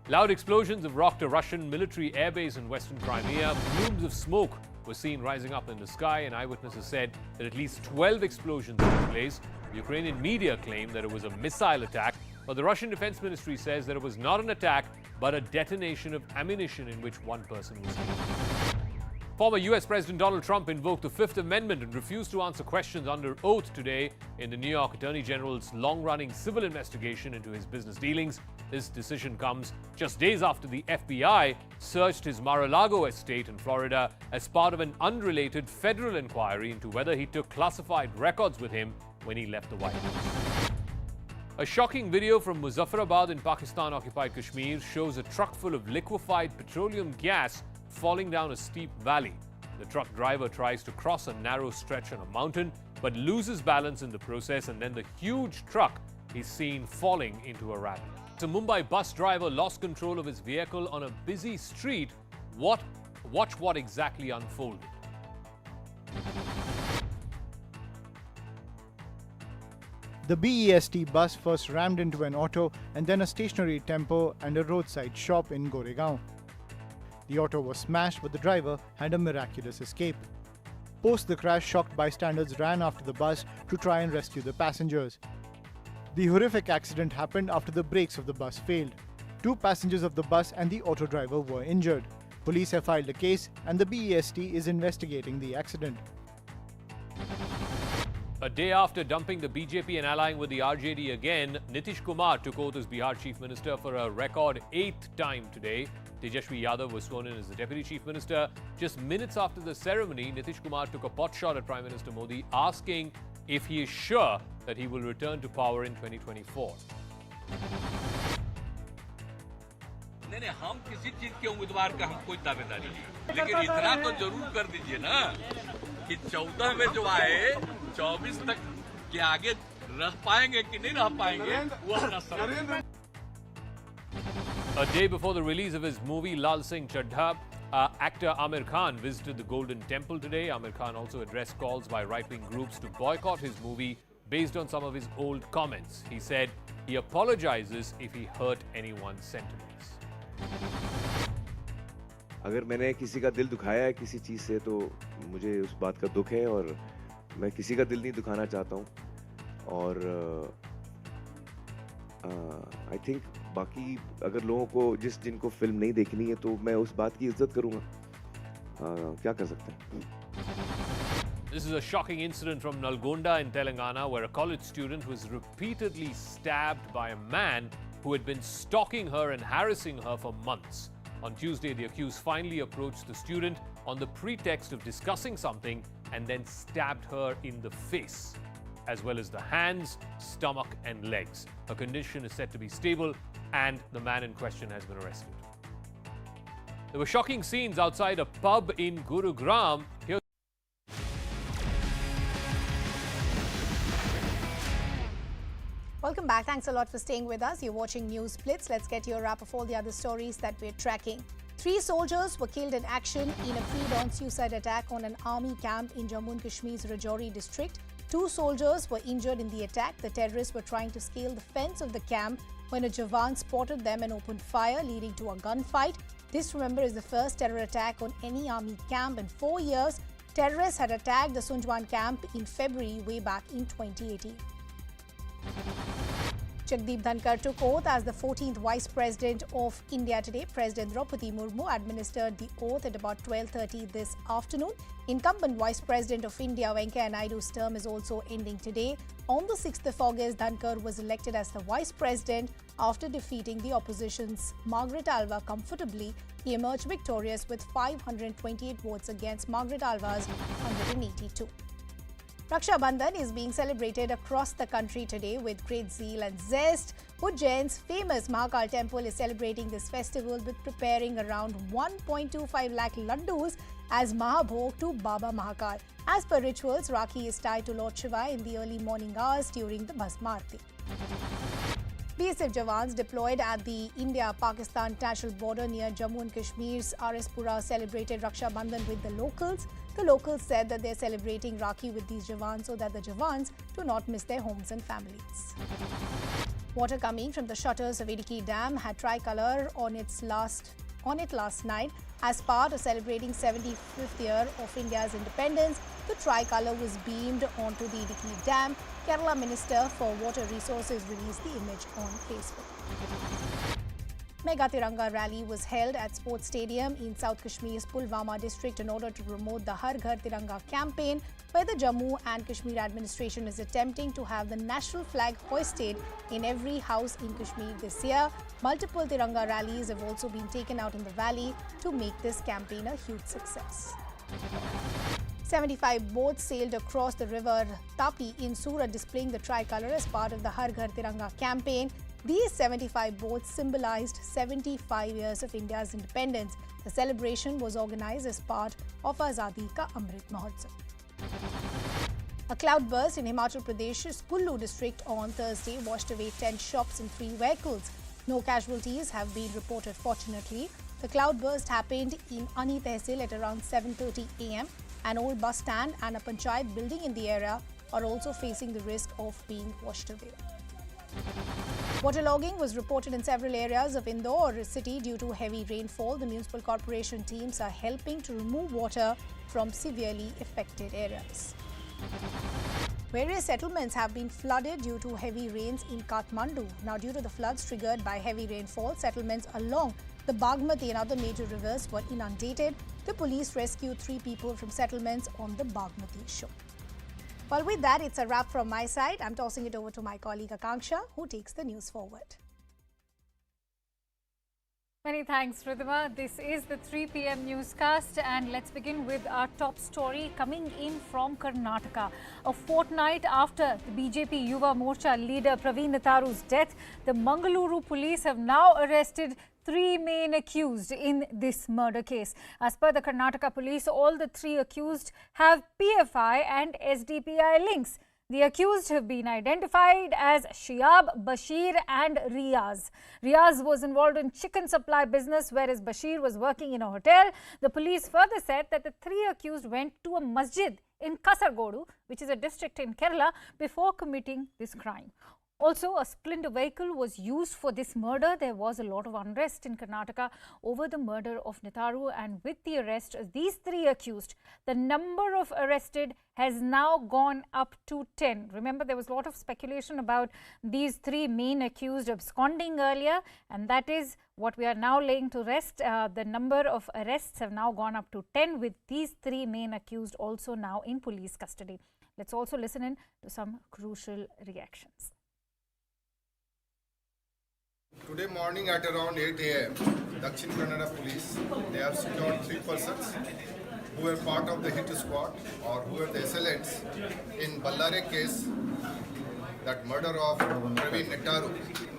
Loud explosions have rocked a Russian military airbase in western Crimea. Plumes of smoke were seen rising up in the sky, and eyewitnesses said that at least 12 explosions took place. Ukrainian media claim that it was a missile attack, but the Russian Defense Ministry says that it was not an attack, but a detonation of ammunition in which one person was killed. Former US President Donald Trump invoked the Fifth Amendment and refused to answer questions under oath today in the New York Attorney General's long-running civil investigation into his business dealings. This decision comes just days after the FBI searched his Mar-a-Lago estate in Florida as part of an unrelated federal inquiry into whether he took classified records with him when he left the White House. A shocking video from Muzaffarabad in Pakistan-occupied Kashmir shows a truck full of liquefied petroleum gas falling down a steep valley. The truck driver tries to cross a narrow stretch on a mountain, but loses balance in the process, and then the huge truck is seen falling into a ravine. A Mumbai bus driver lost control of his vehicle on a busy street. Watch what exactly unfolded. The BEST bus first rammed into an auto and then a stationary tempo and a roadside shop in Goregaon. The auto was smashed, but the driver had a miraculous escape. Post the crash, shocked bystanders ran after the bus to try and rescue the passengers. The horrific accident happened after the brakes of the bus failed. 2 passengers of the bus and the auto driver were injured. Police have filed a case and the BEST is investigating the accident. A day after dumping the BJP and allying with the RJD again, Nitish Kumar took oath as Bihar Chief Minister for a record 8th time today. Tejashwi Yadav was sworn in as the Deputy Chief Minister. Just minutes after the ceremony, Nitish Kumar took a pot shot at Prime Minister Modi, asking if he is sure that he will return to power in 2024. नहीं हम किसी चीज के उम्मीदवार का हम कोई दावेदारी नहीं, लेकिन इतना तो जरूर कर दीजिए ना कि 14 में जो आए 24 तक के आगे रह पाएंगे कि नहीं रह पाएंगे वो अपना सवाल। A day before the release of his movie Lal Singh Chaddha, actor Amir Khan visited the Golden Temple today. Amir Khan also addressed calls by right-wing groups to boycott his movie based on some of his old comments. He said he apologizes if he hurt anyone's sentiments. अगर मैंने किसी का दिल दुखाया है किसी चीज़ से तो मुझे उस बात का दुख है और मैं किसी का दिल नहीं दुखाना चाहता हूँ और आई थिंक बाकी अगर लोगों को जिनको फिल्म नहीं देखनी है तो मैं उस बात की इज्जत करूँगा क्या कर सकते हैं. This is a shocking incident from Nalgonda in Telangana where a college student was repeatedly stabbed by a man who had been stalking her and harassing her for months. On Tuesday, the accused finally approached the student on the pretext of discussing something and then stabbed her in the face, as well as the hands, stomach and legs. Her condition is said to be stable and the man in question has been arrested. There were shocking scenes outside a pub in Gurugram. Here's Welcome back. Thanks a lot for staying with us. You're watching News Blitz. Let's get your wrap of all the other stories that we're tracking. 3 soldiers were killed in action in a pre-dawn suicide attack on an army camp in Jammu and Kashmir's Rajouri district. 2 soldiers were injured in the attack. The terrorists were trying to scale the fence of the camp when a Jawan spotted them and opened fire, leading to a gunfight. This, remember, is the first terror attack on any army camp in 4 years. Terrorists had attacked the Sunjwan camp in February, way back in 2018. Jagdeep Dhankar took oath as the 14th Vice President of India today. President Draupadi Murmu administered the oath at about 12:30 this afternoon. Incumbent Vice President of India Venkaiah Naidu's term is also ending today. On the 6th of August, Dhankar was elected as the Vice President after defeating the opposition's Margaret Alva comfortably. He emerged victorious with 528 votes against Margaret Alva's 182. Raksha Bandhan is being celebrated across the country today with great zeal and zest. Ujjain's famous Mahakal temple is celebrating this festival with preparing around 1.25 lakh laddus as Mahabhog to Baba Mahakal. As per rituals, Rakhi is tied to Lord Shiva in the early morning hours during the Bhasma Aarti. BSF Jawans deployed at the India-Pakistan national border near Jammu and Kashmir's Arispura celebrated Raksha Bandhan with the locals. The locals said that they're celebrating Rakhi with these Jawans so that the Jawans do not miss their homes and families. Water coming from the shutters of Idukki Dam had tricolour on it last night. As part of celebrating 75th year of India's independence, the tricolour was beamed onto the Idukki Dam. Kerala Minister for Water Resources released the image on Facebook. Mega Tiranga rally was held at Sports Stadium in South Kashmir's Pulwama district in order to promote the Har Ghar Tiranga campaign, where the Jammu and Kashmir administration is attempting to have the national flag hoisted in every house in Kashmir this year. Multiple Tiranga rallies have also been taken out in the valley to make this campaign a huge success. 75 boats sailed across the river Tapi in Surat displaying the tricolour as part of the Har Ghar Tiranga campaign. These 75 boats symbolized 75 years of India's independence. The celebration was organized as part of Azadi Ka Amrit Mahotsav. A cloudburst in Himachal Pradesh's Kullu district on Thursday washed away 10 shops and 3 vehicles. No casualties have been reported, fortunately. The cloudburst happened in Ani Tehsil at around 7:30 a.m. An old bus stand and a panchayat building in the area are also facing the risk of being washed away. Waterlogging was reported in several areas of Indore city due to heavy rainfall. The municipal corporation teams are helping to remove water from severely affected areas. Various settlements have been flooded due to heavy rains in Kathmandu. Now, due to the floods triggered by heavy rainfall, settlements along the Bagmati and other major rivers were inundated. The police rescued 3 people from settlements on the Bagmati shore. Well, with that, it's a wrap from my side. I'm tossing it over to my colleague Akanksha, who takes the news forward. Many thanks, Ridhima. This is the 3 p.m. newscast, and let's begin with our top story coming in from Karnataka. A fortnight after the BJP Yuva Morcha leader Praveen Netharu's death, the Mangaluru police have now arrested 3 main accused in this murder case. As per the Karnataka police, all the 3 accused have PFI and SDPI links. The accused have been identified as Shiab, Bashir and Riaz. Riaz was involved in chicken supply business, whereas Bashir was working in a hotel. The police further said that the 3 accused went to a masjid in Kasargodu, which is a district in Kerala, before committing this crime. Also, a splinter vehicle was used for this murder. There was a lot of unrest in Karnataka over the murder of Netharu, and with the arrest of these 3 accused, the number of arrested has now gone up to 10. Remember, there was a lot of speculation about these 3 main accused absconding earlier, and that is what we are now laying to rest. The number of arrests have now gone up to 10, with these 3 main accused also now in police custody. Let's also listen in to some crucial reactions. Today morning at around 8 a.m., Dakshin Kannada police, they have secured 3 persons who were part of the hit squad or who were the assailants in Ballare case that murder of Praveen Nettaru.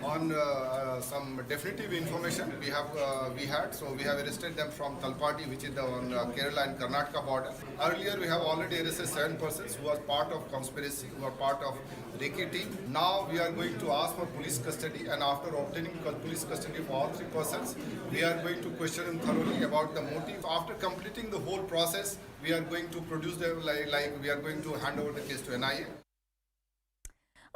On some definitive information we had, so we have arrested them from Talpati, which is on Kerala and Karnataka border. Earlier, we have already arrested 7 persons who are part of conspiracy, who are part of Reiki team. Now we are going to ask for police custody, and after obtaining police custody for all 3 persons, we are going to question them thoroughly about the motive. After completing the whole process, we are going to produce them, like we are going to hand over the case to NIA.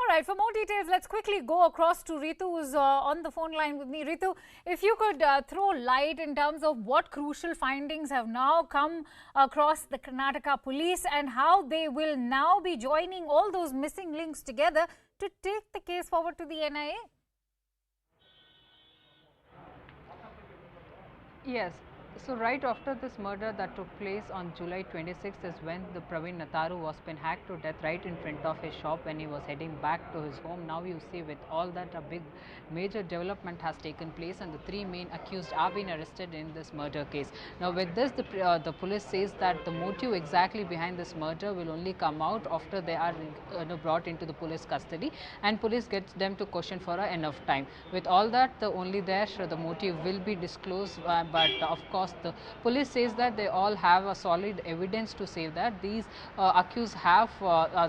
All right, for more details, let's quickly go across to Ritu, who's on the phone line with me. Ritu, if you could throw light in terms of what crucial findings have now come across the Karnataka police and how they will now be joining all those missing links together to take the case forward to the NIA. Yes. So right after this murder that took place on July 26th is when the Praveen Nettaru was been hacked to death right in front of his shop when he was heading back to his home. Now you see with all that a big major development has taken place and the 3 main accused are being arrested in this murder case. Now with this the police says that the motive exactly behind this murder will only come out after they are brought into the police custody and police gets them to question for enough time. With all that the motive will be disclosed but of course the police says that they all have a solid evidence to say that these accused have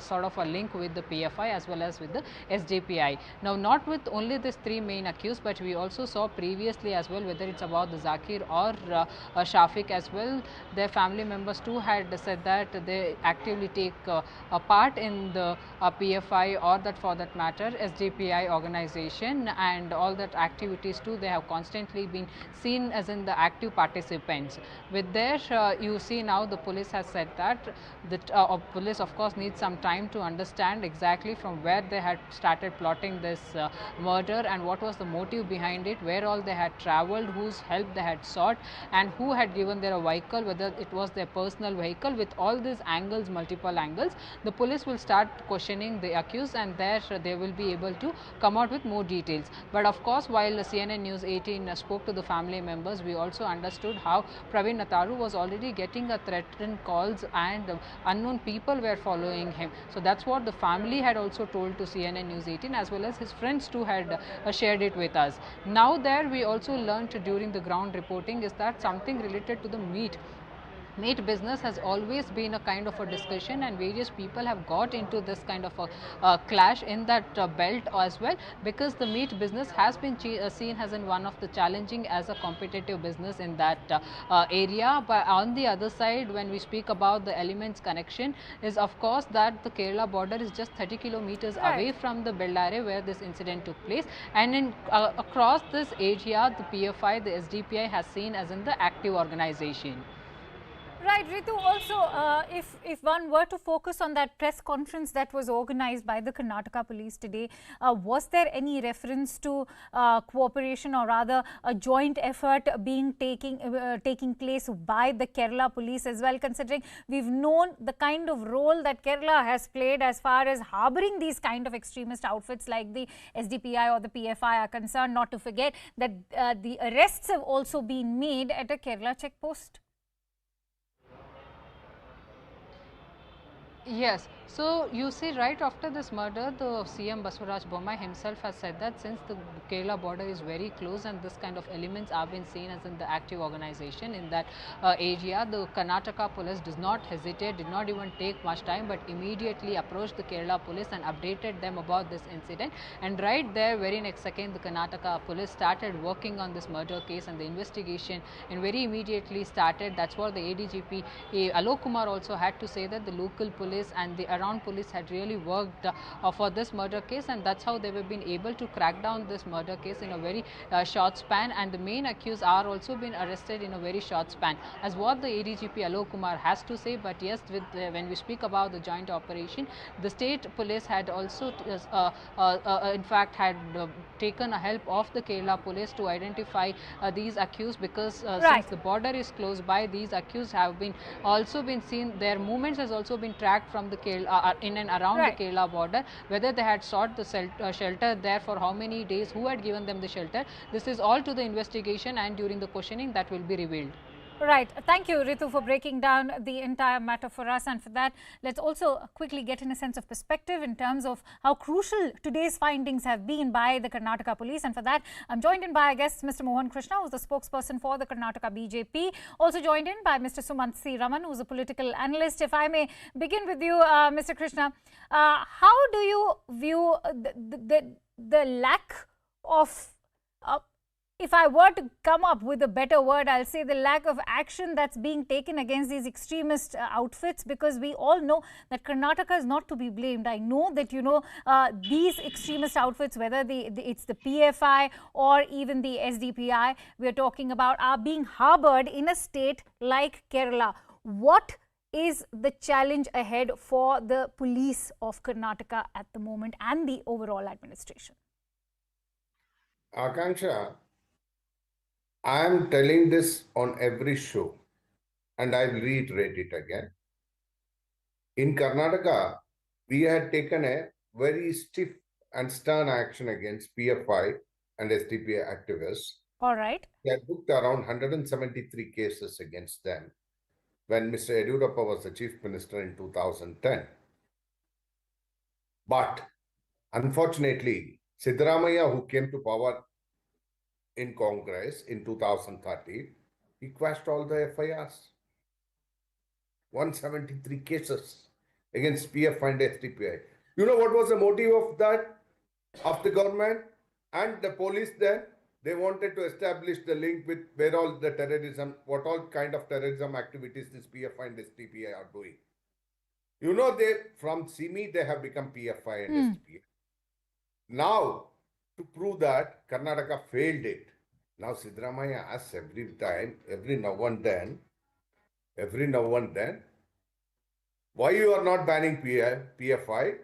sort of a link with the PFI as well as with the SDPI. Now not with only these 3 main accused, but we also saw previously as well, whether it's about the Zakir or Shafiq as well, their family members too had said that they actively take a part in the PFI or that for that matter SDPI organization, and all that activities too they have constantly been seen as in the active participants. With this, you see now the police has said that the police of course needs some time to understand exactly from where they had started plotting this murder and what was the motive behind it, where all they had travelled, whose help they had sought and who had given their vehicle, whether it was their personal vehicle. With all these angles, multiple angles, the police will start questioning the accused and there they will be able to come out with more details. But of course, while CNN News 18 spoke to the family members, we also understood how Praveen Nettaru was already getting a threatened calls and unknown people were following him. So that's what the family had also told to CNN News 18 as well as his friends too had shared it with us. Now there we also learned during the ground reporting is that something related to the meat business has always been a kind of a discussion and various people have got into this kind of a clash in that belt as well, because the meat business has been seen as in one of the challenging as a competitive business in that area. But on the other side, when we speak about the elements connection, is of course that the Kerala border is just 30 kilometers away from the Bellare where this incident took place, and in across this area the PFI, the SDPI has seen as in the active organization. Right, Ritu, also if one were to focus on that press conference that was organized by the Karnataka police today, was there any reference to cooperation or rather a joint effort being taking place by the Kerala police as well, considering we've known the kind of role that Kerala has played as far as harboring these kind of extremist outfits like the SDPI or the PFI are concerned, not to forget that the arrests have also been made at a Kerala checkpost. Yes. So you see, right after this murder, the CM Basuraj Bommai himself has said that since the Kerala border is very close and this kind of elements are being seen as in the active organization in that area, the Karnataka police does not hesitate, did not even take much time, but immediately approached the Kerala police and updated them about this incident. And right there, very next second, the Karnataka police started working on this murder case and the investigation and very immediately started. That's what the ADGP Alok Kumar also had to say, that the local police and the around police had really worked for this murder case, and that's how they were been able to crack down this murder case in a very short span, and the main accused are also been arrested in a very short span, as what the ADGP Alok Kumar has to say. But yes, with when we speak about the joint operation, the state police had also in fact had taken a help of the Kerala police to identify these accused, because since the border is close by, these accused have been also been seen, their movements has also been tracked from the Kerala in and around the Kerala border, whether they had sought the shelter there for how many days, who had given them the shelter. This is all to the investigation, and during the questioning that will be revealed. Right. Thank you, Ritu, for breaking down the entire matter for us. And for that, let's also quickly get in a sense of perspective in terms of how crucial today's findings have been by the Karnataka police. And for that, I'm joined in by, I guess, Mr. Mohan Krishna, who's the spokesperson for the Karnataka BJP. Also joined in by Mr. Sumant C. Raman, who's a political analyst. If I may begin with you, Mr. Krishna, how do you view the lack of if I were to come up with a better word, I'll say the lack of action that's being taken against these extremist outfits, because we all know that Karnataka is not to be blamed. I know that, these extremist outfits, whether it's the PFI or even the SDPI we're talking about, are being harbored in a state like Kerala. What is the challenge ahead for the police of Karnataka at the moment and the overall administration? Akanksha, I am telling this on every show, and I will reiterate it again. In Karnataka, we had taken a very stiff and stern action against PFI and SDPI activists. All right. We had booked around 173 cases against them when Mr. Yediyurappa was the chief minister in 2010. But unfortunately, Siddaramaiah, who came to power in Congress in 2013, he quashed all the FIRs. 173 cases against PF and SDPI. You know what was the motive of that, of the government and the police then? They wanted to establish the link with where all the terrorism, what all kind of terrorism activities this PF and SDPI are doing. You know, they from CME, they have become PFI and SDPI. Now, to prove that, Karnataka failed it. Now, Siddaramaiah asks every time, every now and then, why you are not banning PFI?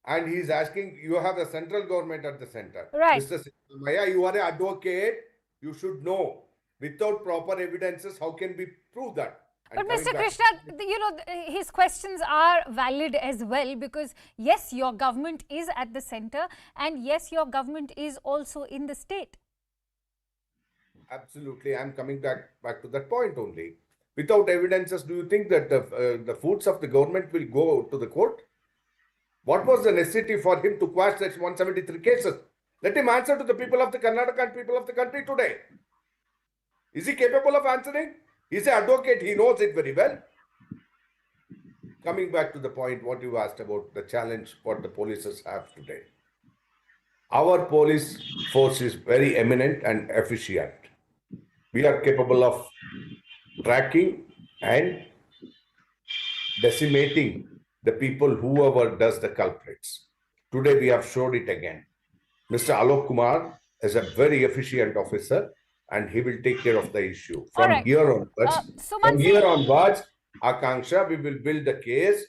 And he's asking, you have the central government at the center. Right. Mr. Siddaramaiah, you are an advocate. You should know. Without proper evidences, how can we prove that? But Mr. Krishna, his questions are valid as well, because yes, your government is at the center, and yes, your government is also in the state. Absolutely. I'm coming back to that point only. Without evidences, do you think that the fruits of the government will go to the court? What was the necessity for him to quash such 173 cases? Let him answer to the people of the Karnataka and people of the country today. Is he capable of answering? He's an advocate. He knows it very well. Coming back to the point, what you asked about the challenge, what the police have today. Our police force is very eminent and efficient. We are capable of tracking and decimating the people, whoever does the culprits. Today we have showed it again. Mr. Alok Kumar is a very efficient officer, and he will take care of the issue. From here onwards, Akanksha, we will build the case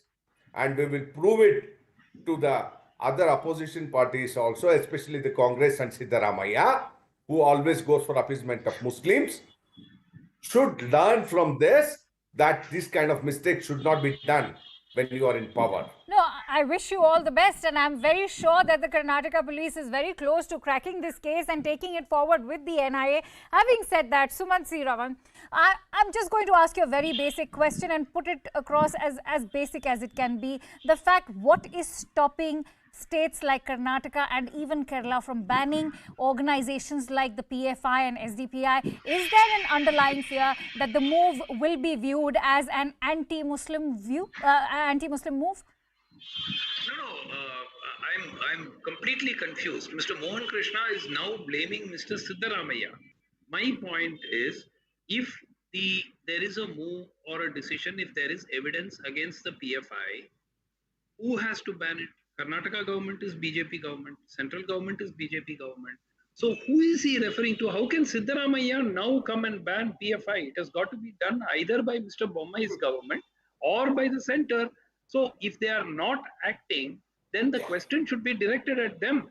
and we will prove it to the other opposition parties also, especially the Congress and Siddaramaiah, who always goes for appeasement of Muslims, should learn from this that this kind of mistake should not be done when you are in power. No, I wish you all the best, and I'm very sure that the Karnataka police is very close to cracking this case and taking it forward with the NIA. Having said that, Sumant C. Raman, I'm just going to ask you a very basic question and put it across as basic as it can be. The fact, what is stopping states like Karnataka and even Kerala from banning organizations like the PFI and SDPI? Is there an underlying fear that the move will be viewed as an anti-Muslim move? No, I'm completely confused. Mr. Mohan Krishna is now blaming Mr. Siddaramaiah. My point is, if there is a move or a decision, if there is evidence against the PFI, who has to ban it? Karnataka government is BJP government, central government is BJP government. So who is he referring to? How can Siddaramaiah now come and ban PFI? It has got to be done either by Mr. Bommai's government or by the center. So if they are not acting, then the question should be directed at them.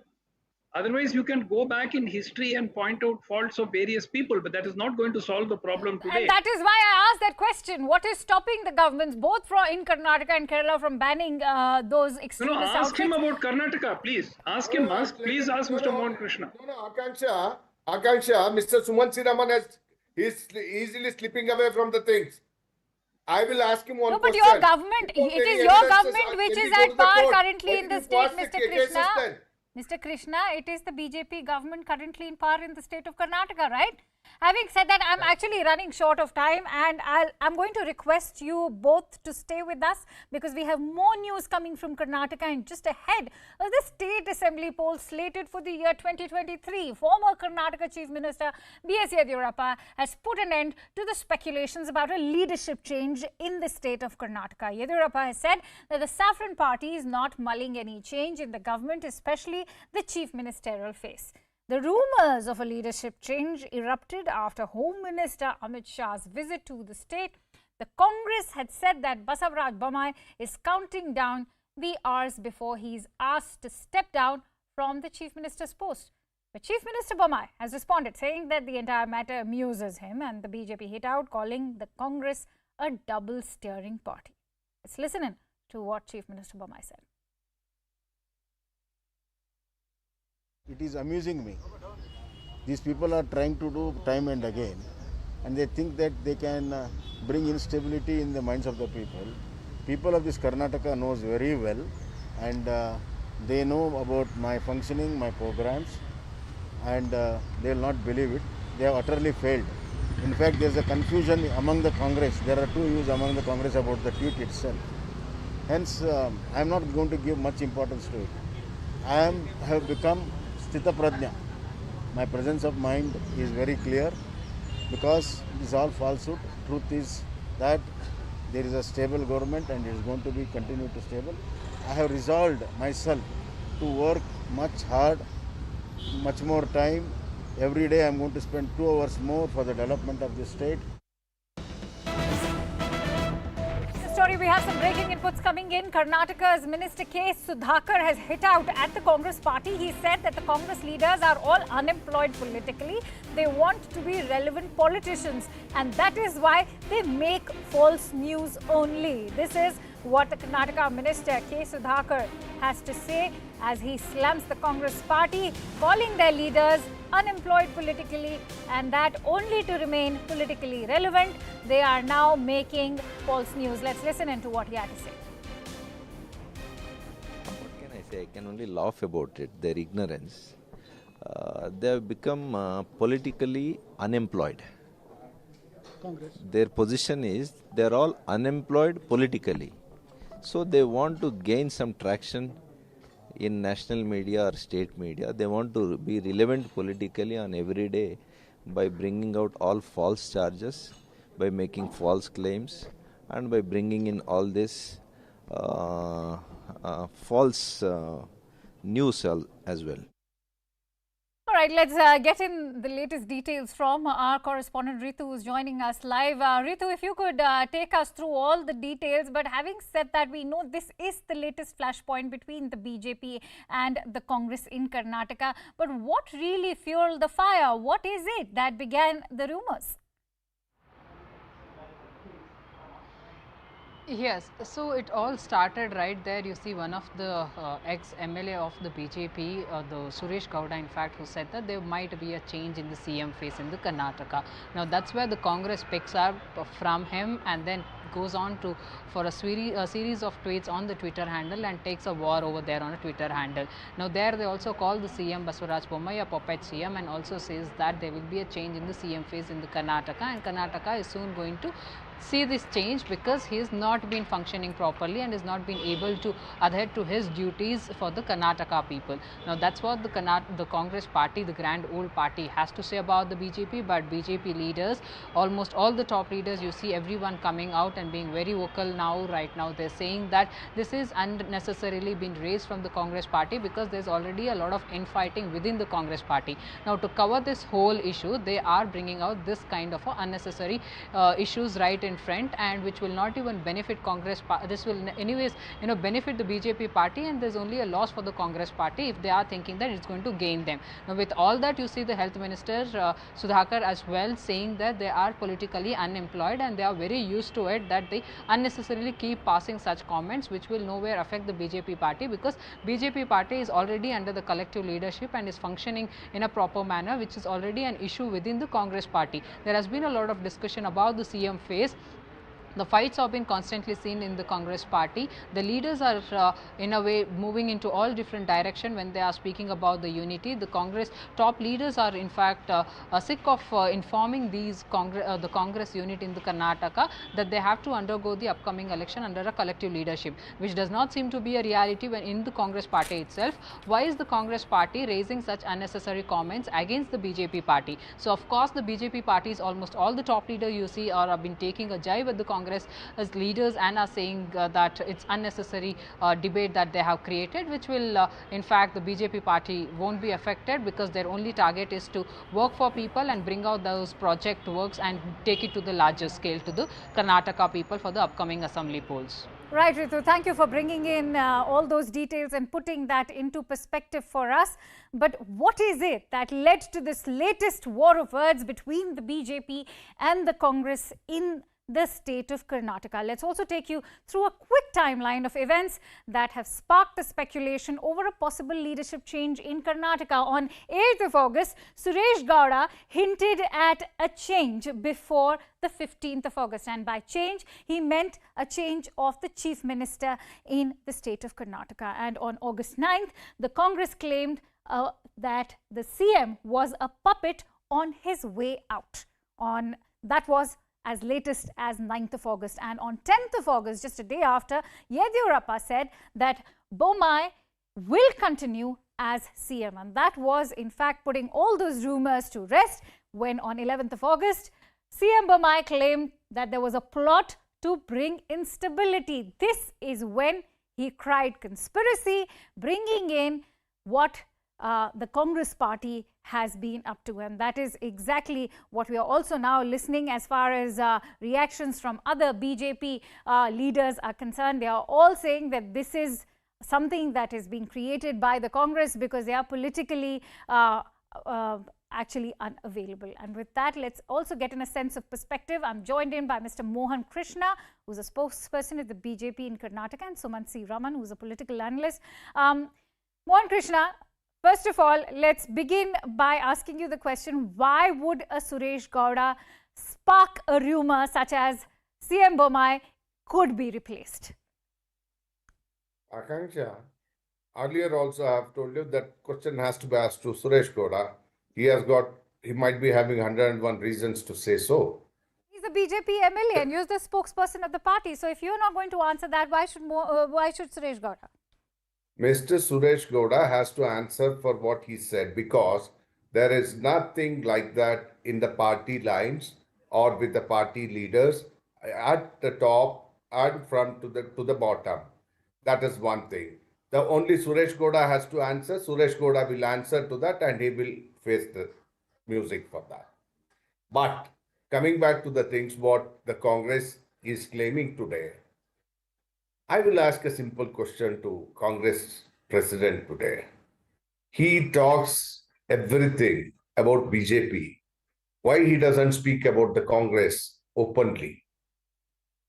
Otherwise, you can go back in history and point out faults of various people, but that is not going to solve the problem today. And that is why I asked that question. What is stopping the governments, both in Karnataka and Kerala, from banning those extremist outfits? Ask him about Karnataka, please. Ask Mr. Mohan Krishna. Akanksha, Mr. Sumant C. Raman He's easily slipping away from the things. I will ask him one No, but question. your government, it is your government which is at power currently in the state, Mr. Krishna. Mr. Krishna, it is the BJP government currently in power in the state of Karnataka, right? Having said that, I'm actually running short of time and I'm going to request you both to stay with us because we have more news coming from Karnataka and just ahead of the state assembly polls slated for the year 2023. Former Karnataka Chief Minister B.S. Yediyurappa has put an end to the speculations about a leadership change in the state of Karnataka. Yediyurappa has said that the Saffron Party is not mulling any change in the government, especially the chief ministerial phase. The rumours of a leadership change erupted after Home Minister Amit Shah's visit to the state. The Congress had said that Basavaraj Bommai is counting down the hours before he is asked to step down from the Chief Minister's post. But Chief Minister Bommai has responded, saying that the entire matter amuses him and the BJP hit out, calling the Congress a double-steering party. Let's listen in to what Chief Minister Bommai said. It is amusing me. These people are trying to do time and again, and they think that they can bring instability in the minds of the people. People of this Karnataka knows very well, and they know about my functioning, my programs, and they will not believe it. They have utterly failed. In fact, there is a confusion among the Congress. There are two views among the Congress about the tweet itself. Hence, I am not going to give much importance to it. I have become Sthita Prajna. My presence of mind is very clear because it is all falsehood. Truth is that there is a stable government and it is going to be continued to stable. I have resolved myself to work much hard, much more time. Every day I am going to spend 2 hours more for the development of this state. We have some breaking inputs coming in. Karnataka's Minister K. Sudhakar has hit out at the Congress party. He said that the Congress leaders are all unemployed politically. They want to be relevant politicians and that is why they make false news only. This is what the Karnataka Minister K. Sudhakar has to say as he slams the Congress party, calling their leaders unemployed politically and that only to remain politically relevant, they are now making false news. Let's listen into what he had to say. What can I say? I can only laugh about it, their ignorance. They have become politically unemployed. Congress. Their position is they are all unemployed politically. So they want to gain some traction in national media or state media. They want to be relevant politically on every day by bringing out all false charges, by making false claims and by bringing in all this false news as well. All right, let's get in the latest details from our correspondent Ritu, who is joining us live. Ritu, if you could take us through all the details. But having said that, we know this is the latest flashpoint between the BJP and the Congress in Karnataka. But what really fueled the fire? What is it that began the rumours? Yes, so it all started right there. You see, one of the ex-MLA of the BJP, the Suresh Gowda, in fact, who said that there might be a change in the CM face in the Karnataka. Now, that's where the Congress picks up from him and then goes on to for a series of tweets on the Twitter handle and takes a war over there on a Twitter handle. Now, there they also call the CM Basavaraj Bommai a puppet CM and also says that there will be a change in the CM face in the Karnataka and Karnataka is soon going to see this change because he has not been functioning properly and has not been able to adhere to his duties for the Karnataka people. Now that's what the Congress party, the grand old party, has to say about the BJP, but BJP leaders, almost all the top leaders, you see everyone coming out and being very vocal now, right now. They're saying that this is unnecessarily been raised from the Congress party because there's already a lot of infighting within the Congress party. Now to cover this whole issue, they are bringing out this kind of unnecessary issues right in front, and which will not even benefit Congress. This will anyways, benefit the BJP party, and there's only a loss for the Congress party if they are thinking that it's going to gain them. Now, with all that, you see the health minister Sudhakar as well saying that they are politically unemployed and they are very used to it, that they unnecessarily keep passing such comments which will nowhere affect the BJP party, because BJP party is already under the collective leadership and is functioning in a proper manner, which is already an issue within the Congress party. There has been a lot of discussion about the CM phase. The fights have been constantly seen in the Congress party. The leaders are in a way moving into all different directions when they are speaking about the unity. The Congress top leaders are in fact sick of informing these the Congress unit in the Karnataka that they have to undergo the upcoming election under a collective leadership, which does not seem to be a reality when in the Congress party itself. Why is the Congress party raising such unnecessary comments against the BJP party? So of course the BJP party is almost all the top leaders you see are have been taking a jibe at the Congress as leaders and are saying that it's unnecessary debate that they have created, which will in fact the BJP party won't be affected, because their only target is to work for people and bring out those project works and take it to the larger scale to the Karnataka people for the upcoming assembly polls. Right, Ritu, thank you for bringing in all those details and putting that into perspective for us. But what is it that led to this latest war of words between the BJP and the Congress in the state of Karnataka? Let's also take you through a quick timeline of events that have sparked the speculation over a possible leadership change in Karnataka. On 8th of August, Suresh Gowda hinted at a change before the 15th of August, and by change he meant a change of the chief minister in the state of Karnataka. And on August 9th, the Congress claimed that the CM was a puppet on his way out. That was as latest as 9th of August. And on 10th of August, just a day after, Yediyurappa said that Bommai will continue as CM. And that was in fact putting all those rumors to rest when on 11th of August, CM Bommai claimed that there was a plot to bring instability. This is when he cried conspiracy, bringing in what the Congress party has been up to, and that is exactly what we are also now listening as far as reactions from other BJP leaders are concerned. They are all saying that this is something that is being created by the Congress because they are politically actually unavailable. And with that, let's also get in a sense of perspective. I'm joined in by Mr. Mohan Krishna, who's a spokesperson at the BJP in Karnataka, and Sumant C. Raman, who's a political analyst. Mohan Krishna, first of all, let's begin by asking you the question, why would a Suresh Gowda spark a rumor such as CM Bommai could be replaced? Akanksha, earlier also I have told you that question has to be asked to Suresh Gowda. He might be having 101 reasons to say so. He's a BJP MLA and you're the spokesperson of the party. So if you're not going to answer that, why should Suresh Gowda? Mr. Suresh Gowda has to answer for what he said, because there is nothing like that in the party lines or with the party leaders at the top and from to the bottom. That is one thing. The only Suresh Gowda has to answer. Suresh Gowda will answer to that and he will face the music for that. But coming back to the things what the Congress is claiming today, I will ask a simple question to Congress President today. He talks everything about BJP. Why he doesn't speak about the Congress openly?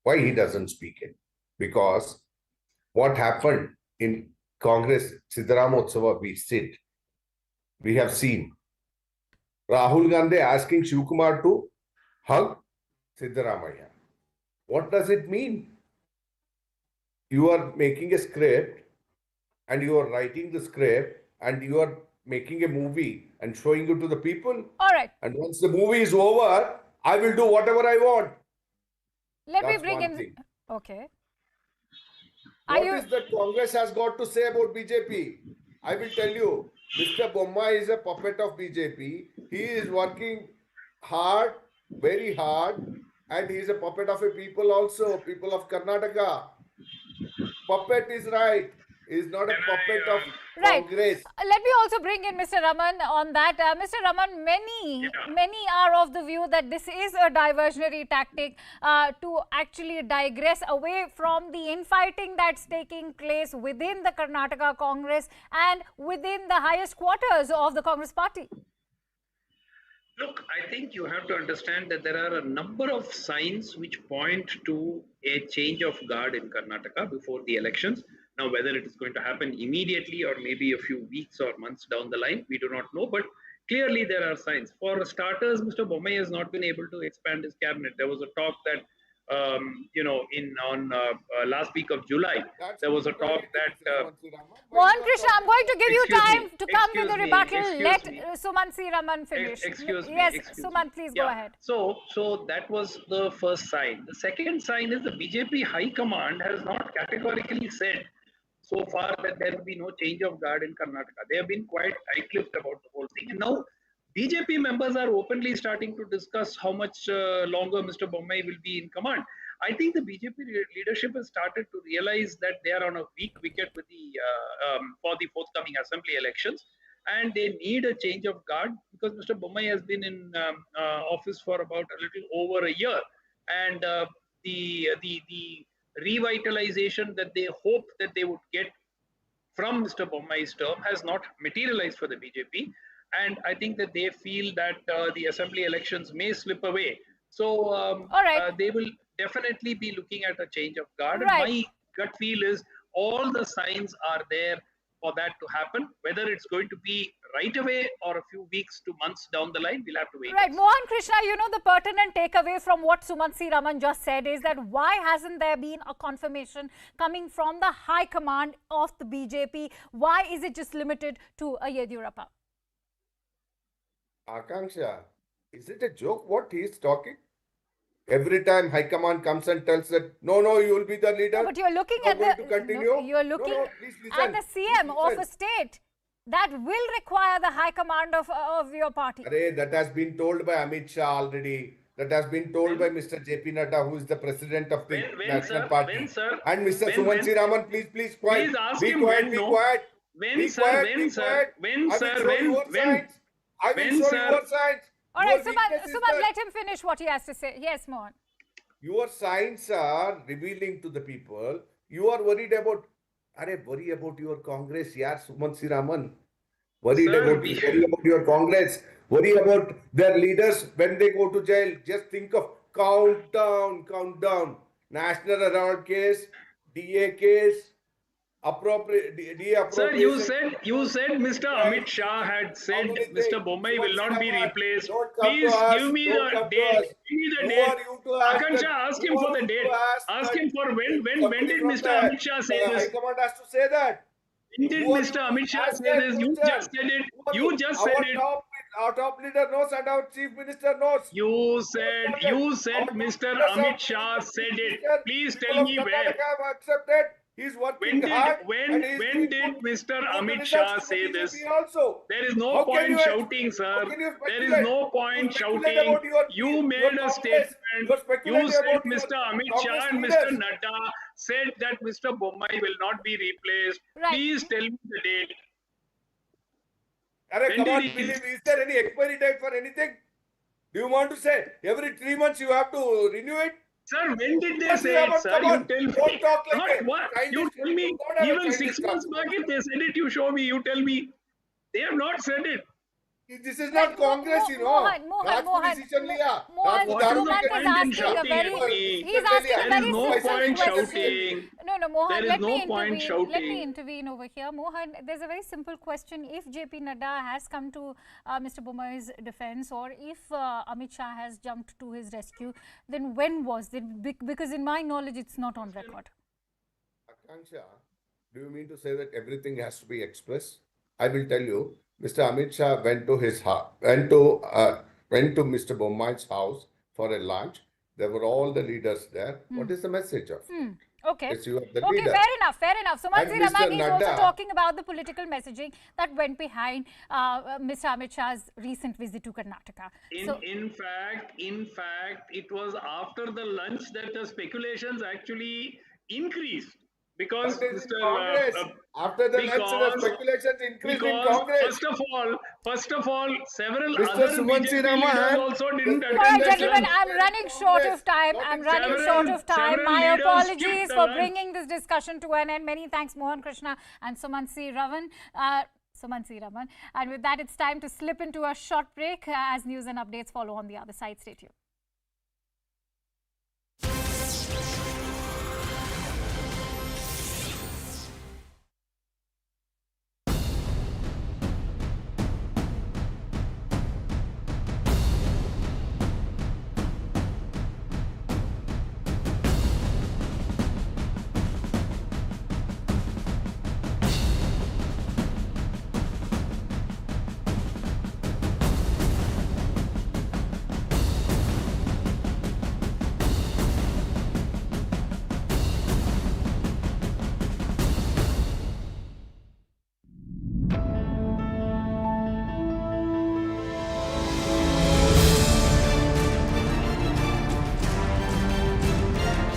Why he doesn't speak it? Because what happened in Congress Siddharamotsava we have seen Rahul Gandhi asking Shivkumar to hug Siddharamaya. What does it mean? You are making a script and you are writing the script and you are making a movie and showing it to the people. All right. And once the movie is over, I will do whatever I want. Let me bring in... Okay. What is that Congress has got to say about BJP? I will tell you, Mr. Bommai is a puppet of BJP. He is working hard, very hard, and he is a puppet of a people also, people of Karnataka. Puppet is right. He is not a puppet of Right. Congress. Let me also bring in Mr. Raman on that. Mr. Raman, many are of the view that this is a diversionary tactic to actually digress away from the infighting that's taking place within the Karnataka Congress and within the highest quarters of the Congress party. Look, I think you have to understand that there are a number of signs which point to a change of guard in Karnataka before the elections. Now, whether it is going to happen immediately or maybe a few weeks or months down the line, we do not know. But clearly, there are signs. For starters, Mr. Bommai has not been able to expand his cabinet. There was a talk that, last week of July, there was a talk that. Mohan Krishna, I'm going to give you time to come with the rebuttal. Let Excuse me. Sumansi Raman finish. Excuse me. Yes, Excuse Suman, me. please Yeah. go ahead. So that was the first sign. The second sign is the BJP High Command has not categorically said so far that there will be no change of guard in Karnataka. They have been quite tight-lipped about the whole thing. And now BJP members are openly starting to discuss how much longer Mr. Bommai will be in command. I think the BJP leadership has started to realize that they are on a weak wicket with for the forthcoming assembly elections, and they need a change of guard because Mr. Bommai has been in office for about a little over a year, and the revitalization that they hope that they would get from Mr. Bommai's term has not materialized for the BJP, and I think that they feel that the assembly elections may slip away. So they will definitely be looking at a change of guard. And my gut feel is all the signs are there for that to happen. Whether it's going to be right away or a few weeks to months down the line, we'll have to wait. Right. Mohan Krishna, you know, the pertinent takeaway from what Sumansi Raman just said is that why hasn't there been a confirmation coming from the high command of the BJP? Why is it just limited to a Yediyurappa? Akanksha, is it a joke what he is talking? Every time High Command comes and tells that, no, you will be the leader. No, but you're looking at you're looking at the CM of a state that will require the high command of your party. That has been told by Amit Shah already. That has been told by Mr. JP Nadda, who is the president of the National Party. And Mr. Sumansi Raman, please quiet. Please ask be him quiet, when, be no. quiet. When, be sir, quiet, when, be sir, quiet. when, I sir, will show your signs. I will show your signs. All right, Suman, let him finish what he has to say. Yes, Mohan. Your signs are revealing to the people. You are worried about, worry about your Congress, Sumansi Raman. Worry about your Congress. Worry about their leaders when they go to jail. Just think of countdown. National Herald case, DA case, Sir, you said Mr. Amit Shah had said Mr. Bommai will not be replaced. Please give me the date. Give me the date. Akanksha, ask him for the date. Ask him for when did Mr. Amit Shah say this? High Command has to say that. When did Mr. Amit Shah say this? You just said it. You just said it. Our top leader knows and our chief minister knows. You said Mr. Amit Shah said it. Please tell me where. Have accepted. He's working hard. When did Mr. Amit Shah say this? There is no point shouting, sir. There is no point shouting. You made a statement. You said Mr. Amit Shah and Mr. Nadda said that Mr. Bommai will not be replaced. Please tell me the date. Come on, is there any expiry date for anything? Do you want to say every 3 months you have to renew it? Sir, when did they say it, sir? You tell me. Don't talk like that. What? You tell me. Even 6 months back, if they said it, you show me. You tell me. They have not said it. This is not Congress, you know. Mohan is asking a very. He's asking a very simple question. No, Mohan. Let me intervene over here. Mohan, there's a very simple question. If JP Nadda has come to Mr. Bommai's defense, or if Amit Shah has jumped to his rescue, then when was it? Because in my knowledge, it's not on record. Akanksha, do you mean to say that everything has to be expressed? I will tell you. Mr. Amit Shah went to his went to Mr. Bommai's house for a lunch. There were all the leaders there. What is the message of it? Okay. Yes, you are the okay, leader. fair enough. Sumansi Raman is also talking about the political messaging that went behind Mr. Amit Shah's recent visit to Karnataka. In fact, it was after the lunch that the speculations actually increased. That is in Mr. Congress. After the election, the speculations increased in Congress. First of all, several Mr. other Sumansi BJP leaders Raman, also didn't All attend right, the gentlemen, lunch. I'm running short of time. Several My leaders apologies skipped the for lunch. bringing this discussion to an end. Many thanks, Mohan Krishna and Sumansi Raman. And with that, it's time to slip into a short break as news and updates follow on the other side. Stay tuned.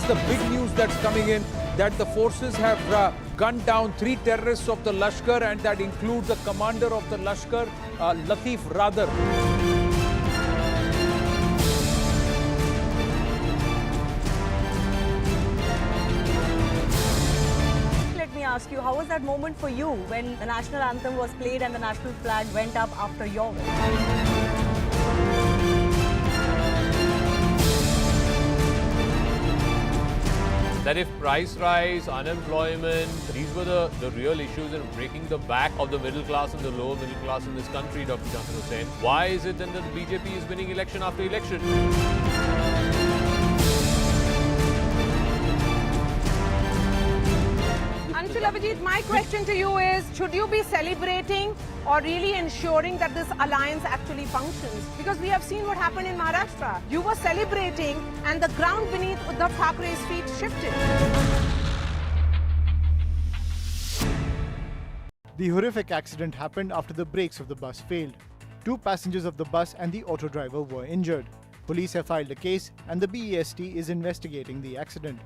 The big news that's coming in that the forces have gunned down 3 terrorists of the Lashkar, and that includes the commander of the Lashkar, Latif Radar. Let me ask you, how was that moment for you when the national anthem was played and the national flag went up after your win? That if price rise, unemployment, these were the real issues in breaking the back of the middle class and the lower middle class in this country, Dr. Johnson Hussain. Why is it then that the BJP is winning election after election? Anshul Abhijit, my question to you is, should you be celebrating or really ensuring that this alliance actually functions? Because we have seen what happened in Maharashtra. You were celebrating and the ground beneath Uddhav Thackeray's feet shifted. The horrific accident happened after the brakes of the bus failed. 2 passengers of the bus and the auto driver were injured. Police have filed a case and the BEST is investigating the accident.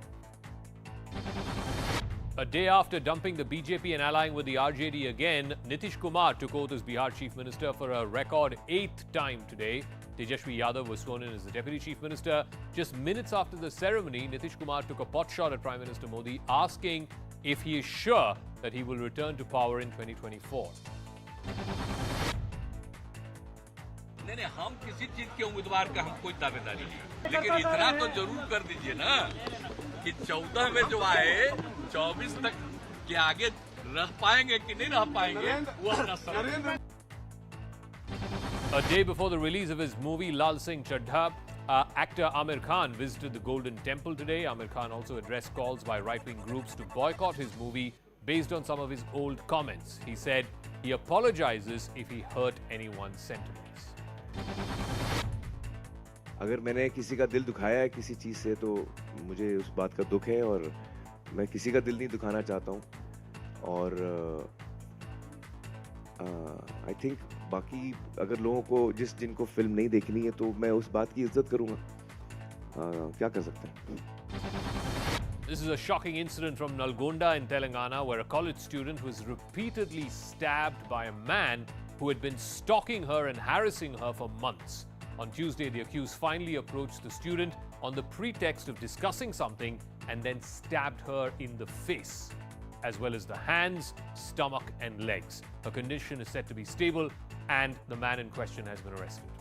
A day after dumping the BJP and allying with the RJD again, Nitish Kumar took oath as Bihar Chief Minister for a record 8th time today. Tejashwi Yadav was sworn in as the Deputy Chief Minister. Just minutes after the ceremony, Nitish Kumar took a pot shot at Prime Minister Modi, asking if he is sure that he will return to power in 2024. नहीं हम किसी चीज के उम्मीदवार का हम कोई दावेदारी नहीं, लेकिन इतना तो जरूर कर दीजिए ना कि 14 में जो आए 24 तक के आगे रह पाएंगे कि नहीं रह पाएंगे वो अपना सवाल। A day before the release of his movie Lal Singh Chaddha, actor Amir Khan visited the Golden Temple today. Amir Khan also addressed calls by right-wing groups to boycott his movie based on some of his old comments. He said he apologizes if he hurt anyone's sentiments. अगर मैंने किसी का दिल दुखाया है किसी चीज़ से तो मुझे उस बात का दुख है और मैं किसी का दिल नहीं दुखाना चाहता हूँ और आई थिंक बाकी अगर लोगों को जिनको फिल्म नहीं देखनी है तो मैं उस बात की इज्जत करूँगा क्या कर सकते हैं. This is a shocking incident from Nalgonda in Telangana where a college student was repeatedly stabbed by a man who had been stalking her and harassing her for months. On Tuesday, the accused finally approached the student on the pretext of discussing something and then stabbed her in the face, as well as the hands, stomach and legs. Her condition is said to be stable and the man in question has been arrested.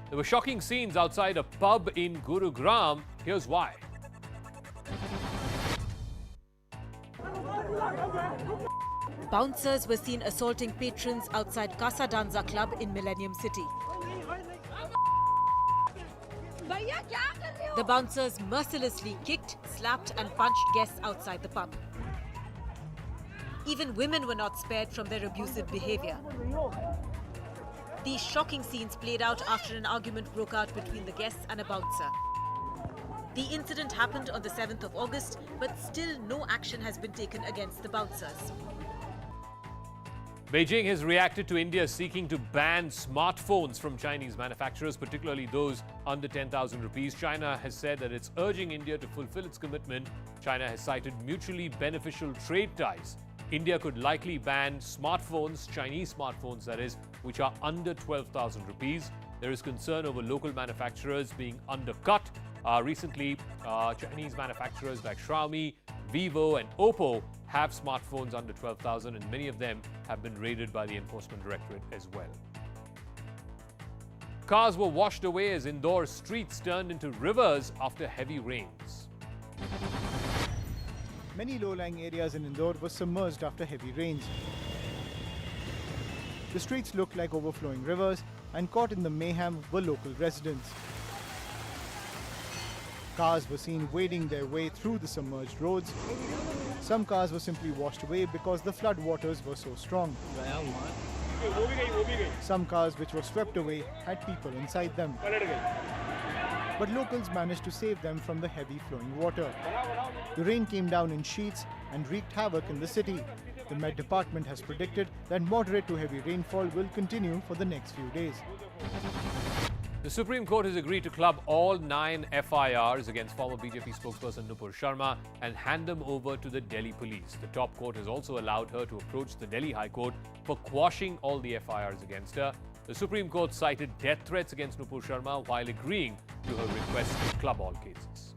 There were shocking scenes outside a pub in Gurugram. Here's why. Bouncers were seen assaulting patrons outside Casa Danza Club in Millennium City. The bouncers mercilessly kicked, slapped and punched guests outside the pub. Even women were not spared from their abusive behavior. These shocking scenes played out after an argument broke out between the guests and a bouncer. The incident happened on the 7th of August, but still no action has been taken against the bouncers. Beijing has reacted to India seeking to ban smartphones from Chinese manufacturers, particularly those under 10,000 rupees. China has said that it's urging India to fulfill its commitment. China has cited mutually beneficial trade ties. India could likely ban smartphones, Chinese smartphones that is, which are under 12,000 rupees. There is concern over local manufacturers being undercut. Recently, Chinese manufacturers like Xiaomi, Vivo and Oppo have smartphones under 12,000 and many of them have been raided by the Enforcement Directorate as well. Cars were washed away as Indore streets turned into rivers after heavy rains. Many low-lying areas in Indore were submerged after heavy rains. The streets looked like overflowing rivers, and caught in the mayhem were local residents. Cars were seen wading their way through the submerged roads. Some cars were simply washed away because the flood waters were so strong. Some cars which were swept away had people inside them. But locals managed to save them from the heavy flowing water. The rain came down in sheets and wreaked havoc in the city. The Met Department has predicted that moderate to heavy rainfall will continue for the next few days. The Supreme Court has agreed to club all 9 FIRs against former BJP spokesperson Nupur Sharma and hand them over to the Delhi police. The top court has also allowed her to approach the Delhi High Court for quashing all the FIRs against her. The Supreme Court cited death threats against Nupur Sharma while agreeing to her request to club all cases.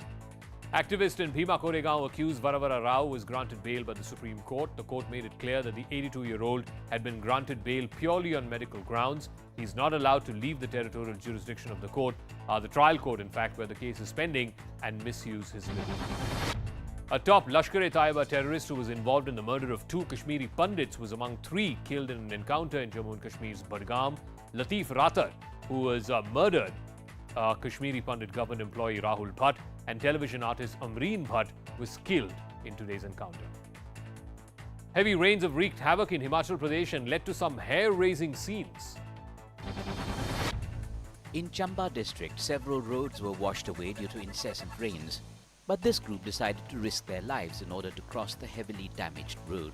Activist in Bhima Koregaon accused Varavara Rao was granted bail by the Supreme Court. The court made it clear that the 82-year-old had been granted bail purely on medical grounds. He's not allowed to leave the territorial jurisdiction of the court, the trial court in fact, where the case is pending, and misuse his liberty. A top Lashkar-e-Taiba terrorist who was involved in the murder of 2 Kashmiri Pandits was among 3 killed in an encounter in Jammu and Kashmir's Budgam. Latif Ratar, who was murdered, Kashmiri Pandit government employee Rahul Bhatt and television artist Amreen Bhatt was killed in today's encounter. Heavy rains have wreaked havoc in Himachal Pradesh and led to some hair-raising scenes. In Chamba district, several roads were washed away due to incessant rains, but this group decided to risk their lives in order to cross the heavily damaged road.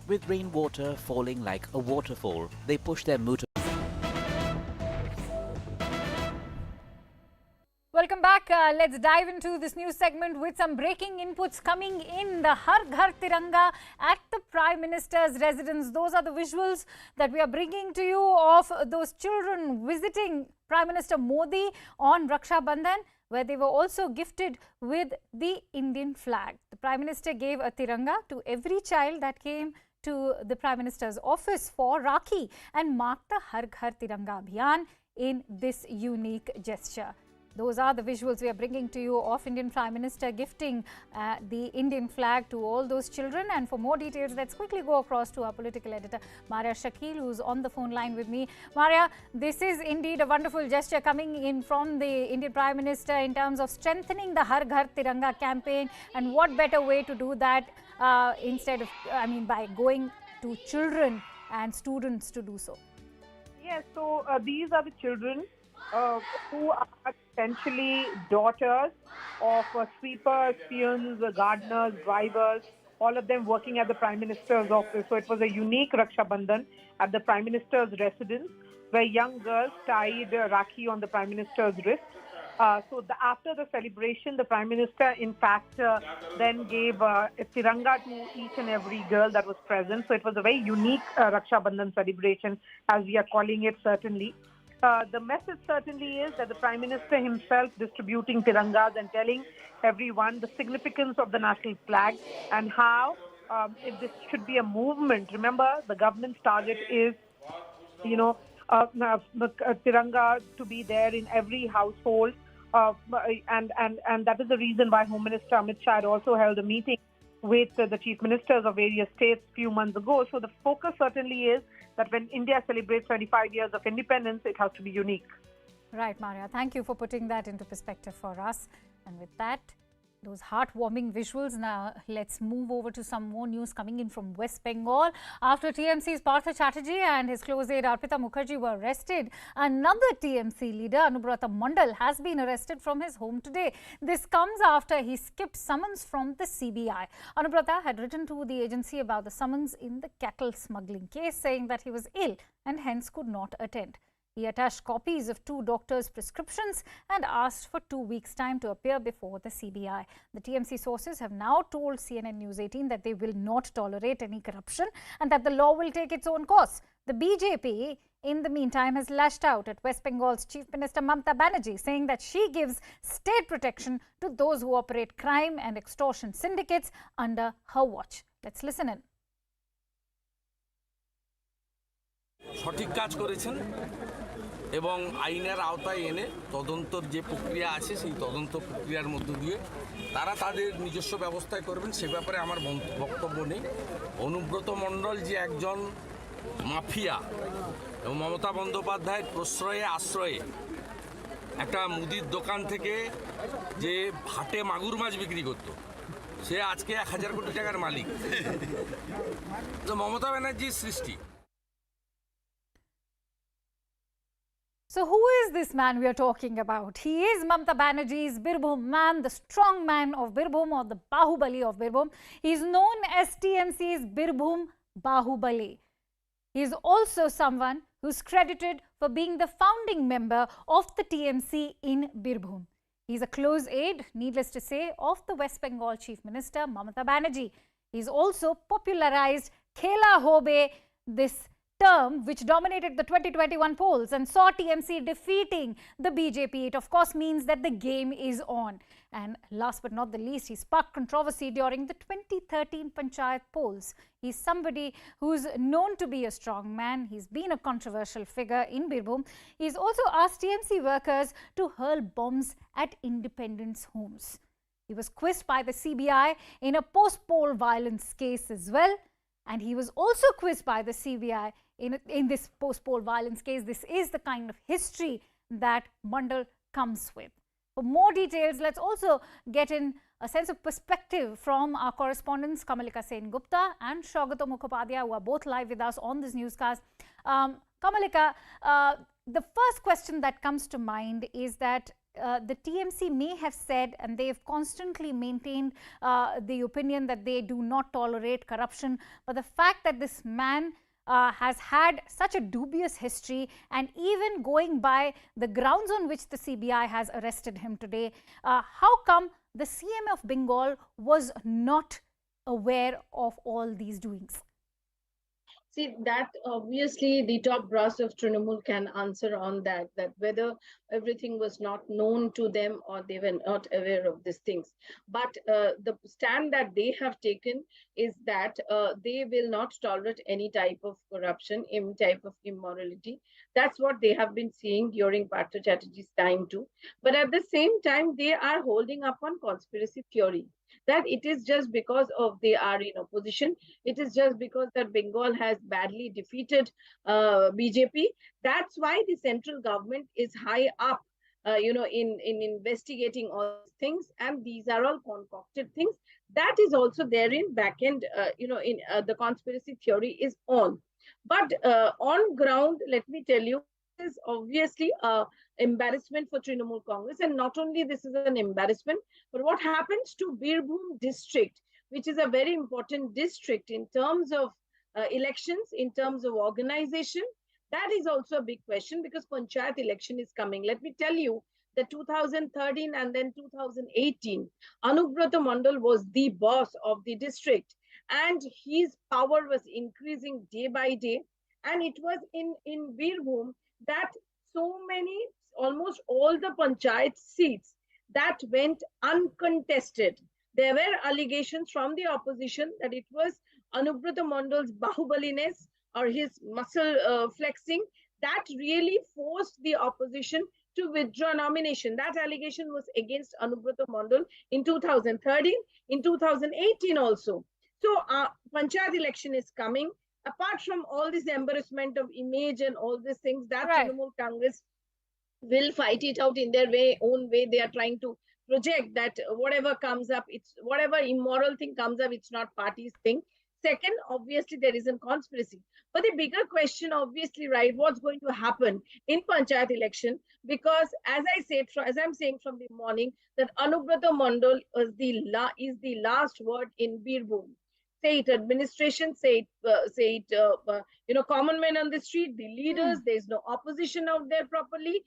With rainwater falling like a waterfall, they pushed their motor. Welcome back. Let's dive into this news segment with some breaking inputs coming in. The Har Ghar Tiranga at the Prime Minister's residence. Those are the visuals that we are bringing to you of those children visiting Prime Minister Modi on Raksha Bandhan, where they were also gifted with the Indian flag. The Prime Minister gave a Tiranga to every child that came to the Prime Minister's office for Rakhi and marked the Har Ghar Tiranga Abhiyan in this unique gesture. Those are the visuals we are bringing to you of Indian Prime Minister gifting the Indian flag to all those children. And for more details, let's quickly go across to our political editor, Maria Shakil, who's on the phone line with me. Maria, this is indeed a wonderful gesture coming in from the Indian Prime Minister in terms of strengthening the Har Ghar Tiranga campaign. And what better way to do that by going to children and students to do so? Yes, so these are the children who are essentially daughters of sweepers, peons, gardeners, drivers, all of them working at the Prime Minister's office. So it was a unique Raksha Bandhan at the Prime Minister's residence, where young girls tied Rakhi on the Prime Minister's wrist. After the celebration, the Prime Minister, in fact, then gave a Tiranga to each and every girl that was present. So it was a very unique Raksha Bandhan celebration, as we are calling it, certainly. The message certainly is that the Prime Minister himself distributing Tirangas and telling everyone the significance of the national flag and how if this should be a movement. Remember, the government's target is, Tiranga to be there in every household. And that is the reason why Home Minister Amit Shah had also held a meeting with the chief ministers of various states a few months ago. So the focus certainly is that when India celebrates 25 years of independence, it has to be unique. Right, Maria. Thank you for putting that into perspective for us. And with that, Those heartwarming visuals. Now let's move over to some more news coming in from West Bengal. After TMC's Partha Chatterjee and his close aide Arpita Mukherjee were arrested, another TMC leader, Anubrata Mondal, has been arrested from his home today. This comes after he skipped summons from the CBI. Anubrata had written to the agency about the summons in the cattle smuggling case, saying that he was ill and hence could not attend. He attached copies of 2 doctors' prescriptions and asked for 2 weeks' time to appear before the CBI. The TMC sources have now told CNN News 18 that they will not tolerate any corruption and that the law will take its own course. The BJP, in the meantime, has lashed out at West Bengal's Chief Minister Mamata Banerjee, saying that she gives state protection to those who operate crime and extortion syndicates under her watch. Let's listen in. সঠিক কাজ করেছেন এবং আইনের আওতায় এনে তদন্তর যে প্রক্রিয়া আছে সেই তদন্ত প্রক্রিয়ার মধ্য দিয়ে তারা তাদের নিজস্ব ব্যবস্থায় করবেন সে ব্যাপারে আমার বক্তব্য নেই। অনুব্রত মণ্ডল যে একজন মাফিয়া এবং মমতা বন্দ্যোপাধ্যায়ের প্রশ্রয়ে আশ্রয়ে একটা মুদির দোকান থেকে যে হাটে মাগুর মাছ বিক্রি করত সে আজকে 1000 কোটি টাকার মালিক। তো মমতা ব্যানার্জির সৃষ্টি। So who is this man we are talking about? He is Mamata Banerjee's Birbhum man, the strong man of Birbhum, or the Bahubali of Birbhum. He is known as TMC's Birbhum Bahubali. He is also someone who is credited for being the founding member of the TMC in Birbhum. He is a close aide, needless to say, of the West Bengal Chief Minister Mamata Banerjee. He has also popularized Khela Hobe, this term which dominated the 2021 polls and saw TMC defeating the BJP. It of course means that the game is on. And last but not the least, he sparked controversy during the 2013 Panchayat polls. He's somebody who's known to be a strong man. He's been a controversial figure in Birbhum. He's also asked TMC workers to hurl bombs at independents' homes. He was quizzed by the CBI in a post-poll violence case as well. And he was also quizzed by the CBI in this post-poll violence case. This is the kind of history that Mondal comes with. For more details, let's also get in a sense of perspective from our correspondents Kamalika Sen Gupta and Shaugato Mukhopadhyay, who are both live with us on this newscast. Kamalika, the first question that comes to mind is that the TMC may have said, and they have constantly maintained the opinion that they do not tolerate corruption, but the fact that this man has had such a dubious history, and even going by the grounds on which the CBI has arrested him today, how come the CM of Bengal was not aware of all these doings? See, that obviously the top brass of Trinamool can answer on that whether everything was not known to them or they were not aware of these things. But the stand that they have taken is that they will not tolerate any type of corruption, any type of immorality. That's what they have been seeing during Partha Chatterjee's time too. But at the same time, they are holding up on conspiracy theory, that it is just because of they are in opposition, it is just because that Bengal has badly defeated BJP. That's why the central government is high up, in investigating all these things, and these are all concocted things. That is also there in back end, in the conspiracy theory is on. But on ground, let me tell you, this is obviously a embarrassment for Trinamool Congress, and not only this is an embarrassment, but what happens to Birbhum district, which is a very important district in terms of elections, in terms of organization, that is also a big question, because Panchayat election is coming. Let me tell you, the 2013 and then 2018, Anubrata Mondal was the boss of the district, and his power was increasing day by day. And it was in Birbhum that so many, almost all the Panchayat seats that went uncontested. There were allegations from the opposition that it was Anubrata Mondal's bahubaliness or his muscle flexing that really forced the opposition to withdraw nomination. That allegation was against Anubrata Mondal in 2013, in 2018 also. So Panchayat election is coming. Apart from all this embarrassment of image and all these things, that Trinamool Congress will fight it out in their own way. They are trying to project that whatever comes up, it's whatever immoral thing comes up, it's not party's thing. Second, obviously there is a conspiracy. But the bigger question, obviously, right, what's going to happen in Panchayat election? Because as I'm saying from the morning, that Anubrata Mondal is the last word in Birbhum. Say it administration, common men on the street, the leaders. There's no opposition out there properly.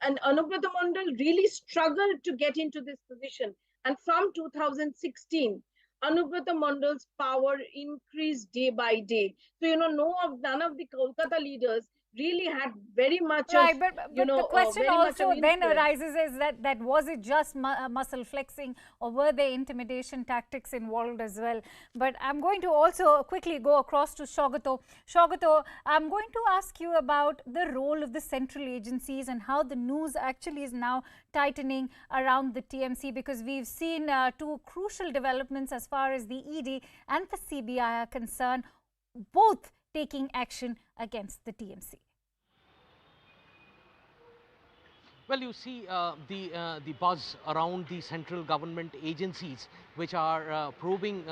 And Anubrata Mondal really struggled to get into this position. And from 2016, Anubrata Mondal's power increased day by day. So, none of the Kolkata leaders really had very much of, Right, but the question very much of also then influence. arises is that was it just muscle flexing, or were there intimidation tactics involved as well? But I'm going to also quickly go across to Shogato. Shogato, I'm going to ask you about the role of the central agencies and how the news actually is now tightening around the TMC, because we've seen two crucial developments as far as the ED and the CBI are concerned, both taking action against the TMC. Well, you see the buzz around the central government agencies which are probing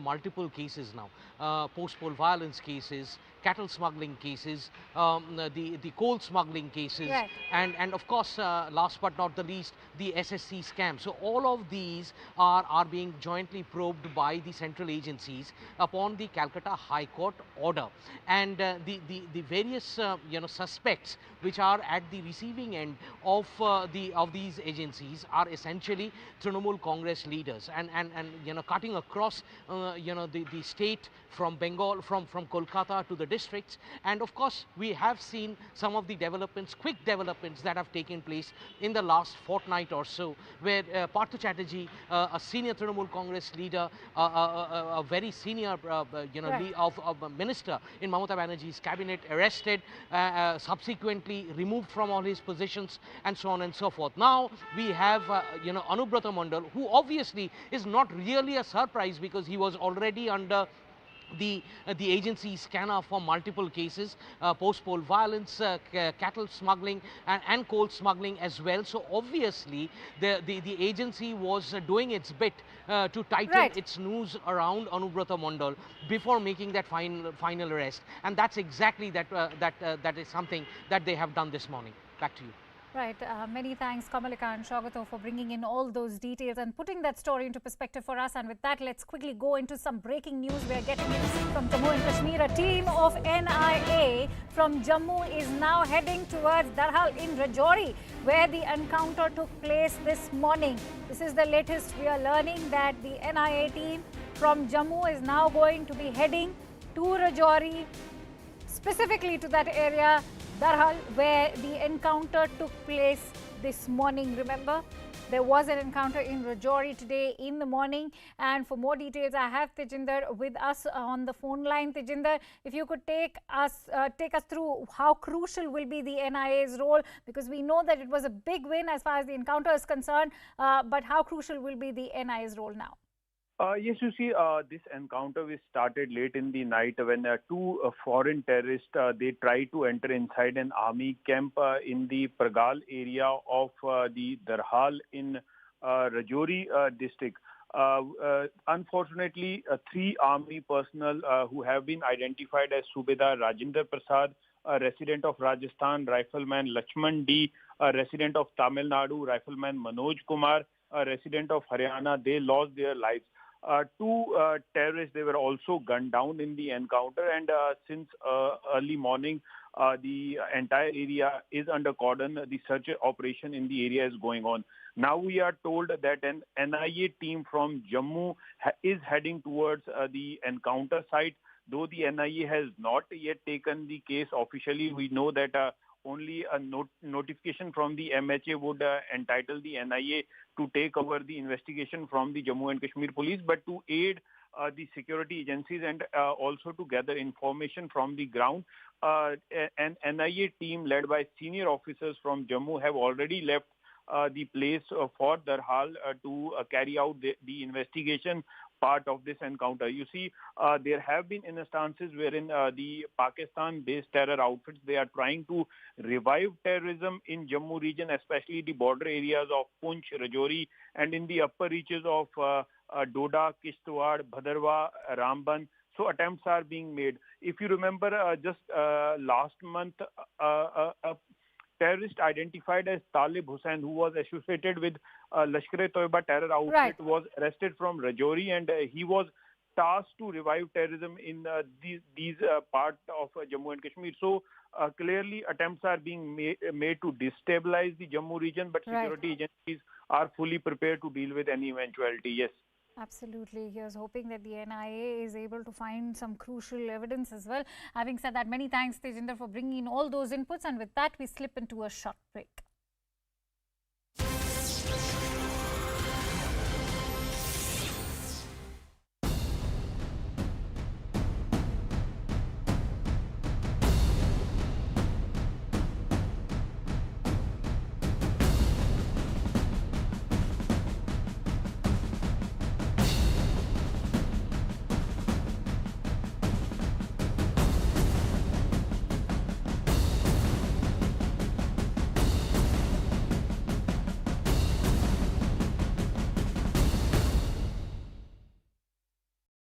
multiple cases now, post-poll violence cases, cattle smuggling cases, the coal smuggling cases, right, and of course last but not the least the SSC scam. So all of these are being jointly probed by the central agencies upon the Calcutta High Court order, and the various suspects which are at the receiving end of these agencies are essentially Trinamool Congress leaders, and cutting across the state from Bengal, from Kolkata to the districts. And of course we have seen some of the developments, quick developments that have taken place in the last fortnight or so, where Partha Chatterjee, a senior Trinamool Congress leader, a very senior of minister in Mamata Banerjee's cabinet, arrested, subsequently removed from all his positions, and so on and so forth. Now we have Anubrata Mondal, who obviously is not really a surprise because he was already under the agency's scanner for multiple cases, post-poll violence, cattle smuggling, and coal smuggling as well. So obviously the agency was doing its bit to tighten its noose around Anubrata Mondal before making that final arrest, and that's exactly that is something that they have done this morning. Back to you. Right. Many thanks, Kamalika and Shogato, for bringing in all those details and putting that story into perspective for us. And with that, let's quickly go into some breaking news. We're getting it from Jammu and Kashmir. A team of NIA from Jammu is now heading towards Darhal in Rajouri, where the encounter took place this morning. This is the latest. We are learning that the NIA team from Jammu is now going to be heading to Rajouri, specifically to that area, Darhal, where the encounter took place this morning. Remember, there was an encounter in Rajouri today in the morning. And for more details, I have Tejinder with us on the phone line. Tejinder, if you could take us through how crucial will be the NIA's role, because we know that it was a big win as far as the encounter is concerned, but how crucial will be the NIA's role now? Yes, you see, this encounter was started late in the night when two foreign terrorists, they tried to enter inside an army camp in the Pragal area of the Darhal in Rajouri district. Unfortunately, three army personnel who have been identified as Subedar Rajinder Prasad, a resident of Rajasthan, Rifleman Lakshman D, a resident of Tamil Nadu, Rifleman Manoj Kumar, a resident of Haryana, they lost their lives. Two terrorists, they were also gunned down in the encounter, and since early morning, the entire area is under cordon. The search operation in the area is going on. Now we are told that an NIA team from Jammu is heading towards the encounter site. Though the NIA has not yet taken the case officially, we know that only a notification from the MHA would entitle the NIA to take over the investigation from the Jammu and Kashmir police, but to aid the security agencies and also to gather information from the ground, an NIA team led by senior officers from Jammu have already left the place for Darhal to carry out the investigation part of this encounter. You see, there have been instances wherein the Pakistan-based terror outfits, they are trying to revive terrorism in Jammu region, especially the border areas of Poonch, Rajouri, and in the upper reaches of Doda, Kishtwar, Bhadarwa, Ramban. So attempts are being made. If you remember, just last month, a terrorist identified as Talib Hussain, who was associated with Lashkar-e-Toiba terror outfit, was arrested from Rajouri, and he was tasked to revive terrorism in these parts of Jammu and Kashmir. So clearly attempts are being made to destabilize the Jammu region, but security agencies are fully prepared to deal with any eventuality. Yes. Absolutely. Here's hoping that the NIA is able to find some crucial evidence as well. Having said that, many thanks, Tejinder, for bringing in all those inputs. And with that, we slip into a short break.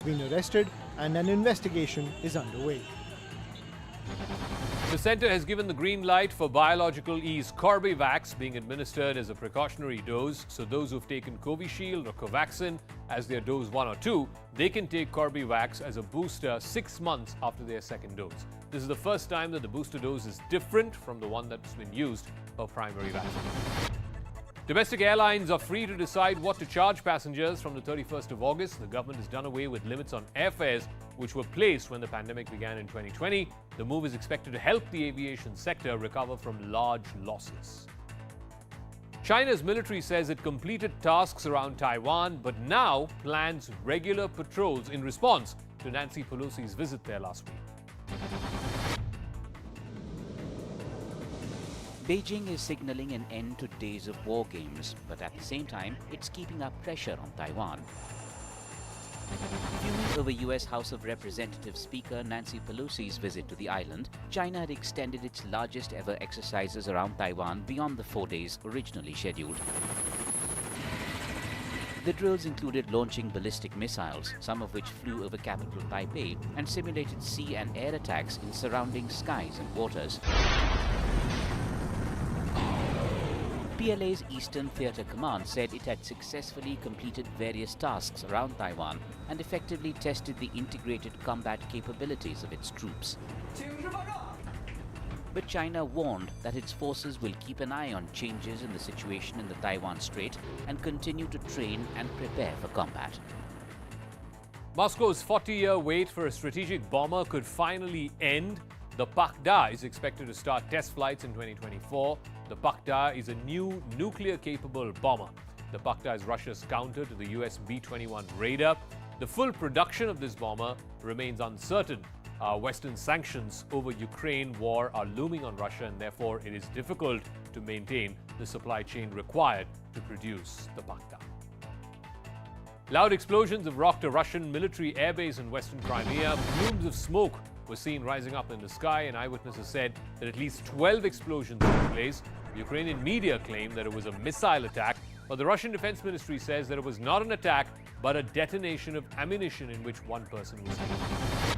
Been arrested and an investigation is underway. The centre has given the green light for biological ease Corbevax being administered as a precautionary dose. So those who've taken Covishield or Covaxin as their dose 1 or 2, they can take Corbevax as a booster 6 months after their second dose. This is the first time that the booster dose is different from the one that's been used for primary vaccination. Domestic airlines are free to decide what to charge passengers from the 31st of August. The government has done away with limits on airfares which were placed when the pandemic began in 2020. The move is expected to help the aviation sector recover from large losses. China's military says it completed tasks around Taiwan, but now plans regular patrols in response to Nancy Pelosi's visit there last week. Beijing is signaling an end to days of war games, but at the same time, it's keeping up pressure on Taiwan. Fuming over US House of Representatives Speaker Nancy Pelosi's visit to the island, China had extended its largest ever exercises around Taiwan beyond the 4 days originally scheduled. The drills included launching ballistic missiles, some of which flew over capital Taipei, and simulated sea and air attacks in surrounding skies and waters. PLA's Eastern Theatre Command said it had successfully completed various tasks around Taiwan and effectively tested the integrated combat capabilities of its troops. But China warned that its forces will keep an eye on changes in the situation in the Taiwan Strait and continue to train and prepare for combat. Moscow's 40-year wait for a strategic bomber could finally end. The Pakda is expected to start test flights in 2024. The Pakda is a new nuclear-capable bomber. The Pakda is Russia's counter to the US B-21 Raider. The full production of this bomber remains uncertain. Western sanctions over Ukraine war are looming on Russia, and therefore it is difficult to maintain the supply chain required to produce the Pakda. Loud explosions have rocked a Russian military airbase in western Crimea. Plumes of smoke were seen rising up in the sky, and eyewitnesses said that at least 12 explosions took place. Ukrainian media claim that it was a missile attack, but the Russian Defense Ministry says that it was not an attack, but a detonation of ammunition in which one person was killed.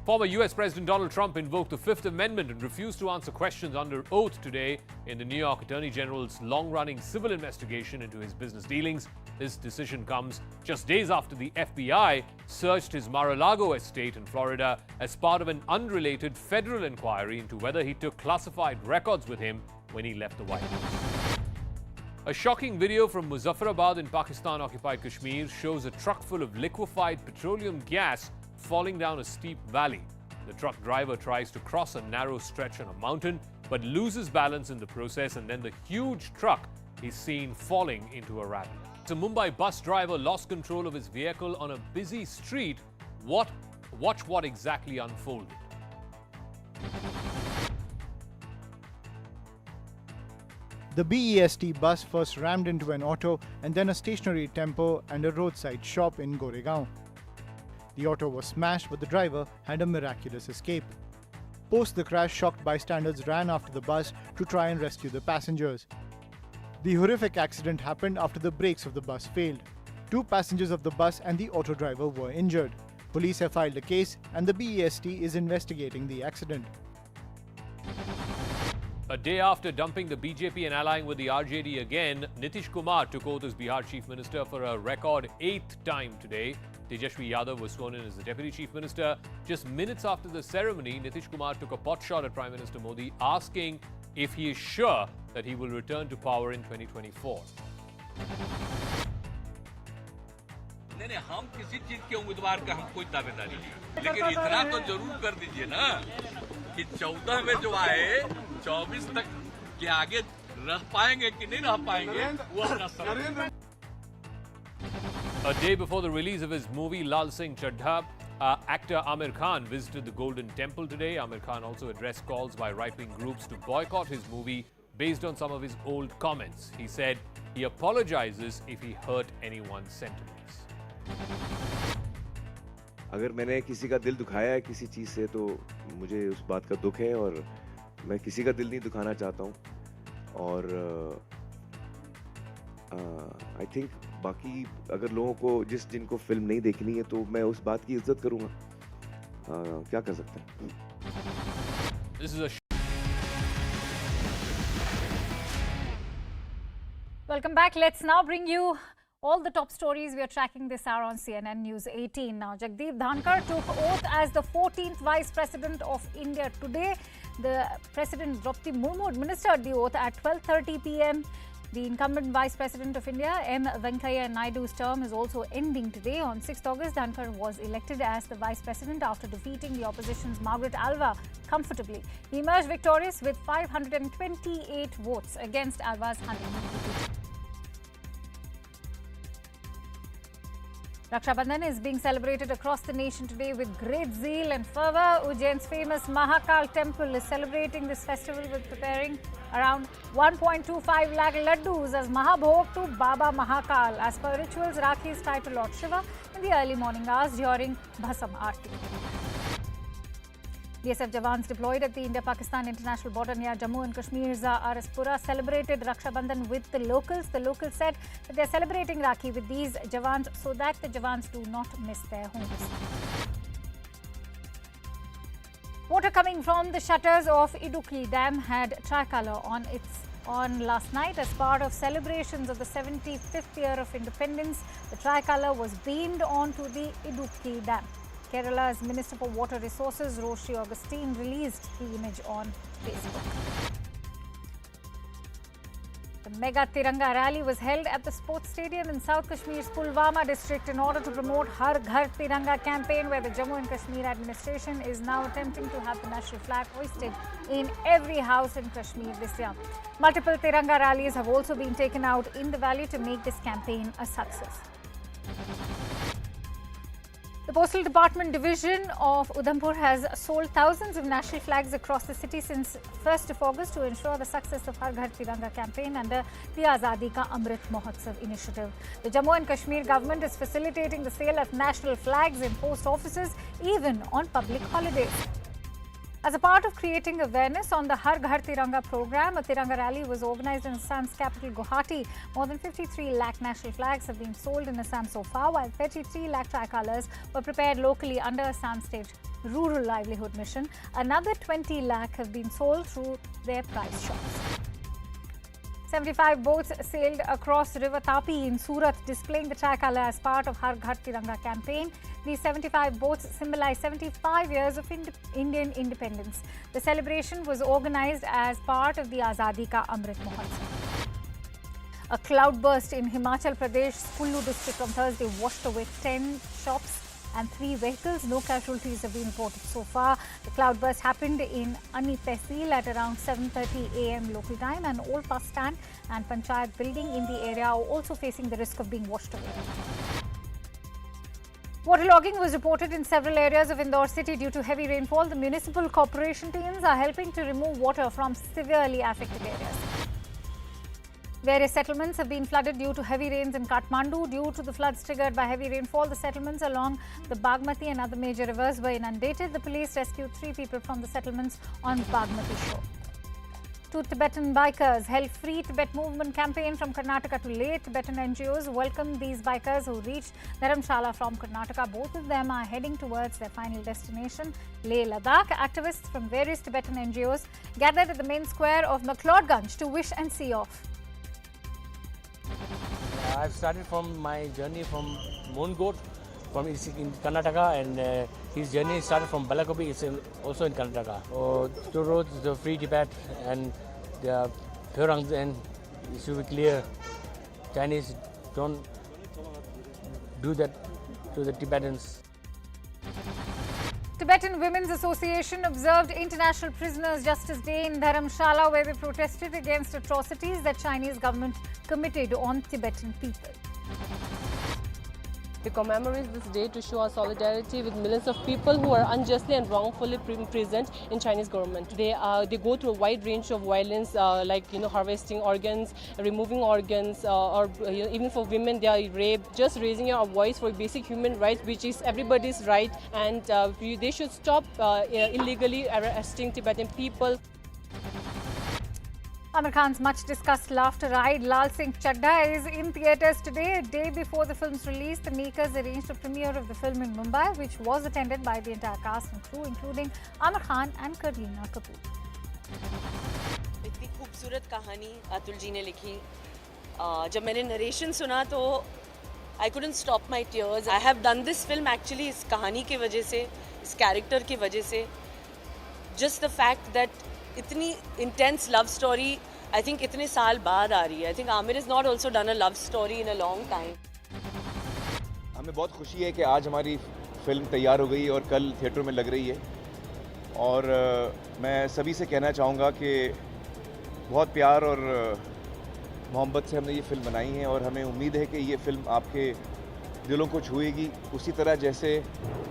Former US President Donald Trump invoked the Fifth Amendment and refused to answer questions under oath today in the New York Attorney General's long-running civil investigation into his business dealings. This decision comes just days after the FBI searched his Mar-a-Lago estate in Florida as part of an unrelated federal inquiry into whether he took classified records with him when he left the White House. A shocking video from Muzaffarabad in Pakistan-occupied Kashmir shows a truck full of liquefied petroleum gas falling down a steep valley. The truck driver tries to cross a narrow stretch on a mountain, but loses balance in the process, and then the huge truck is seen falling into a ravine. A Mumbai bus driver lost control of his vehicle on a busy street. Watch what exactly unfolded. The BEST bus first rammed into an auto and then a stationary tempo and a roadside shop in Goregaon. The auto was smashed, but the driver had a miraculous escape. Post the crash, shocked bystanders ran after the bus to try and rescue the passengers. The horrific accident happened after the brakes of the bus failed. 2 passengers of the bus and the auto driver were injured. Police have filed a case and the BEST is investigating the accident. A day after dumping the BJP and allying with the RJD again, Nitish Kumar took oath as Bihar Chief Minister for a record 8th time today. Tejashwi Yadav was sworn in as the Deputy Chief Minister. Just minutes after the ceremony, Nitish Kumar took a pot shot at Prime Minister Modi, asking if he is sure that he will return to power in 2024. नहीं हम किसी चीज के उम्मीदवार का हम कोई दावेदारी नहीं, लेकिन इतना तो जरूर कर दीजिए ना कि 14 में जो आए 24 तक के आगे रह पाएंगे कि नहीं रह पाएंगे वो अपना सवाल। A day before the release of his movie Lal Singh Chaddha, actor Amir Khan visited the Golden Temple today. Amir Khan also addressed calls by right-wing groups to boycott his movie based on some of his old comments. He said he apologizes if he hurt anyone's sentiments. अगर मैंने किसी का दिल दुखाया है किसी चीज़ से तो मुझे उस बात का दुख है और मैं किसी का दिल नहीं दुखाना चाहता हूँ और आई थिंक बाकी अगर लोगों को जिनको फिल्म नहीं देखनी है तो मैं उस बात की इज्जत करूँगा क्या कर सकते हैं। This is a Welcome back. Let's now bring you all the top stories we are tracking this hour on CNN News 18. Now, Jagdeep Dhankar took oath as the 14th Vice President of India today. The President Draupadi Murmu administered the oath at 12:30 p.m. The incumbent Vice President of India, M. Venkaiah Naidu's term is also ending today. On 6th August, Dhankar was elected as the Vice President after defeating the opposition's Margaret Alva comfortably. He emerged victorious with 528 votes against Alva's 182. Raksha Bandhan is being celebrated across the nation today with great zeal and fervour. Ujjain's famous Mahakal temple is celebrating this festival with preparing around 1.25 lakh laddus as Mahabhog to Baba Mahakal. As per rituals, Rakhi is tied to Lord Shiva in the early morning hours during Bhasam Aarti. BSF jawans deployed at the India-Pakistan international border near Jammu and Kashmir's Araspura celebrated Raksha Bandhan with the locals. The locals said that they are celebrating Rakhi with these jawans so that the jawans do not miss their homes. Water coming from the shutters of Idukki Dam had tricolour on last night as part of celebrations of the 75th year of independence. The tricolour was beamed onto the Idukki Dam. Kerala's Minister for Water Resources, Roshi Augustine, released the image on Facebook. The mega Tiranga rally was held at the sports stadium in South Kashmir's Pulwama district in order to promote Har Ghar Tiranga campaign, where the Jammu and Kashmir administration is now attempting to have the national flag hoisted in every house in Kashmir this year. Multiple Tiranga rallies have also been taken out in the valley to make this campaign a success. The Postal Department Division of Udhampur has sold thousands of national flags across the city since 1st of August to ensure the success of Har Ghar Tiranga campaign under the Azadi Ka Amrit Mahotsav initiative. The Jammu and Kashmir government is facilitating the sale of national flags in post offices even on public holidays. As a part of creating awareness on the Har Ghar Tiranga program, a Tiranga rally was organized in Assam's capital Guwahati. More than 53 lakh national flags have been sold in Assam so far, while 33 lakh tricolours were prepared locally under Assam State Rural Livelihood Mission. Another 20 lakh have been sold through their prize shops. 75 boats sailed across River Tapi in Surat, displaying the tricolour as part of Har Ghar Tiranga campaign. These 75 boats symbolize 75 years of Indian independence. The celebration was organized as part of the Azadi Ka Amrit Mahotsav. A cloudburst in Himachal Pradesh's Kullu district on Thursday washed away 10 shops and 3 vehicles. No casualties have been reported so far. The cloudburst happened in Ani Tehsil at around 7:30 a.m. local time, and old bus stand and Panchayat building in the area are also facing the risk of being washed away. Waterlogging was reported in several areas of Indore city due to heavy rainfall. The municipal corporation teams are helping to remove water from severely affected areas. Various settlements have been flooded due to heavy rains in Kathmandu. Due to the floods triggered by heavy rainfall, the settlements along the Bagmati and other major rivers were inundated. The police rescued 3 people from the settlements on Bagmati shore. 2 Tibetan bikers held Free Tibet Movement campaign from Karnataka to Leh. Tibetan NGOs welcomed these bikers who reached Dharamshala from Karnataka. Both of them are heading towards their final destination, Leh, Ladakh. Activists from various Tibetan NGOs gathered at the main square of McLeodganj to wish and see off. I've started from my journey from Mongot, in Karnataka, and his journey started from Balakopi, it's also in Karnataka. Two roads, the Free Tibet and the Pyorang's end, it should be clear. Chinese don't do that to the Tibetans. Tibetan Women's Association observed International Prisoners Justice Day in Dharamshala, where they protested against atrocities that Chinese government committed on Tibetan people. We commemorate this day to show our solidarity with millions of people who are unjustly and wrongfully imprisoned in Chinese government. They go through a wide range of violence, like harvesting organs, removing organs, or even for women they are raped. Just raising our voice for basic human rights, which is everybody's right, and they should stop illegally arresting Tibetan people. Amir Khan's much-discussed laughter ride, Lal Singh Chaddha, is in theatres today. A day before the film's release, the makers arranged a premiere of the film in Mumbai, which was attended by the entire cast and crew, including Amir Khan and Kareena Kapoor. इतनी खूबसूरत कहानी अतुल जी ने लिखी. जब मैंने narration सुना तो I couldn't stop my tears. I have done this film actually इस कहानी की वजह से, इस कैरेक्टर की वजह से. Just the fact that इतनी intense love story, I think इतने साल बाद आ रही है. I think Amir has not also done a love story in a long time. हमें बहुत खुशी है कि आज हमारी फिल्म तैयार हो गई और कल थिएटर में लग रही है. और मैं सभी से कहना चाहूँगा कि बहुत प्यार और मोहब्बत से हमने ये फिल्म बनाई है और हमें उम्मीद है कि ये फिल्म आपके दिलों को छुएगी उसी तरह जैसे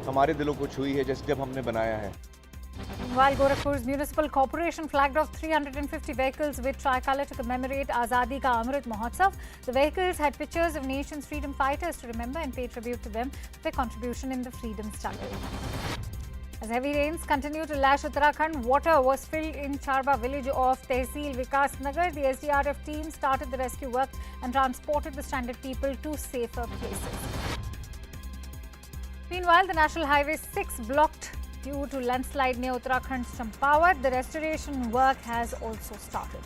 हमारे दिलों को छुई है जब हमने बनाया है. While Gorakhpur's municipal corporation flagged off 350 vehicles with tricolour to commemorate Azadi Ka Amrit Mahotsav, the vehicles had pictures of nation's freedom fighters to remember and pay tribute to them for their contribution in the freedom struggle. As heavy rains continue to lash Uttarakhand, water was filled in Charba village of Tehsil Vikas Nagar. The SDRF team started the rescue work and transported the stranded people to safer places. Meanwhile, the National Highway 6 blocked due to landslide near Uttarakhand's Champawat. The restoration work has also started.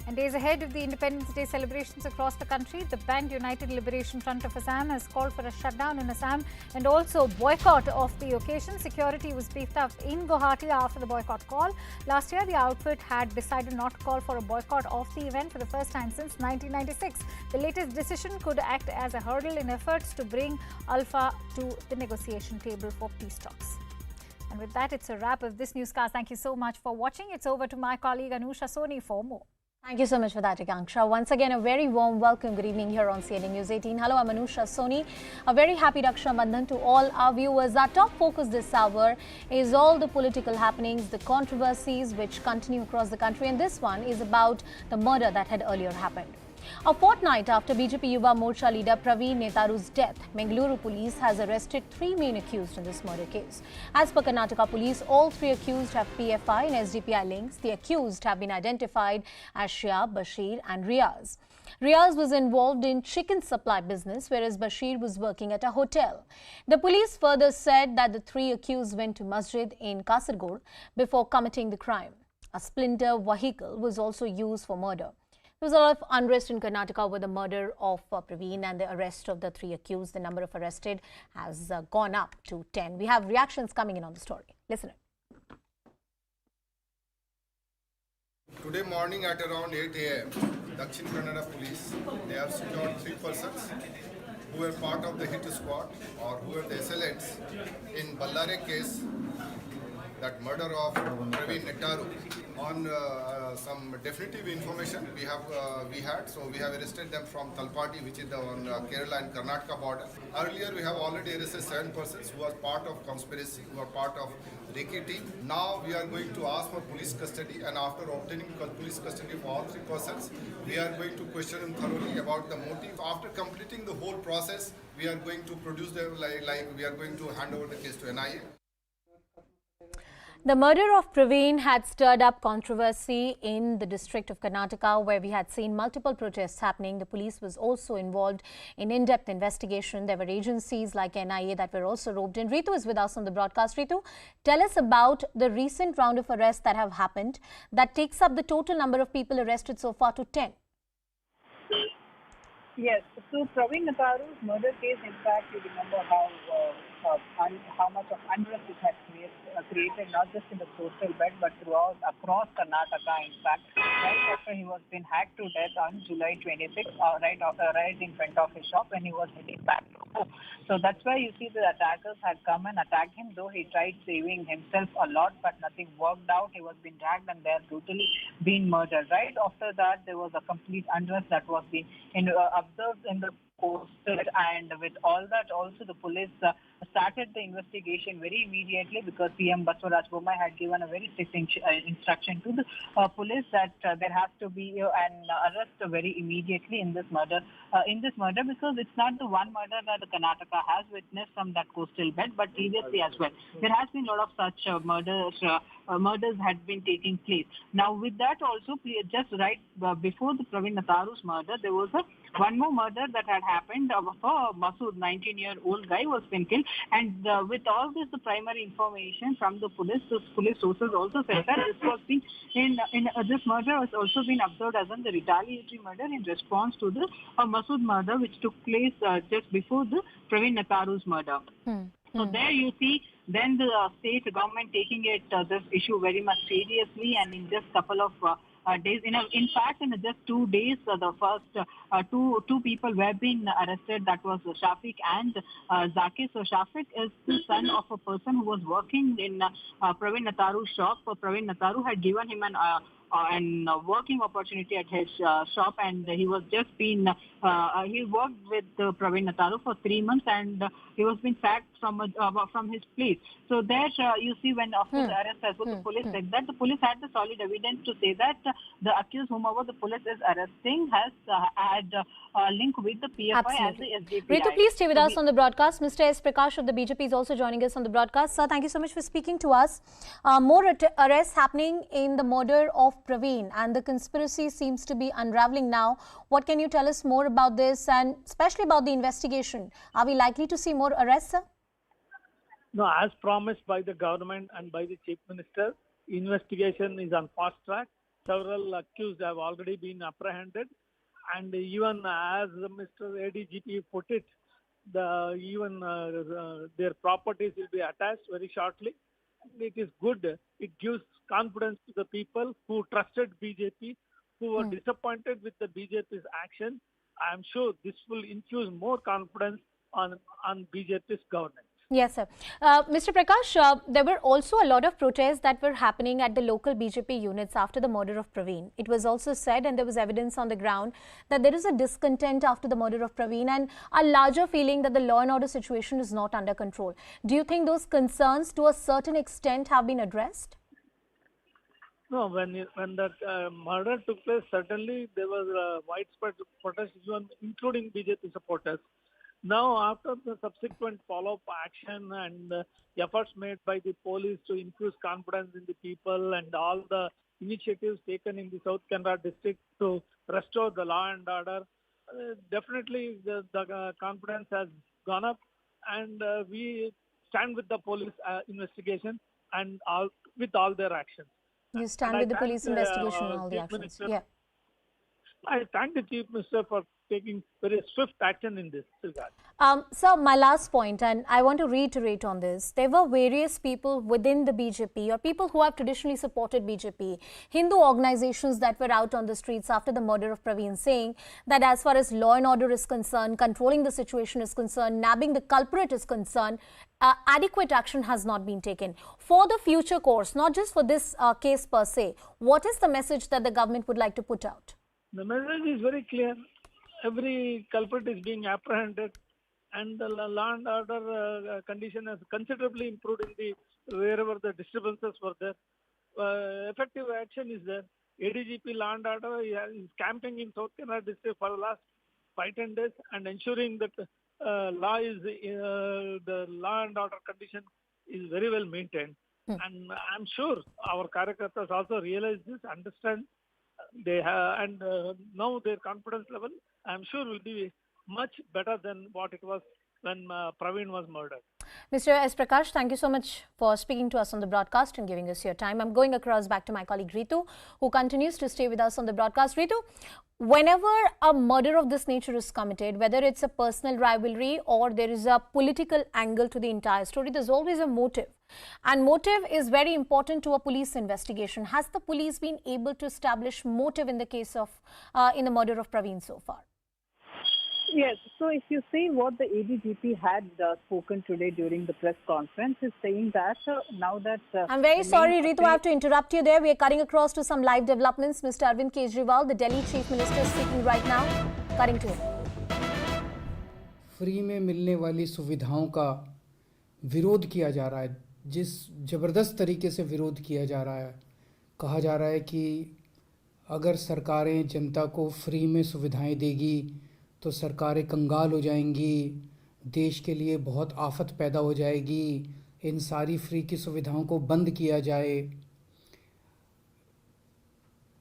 And days ahead of the Independence Day celebrations across the country, the Band United Liberation Front of Assam has called for a shutdown in Assam and also boycott of the occasion. Security was beefed up in Guwahati after the boycott call. Last year, the outfit had decided not to call for a boycott of the event for the first time since 1996. The latest decision could act as a hurdle in efforts to bring Alpha to the negotiation table for peace talks. And with that, it's a wrap of this newscast. Thank you so much for watching. It's over to my colleague Anusha Soni for more. Thank you so much for that, Akanksha. Once again, a very warm welcome. Good evening here on CNN News 18. Hello, I'm Anusha Soni. A very happy Raksha Bandhan to all our viewers. Our top focus this hour is all the political happenings, the controversies which continue across the country. And this one is about the murder that had earlier happened. A fortnight after BJP Yuva Morcha leader Praveen Netaru's death, Bengaluru police has arrested 3 main accused in this murder case. As per Karnataka police, all 3 accused have PFI and SDPI links. The accused have been identified as Shia, Bashir and Riaz. Riaz was involved in chicken supply business, whereas Bashir was working at a hotel. The police further said that the 3 accused went to masjid in Kasargod before committing the crime. A splinter vehicle was also used for murder. There was a lot of unrest in Karnataka over the murder of Praveen and the arrest of the 3 accused. The number of arrested has gone up to 10. We have reactions coming in on the story. Listen. Today morning at around 8 a.m., Dakshin Kannada police, they have secured 3 persons who were part of the hit squad or who were the assailants in Ballare case that murder of Praveen Nettaru. On some definitive information we had, so we have arrested them from Talpati, which is on Kerala and Karnataka border. Earlier we have already arrested 7 persons who are part of conspiracy, who are part of Reiki team. Now we are going to ask for police custody, and after obtaining police custody for all 3 persons, we are going to question them thoroughly about the motive. After completing the whole process, we are going to produce them like we are going to hand over the case to NIA. The murder of Praveen had stirred up controversy in the district of Karnataka, where we had seen multiple protests happening. The police was also involved in in-depth investigation. There were agencies like NIA that were also roped in. Ritu is with us on the broadcast. Ritu, tell us about the recent round of arrests that have happened that takes up the total number of people arrested so far to 10. Yes, so Praveen Nettaru's murder case, in fact, you remember how much of unrest it had created, not just in the coastal belt, but across Karnataka, in fact, right after he was been hacked to death on July 26th, right in front of his shop when he was heading back to home. So that's why you see the attackers had come and attacked him, though he tried saving himself a lot, but nothing worked out. He was being dragged and they are brutally being murdered. Right after that, there was a complete unrest that was being observed in the coastal, and with all that, also the police started the investigation very immediately because PM Banswaraj Bommai had given a very strict instruction to the police that there has to be an arrest very immediately in this murder. Because it's not the one murder that the Karnataka has witnessed from that coastal belt, but previously as well. There has been a lot of such murders had been taking place. Now with that also, just right before the Praveen Nettaru's murder, there was one more murder that had happened of a Masood, 19-year-old guy was been killed. And with all this, the primary information from the police sources also said that this was being this murder has also been observed as the retaliatory murder in response to the Masood murder, which took place just before the Praveen Nettaru's murder. So there you see then the state government taking this issue very much seriously, and in just couple of days, in fact, in just 2 days, the first two people were being arrested. That was Shafiq and Zakir. So Shafiq is the son of a person who was working in Praveen Nettaru's shop. Praveen Nettaru had given him an working opportunity at his shop, and he was just been he worked with Praveen Nettaru for 3 months, and he was being sacked from his place. So there you see, when after the arrest as well, the police said that the police had the solid evidence to say that the accused, whomever the police is arresting, has had a link with the PFI Absolutely. and the SDPI. Ritu, please stay with us on the broadcast. Mr. S. Prakash of the BJP is also joining us on the broadcast. Sir, thank you so much for speaking to us. More arrests happening in the murder of Praveen, and the conspiracy seems to be unraveling now. What can you tell us more about this, and especially about the investigation? Are we likely to see more arrests, sir? No, as promised by the government and by the Chief Minister, investigation is on fast track. Several accused have already been apprehended, and even as Mr. ADGP put it, their properties will be attached very shortly. It is good. It gives confidence to the people who trusted BJP, who were disappointed with the BJP's action. I am sure this will infuse more confidence on BJP's governance. Yes, sir. Mr. Prakash, there were also a lot of protests that were happening at the local BJP units after the murder of Praveen. It was also said, and there was evidence on the ground, that there is a discontent after the murder of Praveen and a larger feeling that the law and order situation is not under control. Do you think those concerns to a certain extent have been addressed? No, when that murder took place, certainly there was widespread protest, even including BJP supporters. Now, after the subsequent follow-up action and efforts made by the police to infuse confidence in the people, and all the initiatives taken in the South Kannada district to restore the law and order, definitely the confidence has gone up, and we stand with the police investigation and with all their actions. You stand with the police investigation and all the actions. Yeah. I thank the Chief Minister for taking very swift action in this regard. So my last point, and I want to reiterate on this, there were various people within the BJP or people who have traditionally supported BJP, Hindu organizations that were out on the streets after the murder of Praveen, saying that as far as law and order is concerned, controlling the situation is concerned, nabbing the culprit is concerned, adequate action has not been taken. For the future course, not just for this case per se, what is the message that the government would like to put out? The message is very clear. Every culprit is being apprehended, and the law and order condition has considerably improved in the wherever the disturbances were there. Effective action is there. ADGP law and order is camping in South Kannada district for the last 5-10 days and ensuring that the law and order condition is very well maintained. And I'm sure our Karyakartas also realize this, understand. They have, and now their confidence level, I'm sure, will be much better than what it was when Praveen was murdered. Mr. S. Prakash, thank you so much for speaking to us on the broadcast and giving us your time. I'm going across back to my colleague Ritu, who continues to stay with us on the broadcast. Ritu, whenever a murder of this nature is committed, whether it's a personal rivalry or there is a political angle to the entire story, there's always a motive. And motive is very important to a police investigation. Has the police been able to establish motive in the case of, in the murder of Praveen so far? Yes. So if you see what the ADGP had spoken today during the press conference, is saying that now that... I'm very sorry, Ritu, I have to interrupt you there. We are cutting across to some live developments. Mr. Arvind Kejriwal, the Delhi Chief Minister, is speaking right now. Cutting to him. Free में मिलने वाली सुविधाओं का विरोध किया जा रहा है, जिस ज़बरदस्त तरीके से विरोध किया जा रहा है, कहा जा रहा है कि अगर सरकारें जनता को फ्री में सुविधाएं देगी तो सरकारें कंगाल हो जाएंगी, देश के लिए बहुत आफत पैदा हो जाएगी, इन सारी फ्री की सुविधाओं को बंद किया जाए।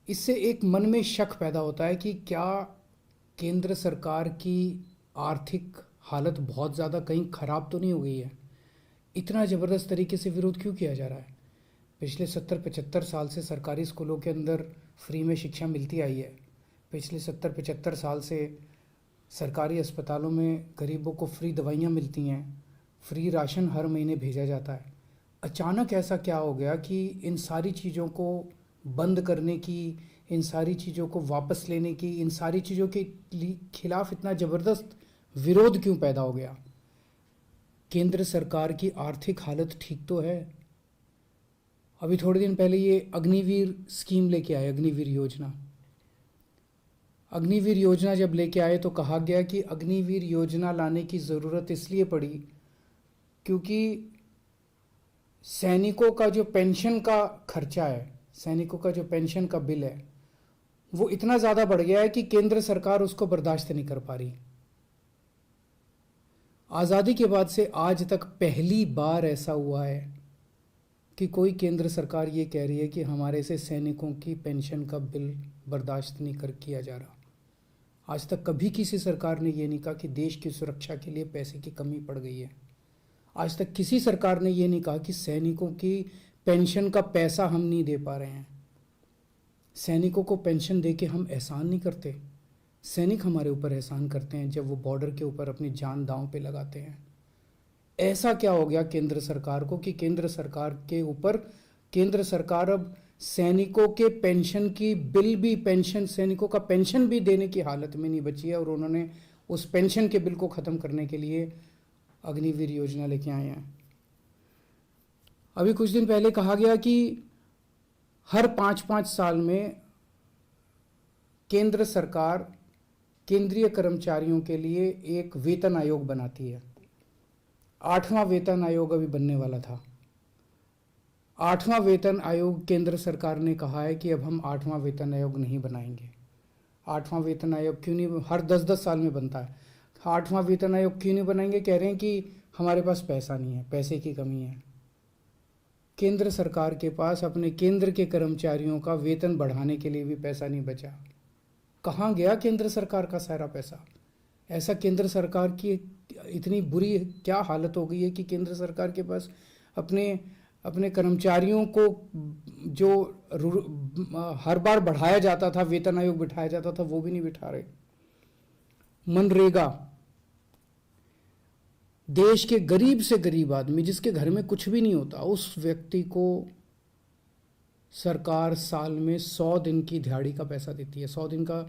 इससे एक मन में शक पैदा होता है कि क्या केंद्र सरकार की आर्थिक हालत बहुत ज़्यादा कहीं ख़राब तो नहीं हो गई है? इतना ज़बरदस्त तरीके से विरोध क्यों किया जा रहा है? पिछले 70-75 साल से सरकारी स्कूलों के अंदर फ्री में शिक्षा मिलती आई है। पिछले 70-75 साल से सरकारी अस्पतालों में गरीबों को फ्री दवाइयाँ मिलती हैं, फ्री राशन हर महीने भेजा जाता है। अचानक ऐसा क्या हो गया कि इन सारी चीज़ों को बंद करने की, इन सारी चीज़ों को वापस लेने की, इन सारी चीज़ों के खिलाफ इतना ज़बरदस्त विरोध क्यों पैदा हो गया? केंद्र सरकार की आर्थिक हालत ठीक तो है? अभी थोड़े दिन पहले ये अग्निवीर स्कीम लेके आए, अग्निवीर योजना। अग्निवीर योजना जब लेके आए तो कहा गया कि अग्निवीर योजना लाने की ज़रूरत इसलिए पड़ी क्योंकि सैनिकों का जो पेंशन का खर्चा है, सैनिकों का जो पेंशन का बिल है, वो इतना ज़्यादा बढ़ गया है कि केंद्र सरकार उसको बर्दाश्त नहीं कर पा रही। आज़ादी के बाद से आज तक पहली बार ऐसा हुआ है कि कोई केंद्र सरकार ये कह रही है कि हमारे से सैनिकों की पेंशन का बिल बर्दाश्त नहीं किया जा रहा। आज तक कभी किसी सरकार ने ये नहीं कहा कि देश की सुरक्षा के लिए पैसे की कमी पड़ गई है। आज तक किसी सरकार ने ये नहीं कहा कि सैनिकों की पेंशन का पैसा हम नहीं दे पा रहे हैं। सैनिकों को पेंशन दे के हम एहसान नहीं करते। सैनिक हमारे ऊपर एहसान करते हैं जब वो बॉर्डर के ऊपर अपनी जान दांव पे लगाते हैं। ऐसा क्या हो गया केंद्र सरकार को कि केंद्र सरकार के ऊपर केंद्र सरकार अब सैनिकों के पेंशन की बिल भी, पेंशन, सैनिकों का पेंशन भी देने की हालत में नहीं बची है और उन्होंने उस पेंशन के बिल को ख़त्म करने के लिए अग्निवीर योजना लेके आए हैं। अभी कुछ दिन पहले कहा गया कि हर 5-5 साल में केंद्र सरकार केंद्रीय कर्मचारियों के लिए एक वेतन आयोग बनाती है। 8वां वेतन आयोग अभी बनने वाला था। 8वां वेतन आयोग, केंद्र सरकार ने कहा है कि अब हम 8वां वेतन आयोग नहीं बनाएंगे। 8वां वेतन आयोग क्यों नहीं? हर 10-10 साल में बनता है। 8वां वेतन आयोग क्यों नहीं बनाएंगे? कह रहे हैं कि हमारे पास पैसा नहीं है, पैसे की कमी है। केंद्र सरकार के पास अपने केंद्र के कर्मचारियों का वेतन बढ़ाने के लिए भी पैसा नहीं बचा। कहाँ गया केंद्र सरकार का सारा पैसा? ऐसा केंद्र सरकार की इतनी बुरी क्या हालत हो गई है कि केंद्र सरकार के पास अपने कर्मचारियों को जो हर बार बढ़ाया जाता था, वेतन आयोग बिठाया जाता था, वो भी नहीं बिठा रहे। मनरेगा, देश के गरीब से गरीब आदमी जिसके घर में कुछ भी नहीं होता, उस व्यक्ति को सरकार साल में 100 दिन की दिहाड़ी का पैसा देती है। 100 दिन का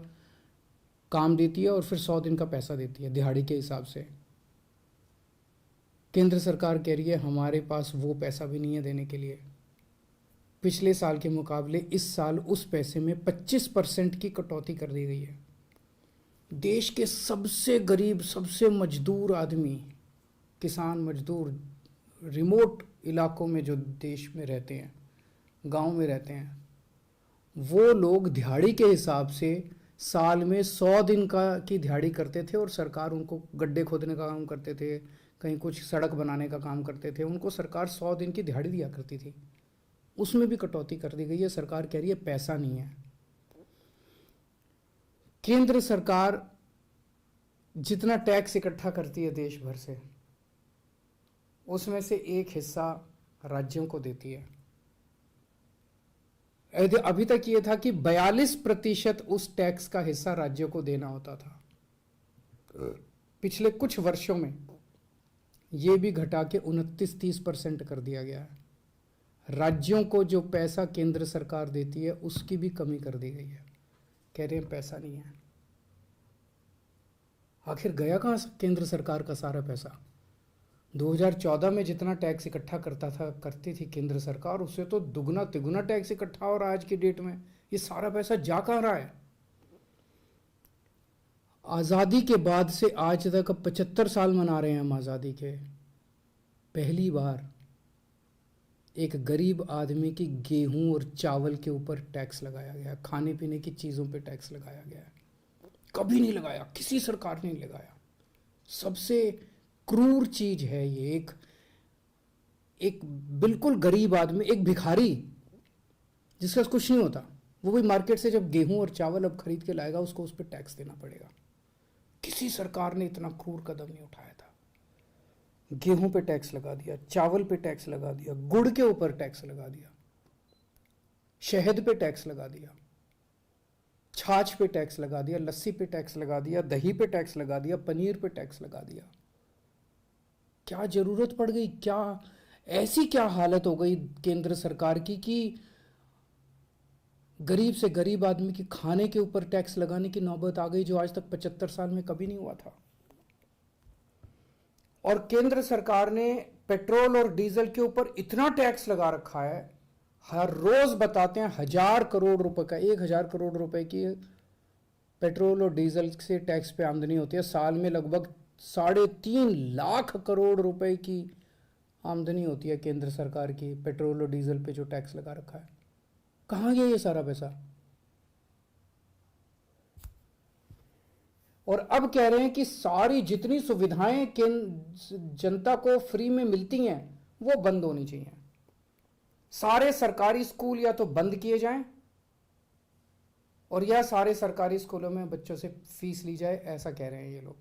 काम देती है और फिर 100 दिन का पैसा देती है दिहाड़ी के हिसाब से। केंद्र सरकार कह रही है हमारे पास वो पैसा भी नहीं है देने के लिए। पिछले साल के मुकाबले इस साल उस पैसे में 25% की कटौती कर दी गई है। देश के सबसे गरीब, सबसे मजदूर आदमी, किसान मजदूर, रिमोट इलाकों में जो देश में रहते हैं, गांव में रहते हैं, वो लोग दिहाड़ी के हिसाब से साल में 100 दिन की दिहाड़ी करते थे और सरकार उनको गड्ढे खोदने का काम करते थे, कहीं कुछ सड़क बनाने का काम करते थे, उनको सरकार 100 दिन की दिहाड़ी दिया करती थी। उसमें भी कटौती कर दी गई है। सरकार कह रही है पैसा नहीं है। केंद्र सरकार जितना टैक्स इकट्ठा करती है देश भर से, उसमें से एक हिस्सा राज्यों को देती है। अभी तक ये था कि 42% उस टैक्स का हिस्सा राज्यों को देना होता था। पिछले कुछ वर्षों में ये भी घटा के 29-30% कर दिया गया है। राज्यों को जो पैसा केंद्र सरकार देती है उसकी भी कमी कर दी गई है। कह रहे हैं पैसा नहीं है। आखिर गया कहाँ केंद्र सरकार का सारा पैसा? 2014 में जितना टैक्स इकट्ठा करती थी केंद्र सरकार, उससे तो दुगना तिगुना टैक्स इकट्ठा हो रहा है आज की डेट में। ये सारा पैसा जा कहाँ रहा है? आज़ादी के बाद से आज तक 75 साल मना रहे हैं हम आज़ादी के। पहली बार एक गरीब आदमी की गेहूं और चावल के ऊपर टैक्स लगाया गया, खाने पीने की चीज़ों पे टैक्स लगाया गया है। कभी नहीं लगाया, किसी सरकार ने नहीं लगाया। सबसे क्रूर चीज है ये। एक बिल्कुल गरीब आदमी, एक भिखारी जिसका कुछ नहीं होता, वो भी मार्केट से जब गेहूं और चावल अब खरीद के लाएगा, उसको उस पर टैक्स देना पड़ेगा। किसी सरकार ने इतना क्रूर कदम नहीं उठाया था। गेहूं पे टैक्स लगा दिया, चावल पे टैक्स लगा दिया, गुड़ के ऊपर टैक्स लगा दिया, शहद पे टैक्स लगा दिया, छाछ पे टैक्स लगा दिया, लस्सी पे टैक्स लगा दिया, दही पे टैक्स लगा दिया, पनीर पे टैक्स लगा दिया। क्या जरूरत पड़ गई? ऐसी क्या हालत हो गई केंद्र सरकार की कि गरीब से गरीब आदमी की खाने के ऊपर टैक्स लगाने की नौबत आ गई, जो आज तक 75 साल में कभी नहीं हुआ था। और केंद्र सरकार ने पेट्रोल और डीजल के ऊपर इतना टैक्स लगा रखा है, हर रोज बताते हैं 1000 करोड़ रुपए का, 1000 करोड़ रुपए की पेट्रोल और डीजल से टैक्स पे आमदनी होती है। साल में लगभग 3.5 लाख करोड़ रुपए की आमदनी होती है केंद्र सरकार की पेट्रोल और डीजल पे जो टैक्स लगा रखा है। कहाँ गया ये सारा पैसा? और अब कह रहे हैं कि सारी जितनी सुविधाएं जनता को फ्री में मिलती हैं वो बंद होनी चाहिए। सारे सरकारी स्कूल या तो बंद किए जाएं और या सारे सरकारी स्कूलों में बच्चों से फीस ली जाए, ऐसा कह रहे हैं ये लोग।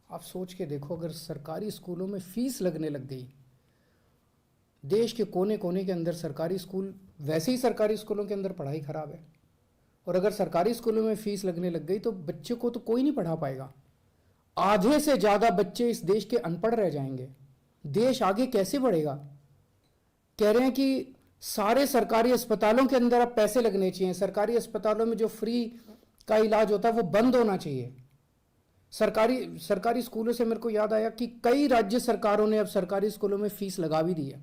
आप सोच के देखो, अगर सरकारी स्कूलों में फीस लगने लग गई, देश के कोने कोने के अंदर सरकारी स्कूल, वैसे ही सरकारी स्कूलों के अंदर पढ़ाई खराब है, और अगर सरकारी स्कूलों में फीस लगने लग गई तो बच्चे को तो कोई नहीं पढ़ा पाएगा। आधे से ज्यादा बच्चे इस देश के अनपढ़ रह जाएंगे। देश आगे कैसे बढ़ेगा? कह रहे हैं कि सारे सरकारी अस्पतालों के अंदर अब पैसे लगने चाहिए। सरकारी अस्पतालों में जो फ्री का इलाज होता है वो बंद होना चाहिए। सरकारी स्कूलों से मेरे को याद आया कि कई राज्य सरकारों ने अब सरकारी स्कूलों में फीस लगा भी दी है।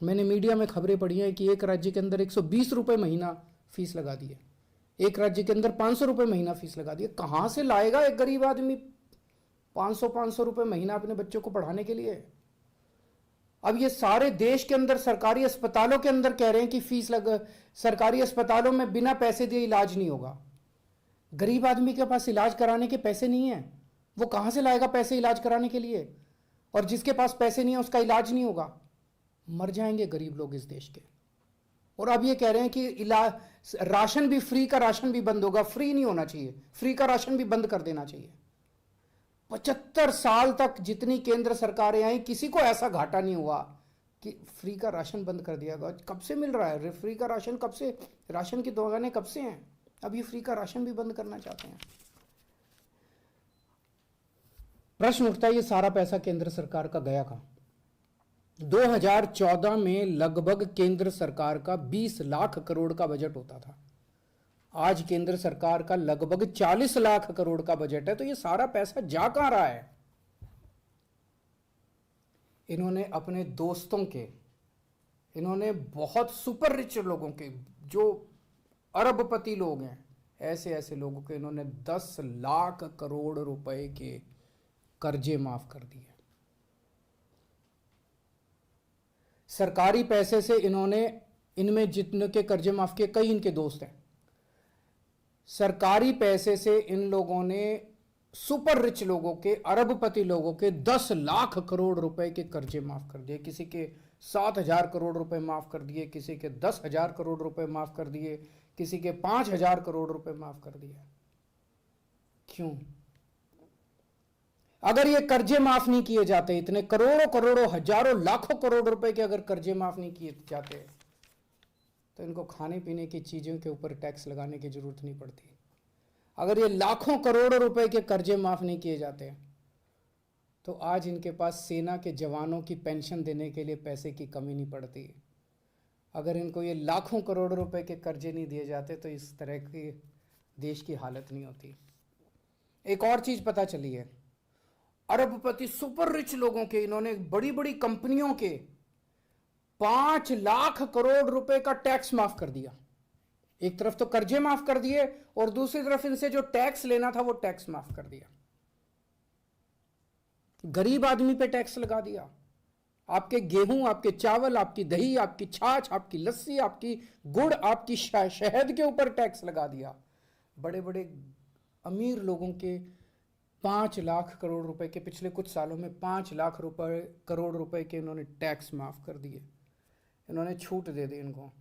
मैंने मीडिया में खबरें पढ़ी हैं कि एक राज्य के अंदर 120 रुपए महीना फीस लगा दी है, एक राज्य के अंदर 500 रुपए महीना फीस लगा दी है। कहां से लाएगा एक गरीब आदमी 500 रुपए महीना अपने बच्चों को पढ़ाने के लिए? अब ये सारे देश के अंदर सरकारी अस्पतालों के अंदर कह रहे हैं कि सरकारी अस्पतालों में बिना पैसे दिए इलाज नहीं होगा। गरीब आदमी के पास इलाज कराने के पैसे नहीं है, वो कहां से लाएगा पैसे इलाज कराने के लिए? और जिसके पास पैसे नहीं है उसका इलाज नहीं होगा। मर जाएंगे गरीब लोग इस देश के। और अब ये कह रहे हैं कि राशन भी, फ्री का राशन भी बंद होगा। फ्री नहीं होना चाहिए, फ्री का राशन भी बंद कर देना चाहिए। 75 साल तक जितनी केंद्र सरकारें आई, किसी को ऐसा घाटा नहीं हुआ कि फ्री का राशन बंद कर दिया गया। कब से मिल रहा है फ्री का राशन? कब से? राशन की दुकानें कब से हैं? अब ये फ्री का राशन भी बंद करना चाहते हैं। प्रश्न उठता है ये सारा पैसा केंद्र सरकार का गया कहां? 2014 में लगभग केंद्र सरकार का 20 लाख करोड़ का बजट होता था। आज केंद्र सरकार का लगभग 40 लाख करोड़ का बजट है। तो ये सारा पैसा जा कहां रहा है? इन्होंने अपने दोस्तों के, इन्होंने बहुत सुपर रिच लोगों के, जो अरबपति लोग हैं, ऐसे ऐसे लोगों के इन्होंने 10 लाख करोड़ रुपए के कर्जे माफ कर दिए। सरकारी पैसे से इन्होंने, इनमें जितने के कर्जे माफ किए, कई इनके दोस्त हैं, सरकारी पैसे से इन लोगों ने सुपर रिच लोगों के, अरबपति लोगों के 10 लाख करोड़ रुपए के कर्जे माफ कर दिए। किसी के 7,000 करोड़ रुपए माफ कर दिए, किसी के 10,000 करोड़ रुपए माफ कर दिए, किसी के 5,000 करोड़ रुपए माफ कर दिए। क्यों? अगर ये कर्जे माफ नहीं किए जाते, इतने करोड़ों करोड़ों हजारों लाखों करोड़ रुपए के अगर कर्जे माफ नहीं किए जाते, तो इनको खाने पीने की चीजों के ऊपर टैक्स लगाने की जरूरत नहीं पड़ती। अगर ये लाखों करोड़ों रुपए के कर्जे माफ नहीं किए जाते, तो आज इनके पास सेना के जवानों की पेंशन देने के लिए पैसे की कमी नहीं पड़ती। अगर इनको ये लाखों करोड़ रुपए के कर्जे नहीं दिए जाते, तो इस तरह की देश की हालत नहीं होती। एक और चीज पता चली है, अरबपति सुपर रिच लोगों के, इन्होंने बड़ी बड़ी कंपनियों के 5 लाख करोड़ रुपए का टैक्स माफ कर दिया। एक तरफ तो कर्जे माफ कर दिए और दूसरी तरफ इनसे जो टैक्स लेना था वो टैक्स माफ कर दिया। गरीब आदमी पे टैक्स लगा दिया। आपके गेहूं, आपके चावल, आपकी दही, आपकी छाछ, आपकी लस्सी, आपकी गुड़, आपकी शहद के ऊपर टैक्स लगा दिया। बड़े बड़े अमीर लोगों के 5 लाख करोड़ रुपए के, पिछले कुछ सालों में 5 लाख करोड़ रुपए के इन्होंने टैक्स माफ कर दिए। इन्होंने छूट दे दी इनको।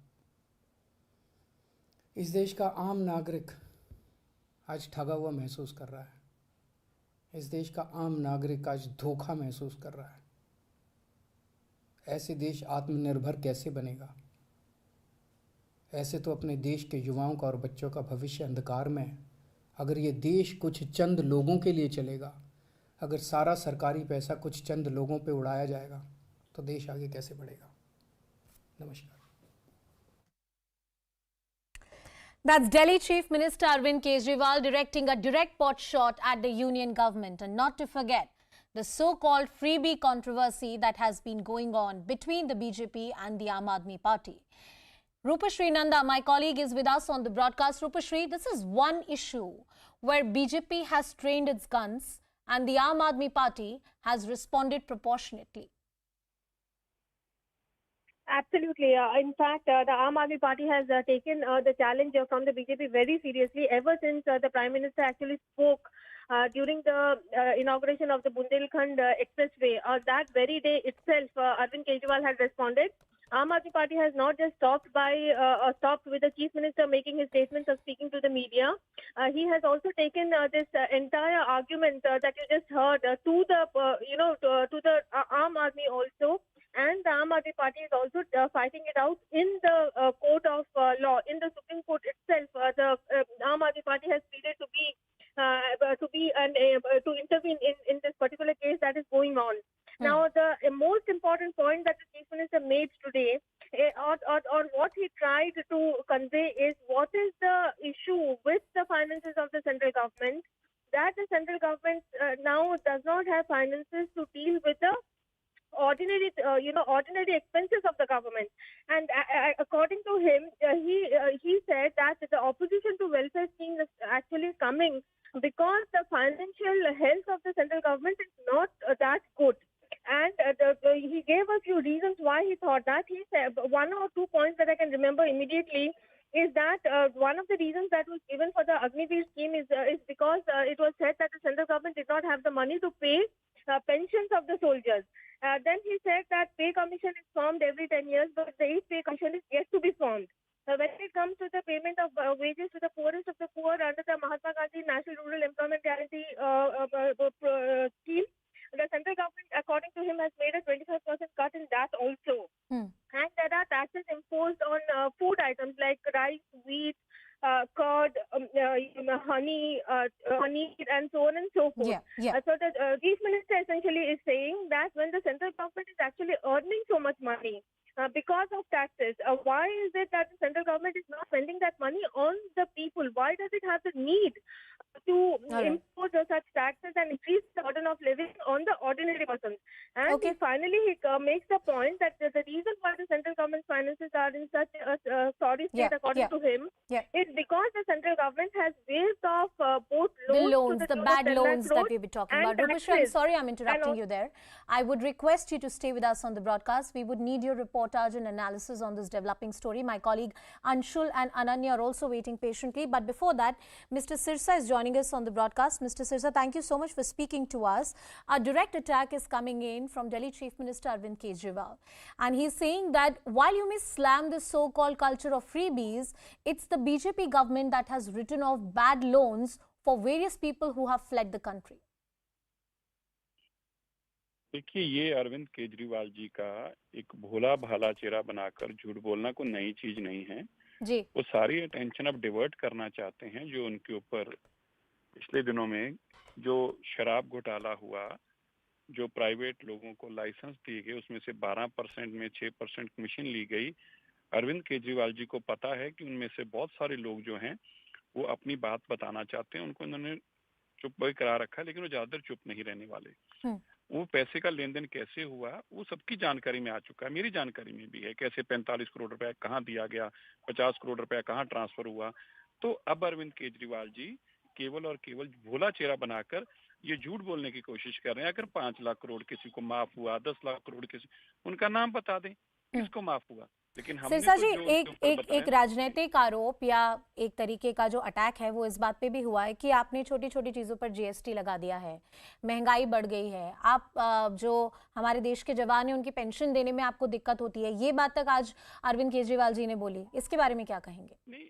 इस देश का आम नागरिक आज ठगा हुआ महसूस कर रहा है। इस देश का आम नागरिक आज धोखा महसूस कर रहा है। ऐसे देश आत्मनिर्भर कैसे बनेगा? ऐसे तो अपने देश के युवाओं का और बच्चों का भविष्य अंधकार में है। अगर ये देश कुछ चंद लोगों के लिए चलेगा, अगर सारा सरकारी पैसा कुछ चंद लोगों पे उड़ाया जाएगा, तो देश आगे कैसे बढ़ेगा? नमस्कार। That's Delhi Chief Minister Arvind Kejriwal directing a direct pot shot at the union government. And not to forget the so-called freebie controversy that has been going on between the BJP and the Aam Aadmi Party. Rupashri Nanda, my colleague, is with us on the broadcast. Rupashri, this is one issue where BJP has trained its guns and the Aam Aadmi Party has responded proportionately. Absolutely. In fact, the Aam Aadmi Party has taken the challenge from the BJP very seriously ever since the Prime Minister actually spoke during the inauguration of the Bundelkhand Expressway. That very day itself, Arvind Kejriwal had responded. Aam Aadmi Party has not just stopped with the Chief Minister making his statements of speaking to the media. He has also taken this entire argument that you just heard to the Aam Aadmi also. And the Aam Aadmi Party is also fighting it out in the court of law, in the Supreme Court itself. The Aam Aadmi Party has pleaded to intervene in this particular case that is going on. Now, the most important point that the Chief Minister made today, or what he tried to convey, is what is the issue with the finances of the central government, that the central government now does not have finances to deal with the ordinary expenses of the government. And according to him, he said that the opposition to welfare schemes is actually coming because the financial health of the central government is not that good. And he gave a few reasons why he thought that. He said one or two points that I can remember immediately is that one of the reasons that was given for the Agniveer scheme is because it was said that the central government did not have the money to pay pensions of the soldiers. Then he said that pay commission is formed every 10 years, but the 8th pay commission is yet to be formed. When it comes to the payment of wages to the poorest of the poor under the Mahatma Gandhi National Rural Employment Guarantee scheme, the central government, according to him, has made a 25% cut in that also. And there are taxes imposed on food items like rice, wheat, curd, honey, and so on and so forth. So the Chief Minister essentially is saying that when the central government is actually earning so much money because of taxes, why is it that the central government is not spending that money on the people? Why does it have the need to impose such taxes and increase the burden of living on the ordinary person? And finally, he makes the point that the reason why the central government's finances are in such a sorry state, according to him, is because the central government has waived off both loans, the bad loans that we've been talking about. Rupeshri, I'm sorry I'm interrupting you there. I would request you to stay with us on the broadcast. We would need your reportage and analysis on this developing story. My colleague Anshul and Ananya are also waiting patiently. But before that, Mr. Sirsa is joining us on the broadcast. Mr. Sirsa, thank you so much for speaking to us. A direct attack is coming in from Delhi Chief Minister Arvind Kejriwal. And he's saying that while you may slam this so-called culture of freebies, it's the BJP government that has written off bad loans for various people who have fled the country. देखिए, ये अरविंद केजरीवाल जी का एक भोला भाला चेहरा बनाकर झूठ बोलना कोई नई चीज नहीं है जी। वो सारी अटेंशन अब डिवर्ट करना चाहते हैं जो उनके ऊपर पिछले दिनों में जो शराब घोटाला हुआ, जो प्राइवेट लोगों को लाइसेंस दिए गए, उसमें से 12% में 6% कमीशन ली गई। अरविंद केजरीवाल जी को पता है कि उनमें से बहुत सारे लोग जो हैं वो अपनी बात बताना चाहते हैं, उनको इन्होंने चुप भी करा रखा है, लेकिन वो ज्यादातर चुप नहीं रहने वाले। वो पैसे का लेन देन कैसे हुआ वो सबकी जानकारी में आ चुका है, मेरी जानकारी में भी है, कैसे 45 करोड़ रुपया कहाँ दिया गया, 50 करोड़ रुपया कहाँ ट्रांसफर हुआ। तो अब अरविंद केजरीवाल जी केवल और केवल भोला चेहरा बनाकर ये झूठ बोलने की कोशिश कर रहे हैं। अगर 5 लाख करोड़ किसी को माफ हुआ, 10 लाख करोड़ किसी, उनका नाम बता दें किसको माफ हुआ। लेकिन हमने सिरसा तो जी एक राजनीतिक आरोप या एक तरीके का जो अटैक है वो इस बात पे भी हुआ है कि आपने छोटी छोटी चीजों पर जीएसटी लगा दिया है, महंगाई बढ़ गई है, आप जो हमारे देश के जवान हैं उनकी पेंशन देने में आपको दिक्कत होती है, ये बात तक आज अरविंद केजरीवाल जी ने बोली। इसके बारे में क्या कहेंगे? नहीं,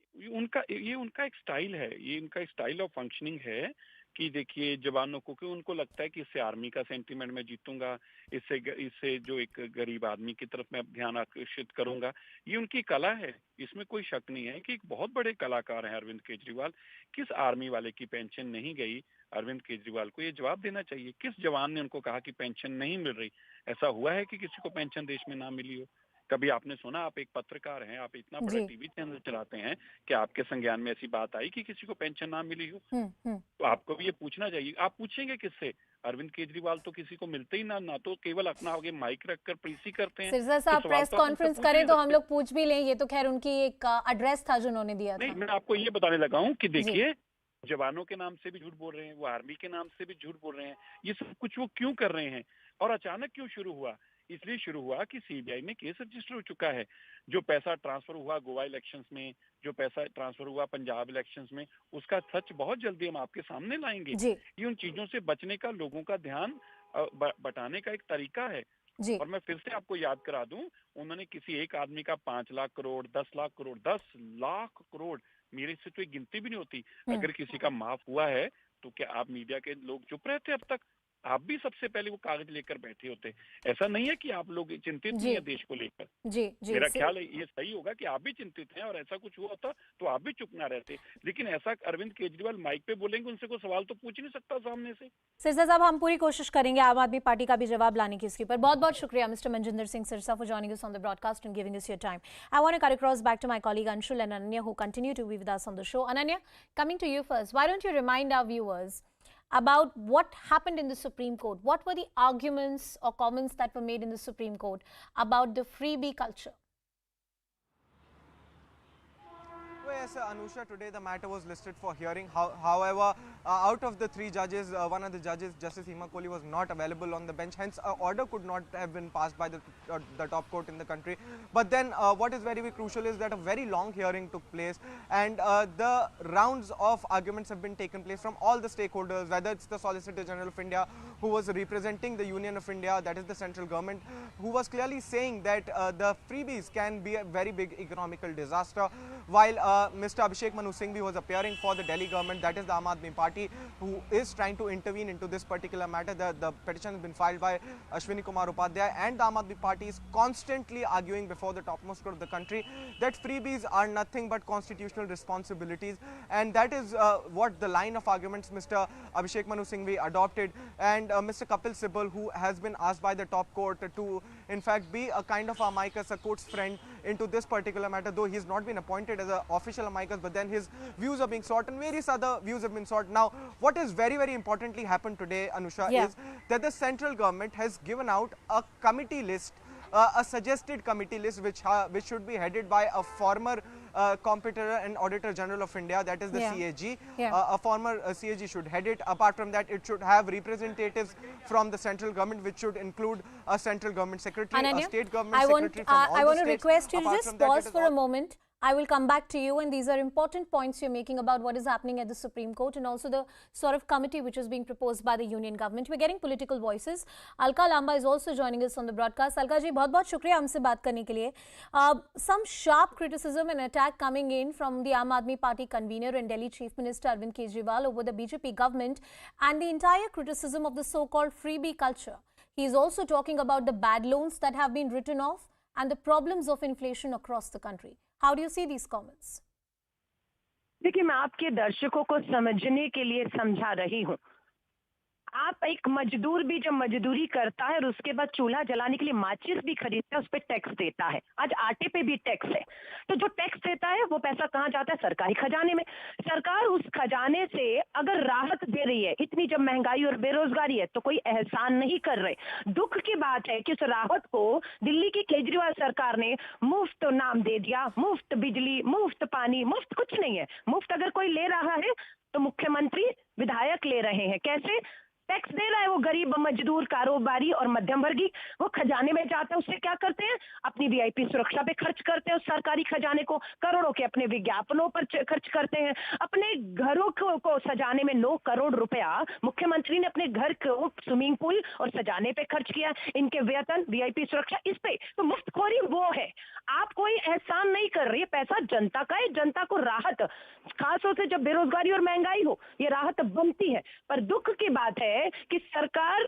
ये उनका एक स्टाइल है, ये उनका एक स्टाइल ऑफ फंक्शनिंग है कि देखिए जवानों को, कि उनको लगता है कि इससे आर्मी का सेंटीमेंट मैं जीतूंगा, इससे जो एक गरीब आदमी की तरफ मैं ध्यान आकर्षित करूंगा। ये उनकी कला है, इसमें कोई शक नहीं है कि एक बहुत बड़े कलाकार हैं अरविंद केजरीवाल। किस आर्मी वाले की पेंशन नहीं गई, अरविंद केजरीवाल को ये जवाब देना चाहिए। किस जवान ने उनको कहा कि पेंशन नहीं मिल रही? ऐसा हुआ है कि किसी को पेंशन देश में ना मिली हो? कभी आपने सुना? आप एक पत्रकार हैं, आप इतना बड़ा टीवी चैनल चलाते हैं, कि आपके संज्ञान में ऐसी बात आई कि किसी को पेंशन ना मिली हो? तो आपको भी ये पूछना चाहिए। आप पूछेंगे किससे? अरविंद केजरीवाल तो किसी को मिलते ही ना तो केवल अपना आगे माइक रखकर प्रीसी करते हैं। सिरसा साहब प्रेस कॉन्फ्रेंस करें तो हम लोग पूछ भी लें, ये तो खैर उनकी एक एड्रेस था जो उन्होंने दिया था। नहीं, मैं आपको ये बताने लगा हूँ कि देखिए जवानों के नाम से भी झूठ बोल रहे हैं, वो आर्मी के नाम से भी झूठ बोल रहे हैं। ये सब कुछ वो क्यों कर रहे हैं और अचानक क्यों शुरू हुआ? इसलिए शुरू हुआ कि सीबीआई में केस रजिस्टर हो चुका है। जो पैसा ट्रांसफर हुआ गोवा इलेक्शंस में, जो पैसा ट्रांसफर हुआ पंजाब इलेक्शंस में, उसका सच बहुत जल्दी हम आपके सामने लाएंगे। ये उन चीजों से बचने का, लोगों का ध्यान बटाने का एक तरीका है। और मैं फिर से आपको याद करा दूं, उन्होंने किसी एक आदमी का 5 लाख करोड़, 10 लाख करोड़, 10 लाख करोड़, मेरे से तो एक गिनती भी नहीं होती। अगर किसी का माफ हुआ है तो क्या आप मीडिया के लोग चुप रहते? अब तक आप भी सबसे पहले वो कागज लेकर बैठे होते। ऐसा नहीं है कि आप लोग चिंतित नहीं है देश को लेकर। मेरा ख्याल है ये सही होगा कि आप भी चिंतित हैं, और ऐसा कुछ हुआ होता तो आप भी चुप ना रहते। लेकिन ऐसा अरविंद केजरीवाल माइक पे बोलेंगे, उनसे कोई सवाल तो पूछ नहीं सकता सामने से। सिरसा साहब, हम पूरी कोशिश करेंगे आम आदमी पार्टी का भी जवाब लाने की इसके ऊपर। बहुत बहुत शुक्रिया mister Manjinder Singh Sirsa for joining us on the broadcast and giving us your time. I want to cut across back to my colleague Anshul and Ananya who continue to be with us on the show. Ananya, coming to you first, why don't you remind our viewers about what happened in the Supreme Court? What were the arguments or comments that were made in the Supreme Court about the freebie culture? Well, yes, Anusha, today the matter was listed for hearing. However, out of the 3 judges, one of the judges, Justice Hima Kohli, was not available on the bench. Hence, an order could not have been passed by the top court in the country. But then, what is very, very crucial is that a very long hearing took place, and the rounds of arguments have been taken place from all the stakeholders, whether it's the Solicitor General of India, who was representing the Union of India, that is the central government, who was clearly saying that the freebies can be a very big economical disaster, while Mr. Abhishek Manu Singhvi was appearing for the Delhi government, that is the Aam Aadmi Party, who is trying to intervene into this particular matter. The petition has been filed by Ashwini Kumar Upadhyay, and the Aam Aadmi Party is constantly arguing before the topmost court of the country that freebies are nothing but constitutional responsibilities, and that is what the line of arguments Mr. Abhishek Manu Singhvi adopted. And Mr. Kapil Sibal, who has been asked by the top court to in fact be a kind of amicus, a court's friend into this particular matter, though he has not been appointed as an official amicus, but then his views are being sought and various other views have been sought. Now, what is very, very importantly happened today, Anusha, is that the central government has given out a committee list, a suggested committee list which should be headed by a former Comptroller and Auditor General of India, that is the CAG. A former CAG should head it. Apart from that, it should have representatives from the central government, which should include a central government secretary, a state government secretary from all the states. I want to request you to just pause for a moment. I will come back to you, and these are important points you're making about what is happening at the Supreme Court and also the sort of committee which is being proposed by the union government. We're getting political voices. Alka Lamba is also joining us on the broadcast. Alka ji, बहुत-बहुत शुक्रिया हमसे बात करने के लिए. Some sharp criticism and attack coming in from the Aam Aadmi Party convener and Delhi Chief Minister Arvind Kejriwal over the BJP government and the entire criticism of the so-called freebie culture. He is also talking about the bad loans that have been written off and the problems of inflation across the country. How do you see these comments? देखिए, मैं आपके दर्शकों को समझने के लिए समझा रही हूँ. आप एक मजदूर भी जब मजदूरी करता है और उसके बाद चूल्हा जलाने के लिए माचिस भी खरीदता है, उस पर टैक्स देता है. आज आटे पे भी टैक्स है. तो जो टैक्स देता है वो पैसा कहाँ जाता है? सरकारी खजाने में. सरकार उस खजाने से अगर राहत दे रही है, इतनी जब महंगाई और बेरोजगारी है, तो कोई एहसान नहीं कर रहे. दुख की बात है कि उस राहत को दिल्ली की केजरीवाल सरकार ने मुफ्त नाम दे दिया. मुफ्त बिजली, मुफ्त पानी, मुफ्त कुछ नहीं है. मुफ्त अगर कोई ले रहा है तो मुख्यमंत्री, विधायक ले रहे हैं. कैसे? टैक्स दे रहा है वो गरीब मजदूर, कारोबारी और मध्यम वर्गीय, वो खजाने में जाता है. उससे क्या करते हैं? अपनी वीआईपी सुरक्षा पे खर्च करते हैं. उस सरकारी खजाने को करोड़ों के अपने विज्ञापनों पर खर्च करते हैं. अपने घरों को सजाने में 9 करोड़ रुपया मुख्यमंत्री ने अपने घर को स्विमिंग पूल और सजाने पे खर्च किया. इनके वेतन, वीआईपी सुरक्षा, इस पे तो मुफ्तखोरी वो है. आप कोई एहसान नहीं कर रही है. पैसा जनता का है. जनता को राहत, खासतौर से जब बेरोजगारी और महंगाई हो, ये राहत बनती है. पर दुख की बात है कि सरकार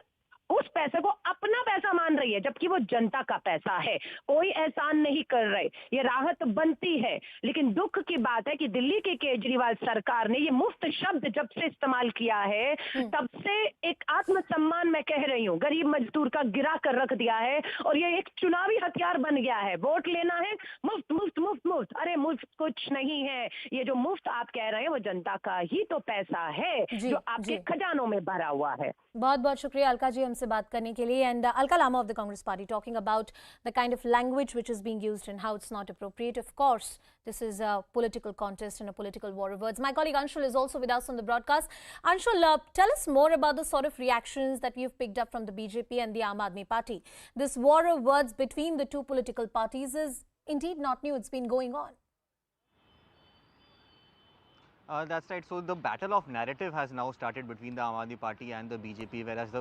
उस पैसे को अपना पैसा मान रही है, जबकि वो जनता का पैसा है. कोई एहसान नहीं कर रहे. ये राहत बनती है. लेकिन दुख की बात है कि दिल्ली की केजरीवाल सरकार ने ये मुफ्त शब्द जब से इस्तेमाल किया है, तब से एक आत्मसम्मान, मैं कह रही हूँ, गरीब मजदूर का गिरा कर रख दिया है. और ये एक चुनावी हथियार बन गया है. वोट लेना है, मुफ्त मुफ्त मुफ्त मुफ्त. अरे मुफ्त कुछ नहीं है. ये जो मुफ्त आप कह रहे हैं वो जनता का ही तो पैसा है जो आपके खजानों में भरा हुआ है. बहुत बहुत शुक्रिया अलका जी हमसे बात करने के लिए. And Alka Lamba of the Congress Party talking about the kind of language which is being used and how it's not appropriate. Of course, this is a political contest and a political war of words. My colleague Anshul is also with us on the broadcast. Anshul, tell us more about the sort of reactions that you've picked up from the BJP and the Aam Aadmi Party. This war of words between the two political parties is indeed not new. It's been going on. That's right. So the battle of narrative has now started between the Aam Aadmi Party and the BJP, whereas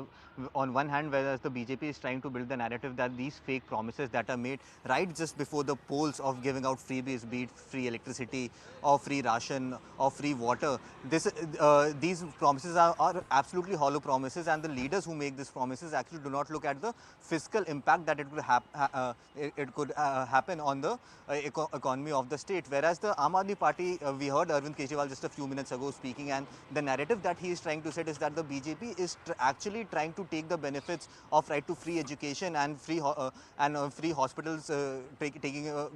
on one hand, whereas the BJP is trying to build the narrative that these fake promises that are made right just before the polls of giving out freebies, be it free electricity or free ration or free water, these promises are absolutely hollow promises, and the leaders who make these promises actually do not look at the fiscal impact that it could happen on the economy of the state. Whereas the Aam Aadmi Party, we heard Arvind Kejriwal just a few minutes ago speaking, and the narrative that he is trying to set is that the BJP is actually trying to take the benefits of right to free education and free hospitals,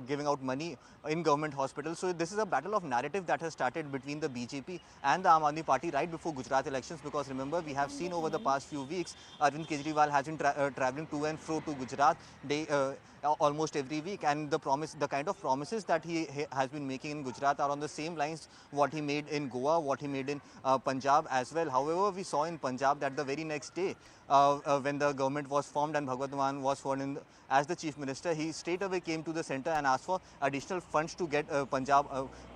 giving out money in government hospitals. So this is a battle of narrative that has started between the BJP and the Aam Aadmi Party right before Gujarat elections, because remember, we have seen over the past few weeks Arvind Kejriwal has been travelling to and fro to Gujarat almost every week, and the kind of promises that he has been making in Gujarat are on the same lines what he made in Goa, what he made in Punjab as well. However, we saw in Punjab that the very next day when the government was formed and Bhagwat Mann was sworn in as the chief minister, he straight away came to the centre and asked for additional funds to get Punjab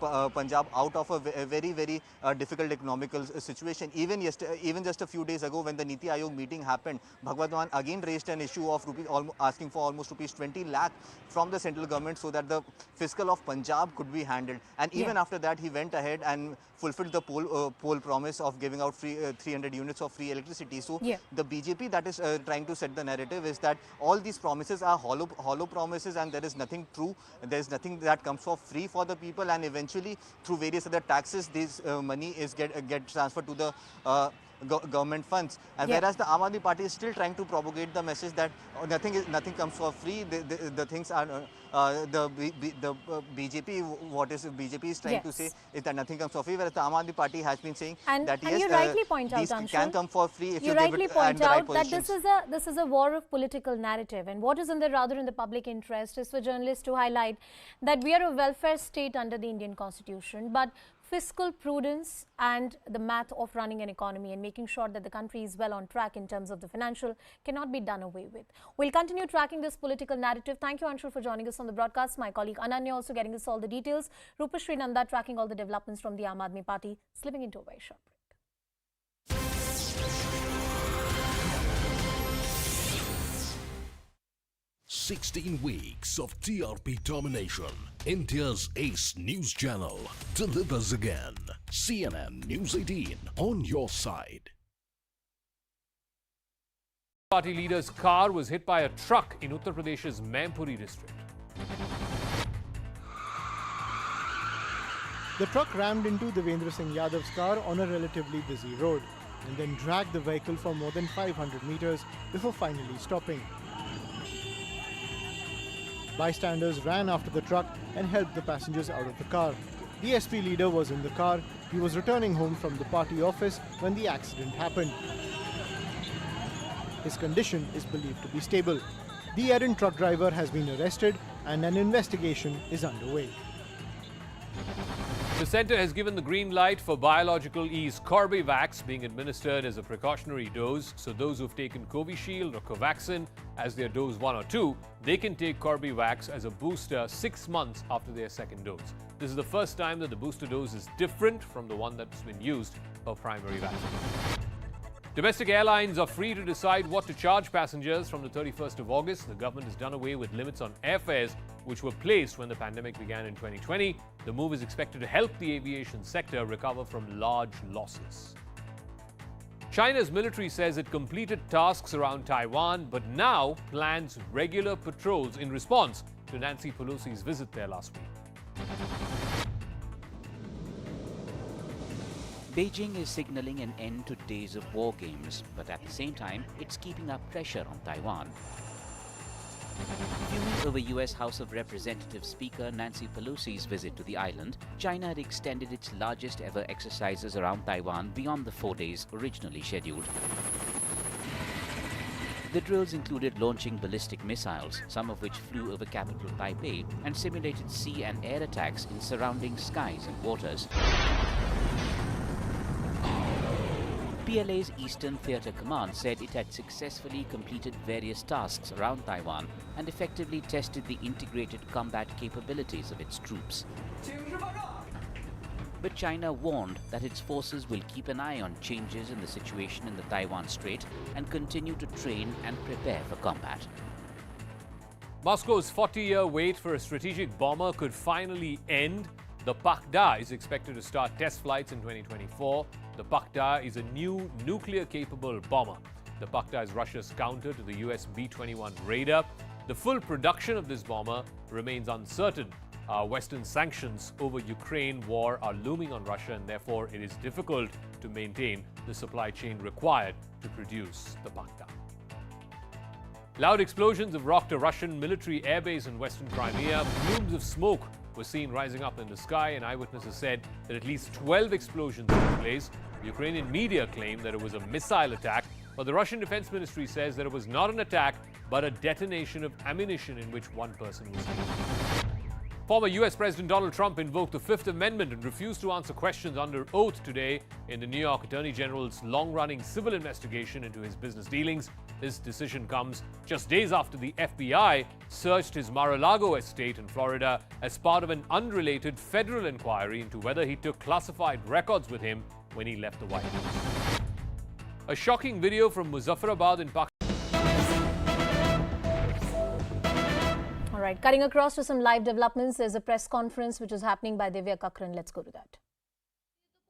out of a very difficult economical situation. Even just a few days ago, when the Niti Aayog meeting happened, Bhagwat Mann again raised an issue of asking for almost rupees 20 lakh from the central government so that the fiscal of Punjab could be handled. And even after that, he went ahead and fulfilled the poll promise of giving out free 300 units of free electricity. So the BJP that is trying to set the narrative is that all these promises are hollow promises, and there is nothing true. There is nothing that comes for free for the people, and eventually through various other taxes, this money is get transferred to the government funds. And whereas the Aam Aadmi Party is still trying to propagate the message that nothing comes for free. The things are the BJP. What is BJP is trying to say is that nothing comes for free, whereas the Aam Aadmi Party has been saying that yes, you rightly point out, these Anshul, can come for free if you rightly give it point the right out that positions. this is a war of political narrative, and what is in the rather in the public interest is for journalists to highlight that we are a welfare state under the Indian Constitution, but fiscal prudence and the math of running an economy and making sure that the country is well on track in terms of the financial cannot be done away with. We'll continue tracking this political narrative. Thank you, Anshul, for joining us on the broadcast. My colleague Ananya also getting us all the details. Rupashri Nanda tracking all the developments from the Aam Aadmi Party, slipping into a very short break. 16 weeks of TRP domination. India's ace news channel delivers again. CNN News 18 on your side. Party leader's car was hit by a truck in Uttar Pradesh's Mampuri district. The truck rammed into Devendra Singh Yadav's car on a relatively busy road and then dragged the vehicle for more than 500 meters before finally stopping. Bystanders ran after the truck and helped the passengers out of the car. The SP leader was in the car. He was returning home from the party office when the accident happened. His condition is believed to be stable. The errant truck driver has been arrested and an investigation is underway. The centre has given the green light for biological ease Corbevax being administered as a precautionary dose. So those who've taken Covishield or Covaxin as their dose 1 or 2, they can take Corbevax as a booster 6 months after their second dose. This is the first time that the booster dose is different from the one that's been used for primary vaccine. Domestic airlines are free to decide what to charge passengers from the 31st of August. The government has done away with limits on airfares which were placed when the pandemic began in 2020. The move is expected to help the aviation sector recover from large losses. China's military says it completed tasks around Taiwan, but now plans regular patrols in response to Nancy Pelosi's visit there last week. Beijing is signaling an end to days of war games, but at the same time, it's keeping up pressure on Taiwan. Fuming over US House of Representatives Speaker Nancy Pelosi's visit to the island, China had extended its largest ever exercises around Taiwan beyond the 4 days originally scheduled. The drills included launching ballistic missiles, some of which flew over capital Taipei, and simulated sea and air attacks in surrounding skies and waters. PLA's Eastern Theatre Command said it had successfully completed various tasks around Taiwan and effectively tested the integrated combat capabilities of its troops. But China warned that its forces will keep an eye on changes in the situation in the Taiwan Strait and continue to train and prepare for combat. Moscow's 40-year wait for a strategic bomber could finally end. The Pakda is expected to start test flights in 2024. The Pakda is a new nuclear-capable bomber. The Pakda is Russia's counter to the US B-21 Raider. The full production of this bomber remains uncertain. Western sanctions over Ukraine war are looming on Russia, and therefore it is difficult to maintain the supply chain required to produce the Pakda. Loud explosions have rocked a Russian military airbase in western Crimea. Plumes of smoke were seen rising up in the sky, and eyewitnesses said that at least 12 explosions took place. Ukrainian media claim that it was a missile attack, but the Russian Defense Ministry says that it was not an attack, but a detonation of ammunition in which one person was killed. Former US President Donald Trump invoked the Fifth Amendment and refused to answer questions under oath today in the New York Attorney General's long-running civil investigation into his business dealings. This decision comes just days after the FBI searched his Mar-a-Lago estate in Florida as part of an unrelated federal inquiry into whether he took classified records with him when he left the White House. A shocking video from Muzaffarabad in Pakistan. All right, cutting across to some live developments, there's a press conference which is happening by Divya Kakran. Let's go to that.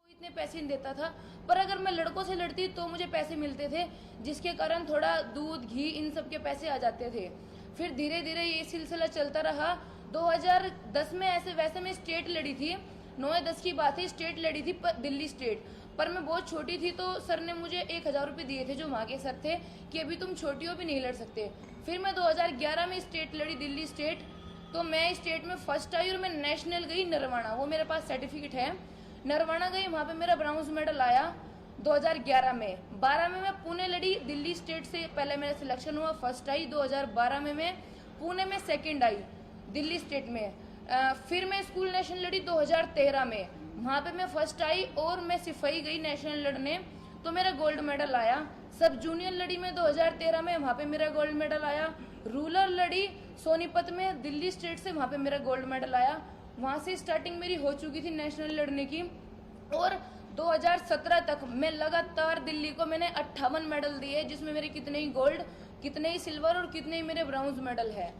इतने पैसे नहीं देता था, पर अगर मैं लड़कों से लड़ती तो मुझे पैसे मिलते थे, जिसके कारण थोड़ा दूध घी इन सब के पैसे आ जाते थे। फिर धीरे धीरे ये सिलसिला चलता रहा। 2010 में ऐसे वैसे मैं स्टेट लड़ी थी, 9-10 की बात है, स्टेट लड़ी थी दिल्ली स्टेट, पर मैं बहुत छोटी थी तो सर ने मुझे 1000 रुपये दिए थे जो वहाँ के सर थे कि अभी तुम छोटी हो भी नहीं लड़ सकते। फिर मैं 2011 में स्टेट लड़ी दिल्ली स्टेट, तो मैं स्टेट में फर्स्ट आई और मैं नेशनल गई नरवाना, वो मेरे पास सर्टिफिकेट है। नरवाना गई, वहाँ पे मेरा ब्राउन्ज मेडल आया 2011 में। 12 में मैं पुणे लड़ी दिल्ली स्टेट से, पहले मेरा सिलेक्शन हुआ, फर्स्ट आई। 2012 में मैं पुणे में सेकंड आई दिल्ली स्टेट में। फिर मैं स्कूल नेशनल लड़ी 2013 में, वहाँ पे मैं फर्स्ट आई और मैं सिपाही गई नेशनल लड़ने, तो मेरा गोल्ड मेडल आया। सब जूनियर लड़ी में 2013 में, वहाँ पे मेरा गोल्ड मेडल आया। रूरल लड़ी सोनीपत में दिल्ली स्टेट से, वहाँ पे मेरा गोल्ड मेडल आया। वहाँ से स्टार्टिंग मेरी हो चुकी थी नेशनल लड़ने की, और 2017 तक मैं लगातार दिल्ली को मैंने 58 मेडल दिए, जिसमें मेरे कितने ही गोल्ड, कितने ही सिल्वर और कितने ही मेरे ब्राउन्ज मेडल है।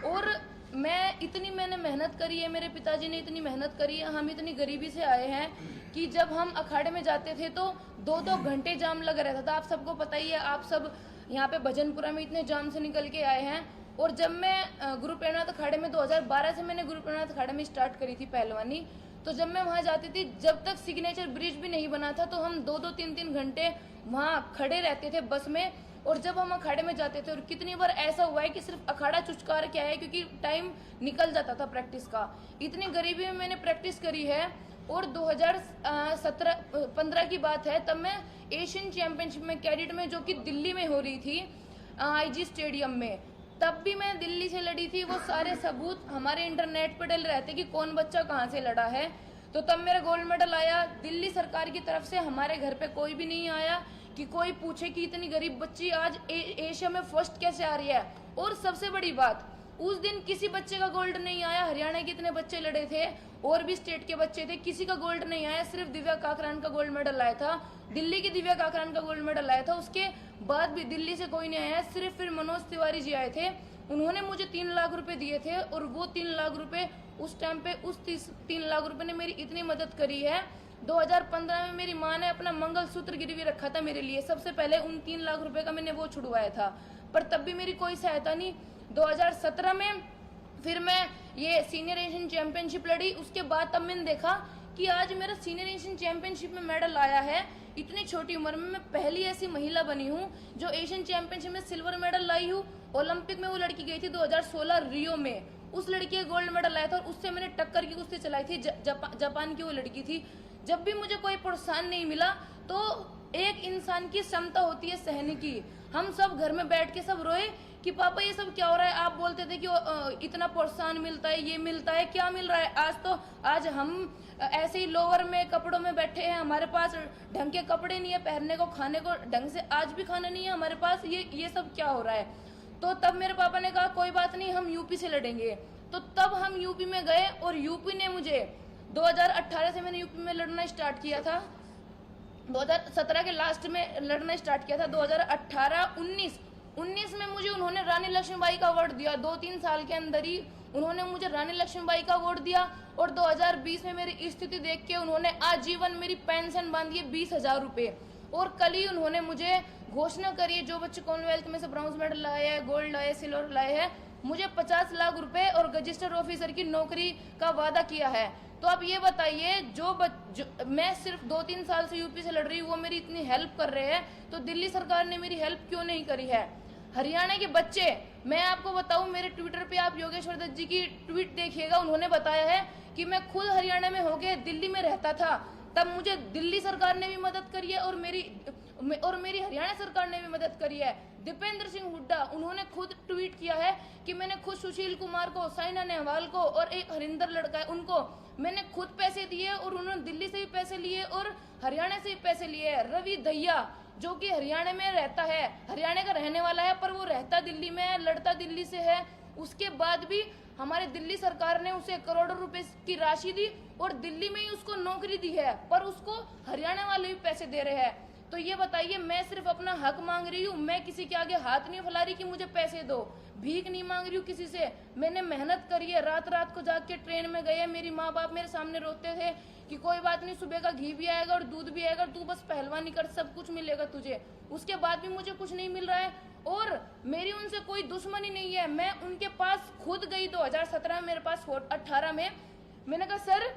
और मैंने मेहनत करी है, मेरे पिताजी ने इतनी मेहनत करी है। हम इतनी गरीबी से आए हैं कि जब हम अखाड़े में जाते थे तो 2-2 घंटे जाम लगा रहता था। आप सबको पता ही है, आप सब यहाँ पे भजनपुरा में इतने जाम से निकल के आए हैं। और जब मैं गुरु प्रेमनाथ अखाड़े में 2012 से मैंने गुरु प्रेमनाथ अखाड़े में स्टार्ट करी थी पहलवानी, तो जब मैं वहाँ जाती थी, जब तक सिग्नेचर ब्रिज भी नहीं बना था, तो हम 2-2, 3-3 घंटे वहाँ खड़े रहते थे बस में। और जब हम अखाड़े में जाते थे, और कितनी बार ऐसा हुआ है कि सिर्फ अखाड़ा चुचकार के आया क्योंकि टाइम निकल जाता था प्रैक्टिस का। इतनी गरीबी में मैंने प्रैक्टिस करी है। और 2015 की बात है, तब मैं एशियन चैंपियनशिप में कैडेट में, जो कि दिल्ली में हो रही थी IG स्टेडियम में, तब भी मैं दिल्ली से लड़ी थी। वो सारे सबूत हमारे इंटरनेट पर डल रहते कि कौन बच्चा कहाँ से लड़ा है। तो तब मेरा गोल्ड मेडल आया। दिल्ली सरकार की तरफ से हमारे घर पे कोई भी नहीं आया कि कोई पूछे कि इतनी गरीब बच्ची आज एशिया में फर्स्ट कैसे आ रही है। और सबसे बड़ी बात, उस दिन किसी बच्चे का गोल्ड नहीं आया। हरियाणा के इतने बच्चे लड़े थे और भी स्टेट के बच्चे थे, किसी का गोल्ड नहीं आया। सिर्फ दिव्या काकरान का गोल्ड मेडल आया था, दिल्ली की दिव्या काकरान का गोल्ड मेडल आया था। उसके बाद भी दिल्ली से कोई नहीं आया। सिर्फ फिर मनोज तिवारी जी आए थे, उन्होंने मुझे 3 लाख रुपए दिए थे। और वो 3 लाख रुपए उस टाइम पे, उस 3 लाख रुपए ने मेरी इतनी मदद करी है। 2015 में मेरी माँ ने अपना मंगलसूत्र गिरवी रखा था मेरे लिए, सबसे पहले उन 3 लाख रुपए का मैंने वो छुड़वाया था, पर तब भी मेरी कोई सहायता नहीं। 2017 में फिर मैं ये सीनियर एशियन चैंपियनशिप लड़ी। उसके बाद तब मैंने देखा कि आज मेरा सीनियर एशियन चैंपियनशिप में मेडल आया है। इतनी छोटी उम्र में मैं पहली ऐसी महिला बनी हूँ जो एशियन चैंपियनशिप में सिल्वर मेडल लाई हूँ। ओलंपिक में वो लड़की गई थी 2016 रियो में, उस लड़की का गोल्ड मेडल आया था, और उससे मैंने टक्कर की कुश्ती चलाई थी। जापान की वो लड़की थी। जब भी मुझे कोई प्रोत्साहन नहीं मिला, तो एक इंसान की क्षमता होती है सहने की। हम सब घर में बैठ के सब रोए कि पापा ये सब क्या हो रहा है। आप बोलते थे कि इतना प्रोत्साहन मिलता है, ये मिलता है, क्या मिल रहा है। आज हम ऐसे ही लोअर में कपड़ों में बैठे हैं, हमारे पास ढंग के कपड़े नहीं है पहनने को, खाने को ढंग से आज भी खाना नहीं है हमारे पास। ये सब क्या हो रहा है। तो तब मेरे पापा ने कहा कोई बात नहीं, हम यूपी से लड़ेंगे। तो तब हम यूपी में गए और यूपी ने मुझे 2018 से मैंने यूपी में लड़ना स्टार्ट किया था, 2017 के लास्ट में लड़ना स्टार्ट किया था। 2018, 19 में मुझे उन्होंने रानी लक्ष्मीबाई का अवार्ड दिया। 2-3 साल के अंदर ही उन्होंने मुझे रानी लक्ष्मीबाई का अवार्ड दिया। और 2020 में मेरी स्थिति देख के उन्होंने आजीवन मेरी पेंशन बांधी है 20,000 रुपये। और कल ही उन्होंने मुझे घोषणा करी है, जो बच्चे कॉमनवेल्थ में से ब्रॉन्ज मेडल लाए हैं, गोल्ड लाए, सिल्वर लाए हैं, मुझे 50 लाख रुपए और रजिस्टर ऑफिसर की नौकरी का वादा किया है। तो आप ये बताइए, जो मैं सिर्फ 2-3 साल से यूपी से लड़ रही हूँ, वो मेरी इतनी हेल्प कर रहे हैं, तो दिल्ली सरकार ने मेरी हेल्प क्यों नहीं करी है। हरियाणा के बच्चे, मैं आपको बताऊं, मेरे ट्विटर पे आप योगेश्वर दत्त जी की ट्वीट देखिएगा, उन्होंने बताया है कि मैं खुद हरियाणा में होके दिल्ली में रहता था, तब मुझे दिल्ली सरकार ने भी मदद करी है। और और मेरी हरियाणा सरकार ने भी मदद करी है। दीपेंद्र सिंह हुड्डा, उन्होंने खुद ट्वीट किया है कि मैंने खुद सुशील कुमार को, साइना नेहवाल को और एक हरिंदर लड़का है उनको मैंने खुद पैसे दिए, और उन्होंने दिल्ली से भी पैसे लिए और हरियाणा से भी पैसे लिए। रवि दहिया जो कि हरियाणा में रहता है, हरियाणा का रहने वाला है, पर वो रहता दिल्ली में है, लड़ता दिल्ली से है, उसके बाद भी हमारे दिल्ली सरकार ने उसे करोड़ों रुपए की राशि दी और दिल्ली में ही उसको नौकरी दी है, पर उसको हरियाणा वाले भी पैसे दे रहे हैं। तो ये बताइए, मैं सिर्फ अपना हक मांग रही हूँ, मैं किसी के आगे हाथ नहीं फैला रही कि मुझे पैसे दो, भीख नहीं मांग रही हूँ किसी से। मैंने मेहनत करी है, रात रात को जाके ट्रेन में गए, मेरी माँ बाप मेरे सामने रोते थे कि कोई बात नहीं, सुबह का घी भी आएगा और दूध भी आएगा, तू बस पहलवानी कर, सब कुछ मिलेगा तुझे। उसके बाद भी मुझे कुछ नहीं मिल रहा है और मेरी उनसे कोई दुश्मनी नहीं है। मैं उनके पास खुद गई 2017 में, मेरे पास 18 में। मैंने कहा सर,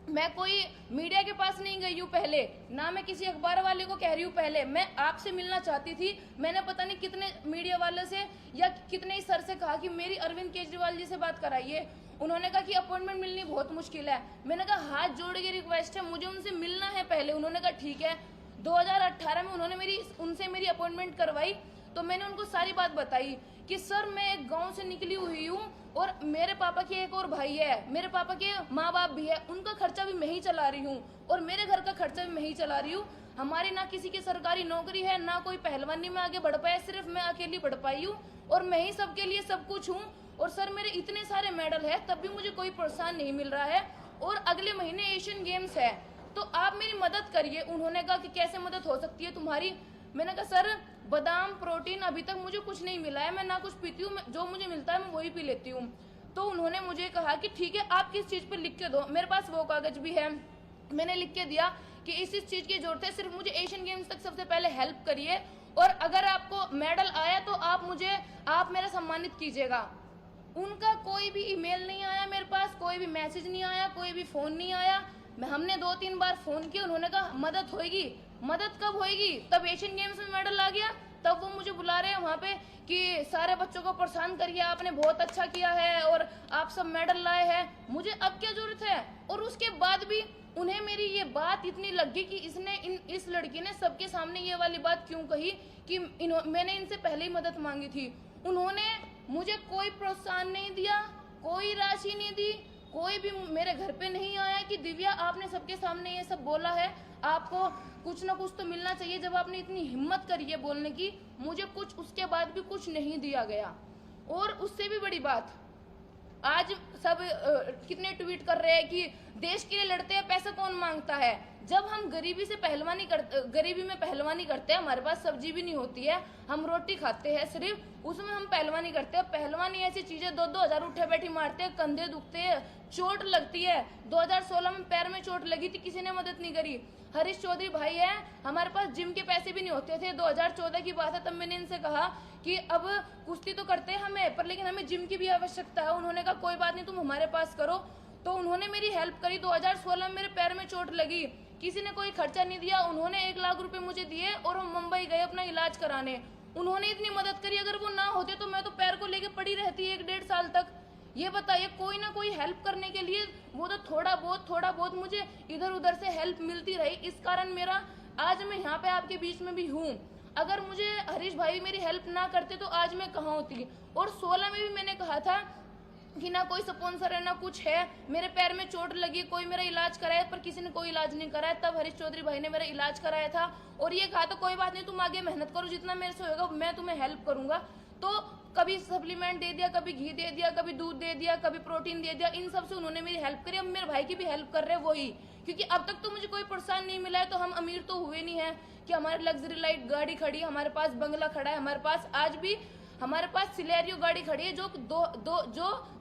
मैं कोई मीडिया के पास नहीं गई हूँ पहले, ना मैं किसी अखबार वाले को कह रही हूँ पहले, मैं आपसे मिलना चाहती थी। मैंने पता नहीं कितने मीडिया वालों से या कितने ही सर से कहा कि मेरी अरविंद केजरीवाल जी से बात कराइए। उन्होंने कहा कि अपॉइंटमेंट मिलनी बहुत मुश्किल है। मैंने कहा हाथ जोड़ के रिक्वेस्ट है, मुझे उनसे मिलना है पहले। उन्होंने कहा ठीक है। 2018 में उन्होंने उनसे मेरी अपॉइंटमेंट करवाई तो मैंने उनको सारी बात बताई कि सर, मैं एक गांव से निकली हुई हूँ और मेरे पापा के एक और भाई है, मेरे पापा के माँ बाप भी है, उनका खर्चा भी मैं ही चला रही हूँ और मेरे घर का खर्चा भी मैं ही चला रही हूँ। हमारी ना किसी की सरकारी नौकरी है, ना कोई पहलवानी में आगे बढ़ पाया, सिर्फ मैं अकेली बढ़ पाई हूँ और मैं ही सबके लिए सब कुछ हूँ। और सर, मेरे इतने सारे मेडल है, तब भी मुझे कोई प्रोत्साहन नहीं मिल रहा है और अगले महीने एशियन गेम्स है, तो आप मेरी मदद करिए। उन्होंने कहा कि कैसे मदद हो सकती है तुम्हारी। मैंने कहा सर, बादाम प्रोटीन अभी तक मुझे कुछ नहीं मिला है, मैं ना कुछ पीती हूँ, जो मुझे मिलता है मैं वही पी लेती हूँ। तो उन्होंने मुझे कहा कि ठीक है, आप किस चीज पे लिख के दो। मेरे पास वो कागज भी है, मैंने लिख के दिया कि इस चीज की जरूरत है, सिर्फ मुझे एशियन गेम्स तक सबसे पहले हेल्प करिए और अगर आपको मेडल आया तो आप मेरा सम्मानित कीजिएगा। उनका कोई भी ईमेल नहीं आया मेरे पास, कोई भी मैसेज नहीं आया, कोई भी फोन नहीं आया। हमने 2-3 बार फोन किया, उन्होंने कहा मदद होगी। मदद कब होगी? तब एशियन गेम्स में मेडल आ गया, तब वो मुझे बुला रहे हैं वहाँ पे कि सारे बच्चों को प्रोत्साहन करिए, आपने बहुत अच्छा किया है और आप सब मेडल लाए हैं। मुझे अब क्या जरूरत है? और उसके बाद भी उन्हें मेरी ये बात इतनी लग गई कि इस लड़की ने सबके सामने ये वाली बात क्यों कही कि मैंने इनसे पहले ही मदद मांगी थी। उन्होंने मुझे कोई प्रोत्साहन नहीं दिया, कोई राशि नहीं दी, कोई भी मेरे घर पे नहीं आया कि दिव्या आपने सबके सामने ये सब बोला है, आपको कुछ ना कुछ तो मिलना चाहिए जब आपने इतनी हिम्मत करी है बोलने की। मुझे कुछ उसके बाद भी कुछ नहीं दिया गया। और उससे भी बड़ी बात, आज सब कितने ट्वीट कर रहे हैं कि देश के लिए लड़ते हैं, पैसा कौन मांगता है। जब हम गरीबी में पहलवानी करते हैं, हमारे पास सब्जी भी नहीं होती है, हम रोटी खाते हैं सिर्फ, उसमें हम पहलवानी करते हैं। पहलवानी ऐसी चीज है, 2-2 हजार उठे बैठी मारते हैं, कंधे दुखते हैं, चोट लगती है। 2016 में पैर में चोट लगी थी, किसी ने मदद नहीं करी। हरीश चौधरी भाई है, हमारे पास जिम के पैसे भी नहीं होते थे। 2014 की बात है, तब मैंने इनसे कहा कि अब कुश्ती तो करते हैं हमें, पर लेकिन हमें जिम की भी आवश्यकता है। उन्होंने कहा कोई बात नहीं, तुम हमारे पास करो। तो उन्होंने मेरी हेल्प करी। 2016 में मेरे पैर में चोट लगी, किसी ने कोई खर्चा नहीं दिया। उन्होंने 1 लाख रुपए मुझे दिए और हम मुंबई गए अपना इलाज कराने। उन्होंने इतनी मदद करी, अगर वो ना होते तो मैं तो पैर को लेके पड़ी रहती 1-1.5 साल तक। ये बताइए, कोई ना कोई हेल्प करने के लिए, वो तो थोड़ा बहुत मुझे इधर उधर से हेल्प मिलती रही। इस कारण मेरा आज मैं यहाँ पे आपके बीच में भी हूँ। अगर मुझे हरीश भाई मेरी हेल्प ना करते तो आज मैं कहाँ होती। और 16 में भी मैंने कहा था कि ना कोई स्पॉन्सर है ना कुछ है, मेरे पैर में चोट लगी, कोई मेरा इलाज कराया, पर किसी ने कोई इलाज नहीं कराया। तब हरीश चौधरी भाई ने मेरा इलाज कराया था और ये कहा था कोई बात नहीं, तुम आगे मेहनत करो, जितना मेरे से होगा मैं तुम्हें हेल्प करूंगा। तो कभी सप्लीमेंट दे दिया, कभी घी दे दिया, कभी दूध दे दिया, कभी प्रोटीन दे दिया, इन सब से उन्होंने मेरी हेल्प करी। अब मेरे भाई की भी हेल्प कर रहे हैं वही, क्योंकि अब तक तो मुझे कोई प्रोत्साहन नहीं मिला है। तो हम अमीर तो हुए नहीं है कि हमारे लग्जरी लाइट गाड़ी खड़ी, हमारे पास बंगला खड़ा है, हमारे पास आज भी हमारे पास सिलेरियो गाड़ी खड़ी है जो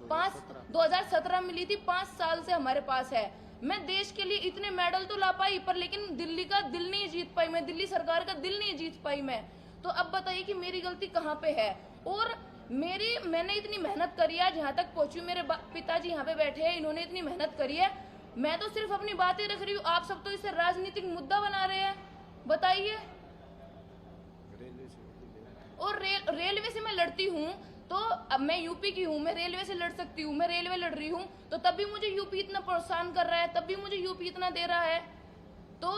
2017 में ली थी, 5 साल से हमारे पास है। मैं देश के लिए इतने मेडल तो ला पाई, पर लेकिन दिल्ली का दिल नहीं जीत पाई मैं, दिल्ली सरकार का दिल नहीं जीत पाई मैं। तो अब बताइए कि मेरी गलती कहाँ पे है। और मैंने इतनी मेहनत करी है, जहाँ तक पहुंची। मेरे पिताजी यहाँ पे बैठे हैं, इन्होंने इतनी मेहनत करी है। मैं तो सिर्फ अपनी बातें रख रही हूँ, आप सब तो इसे राजनीतिक मुद्दा बना रहे हैं। बताइए। और रेलवे से मैं लड़ती हूँ, तो अब मैं यूपी की हूँ, मैं रेलवे से लड़ सकती हूँ, मैं रेलवे लड़ रही हूँ, तो तब भी मुझे यूपी इतना प्रोत्साहन कर रहा है, तब भी मुझे यूपी इतना दे रहा है। तो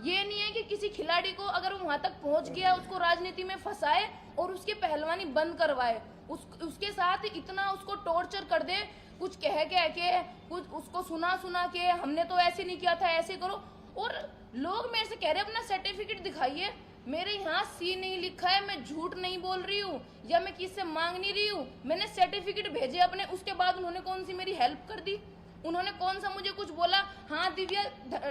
ये नहीं है कि किसी खिलाड़ी को अगर वो वहां तक पहुंच गया उसको राजनीति में फंसाए और उसकी पहलवानी बंद करवाए, उसके साथ इतना उसको टॉर्चर कर दे, कुछ कह के कुछ उसको सुना के हमने तो ऐसे नहीं किया था, ऐसे करो। और लोग मेरे से कह रहे हैं अपना सर्टिफिकेट दिखाइए, मेरे यहाँ सी नहीं लिखा है, मैं झूठ नहीं बोल रही हूँ या मैं किससे मांग नहीं रही हूँ, मैंने सर्टिफिकेट भेजे अपने। उसके बाद उन्होंने कौन सी मेरी हेल्प कर दी, उन्होंने कौन सा मुझे कुछ बोला? हाँ दिव्या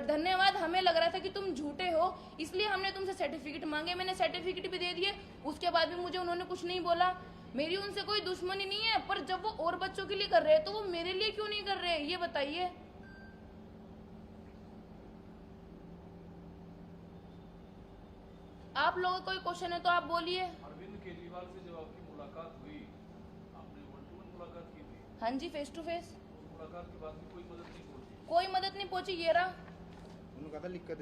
धन्यवाद, हमें लग रहा था कि तुम झूठे हो इसलिए हमने तुमसे सर्टिफिकेट मांगे, मैंने सर्टिफिकेट भी दे दिए, उसके बाद भी मुझे उन्होंने कुछ नहीं बोला। मेरी उनसे कोई दुश्मनी नहीं है, पर जब वो और बच्चों के लिए कर रहे हैं तो वो मेरे लिए क्यों नहीं कर रहे हैं, ये बताइए। आप लोगों को कोई क्वेश्चन है तो आप बोलिए। अरविंद केजरीवाल से जब आपकी मुलाकात हुई, आपने 1-to-1 मुलाकात की थी? हाँ जी, फेस टू फेस। मुलाकात के बाद भी कोई मदद नहीं पहुंची? कोई मदद नहीं पहुंची, ये रहा।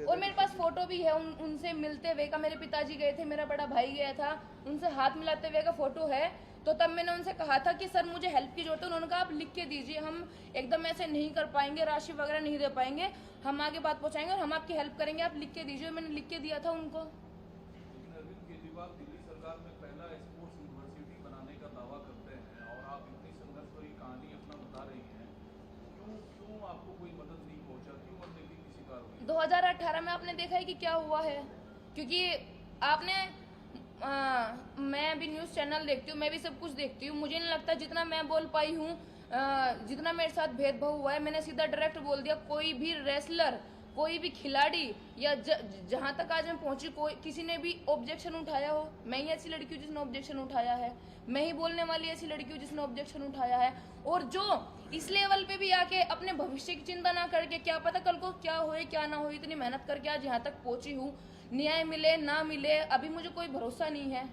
और मेरे पास फोटो भी है उनसे मिलते हुए का, मेरे पिताजी गए थे, मेरा बड़ा भाई गया था, उनसे हाथ मिलाते हुए का फोटो है। तो तब मैंने उनसे कहा था कि सर मुझे हेल्प की जरूरत है, उन्होंने कहा आप लिख के दीजिए, हम एकदम ऐसे नहीं कर पाएंगे, राशि वगैरह नहीं दे पाएंगे, हम आगे बात पहुंचाएंगे और हम आपकी हेल्प करेंगे, आप लिख के दीजिए। मैंने लिख के दिया था उनको। अरविंद केजरीवाल दिल्ली सरकार में पहला स्पोर्ट्स यूनिवर्सिटी बनाने का दावा करते हैं और आप इतनी संघर्ष भरी कहानी अपना बता रही हैं, क्यों आपको कोई मदद नहीं पहुंचा, क्यों मदद की शिकार हुई? 2018 में आपने देखा है कि क्या हुआ है, क्योंकि आपने मैं भी न्यूज चैनल देखती हूँ, मैं भी सब कुछ देखती हूँ, मुझे नहीं लगता जितना मैं बोल पाई हूँ, जितना मेरे साथ भेदभाव हुआ है, मैंने सीधा डायरेक्ट बोल दिया। कोई भी रेसलर, कोई भी खिलाड़ी या जहां तक आज मैं पहुंची, कोई किसी ने भी ऑब्जेक्शन उठाया हो, मैं ही ऐसी लड़की हूँ जिसने ऑब्जेक्शन उठाया है, मैं ही बोलने वाली ऐसी लड़की हूँ जिसने ऑब्जेक्शन उठाया है। और जो इस लेवल पे भी आके अपने भविष्य की चिंता ना करके, क्या पता कल को क्या होए क्या ना हो, इतनी मेहनत करके आज यहाँ तक पहुंची हूँ, न्याय मिले ना मिले अभी मुझे कोई भरोसा नहीं है।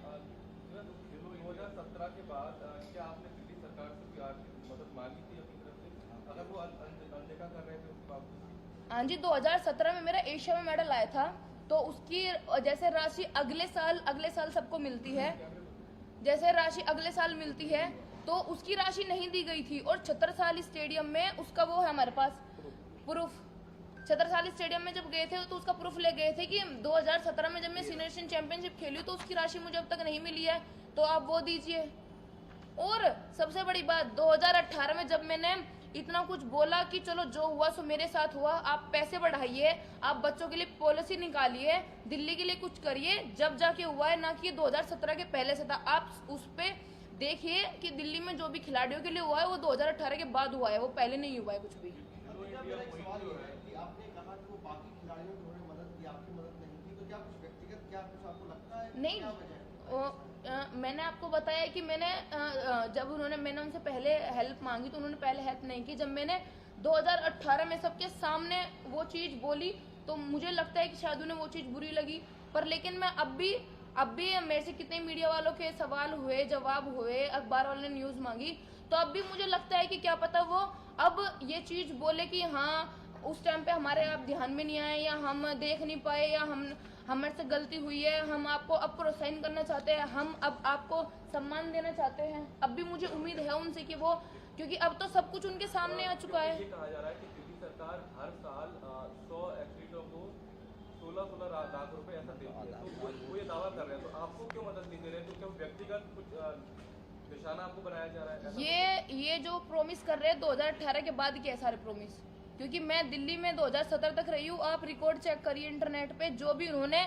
2017 के बाद क्या आपने दिल्ली सरकार से कोई आर्थिक मदद मांगी थी अपनी तरफ से, अगर वो अनदेखा कर रहे थे उसके बावजूद? हाँ जी, 2017 में मेरा एशिया में मेडल आया था, तो उसकी जैसे राशि अगले साल सबको मिलती है, जैसे राशि अगले साल मिलती है तो उसकी राशि नहीं दी गई थी। और छत्रसाल स्टेडियम में उसका वो है हमारे पास प्रूफ, छत्रसाल स्टेडियम में जब गए थे तो उसका प्रूफ ले गए थे कि 2017 में जब मैं सीनियर एशियन चैंपियनशिप खेली तो उसकी राशि मुझे अब तक नहीं मिली है, तो आप वो दीजिए। और सबसे बड़ी बात, 2018 में जब मैंने इतना कुछ बोला कि चलो जो हुआ सो मेरे साथ हुआ, आप पैसे बढ़ाइए, आप बच्चों के लिए पॉलिसी निकालिए, दिल्ली के लिए कुछ करिए, जब जाके हुआ है, ना कि 2017 के पहले से था। आप उस पे देखिए कि दिल्ली में जो भी खिलाड़ियों के लिए हुआ है वो 2018 के बाद हुआ है, वो पहले नहीं हुआ है कुछ भी। नहीं, मैंने आपको बताया कि मैंने जब मैंने उनसे पहले हेल्प मांगी तो उन्होंने पहले हेल्प नहीं की। जब मैंने 2018 में सबके सामने वो चीज़ बोली तो मुझे लगता है कि शायद उन्हें वो चीज़ बुरी लगी, पर लेकिन मैं अब भी मेरे से कितने मीडिया वालों के सवाल हुए, जवाब हुए, अखबार वालों ने न्यूज़ मांगी, तो अब भी मुझे लगता है कि क्या पता वो अब ये चीज़ बोले कि हाँ उस टाइम पे हमारे आप ध्यान में नहीं आए, या हम देख नहीं पाए, या हमारे से गलती हुई है, हम आपको अब प्रोत्साहन करना चाहते हैं, हम अब आपको सम्मान देना चाहते हैं। अब भी मुझे उम्मीद है उनसे कि वो, क्योंकि अब तो सब कुछ उनके सामने आ चुका है। ये कहा जा रहा है कि दिल्ली सरकार हर साल 100 एथलीटों को 16 लाख रुपए ऐसा देती है, तो वो ये दावा कर रहे हैं, तो आपको क्यों मदद नहीं दे रहे? तो क्या व्यक्तिगत कुछ निशाना आपको बनाया जा रहा है? ये जो प्रॉमिस कर रहे हैं 2018 के बाद के सारे प्रॉमिस, क्योंकि मैं दिल्ली में 2017 तक रही हूँ, आप रिकॉर्ड चेक करिए इंटरनेट पे, जो भी उन्होंने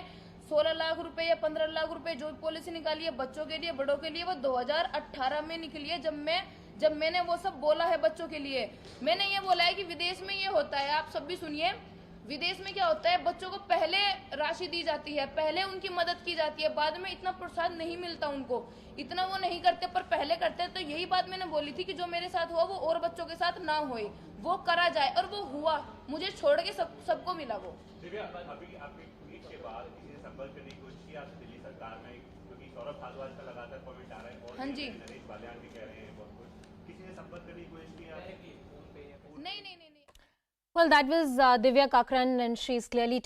16 लाख रुपए या 15 लाख रुपए जो पॉलिसी निकाली है बच्चों के लिए, बड़ों के लिए, वो 2018 में निकली है, जब मैंने वो सब बोला है बच्चों के लिए। मैंने ये बोला है कि विदेश में ये होता है, आप सब भी सुनिए, विदेश में क्या होता है, बच्चों को पहले राशि दी जाती है, पहले उनकी मदद की जाती है, बाद में इतना प्रोत्साहन नहीं मिलता उनको, इतना वो नहीं करते, पर पहले करते। तो यही बात मैंने बोली थी कि जो मेरे साथ हुआ वो और बच्चों के साथ ना होए, वो करा जाए, और वो हुआ, मुझे छोड़ के सबको मिला वो। दिव्या, अभी आपके ट्वीट के बाद किसी ने संपर्क करने की कोशिश की आपसे दिल्ली सरकार में, क्योंकि सौरभ भारद्वाज का लगातार कमेंट आ रहा है और हाँ जी, नरेश बालियान भी कह रहे हैं बहुत कुछ, किसी ने संपर्क करने की कोशिश की? नहीं। Well, that was Divya Kakran, and she's clearly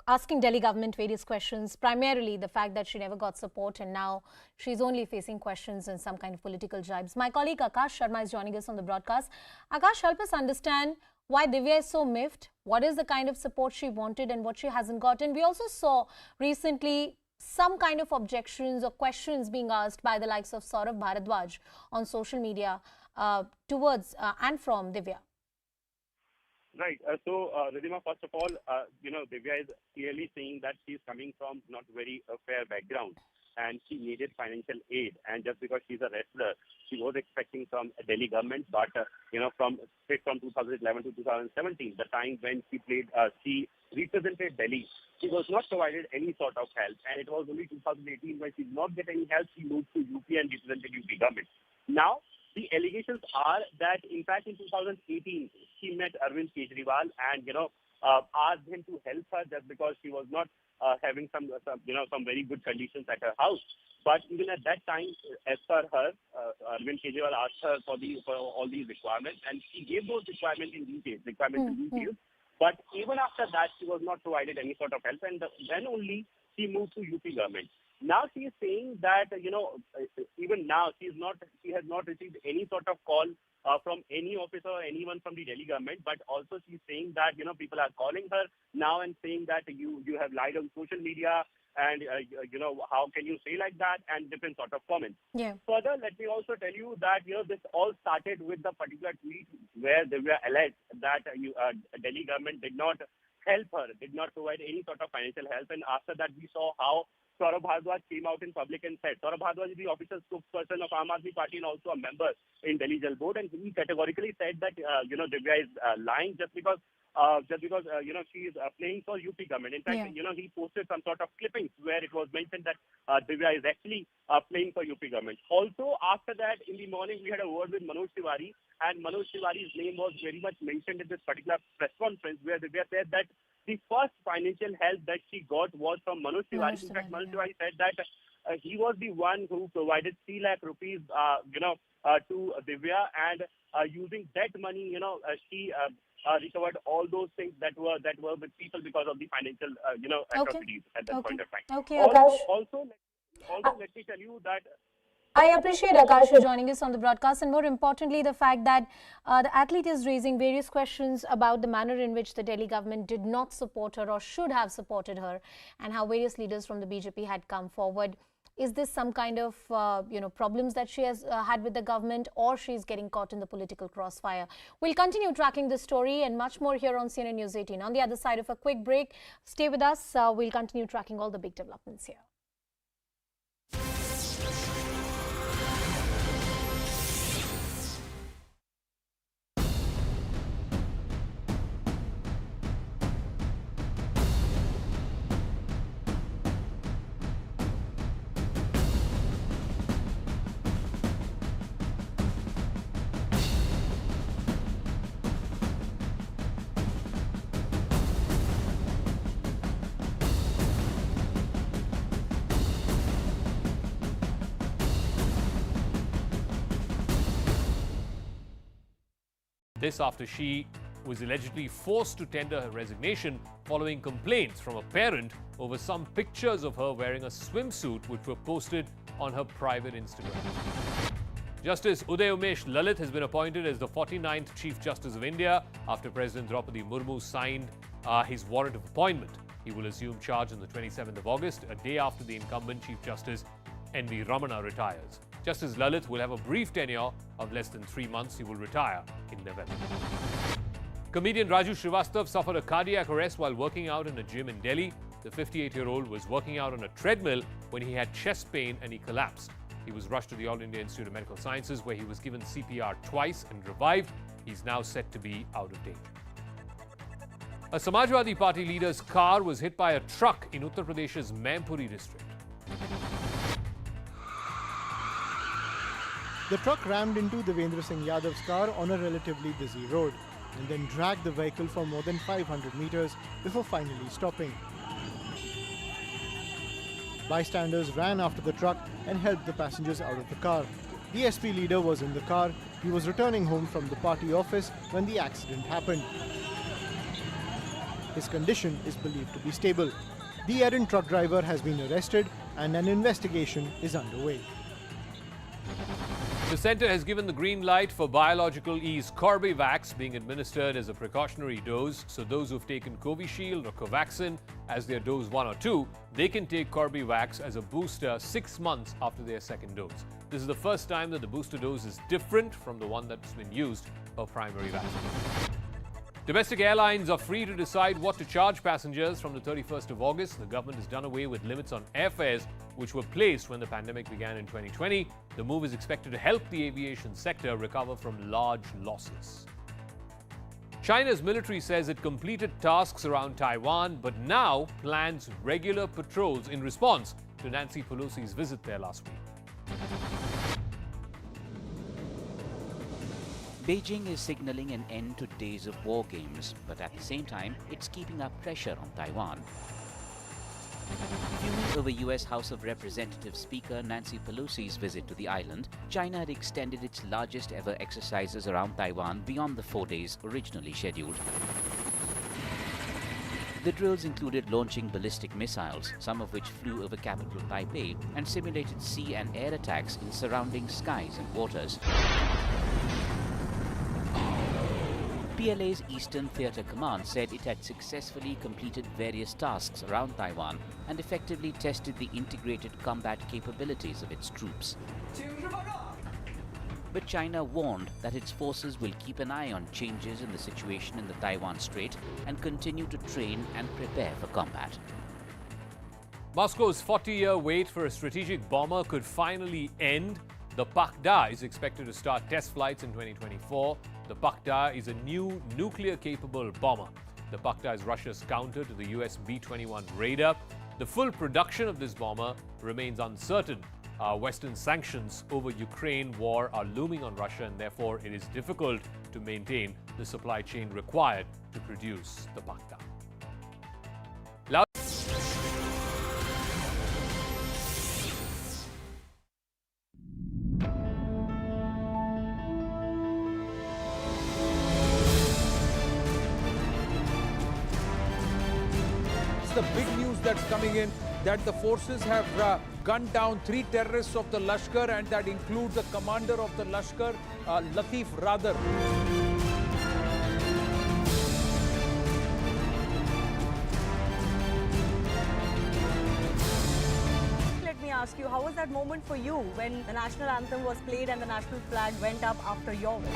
asking Delhi government various questions, primarily the fact that she never got support and now she's only facing questions and some kind of political jibes. My colleague Akash Sharma is joining us on the broadcast. Akash, help us understand why Divya is so miffed, what is the kind of support she wanted and what she hasn't gotten. We also saw recently some kind of objections or questions being asked by the likes of Saurabh Bharadwaj on social media towards and from Divya. Right. So, Ridhima, first of all, Divya is clearly saying that she's coming from not very fair background and she needed financial aid. And just because she's a wrestler, she was expecting from Delhi government. But, from 2011 to 2017, the time when she played, she represented Delhi, she was not provided any sort of help. And it was only 2018 when she did not get any help, she moved to UP and represented UP government. Now, the allegations are that, in fact, in 2018, she met Arvind Kejriwal and, asked him to help her just because she was not having some very good conditions at her house. But even at that time, as per her, Arvind Kejriwal asked her for all these requirements, and she gave those requirements in detail. But even after that, she was not provided any sort of help, and then only she moved to UP government. Now she is saying that, even now she has not received any sort of call from any officer or anyone from the Delhi government, but also she's saying that, people are calling her now and saying that you have lied on social media and, how can you say like that, and different sort of comments. Yeah. Further, let me also tell you that, this all started with the particular tweet where they were alleged that Delhi government did not help her, did not provide any sort of financial help, and after that we saw how Saurabh Bharadwaj came out in public and said, Saurabh Bharadwaj is the official spokesperson of Aam Aadmi Party and also a member in Delhi Jal Board, and he categorically said that, Divya is lying just because she is playing for UP government. In fact, he posted some sort of clippings where it was mentioned that Divya is actually playing for UP government. Also, after that, in the morning, we had a word with Manoj Tiwari, and Manoj Tiwari's name was very much mentioned in this particular press conference where Divya said that the first financial help that she got was from Manoj Tiwari. In fact, Manoj Tiwari said that he was the one who provided 3 lakh rupees, to Divya, and using that money, she recovered all those things that were with people because of the financial, atrocities at that point of time. Okay, Akash. Also, let me tell you that I appreciate Akash for joining us on the broadcast, and more importantly, the fact that the athlete is raising various questions about the manner in which the Delhi government did not support her or should have supported her, and how various leaders from the BJP had come forward. Is this some kind of problems that she has had with the government, or she's getting caught in the political crossfire? We'll continue tracking this story and much more here on CNN News 18. On the other side of a quick break, stay with us. We'll continue tracking all the big developments here. This after she was allegedly forced to tender her resignation following complaints from a parent over some pictures of her wearing a swimsuit which were posted on her private Instagram. Justice Uday Umesh Lalit has been appointed as the 49th Chief Justice of India after President Draupadi Murmu signed his warrant of appointment. He will assume charge on the 27th of August, a day after the incumbent Chief Justice N.V. Ramana retires. Justice Lalit will have a brief tenure of less than 3 months. He will retire in November. Comedian Raju Srivastav suffered a cardiac arrest while working out in a gym in Delhi. The 58-year-old was working out on a treadmill when he had chest pain and he collapsed. He was rushed to the All India Institute of Medical Sciences where he was given CPR twice and revived. He's now said to be out of danger. A Samajwadi Party leader's car was hit by a truck in Uttar Pradesh's Mainpuri district. The truck rammed into Devendra Singh Yadav's car on a relatively busy road and then dragged the vehicle for more than 500 meters before finally stopping. Bystanders ran after the truck and helped the passengers out of the car. The SP leader was in the car. He was returning home from the party office when the accident happened. His condition is believed to be stable. The errant truck driver has been arrested and an investigation is underway. The centre has given the green light for biological E's Corbevax being administered as a precautionary dose. So those who've taken Covishield or Covaxin as their dose 1 or 2, they can take Corbevax as a booster 6 months after their second dose. This is the first time that the booster dose is different from the one that's been used for primary vaccination. Domestic airlines are free to decide what to charge passengers from the 31st of August. The government has done away with limits on airfares, which were placed when the pandemic began in 2020. The move is expected to help the aviation sector recover from large losses. China's military says it completed tasks around Taiwan, but now plans regular patrols in response to Nancy Pelosi's visit there last week. Beijing is signaling an end to days of war games, but at the same time, it's keeping up pressure on Taiwan. Fuming over US House of Representatives Speaker Nancy Pelosi's visit to the island, China had extended its largest ever exercises around Taiwan beyond the 4 days originally scheduled. The drills included launching ballistic missiles, some of which flew over capital Taipei, and simulated sea and air attacks in surrounding skies and waters. PLA's Eastern Theatre Command said it had successfully completed various tasks around Taiwan and effectively tested the integrated combat capabilities of its troops. But China warned that its forces will keep an eye on changes in the situation in the Taiwan Strait and continue to train and prepare for combat. Moscow's 40-year wait for a strategic bomber could finally end. The Pakda is expected to start test flights in 2024. The Pakda is a new nuclear-capable bomber. The Pakda is Russia's counter to the US B-21 Raider. The full production of this bomber remains uncertain. Western sanctions over Ukraine war are looming on Russia, and therefore it is difficult to maintain the supply chain required to produce the Pakda. The big news that's coming in, that the forces have gunned down 3 terrorists of the Lashkar, and that includes the commander of the Lashkar, Latif Radar. Let me ask you, how was that moment for you when the national anthem was played and the national flag went up after your win?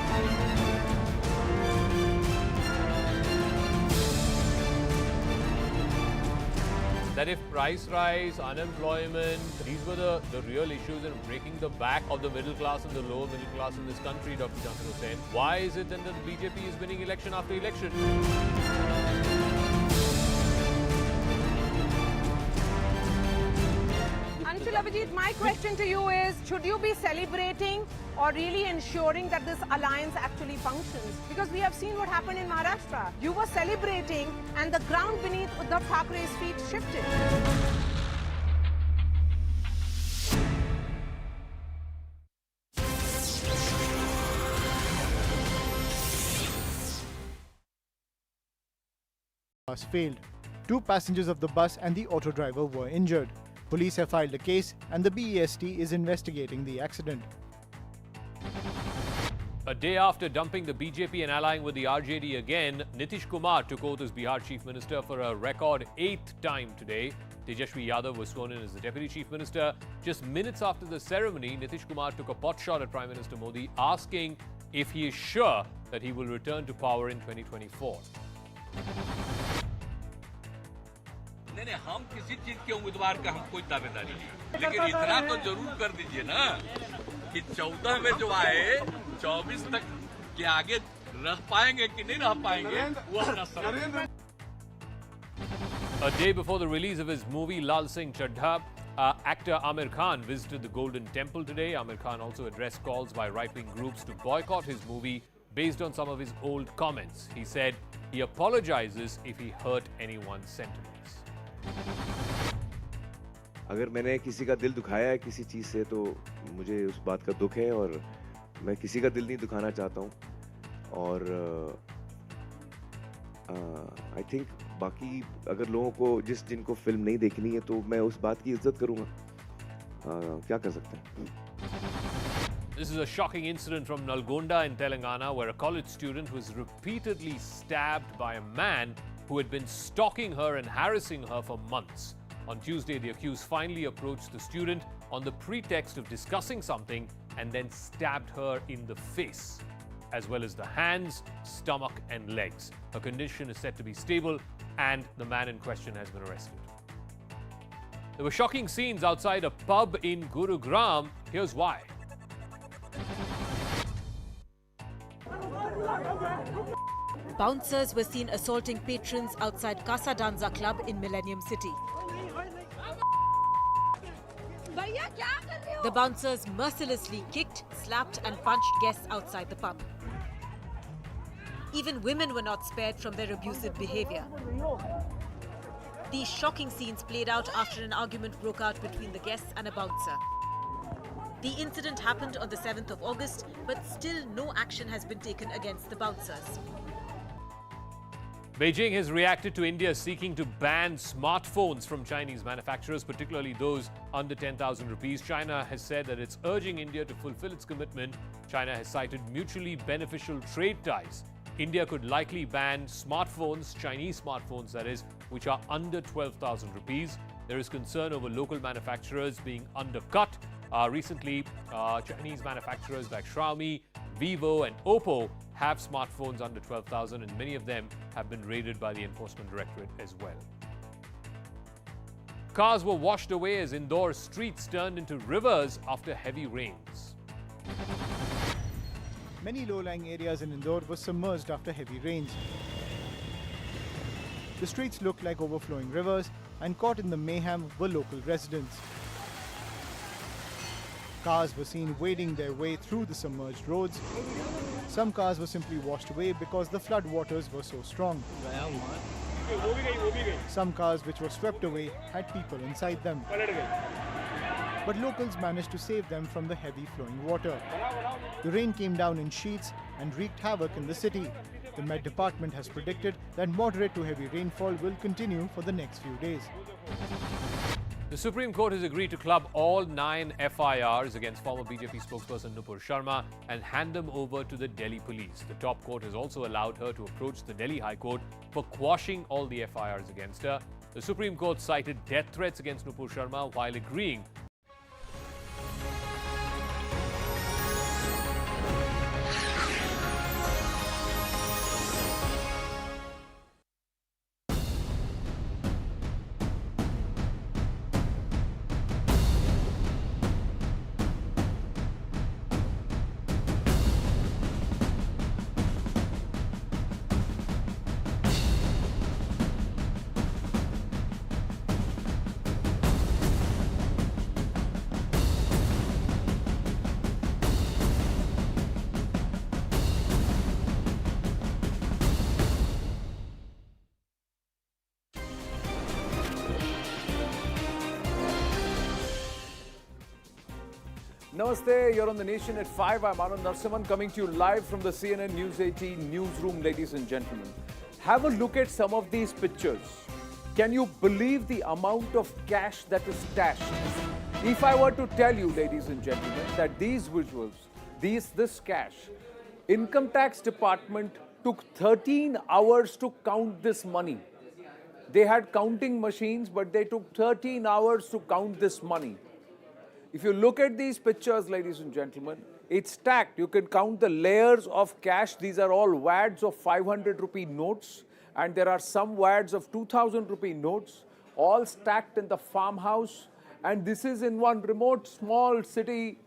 That if price rise, unemployment, these were the real issues in breaking the back of the middle class and the lower middle class in this country, Dr. Johnson was saying. Why is it then that the BJP is winning election after election? Anshul Abhijit, my question to you is, should you be celebrating or really ensuring that this alliance actually functions? Because we have seen what happened in Maharashtra. You were celebrating and the ground beneath Uddhav Thackeray's feet shifted. Bus failed. 2 passengers of the bus and the auto driver were injured. Police have filed a case and the BEST is investigating the accident. A day after dumping the BJP and allying with the RJD again, Nitish Kumar took oath as Bihar Chief Minister for a record 8th time today. Tejashwi Yadav was sworn in as the Deputy Chief Minister. Just minutes after the ceremony, Nitish Kumar took a potshot at Prime Minister Modi, asking if he is sure that he will return to power in 2024. नहीं हम किसी चीज के उम्मीदवार का हम कोई दावेदारी नहीं, लेकिन इतना तो जरूर कर दीजिए ना कि 14 में जो आए 24 तक के आगे रह पाएंगे कि नहीं रह पाएंगे वो अपना सवाल। A day before the release of his movie Lal Singh Chaddha, actor Amir Khan visited the Golden Temple today. Amir Khan also addressed calls by right-wing groups to boycott his movie based on some of his old comments. He said he apologizes if he hurt anyone's sentiments. अगर मैंने किसी का दिल दुखाया है किसी चीज़ से तो मुझे उस बात का दुख है और मैं किसी का दिल नहीं दुखाना चाहता हूँ और आई थिंक बाकी अगर लोगों को जिनको फिल्म नहीं देखनी है तो मैं उस बात की इज्जत करूँगा क्या कर सकते हैं। This is a shocking incident from Nalgonda in Telangana where a college student was repeatedly stabbed by a man who had been stalking her and harassing her for months. On Tuesday, the accused finally approached the student on the pretext of discussing something and then stabbed her in the face, as well as the hands, stomach and legs. Her condition is said to be stable and the man in question has been arrested. There were shocking scenes outside a pub in Gurugram. Here's why. Bouncers were seen assaulting patrons outside Casa Danza Club in Millennium City. The bouncers mercilessly kicked, slapped and punched guests outside the pub. Even women were not spared from their abusive behavior. These shocking scenes played out after an argument broke out between the guests and a bouncer. The incident happened on the 7th of August, but still no action has been taken against the bouncers. Beijing has reacted to India seeking to ban smartphones from Chinese manufacturers, particularly those under 10,000 rupees. China has said that it's urging India to fulfill its commitment. China has cited mutually beneficial trade ties. India could likely ban smartphones, Chinese smartphones that is, which are under 12,000 rupees. There is concern over local manufacturers being undercut. Recently, Chinese manufacturers like Xiaomi, Vivo and Oppo have smartphones under 12,000 and many of them have been raided by the Enforcement Directorate as well. Cars were washed away as Indore streets turned into rivers after heavy rains. Many low-lying areas in Indore were submerged after heavy rains. The streets looked like overflowing rivers, and caught in the mayhem were local residents. Cars were seen wading their way through the submerged roads. Some cars were simply washed away because the flood waters were so strong. Some cars which were swept away had people inside them. But locals managed to save them from the heavy flowing water. The rain came down in sheets and wreaked havoc in the city. The Met Department has predicted that moderate to heavy rainfall will continue for the next few days. The Supreme Court has agreed to club all 9 FIRs against former BJP spokesperson Nupur Sharma and hand them over to the Delhi police. The top court has also allowed her to approach the Delhi High Court for quashing all the FIRs against her. The Supreme Court cited death threats against Nupur Sharma while agreeing Namaste, you're on The Nation at 5. I'm Anand Narsimhan coming to you live from the CNN News 18 newsroom, ladies and gentlemen. Have a look at some of these pictures. Can you believe the amount of cash that is stashed? If I were to tell you, ladies and gentlemen, that these visuals, this cash, Income Tax Department took 13 hours to count this money. They had counting machines, but they took 13 hours to count this money. If you look at these pictures, ladies and gentlemen, it's stacked. You can count the layers of cash. These are all wads of 500 rupee notes. And there are some wads of 2,000 rupee notes, all stacked in the farmhouse. And this is in one remote small city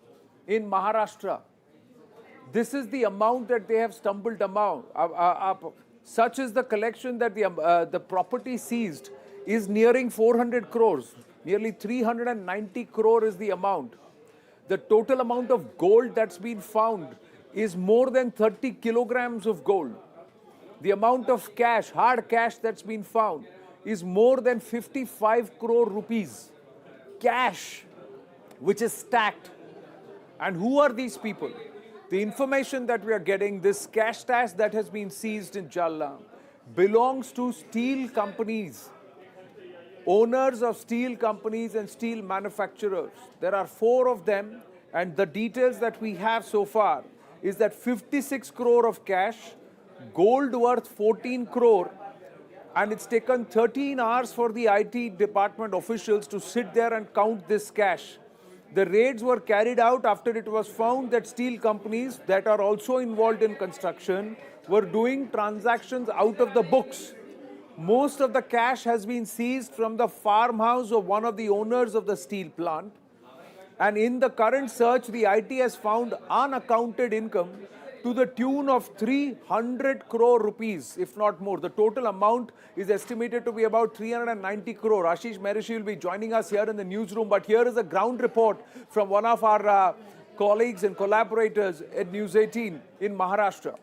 in Maharashtra. This is the amount that they have stumbled up. Such is the collection that the property seized is nearing 400 crores. Nearly 390 crore is the amount. The total amount of gold that's been found is more than 30 kilograms of gold. The amount of cash, hard cash that's been found is more than 55 crore rupees. Cash, which is stacked. And who are these people? The information that we are getting, this cash stash that has been seized in Jalna belongs to steel companies. Owners of steel companies and steel manufacturers. There are 4 of them, And the details that we have so far is that 56 crore of cash, gold worth 14 crore, and it's taken 13 hours for the IT department officials to sit there and count this cash. The raids were carried out after it was found that steel companies that are also involved in construction were doing transactions out of the books. Most of the cash has been seized from the farmhouse of one of the owners of the steel plant. And in the current search, the IT has found unaccounted income to the tune of 300 crore rupees, if not more. The total amount is estimated to be about 390 crore. Ashish Banerjee will be joining us here in the newsroom, but here is a ground report from one of our colleagues and collaborators at News 18 in Maharashtra.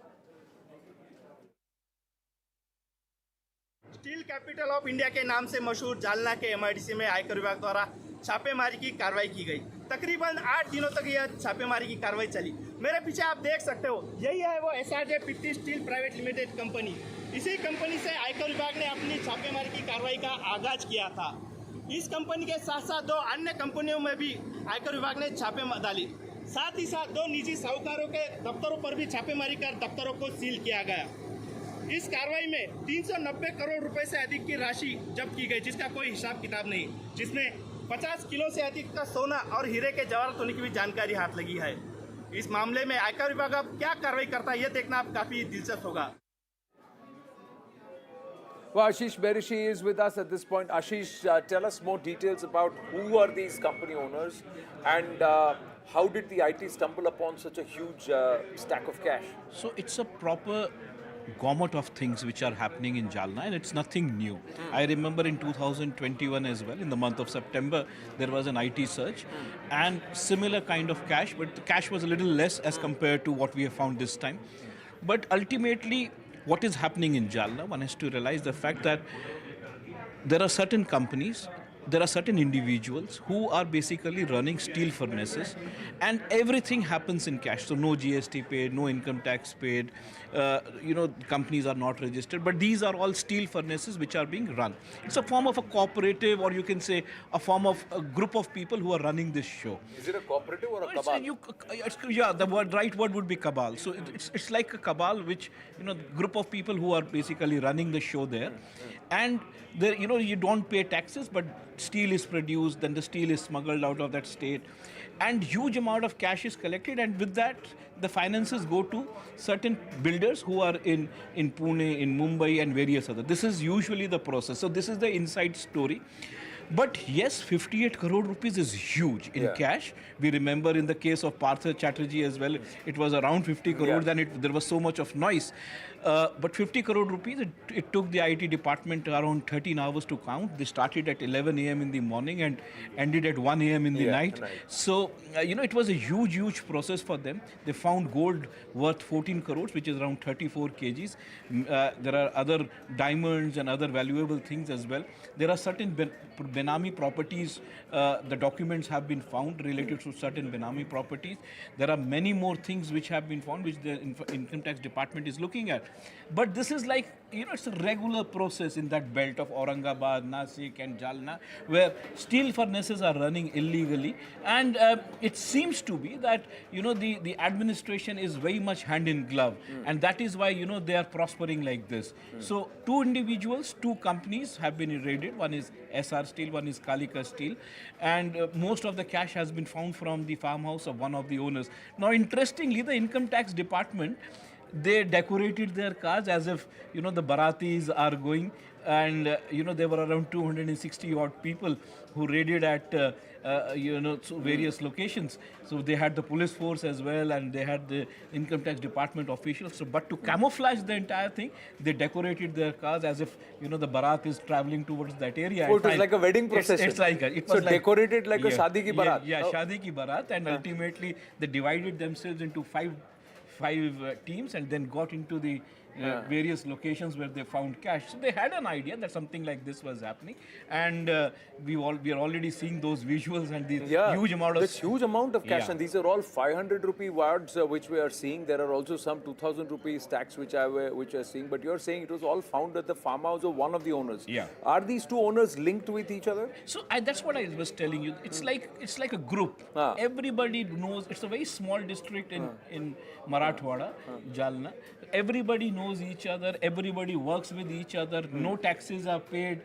Steel capital of India के नाम से मशहूर जालना के MIDC में आयकर विभाग द्वारा छापेमारी की कार्रवाई की गई। तकरीबन 8 दिनों तक यह छापेमारी की कार्रवाई चली। मेरे पीछे आप देख सकते हो, यही है वो एसआरजे पित्ती स्टील प्राइवेट लिमिटेड कंपनी। इसी कंपनी से आयकर विभाग ने अपनी छापेमारी की कार्रवाई का आगाज किया था। इस कंपनी के साथ साथ 2 अन्य कंपनियों में भी आयकर विभाग ने छापे डाली। साथ ही साथ 2 निजी साहूकारों के दफ्तरों पर भी छापेमारी कर दफ्तरों को सील किया गया। इस कार्रवाई में 390 करोड़ रुपए से अधिक की राशि जब्त की गई, जिसका कोई हिसाब किताब नहीं, जिसमें 50 किलो से अधिक का सोना और हीरे के जवाहरात होने की भी जानकारी हाथ लगी है। इस मामले में आयकर विभाग अब क्या कार्रवाई करता है, यह देखना काफी दिलचस्प होगा। Well, Ashish Banerjee is with us at this point. Ashish, tell us more details about who are these company owners and how did the IT stumble upon such a huge stack of cash? So it's a proper gamut of things which are happening in Jalna, and it's nothing new. I remember in 2021 as well, in the month of September, there was an IT search and similar kind of cash, but the cash was a little less as compared to what we have found this time. But ultimately, what is happening in Jalna, one has to realize the fact that there are certain companies, there are certain individuals who are basically running steel furnaces, and everything happens in cash. So no GST paid, no income tax paid, companies are not registered, but these are all steel furnaces which are being run. It's a form of a cooperative, or you can say a form of a group of people who are running this show. Is it a cooperative or a cabal? The right word would be cabal. So it's like a cabal, which, group of people who are basically running the show there. And there, you don't pay taxes, but steel is produced, then the steel is smuggled out of that state, and huge amount of cash is collected, and with that, the finances go to certain builders who are in Pune, in Mumbai, and various other. This is usually the process. So this is the inside story. But yes, 58 crore rupees is huge in cash. We remember in the case of Partha Chatterjee as well, it was around 50 crore, then there was so much of noise. But 50 crore rupees, it took the IT department around 13 hours to count. They started at 11 a.m. in the morning and ended at 1 a.m. in the night. So, it was a huge process for them. They found gold worth 14 crores, which is around 34 kgs. There are other diamonds and other valuable things as well. There are certain Benami properties, the documents have been found related to certain Benami properties. There are many more things which have been found, which the income tax department is looking at. But this is like, it's a regular process in that belt of Aurangabad, Nasik and Jalna, where steel furnaces are running illegally. And it seems to be that, the administration is very much hand in glove. And that is why, they are prospering like this. So 2 individuals, 2 companies have been raided. One is SR Steel, one is Kalika Steel. And most of the cash has been found from the farmhouse of one of the owners. Now, interestingly, the income tax department, they decorated their cars as if, the Baratis are going, and, there were around 260 odd people who raided at, various locations. So they had the police force as well, and they had the income tax department officials. So, but to camouflage the entire thing, they decorated their cars as if, the Barat is traveling towards that area. Oh, it was like a wedding procession. It's like it was like, decorated like a Shadi ki Barat. Yeah, Shadi ki Barat, and ultimately they divided themselves into five teams and then got into the various locations where they found cash. So they had an idea that something like this was happening, and we are already seeing those visuals and the huge amount of this huge amount of cash, Yeah. and these are all 500 rupee wards which we are seeing. There are also some 2,000 rupee stacks which are seeing. But you are saying it was all found at the farmhouse of one of the owners. Yeah. Are these two owners linked with each other? So that's what I was telling you. It's like a group. Everybody knows. It's a very small district in Marathwada, Jalna. Everybody knows each other. Everybody works with each other. No taxes are paid.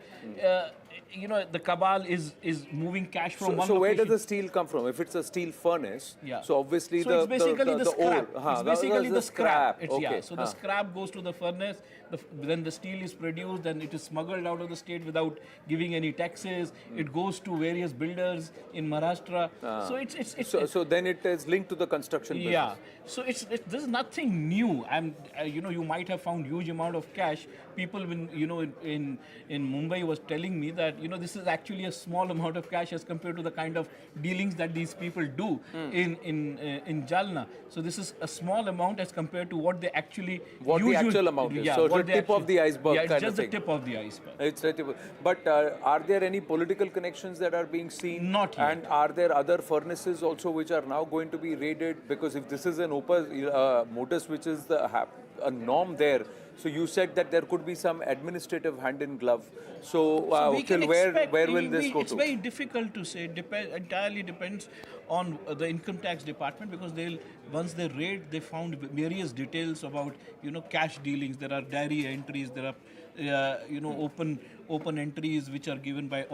The cabal is moving cash from one So where location. does the steel come from? If it's a steel furnace, so obviously So it's basically the scrap. ore. It's basically the scrap. Okay. So the scrap goes to the furnace. Then the steel is produced. Then it is smuggled out of the state without giving any taxes. It goes to various builders in Maharashtra. So then it is linked to the construction business. Yeah. So this is nothing new. You might have found huge amount of cash. People, in Mumbai was telling me that this is actually a small amount of cash as compared to the kind of dealings that these people do in Jalna. So this is a small amount as compared to what they actually The actual amount is. Yeah, So it's the tip of the iceberg. Yeah, it's kind just of the thing. tip of the iceberg. It's the tip. But are there any political connections that are being seen? Not yet. And are there other furnaces also which are now going to be raided? Because if this is an open modus which is a norm there, so you said that there could be some administrative hand in glove. So we can till where expect- will this go It's to? very difficult to say. Entirely depends on the income tax department, because once they raid, they found various details about cash dealings. There are diary entries. There are open entries which are given by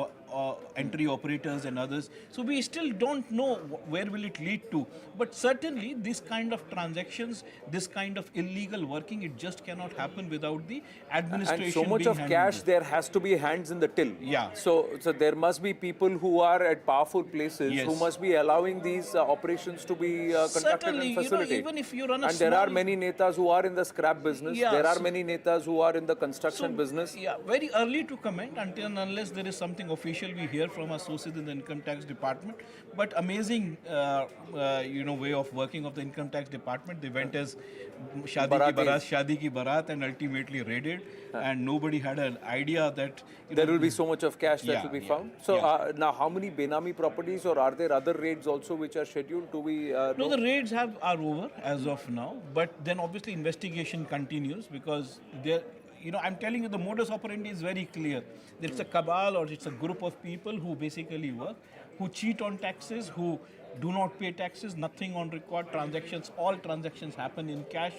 entry operators and others. So we still don't know where will it lead to. But certainly this kind of transactions, this kind of illegal working, it just cannot happen without the administration. And so much being of cash, handled. there has to be hands in the till. Yeah. So there must be people who are at powerful places Yes. who must be allowing these operations to be conducted Certainly, and facilitated. even if you run a and there are small- many netas who are in the scrap business. Yeah, There are so- many netas who are in the construction business. Yeah, very early to comment until and unless there is something official we hear from our sources in the income tax department. But amazing, way of working of the income tax department. They went as Shadi ki Barat, and ultimately raided, and nobody had an idea that There will be so much of cash that Yeah, will be yeah, found. So now, how many Benami properties, or are there other raids also which are scheduled? Do we No, know? the raids are over as of now, but then obviously investigation continues, because I'm telling you, the modus operandi is very clear. It's a cabal, or it's a group of people who basically work, who cheat on taxes, who do not pay taxes, nothing on record, all transactions happen in cash,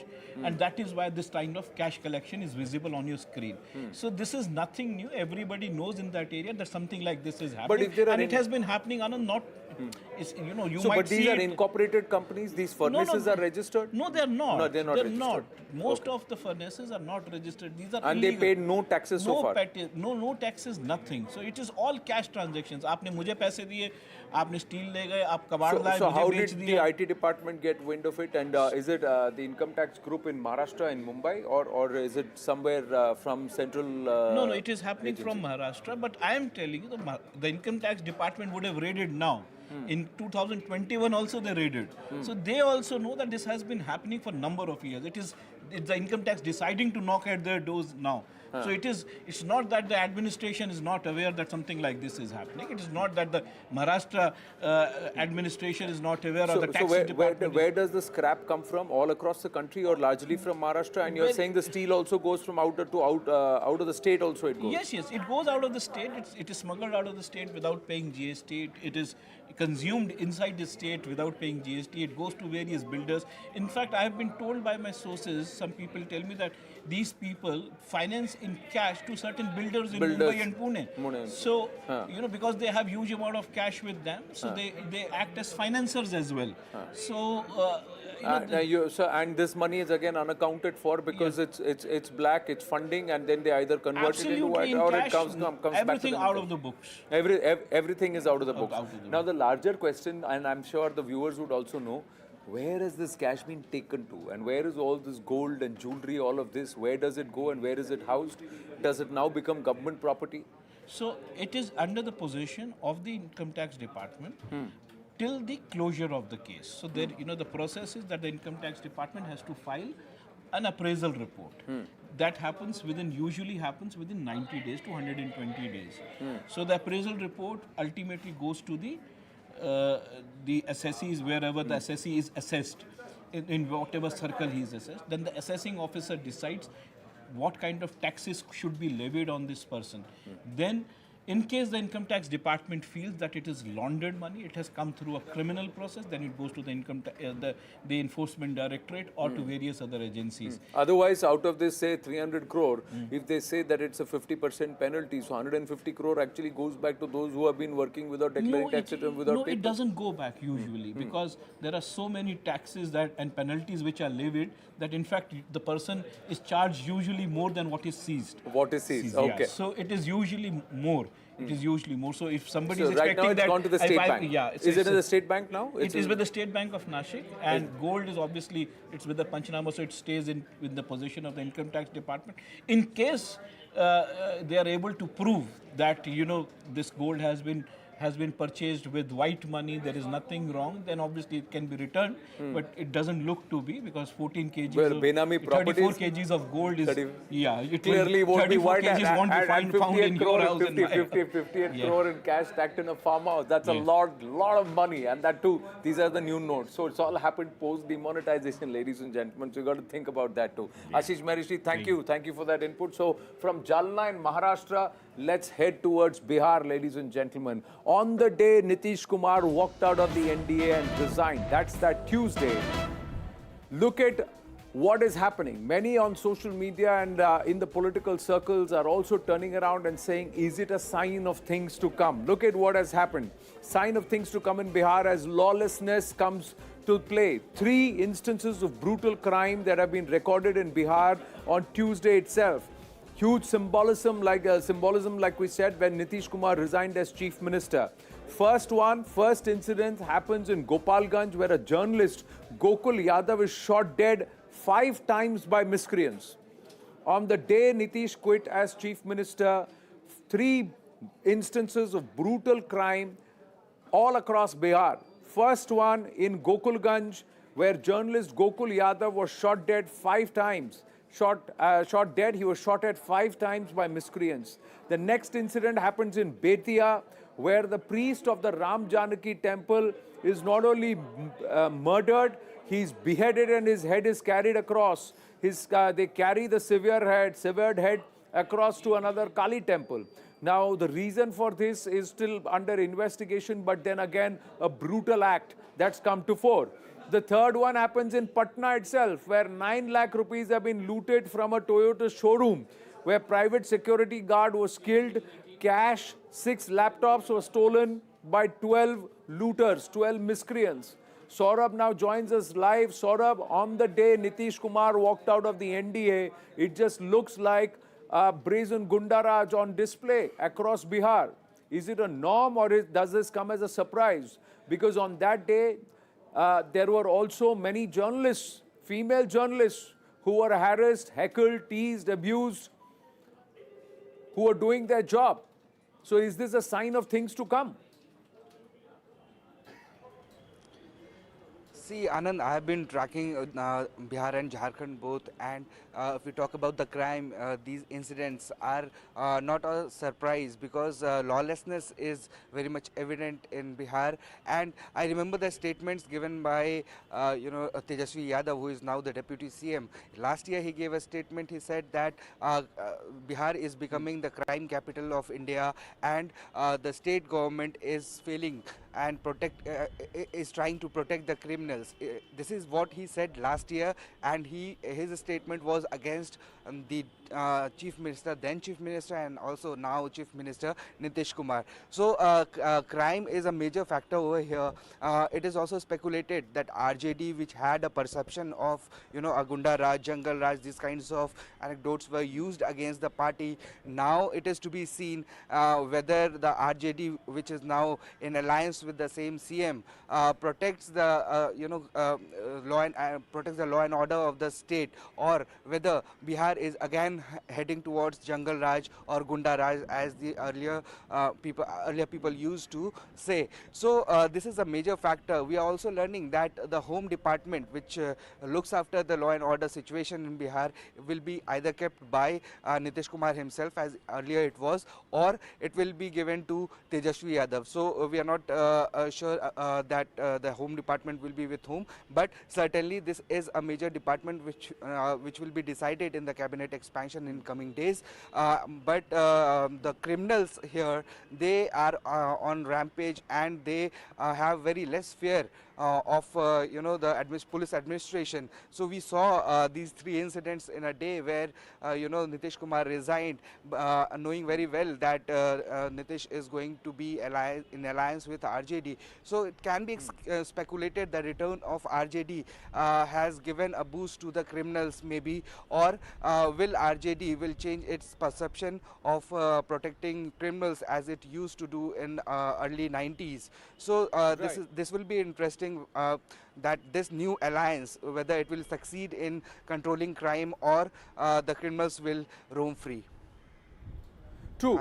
and that is why this kind of cash collection is visible on your screen. So this is nothing new. Everybody knows in that area that something like this is happening, if there are and it has been happening, Anand, not... you might but these see are it- incorporated companies. These furnaces are registered. No, they're not. No, they're not registered. Most of the furnaces are not registered. These are And they illegal. paid no taxes so far. No taxes, nothing. So it is all cash transactions. आपने मुझे पैसे दिए, आपने steel ले गए, आप कबाड़ लाए, So how मुझे did बेच the दिए. IT department get wind of it? And is it the income tax group in Maharashtra and Mumbai, or is it somewhere from central? No, it is happening from Maharashtra. But I am telling you, the income tax department would have raided now. In 2021 also they raided. So they also know that this has been happening for a number of years. It's the income tax deciding to knock at their doors now. So it's not that the administration is not aware that something like this is happening. It is not that the Maharashtra administration is not aware, or the tax department. Where does the scrap come from? All across the country, or largely from Maharashtra? And you're saying the steel also goes from out of the state also it goes? Yes, it goes out of the state. It is smuggled out of the state without paying GST. It is consumed inside the state without paying GST. It goes to various builders. In fact, I have been told by my sources, some people tell me that these people finance in cash to certain builders in Mumbai and Pune. So, because they have huge amount of cash with them, so they act as financiers as well. So, and this money is again unaccounted for, because it's black, it's funding, and then they either convert it into white, or it comes back to everything them. out of the books. Everything is out of the books. Now the larger question, and I'm sure the viewers would also know, where has this cash been taken to, and where is all this gold and jewelry, all of this, where does it go and where is it housed? Does it now become government property? So it is under the possession of the income tax department till the closure of the case. So there, the process is that the income tax department has to file an appraisal report. That usually happens within 90 days to 120 days. So the appraisal report ultimately goes to the assessees wherever the assessee is assessed, in whatever circle he is assessed. Then the assessing officer decides what kind of taxes should be levied on this person. Then, in case the income tax department feels that it is laundered money, it has come through a criminal process, then it goes to the enforcement directorate or to various other agencies. Otherwise, out of this, say 300 crore, if they say that it's a 50% penalty, so 150 crore actually goes back to those who have been working without declaring tax return without No, papers. it doesn't go back usually because there are so many taxes and penalties which are levied that in fact the person is charged usually more than what is seized. What is seized? Yeah. Okay. So it is usually more. It is usually more. So if somebody So is right expecting now it's that, gone to the state bank. Yeah, Is it in the state bank now? It is with the State Bank of Nashik, and gold is obviously it's with the Panchanama, so it stays in the possession of the income tax department. In case they are able to prove that this gold has been purchased with white money, there is nothing wrong, then obviously it can be returned. But it doesn't look to be because 14 kgs, Well, Benami 34 properties, kgs of gold is clearly won't be white 34 kgs won't be found in your house. 58 crore in cash stacked in a farmhouse. That's a lot of money, and that too, these are the new notes. So it's all happened post demonetization, ladies and gentlemen. So you got to think about that too. Ashish Marishi, thank you for that input. So from Jalna in Maharashtra, let's head towards Bihar, ladies and gentlemen. On the day Nitish Kumar walked out of the NDA and resigned, that's that Tuesday, look at what is happening. Many on social media and in the political circles are also turning around and saying, is it a sign of things to come? Look at what has happened. Sign of things to come in Bihar as lawlessness comes to play. 3 instances of brutal crime that have been recorded in Bihar on Tuesday itself. Huge symbolism, like we said, when Nitish Kumar resigned as Chief Minister. First incident happens in Gopalganj, where a journalist, Gokul Yadav, is shot dead 5 times by miscreants. On the day Nitish quit as Chief Minister, 3 instances of brutal crime all across Bihar. First one in Gokulganj, where journalist Gokul Yadav was shot dead 5 times. Shot dead, he was shot at 5 times by miscreants. The next incident happens in Betia, where the priest of the Ram Janaki temple is not only murdered, he's beheaded and his head is carried across. They carry the severed head across to another Kali temple. Now, the reason for this is still under investigation, but then again, a brutal act that's come to fore. The third one happens in Patna itself, where 9 lakh rupees have been looted from a Toyota showroom, where private security guard was killed. Cash, 6 laptops were stolen by 12 looters, 12 miscreants. Saurabh now joins us live. Saurabh, on the day Nitish Kumar walked out of the NDA, it just looks like a brazen Gundaraj on display across Bihar. Is it a norm, or does this come as a surprise? Because on that day, there were also many journalists, female journalists, who were harassed, heckled, teased, abused, who were doing their job. So is this a sign of things to come? See, Anand, I have been tracking Bihar and Jharkhand both, and if we talk about the crime, these incidents are not a surprise because lawlessness is very much evident in Bihar. And I remember the statements given by, Tejasvi Yadav, who is now the Deputy CM. Last year, he gave a statement. He said that Bihar is becoming the crime capital of India, and the state government is failing and is trying to protect the criminals. This is what he said last year, and his statement was against the Chief Minister, then Chief Minister, and also now Chief Minister Nitish Kumar. So crime is a major factor over here. It is also speculated that RJD, which had a perception of a Gunda Raj, Jungle Raj, these kinds of anecdotes were used against the party. Now it is to be seen whether the RJD, which is now in alliance works with the same CM, protects the protects the law and order of the state, or whether Bihar is again heading towards Jungle Raj or Gunda Raj, as the earlier people used to say. So this is a major factor. We are also learning that the Home Department, which looks after the law and order situation in Bihar, will be either kept by Nitish Kumar himself, as earlier it was, or it will be given to Tejasvi Yadav. So we are not sure that the Home Department will be with whom, but certainly this is a major department which will be decided in the cabinet expansion in coming days. But the criminals here, they are on rampage, and they have very less fear of the police administration. So we saw these 3 incidents in a day where Nitish Kumar resigned, knowing very well that Nitish is going to be in alliance with RJD. So it can be speculated the return of RJD has given a boost to the criminals, maybe, or will RJD will change its perception of protecting criminals as it used to do in early 90s. So this will be interesting, that this new alliance, whether it will succeed in controlling crime, or the criminals will roam free. True.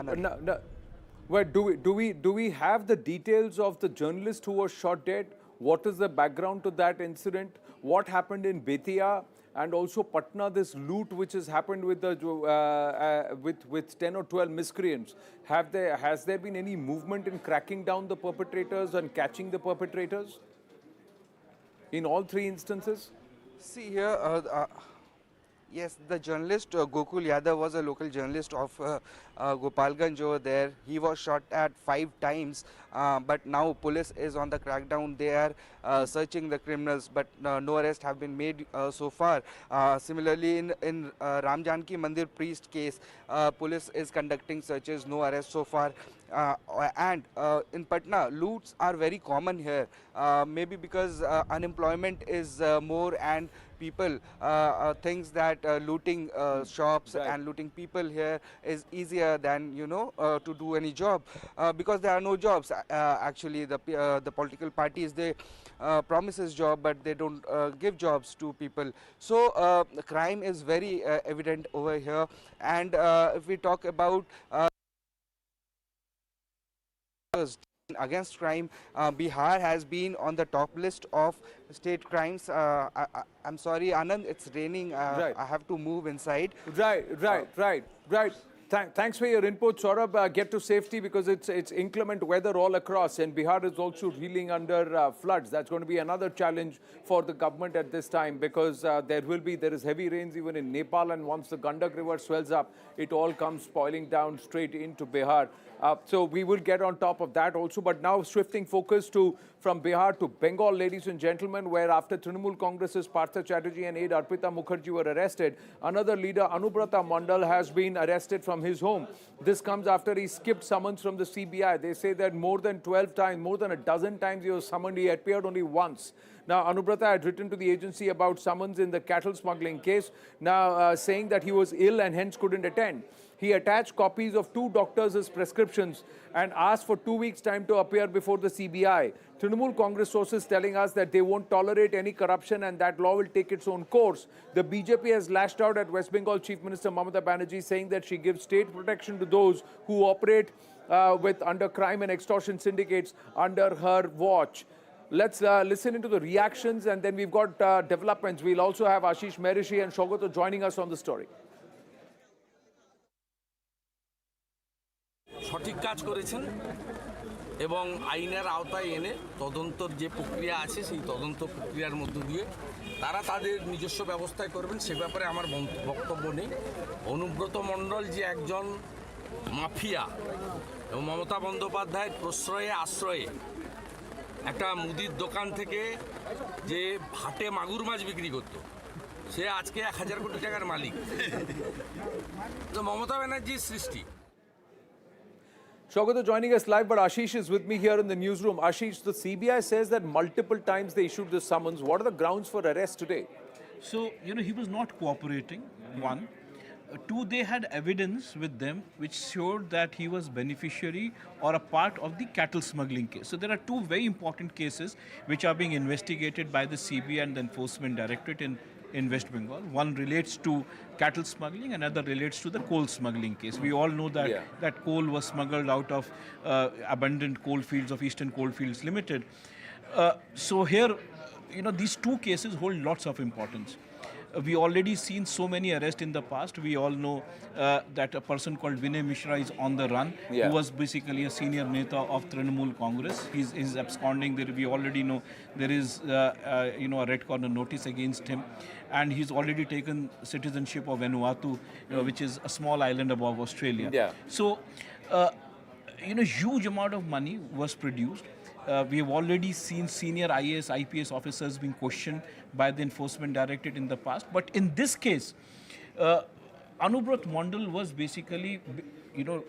Well, do we have the details of the journalist who was shot dead? What is the background to that incident? What happened in Betia? And also Patna, this loot which has happened with the with 10 or 12 miscreants. Has there been any movement in cracking down the perpetrators and catching the perpetrators in all 3 instances? See here, yes, the journalist Gokul Yadav was a local journalist of Gopalganj over there. He was shot at 5 times, but now police is on the crackdown. They are searching the criminals, but no arrests have been made so far. Similarly, in Ram Janki Mandir priest case, police is conducting searches, no arrests so far. And in Patna, loots are very common here, maybe because unemployment is more, and people thinks that looting shops and looting people here is easier than to do any job, because there are no jobs. Actually, the political parties, they promises job, but they don't give jobs to people. So the crime is very evident over here. And if we talk about against crime, Bihar has been on the top list of state crimes. I'm sorry, Anand, it's raining. I have to move inside. Right. Thanks for your input, Saurabh. Get to safety, because it's inclement weather all across, and Bihar is also reeling under floods. That's going to be another challenge for the government at this time, because there is heavy rains even in Nepal, and once the Gandak River swells up, it all comes spoiling down straight into Bihar. So we will get on top of that also. But now shifting focus from Bihar to Bengal, ladies and gentlemen, where after Trinamool Congress's Partha Chatterjee and aide Arpita Mukherjee were arrested, another leader, Anubrata Mondal, has been arrested from his home. This comes after he skipped summons from the CBI. They say that more than 12 times, more than a dozen times he was summoned. He appeared only once. Now, Anubrata had written to the agency about summons in the cattle smuggling case, now saying that he was ill and hence couldn't attend. He attached copies of 2 doctors' prescriptions and asked for 2 weeks' time to appear before the CBI. Trinamool Congress sources telling us that they won't tolerate any corruption and that law will take its own course. The BJP has lashed out at West Bengal Chief Minister Mamata Banerjee, saying that she gives state protection to those who operate under crime and extortion syndicates under her watch. Let's listen into the reactions, and then we've got developments. We'll also have Ashish Merishi and Shogoto joining us on the story. সঠিক কাজ করেছেন এবং আইনের আওতায় এনে তদন্তর যে প্রক্রিয়া আছে সেই তদন্ত প্রক্রিয়ার মধ্য দিয়ে তারা তাদের নিজস্ব ব্যবস্থায় করবেন, সে ব্যাপারে আমার বক্তব্য নেই। অনুব্রত মণ্ডল যে একজন মাফিয়া এবং মমতা বন্দ্যোপাধ্যায়ের প্রশ্রয়ে আশ্রয়ে একটা মুদির দোকান থেকে যে হাটে মাগুর মাছ বিক্রি করত, সে আজকে 1000 কোটি টাকার মালিক। তো মমতা ব্যানার্জির সৃষ্টি। Shogoto joining us live, but Ashish is with me here in the newsroom. Ashish, the CBI says that multiple times they issued the summons. What are the grounds for arrest today? So, he was not cooperating, one. Two, they had evidence with them which showed that he was beneficiary or a part of the cattle smuggling case. So there are two very important cases which are being investigated by the CBI and the Enforcement Directorate in West Bengal. One relates to cattle smuggling, another relates to the coal smuggling case. We all know that that coal was smuggled out of abandoned coal fields of Eastern Coalfields Limited. So here, these two cases hold lots of importance. We already seen so many arrests in the past. We all know that a person called Vinay Mishra is on the run, who was basically a senior neta of Trinamool Congress. He's absconding. We already know there is a red corner notice against him, and he's already taken citizenship of Vanuatu, which is a small island above Australia. So, huge amount of money was produced. We have already seen senior IAS, IPS officers being questioned by the Enforcement Directorate in the past. But in this case, Anubrata Mondal was basically, the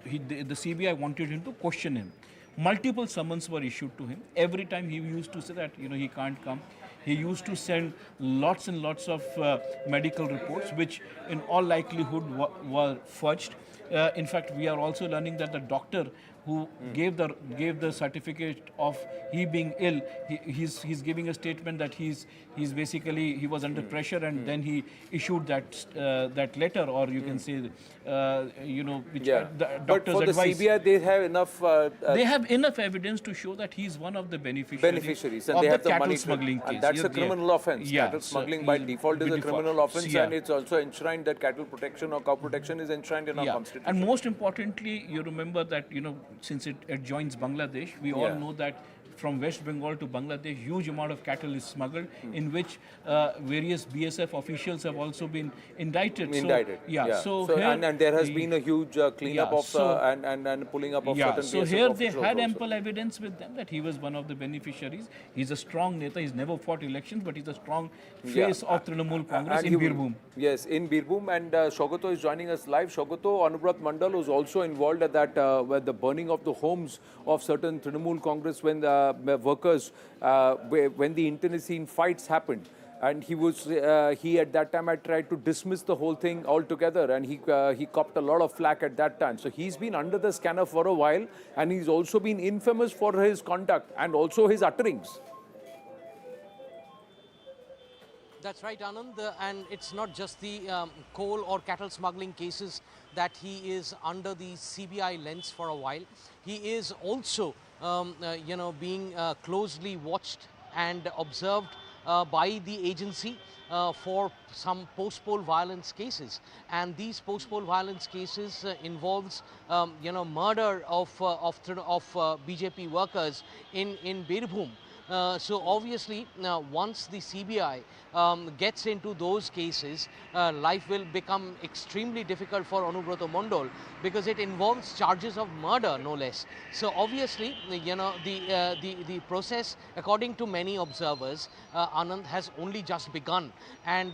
CBI wanted him to question him. Multiple summons were issued to him. Every time he used to say that, he can't come. He used to send lots and lots of medical reports, which in all likelihood were fudged. In fact, we are also learning that the doctor who gave the certificate of he being ill, he's giving a statement that he was under pressure, and then he issued that letter, or you can say which the but doctor's for the advice. CBI, they have enough. They have enough evidence to show that he's one of the beneficiaries and of they the have the cattle money smuggling case. and that's a criminal offence. Cattle smuggling by default is a criminal offence, and it's also enshrined that cattle protection or cow protection is enshrined in our constitution. And most importantly, you remember that since it adjoins Bangladesh, we all know that from West Bengal to Bangladesh, huge amount of cattle is smuggled, in which various BSF officials have also been indicted. So and there has been a huge cleanup of and pulling up of certain so BSF here they officials had also. ample evidence with them that he was one of the beneficiaries. He's a strong neta. He's never fought elections, but he's a strong face of Trinamool Congress in Birbhum. Yes, in Birbhum, and Shogato is joining us live. Shogato, Anubrata Mondal was also involved at that where the burning of the homes of certain Trinamool Congress when the workers, when the internecine fights happened. And he at that time had tried to dismiss the whole thing altogether, and he copped a lot of flack at that time. So he's been under the scanner for a while, and he's also been infamous for his conduct and also his utterings. That's right, Anand, and it's not just the coal or cattle smuggling cases that he is under the CBI lens for a while. He is also, being closely watched and observed by the agency for some post-poll violence cases, and these post-poll violence cases involves, murder of BJP workers in Birbhum. So obviously, once the CBI gets into those cases, life will become extremely difficult for Anubrata Mondal, because it involves charges of murder, no less. So obviously, the process, according to many observers, Anand, has only just begun, and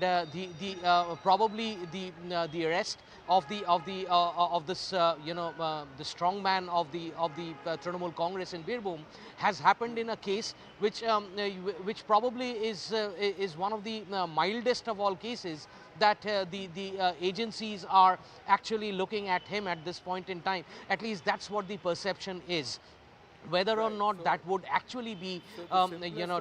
probably the arrest of this the strong man of the Trinamool Congress in Birbhum has happened in a case which probably is one of the mildest of all cases that the agencies are actually looking at him at this point in time. At least that's what the perception is. Whether or not that would actually be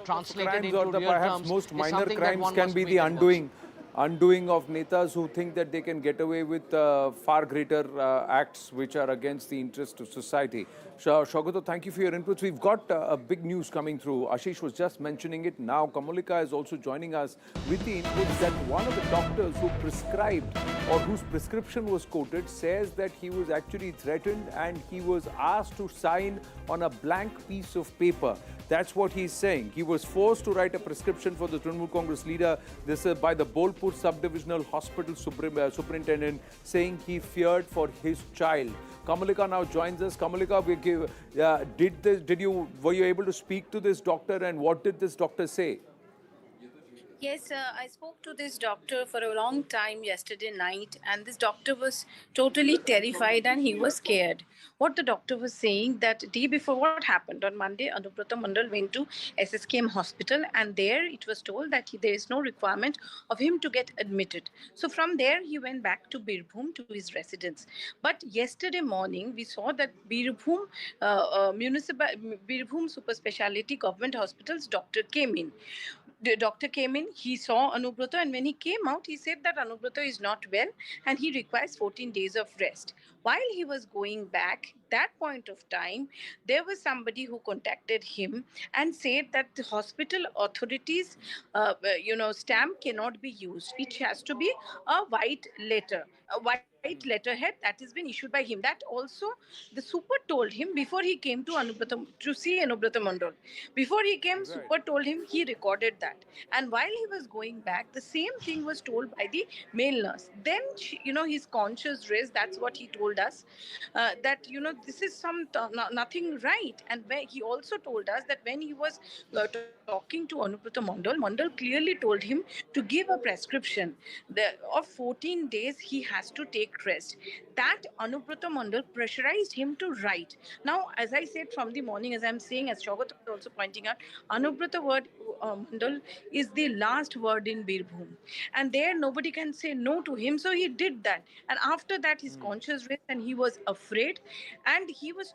translated into real terms, most is minor something that crimes one can must be wait the and watch. undoing of netas who think that they can get away with far greater acts which are against the interest of society. Shogato, thank you for your inputs. We've got a big news coming through. Ashish was just mentioning it now. Kamalika is also joining us with the inputs that one of the doctors who prescribed or whose prescription was quoted says that he was actually threatened and he was asked to sign on a blank piece of paper. That's what he's saying. He was forced to write a prescription for the Trinamool Congress leader. This is by the Bolpur Subdivisional Hospital Superintendent, saying he feared for his child. Kamalika now joins us. Kamalika, were you able to speak to this doctor, and what did this doctor say? Yes, I spoke to this doctor for a long time yesterday night, and this doctor was totally terrified and he was scared. What the doctor was saying that day before what happened on Monday, Anubrata Mondal went to SSKM hospital, and there it was told that there is no requirement of him to get admitted. So from there he went back to Birbhum to his residence. But yesterday morning we saw that Birbhum Super Speciality Government Hospital's doctor came in. The doctor came in, he saw Anubrata, and when he came out, he said that Anubrata is not well and he requires 14 days of rest. While he was going back, that point of time, there was somebody who contacted him and said that the hospital authorities, stamp cannot be used. It has to be a white letter, a white letterhead that has been issued by him. That also the super told him before he came to see Anubrata Mondal. Before he came, super told him, he recorded that. And while he was going back, the same thing was told by the male nurse. Then, his conscience raised. That's what he told us. That, this is nothing right. And where he also told us that when he was talking to Anubrata Mondal clearly told him to give a prescription of 14 days he has to take rest. That Anubrata Mondal pressurized him to write. Now, as I said from the morning, as I'm saying, as Shaukat was also pointing out, Mondal is the last word in Birbhum. And there nobody can say no to him. So he did that. And after that, his conscience raised and he was afraid. And he was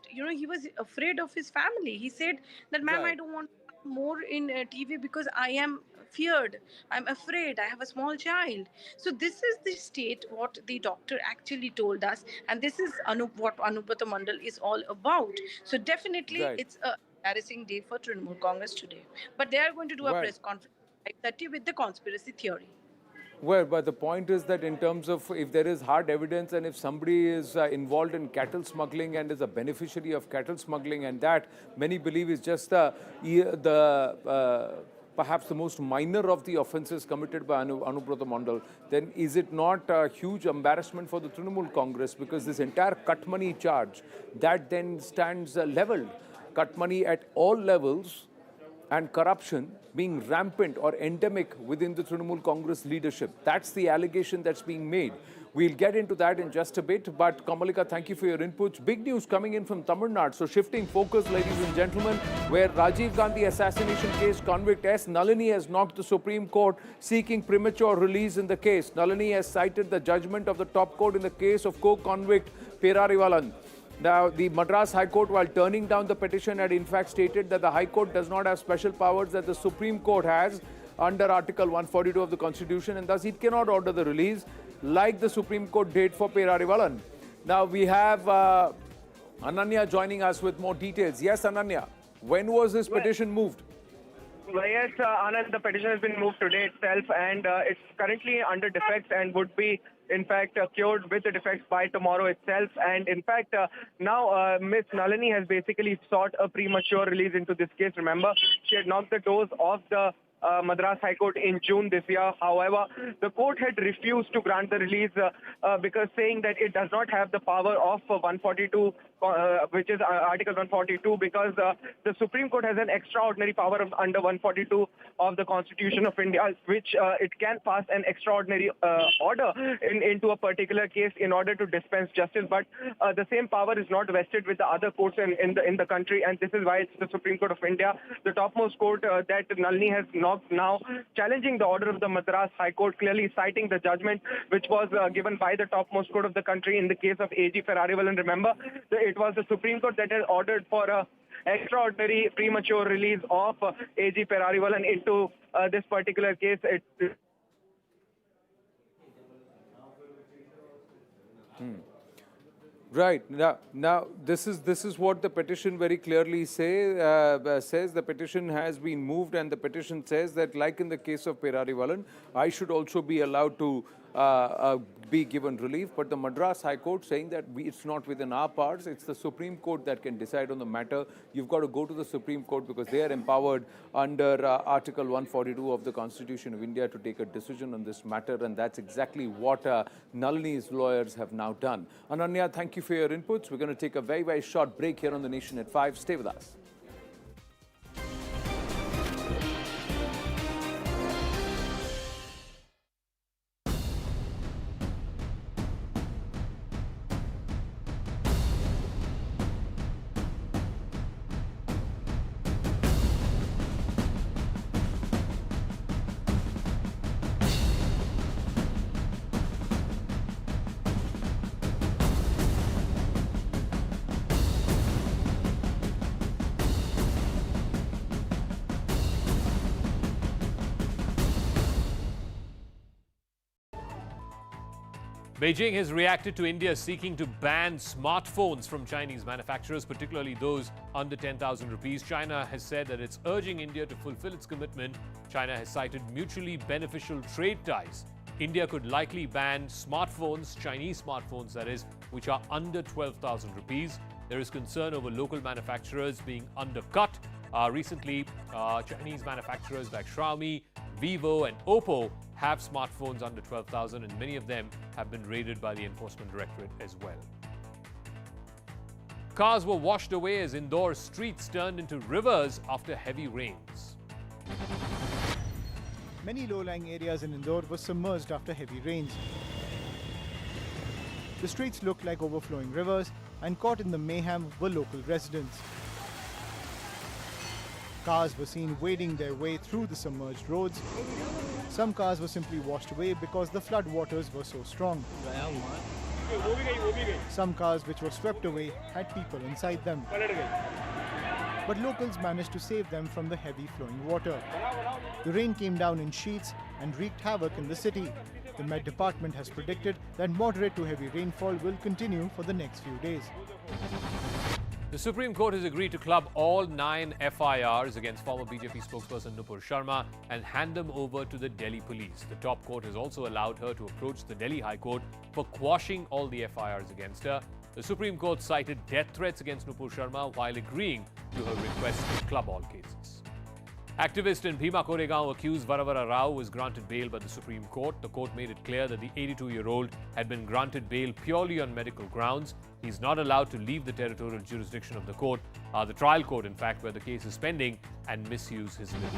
afraid of his family. He said that, ma'am, I don't want more in TV because I am feared. I'm afraid. I have a small child. So this is the state what the doctor actually told us, and this is what Anubrata Mondal is all about. So definitely, it's a embarrassing day for Trinamool Congress today. But they are going to do a press conference at 5:30 with the conspiracy theory. Well, but the point is that in terms of if there is hard evidence and if somebody is involved in cattle smuggling and is a beneficiary of cattle smuggling, and that many believe is just perhaps the most minor of the offences committed by Anubrata Mondal, then is it not a huge embarrassment for the Trinamool Congress, because this entire cut money charge that then stands levelled, cut money at all levels, and corruption being rampant or endemic within the Trinamool Congress leadership. That's the allegation that's being made. We'll get into that in just a bit, but Kamalika, thank you for your inputs. Big news coming in from Tamil Nadu. So shifting focus, ladies and gentlemen, where Rajiv Gandhi assassination case convict S. Nalini has knocked the Supreme Court seeking premature release in the case. Nalini has cited the judgment of the top court in the case of co-convict Perarivalan. Now, the Madras High Court, while turning down the petition, had in fact stated that the High Court does not have special powers that the Supreme Court has under Article 142 of the Constitution, and thus it cannot order the release like the Supreme Court did for Perarivalan. Now, we have Ananya joining us with more details. Yes, Ananya, when was this petition moved? Well, yes, Anand, the petition has been moved today itself, and it's currently under defects and would be, in fact, cured with the defects by tomorrow itself. And in fact, now Miss Nalini has basically sought a premature release into this case. Remember, she had knocked the doors of the Madras High Court in June this year. However, the court had refused to grant the release because saying that it does not have the power of 142, which is Article 142, because the Supreme Court has an extraordinary power under 142 of the Constitution of India, which it can pass an extraordinary order into a particular case in order to dispense justice. But the same power is not vested with the other courts in the country, and this is why it's the Supreme Court of India, the topmost court that Nalini has knocked now, challenging the order of the Madras High Court, clearly citing the judgment which was given by the topmost court of the country in the case of AG Perarivalan. Remember, it was the Supreme Court that had ordered for a extraordinary premature release of AG Perarivalan into this particular case. Right. Now this is what the petition very clearly says. The petition has been moved, and the petition says that, like in the case of Perarivalan, I should also be allowed to be given relief. But the Madras High Court saying that it's not within our powers, it's the Supreme Court that can decide on the matter. You've got to go to the Supreme Court because they are empowered under Article 142 of the Constitution of India to take a decision on this matter, and that's exactly what Nalini's lawyers have now done. Ananya, thank you for your inputs. We're going to take a very, very short break here on The Nation at 5. Stay with us. Beijing has reacted to India seeking to ban smartphones from Chinese manufacturers, particularly those under 10,000 rupees. China has said that it's urging India to fulfill its commitment. China has cited mutually beneficial trade ties. India could likely ban smartphones, Chinese smartphones that is, which are under 12,000 rupees. There is concern over local manufacturers being undercut. Recently, Chinese manufacturers like Xiaomi, Vivo and Oppo have smartphones under 12,000 and many of them have been raided by the Enforcement Directorate as well. Cars were washed away as Indore streets turned into rivers after heavy rains. Many low-lying areas in Indore were submerged after heavy rains. The streets looked like overflowing rivers, and caught in the mayhem were local residents. Cars were seen wading their way through the submerged roads. Some cars were simply washed away because the flood waters were so strong. Some cars which were swept away had people inside them. But locals managed to save them from the heavy flowing water. The rain came down in sheets and wreaked havoc in the city. The Met Department has predicted that moderate to heavy rainfall will continue for the next few days. The Supreme Court has agreed to club all 9 FIRs against former BJP spokesperson Nupur Sharma and hand them over to the Delhi police. The top court has also allowed her to approach the Delhi High Court for quashing all the FIRs against her. The Supreme Court cited death threats against Nupur Sharma while agreeing to her request to club all cases. Activist in Bhima Koregaon accused Varavara Rao was granted bail by the Supreme Court. The court made it clear that the 82-year-old had been granted bail purely on medical grounds. He's not allowed to leave the territorial jurisdiction of the court, the trial court in fact, where the case is pending, and misuse his liberty.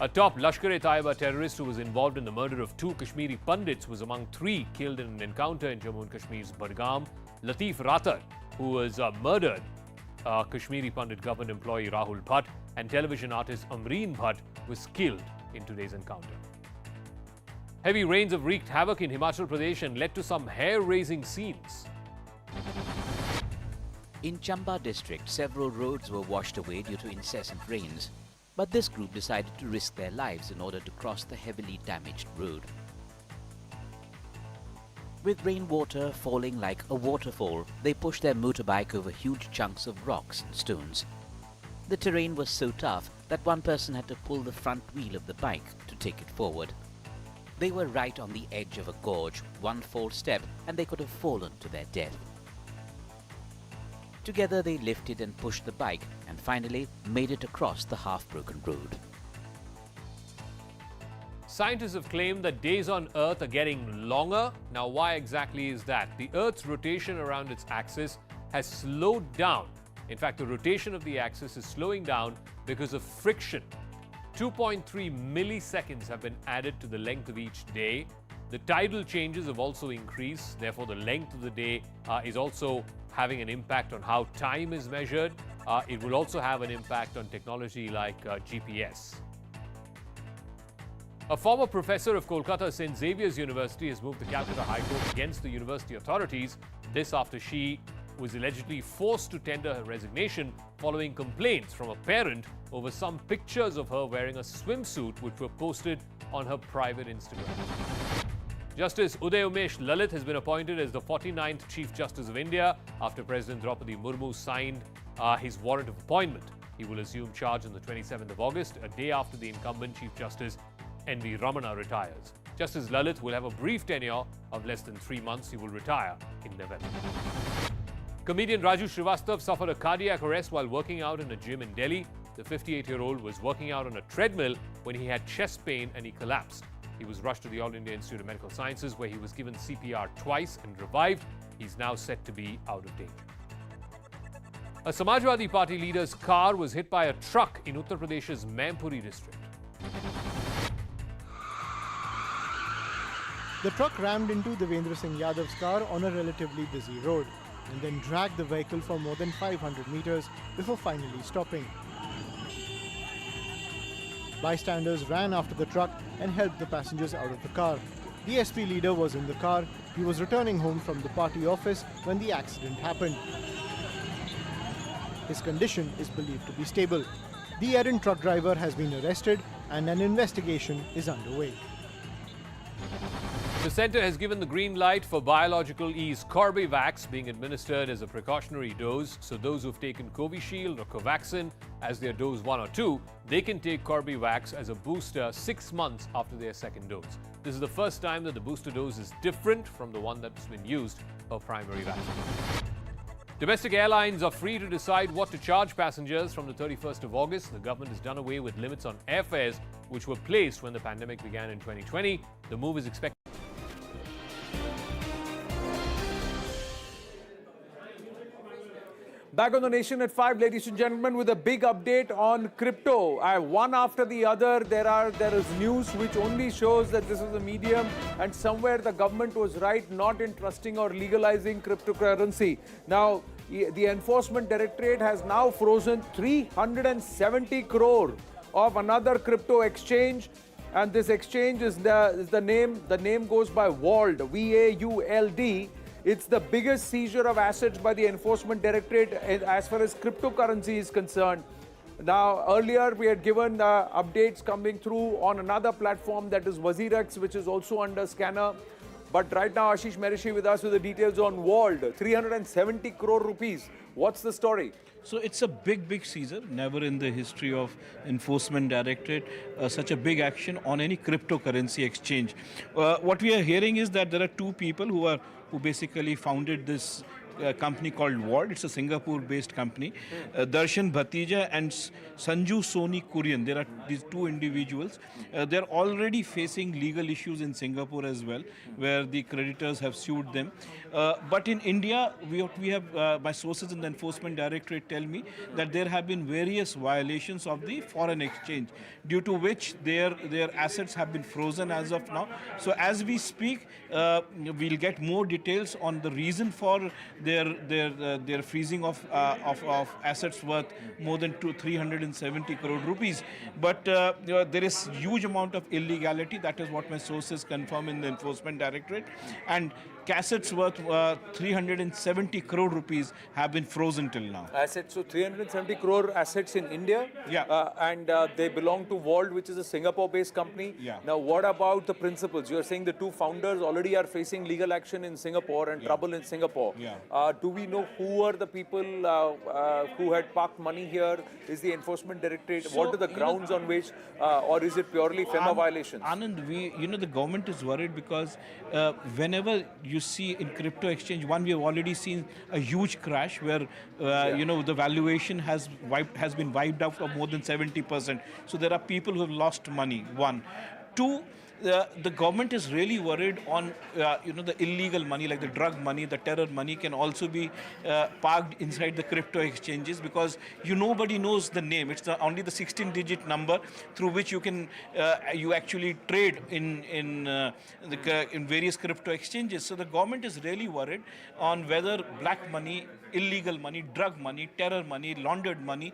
A top Lashkar-e-Taiba terrorist who was involved in the murder of 2 Kashmiri Pandits was among 3 killed in an encounter in Jammu and Kashmir's Budgam. Latif Rathar, who was murdered, Kashmiri Pandit government employee Rahul Bhatt, and television artist Amreen Bhatt was killed in today's encounter. Heavy rains have wreaked havoc in Himachal Pradesh and led to some hair-raising scenes. In Chamba district, several roads were washed away due to incessant rains. But this group decided to risk their lives in order to cross the heavily damaged road. With rainwater falling like a waterfall, they pushed their motorbike over huge chunks of rocks and stones. The terrain was so tough that one person had to pull the front wheel of the bike to take it forward. They were right on the edge of a gorge. One false step and they could have fallen to their death. Together they lifted and pushed the bike and finally made it across the half-broken road. Scientists have claimed that days on Earth are getting longer. Now, why exactly is that? The Earth's rotation around its axis has slowed down. In fact, the rotation of the axis is slowing down because of friction. 2.3 milliseconds have been added to the length of each day. The tidal changes have also increased. Therefore, the length of the day is also having an impact on how time is measured. It will also have an impact on technology like GPS. A former professor of Kolkata St. Xavier's University has moved the Calcutta High Court against the university authorities. This after she was allegedly forced to tender her resignation following complaints from a parent over some pictures of her wearing a swimsuit which were posted on her private Instagram. Justice Uday Umesh Lalit has been appointed as the 49th Chief Justice of India after President Draupadi Murmu signed his warrant of appointment. He will assume charge on the 27th of August, a day after the incumbent Chief Justice N.V. Ramana retires. Justice Lalit will have a brief tenure of less than 3 months. He will retire in November. Comedian Raju Srivastav suffered a cardiac arrest while working out in a gym in Delhi. The 58-year-old was working out on a treadmill when he had chest pain and he collapsed. He was rushed to the All India Institute of Medical Sciences where he was given CPR twice and revived. He's now said to be out of danger. A Samajwadi Party leader's car was hit by a truck in Uttar Pradesh's Mainpuri district. The truck rammed into Devendra Singh Yadav's car on a relatively busy road and then dragged the vehicle for more than 500 meters before finally stopping. Bystanders ran after the truck and helped the passengers out of the car. The SP leader was in the car. He was returning home from the party office when the accident happened. His condition is believed to be stable. The errant truck driver has been arrested and an investigation is underway. The centre has given the green light for biological E's Corbevax being administered as a precautionary dose. So those who've taken Covishield or Covaxin as their dose 1 or 2, they can take Corbevax as a booster 6 months after their second dose. This is the first time that the booster dose is different from the one that's been used for primary vaccine. Domestic airlines are free to decide what to charge passengers from the 31st of August. The government has done away with limits on airfares, which were placed when the pandemic began in 2020. The move is expected. Back on the Nation at 5, ladies and gentlemen, with a big update on crypto. One after the other, there is news which only shows that this is a medium, and somewhere the government was right not in trusting or legalizing cryptocurrency. Now, the Enforcement Directorate has now frozen 370 crore of another crypto exchange, and this exchange is the name goes by Vault, VAULD. It's the biggest seizure of assets by the Enforcement Directorate as far as cryptocurrency is concerned. Now, earlier we had given updates coming through on another platform, that is WazirX, which is also under scanner. But right now, Ashish Merishy with us with the details on Vault, 370 crore rupees. What's the story? So it's a big seizure. Never in the history of Enforcement Directorate such a big action on any cryptocurrency exchange. What we are hearing is that there are two people who basically founded this company called Vault. It's a Singapore-based company. Darshan Bhatija and Sanju Soni Kurian. There are these two individuals. They're already facing legal issues in Singapore as well, where the creditors have sued them. But in India, we have my sources in the Enforcement Directorate tell me that there have been various violations of the foreign exchange, due to which their assets have been frozen as of now. So as we speak, we'll get more details on the reason for their freezing of assets worth more than 370 crore rupees. But there is huge amount of illegality. That is what my sources confirm in the Enforcement Directorate. And assets worth 370 crore rupees have been frozen till now. Assets, so 370 crore assets in India? Yeah. And they belong to Vault, which is a Singapore-based company. Yeah. Now, what about the principals? You're saying the two founders already are facing legal action in Singapore and trouble in Singapore. Yeah. Do we know who are the people who had parked money here? Is the Enforcement Directorate, what are the grounds on which, or is it purely FEMA violations? Anand, the government is worried because whenever you see in crypto exchange, we have already seen a huge crash where the valuation has been wiped out for more than 70%. So there are people who have lost money. One, two. The government is really worried on the illegal money, like the drug money, the terror money can also be parked inside the crypto exchanges, because nobody knows the name. It's only the 16-digit number through which you actually trade in various crypto exchanges. So the government is really worried on whether black money, illegal money, drug money, terror money, laundered money,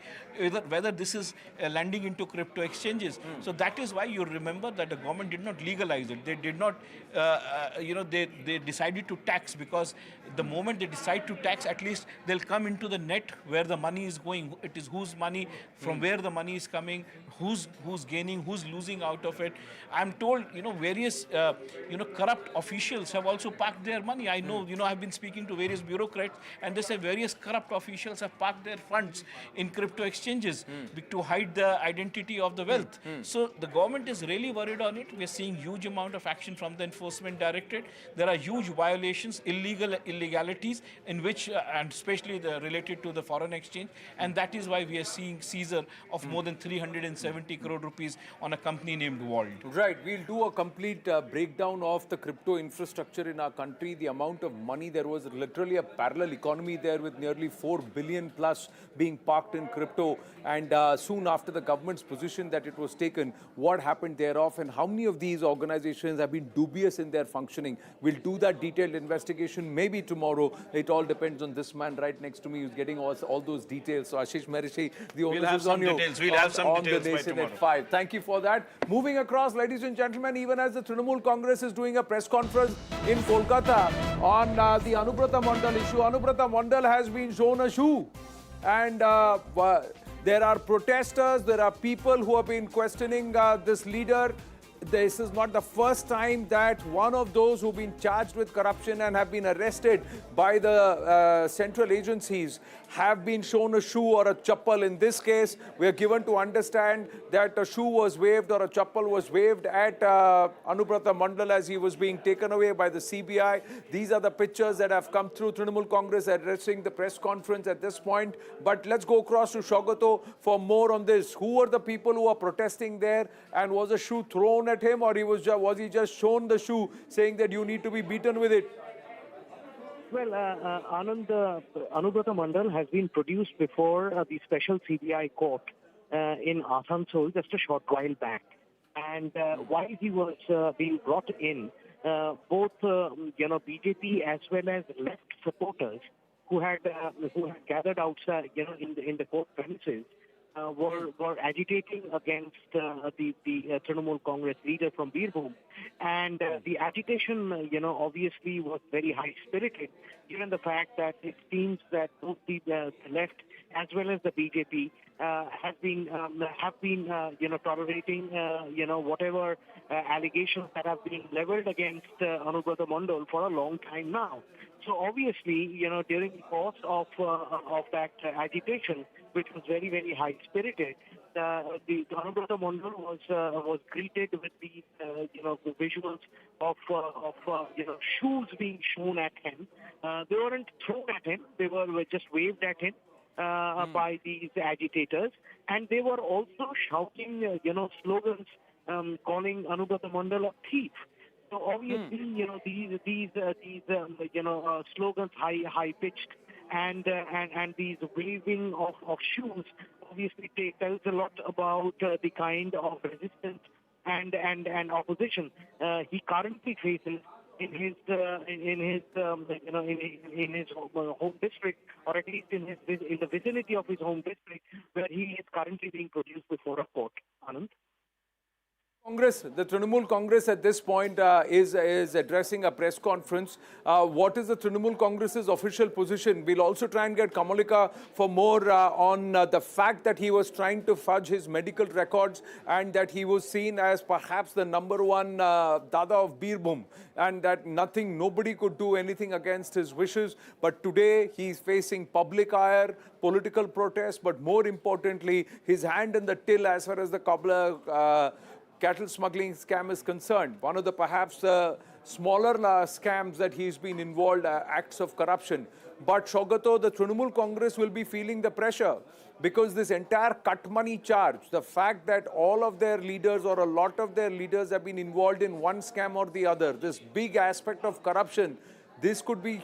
whether this is landing into crypto exchanges. So that is why you remember that the government did not legalize it. They did not, they decided to tax, because the moment they decide to tax, at least they'll come into the net where the money is going. It is whose money, from where the money is coming, who's gaining, who's losing out of it. I'm told, various, corrupt officials have also parked their money. I know, I've been speaking to various bureaucrats, and they say various corrupt officials have parked their funds in crypto exchanges to hide the identity of the wealth. So the government is really worried on it. We're seeing huge amount of action from the Enforcement Directorate. There are huge violations, illegalities in which, and especially related to the foreign exchange, and that is why we are seeing seizure of more than 370 crore rupees on a company named Vault. Right, we'll do a complete breakdown of the crypto infrastructure in our country, the amount of money. There was literally a parallel economy there with nearly 4 billion plus being parked in crypto, and soon after the government's position that it was taken, what happened thereof, and how many of these organizations have been dubious in their functioning. We'll do that detailed investigation maybe tomorrow. It all depends on this man right next to me who's getting all those details. So Ashish Merishy, the onus is on you. We'll have some on details the by Nation tomorrow. at 5. Thank you for that. Moving across, ladies and gentlemen, even as the Trinamool Congress is doing a press conference in Kolkata on the Anubrata Mondal issue, Anubrata Mondal has been shown a shoe. And there are protesters, there are people who have been questioning this leader. this is not the first time that one of those who've been charged with corruption and have been arrested by the central agencies have been shown a shoe or a chappal. In this case, we are given to understand that a shoe was waved or a chappal was waved at Anubrata Mondal as he was being taken away by the CBI. These are the pictures that have come through. Trinamool Congress addressing the press conference at this point. But let's go across to Shogato for more on this. Who are the people who are protesting there, and was a shoe thrown at him, or was he just shown the shoe saying that you need to be beaten with it? Well, Anand, Anubrata Mondal has been produced before the special CBI court in Asansol just a short while back. And while he was being brought in, both BJP as well as left supporters who had gathered outside, in the court premises, were agitating against the Trinamool Congress leader from Birbhum. And the agitation, obviously was very high-spirited, given the fact that it seems that both the left as well as the BJP have been tolerating, whatever allegations that have been leveled against Anubrata Mondal for a long time now. So obviously, during the course of that agitation, which was very, very high-spirited, the Anubrata Mondal was greeted with the visuals of shoes being shown at him. They weren't thrown at him; they were just waved at him by these agitators, and they were also shouting, slogans calling Anubrata Mondal a thief. So obviously, these slogans high pitched, and these waving of shoes obviously tells a lot about the kind of resistance and opposition he currently faces in his home district, or at least in the vicinity of his home district, where he is currently being produced before a court. Anand? Congress, the Trinamool Congress at this point is addressing a press conference. What is the Trinamool Congress's official position? We'll also try and get Kamalika for more on the fact that he was trying to fudge his medical records and that he was seen as perhaps the #1 Dada of Birbhum, and that nobody could do anything against his wishes. But today he's facing public ire, political protest, but more importantly, his hand in the till as far as the Kabla cattle smuggling scam is concerned. One of the perhaps smaller scams that he's been involved, acts of corruption. But Shogato, the Trinamool Congress will be feeling the pressure because this entire cut money charge, the fact that all of their leaders or a lot of their leaders have been involved in one scam or the other, this big aspect of corruption, this could be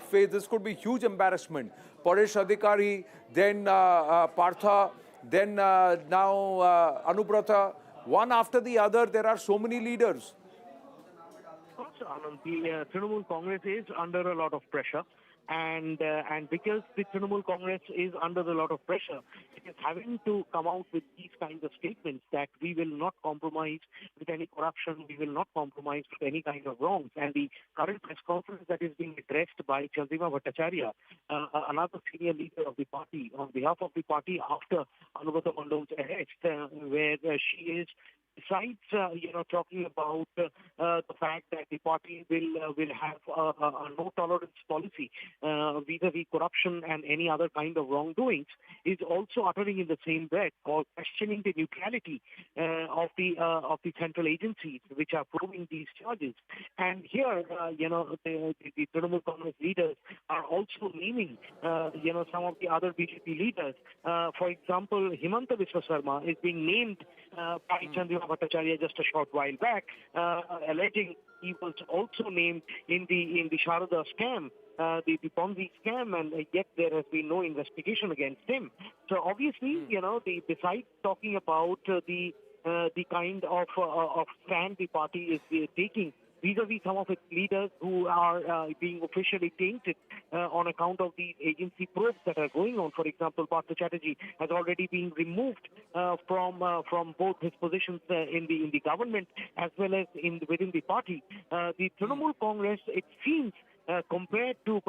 huge embarrassment. Paresh Adhikari, then Partha, then now Anubrata. One after the other, there are so many leaders. Also, Anand, the Trinamool Congress is under a lot of pressure. And because the Trinamool Congress is under a lot of pressure, it is having to come out with these kinds of statements that we will not compromise with any corruption, we will not compromise with any kind of wrongs. And the current press conference that is being addressed by Chandrima Bhattacharya, another senior leader of the party, on behalf of the party after Anubrata Mondal's arrest, where she is, besides, talking about the fact that the party will have a no tolerance policy vis-a-vis corruption and any other kind of wrongdoings, is also uttering in the same breath, or questioning the neutrality of the central agencies which are probing these charges. And here, the Trinamool Congress leaders are also naming, some of the other BJP leaders. For example, Himanta Biswa Sarma is being named by Chandrima Bhattacharya just a short while back, alleging he was also named in the Sharada scam, the Ponzi scam, and yet there has been no investigation against him. So obviously, besides talking about the kind of stand the party is taking vis-a-vis some of its leaders who are being officially tainted on account of these agency probes that are going on. For example, Partha Chatterjee has already been removed from both his positions in the government as well as within the party. The Trinamool Congress, it seems, compared to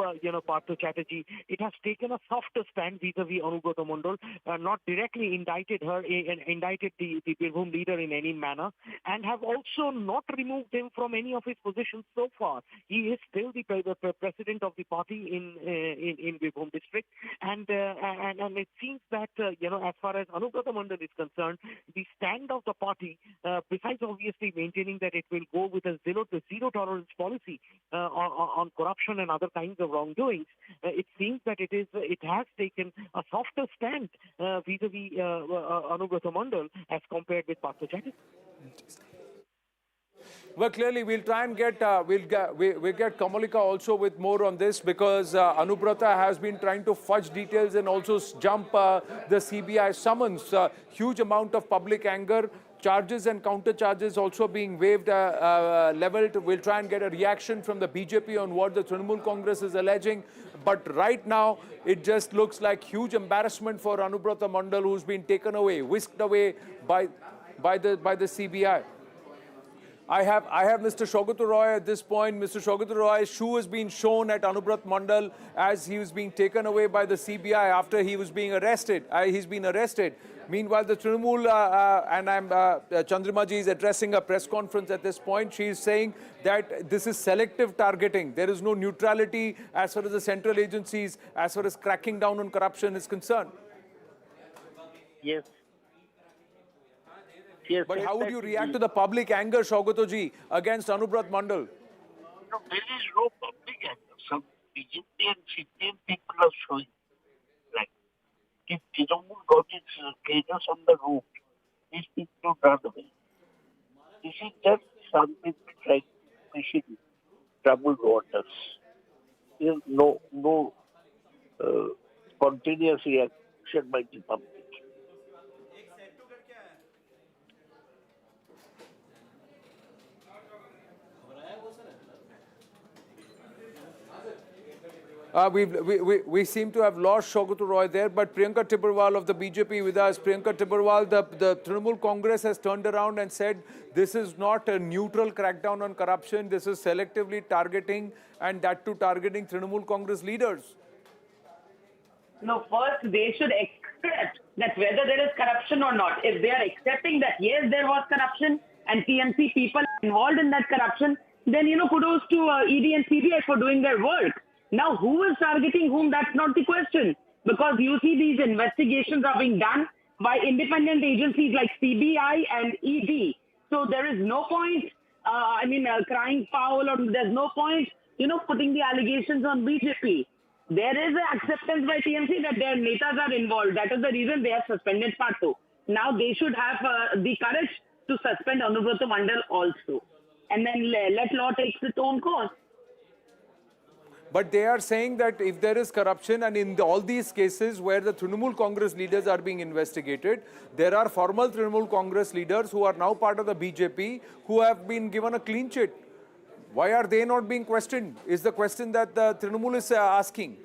Partha Chatterjee, it has taken a softer stand vis-a-vis Anubrata Mondal, not directly indicted the Birbhum leader in any manner, and have also not removed him from any of his positions so far. He is still the president of the party in Birbhum district, and it seems that as far as Anubrata Mondal is concerned, the stand of the party, besides obviously maintaining that it will go with a zero tolerance policy on corruption and other kinds of wrongdoings, it seems that it has taken a softer stand vis-a-vis Anubrata Mondal as compared with Partha Chatterjee. Well, clearly, we'll try and get we'll get Kamalika also with more on this, because Anubrata has been trying to fudge details and also jump the CBI summons. Huge amount of public anger, charges and counter charges also being waived, leveled. We'll try and get a reaction from the BJP on what the Trinamool Congress is alleging. But right now, it just looks like huge embarrassment for Anubrata Mondal, who's been taken away, whisked away by the CBI. I have Mr. Shogat Roy at this point. Mr. Shogat Roy's shoe has been shown at Anubrata Mondal as he was being taken away by the CBI after he was being arrested. He's been arrested. Meanwhile, the Trinamool Chandrima ji is addressing a press conference at this point. She is saying that this is selective targeting. There is no neutrality as far as the central agencies, as far as cracking down on corruption is concerned. Yes. But how would you react to the public anger, Shogato ji, against Anubrata Mondal? No, there is no public anger. Some BJP and CPM people are showing. Like, if Trinamool got its cages on the roof, these people run away. This is just some people trying fishing troubled waters. There is no spontaneous reaction by the public. We seem to have lost Shogat Roy there, but Priyanka Tibrewal of the BJP with us. Priyanka Tibrewal, the Trinamool Congress has turned around and said this is not a neutral crackdown on corruption. This is selectively targeting, and that too targeting Trinamool Congress leaders. No, first they should accept that whether there is corruption or not. If they are accepting that yes, there was corruption and TMC people involved in that corruption, then kudos to ED and CBI for doing their work. Now, who is targeting whom? That's not the question. Because you see these investigations are being done by independent agencies like CBI and ED. So there is no point, crying foul, or there's no point, putting the allegations on BJP. There is an acceptance by TMC that their netas are involved. That is the reason they have suspended Patu. Now they should have the courage to suspend Anubrata Mondal also. And then let law take its own course. But they are saying that if there is corruption, and in all these cases where the Trinamool Congress leaders are being investigated, there are former Trinamool Congress leaders who are now part of the BJP who have been given a clean chit. Why are they not being questioned? Is the question that the Trinamool is asking.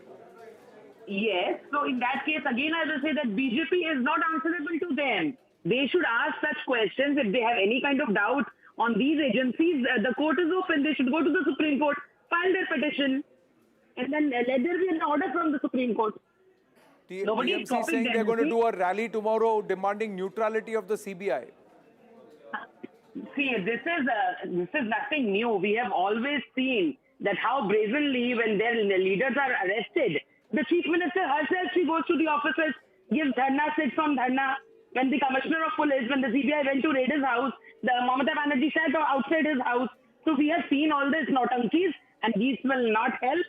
Yes. So in that case, again, I will say that BJP is not answerable to them. They should ask such questions if they have any kind of doubt on these agencies. The court is open. They should go to the Supreme Court, file their petition, and then let there be an order from the Supreme Court. Nobody is TMC saying they're going to do a rally tomorrow demanding neutrality of the CBI. See, this is nothing new. We have always seen that how brazenly when their leaders are arrested, the Chief Minister herself, she goes to the offices, gives dharna, sits on dharna. When the Commissioner of Police, when the CBI went to raid his house, the Mamata Banerjee sat outside his house. So we have seen all these nautankies, and these will not help.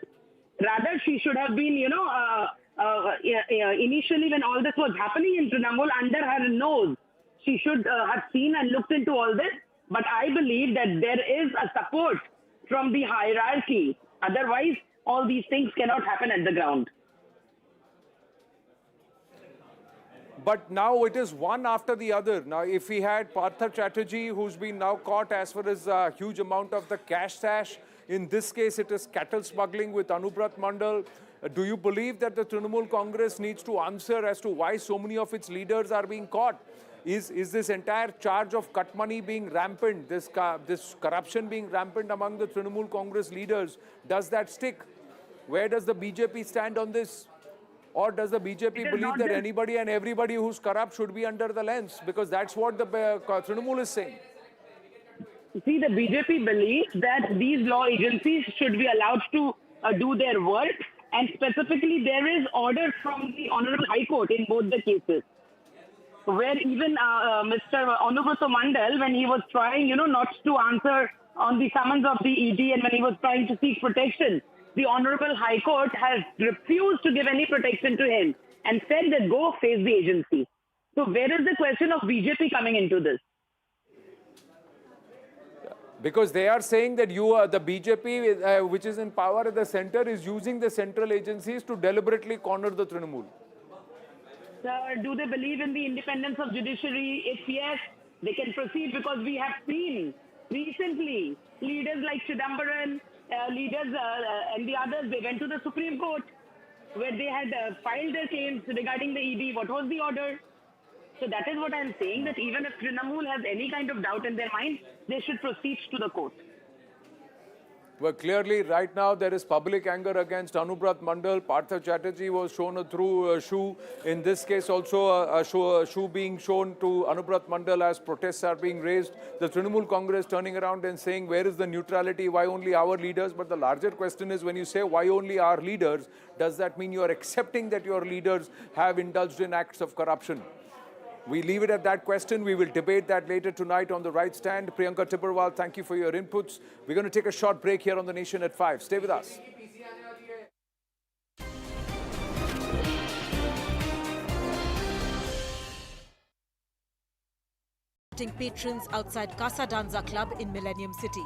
Rather, she should have been, initially when all this was happening in Trinamool, under her nose, she should have seen and looked into all this. But I believe that there is a support from the hierarchy. Otherwise, all these things cannot happen at the ground. But now it is one after the other. Now, if we had Partha Chatterjee, who's been now caught as far as a huge amount of the cash stash, in this case, it is cattle smuggling with Anubrata Mondal. Do you believe that the Trinamool Congress needs to answer as to why so many of its leaders are being caught? Is this entire charge of cut money being rampant, this corruption being rampant among the Trinamool Congress leaders, does that stick? Where does the BJP stand on this? Or does the BJP believe that anybody and everybody who's corrupt should be under the lens? Because that's what the Trinamool is saying. See, the BJP believes that these law agencies should be allowed to do their work, and specifically there is order from the Honorable High Court in both the cases, where even Mr. Anubrata Mondal, when he was trying, not to answer on the summons of the ED and when he was trying to seek protection, the Honorable High Court has refused to give any protection to him and said that go face the agency. So where is the question of BJP coming into this? Because they are saying that the BJP, which is in power at the center, is using the central agencies to deliberately corner the Trinamool. Do they believe in the independence of judiciary? If yes, they can proceed, because we have seen recently leaders like Chidambaram, leaders and the others, they went to the Supreme Court where they had filed their claims regarding the ED. What was the order? So that is what I am saying, that even if Trinamool has any kind of doubt in their mind, they should proceed to the court. Well, clearly, right now, there is public anger against Anubrata Mondal. Partha Chatterjee was shown a through shoe. In this case, also a shoe being shown to Anubrata Mondal as protests are being raised. The Trinamool Congress turning around and saying, where is the neutrality? Why only our leaders? But the larger question is, when you say, why only our leaders, does that mean you are accepting that your leaders have indulged in acts of corruption? We leave it at that question. We will debate that later tonight on The Right Stand. Priyanka Tipperwal, thank you for your inputs. We're going to take a short break here on The Nation at 5. Stay with us. Patrons outside Casa Danza Club in Millennium City.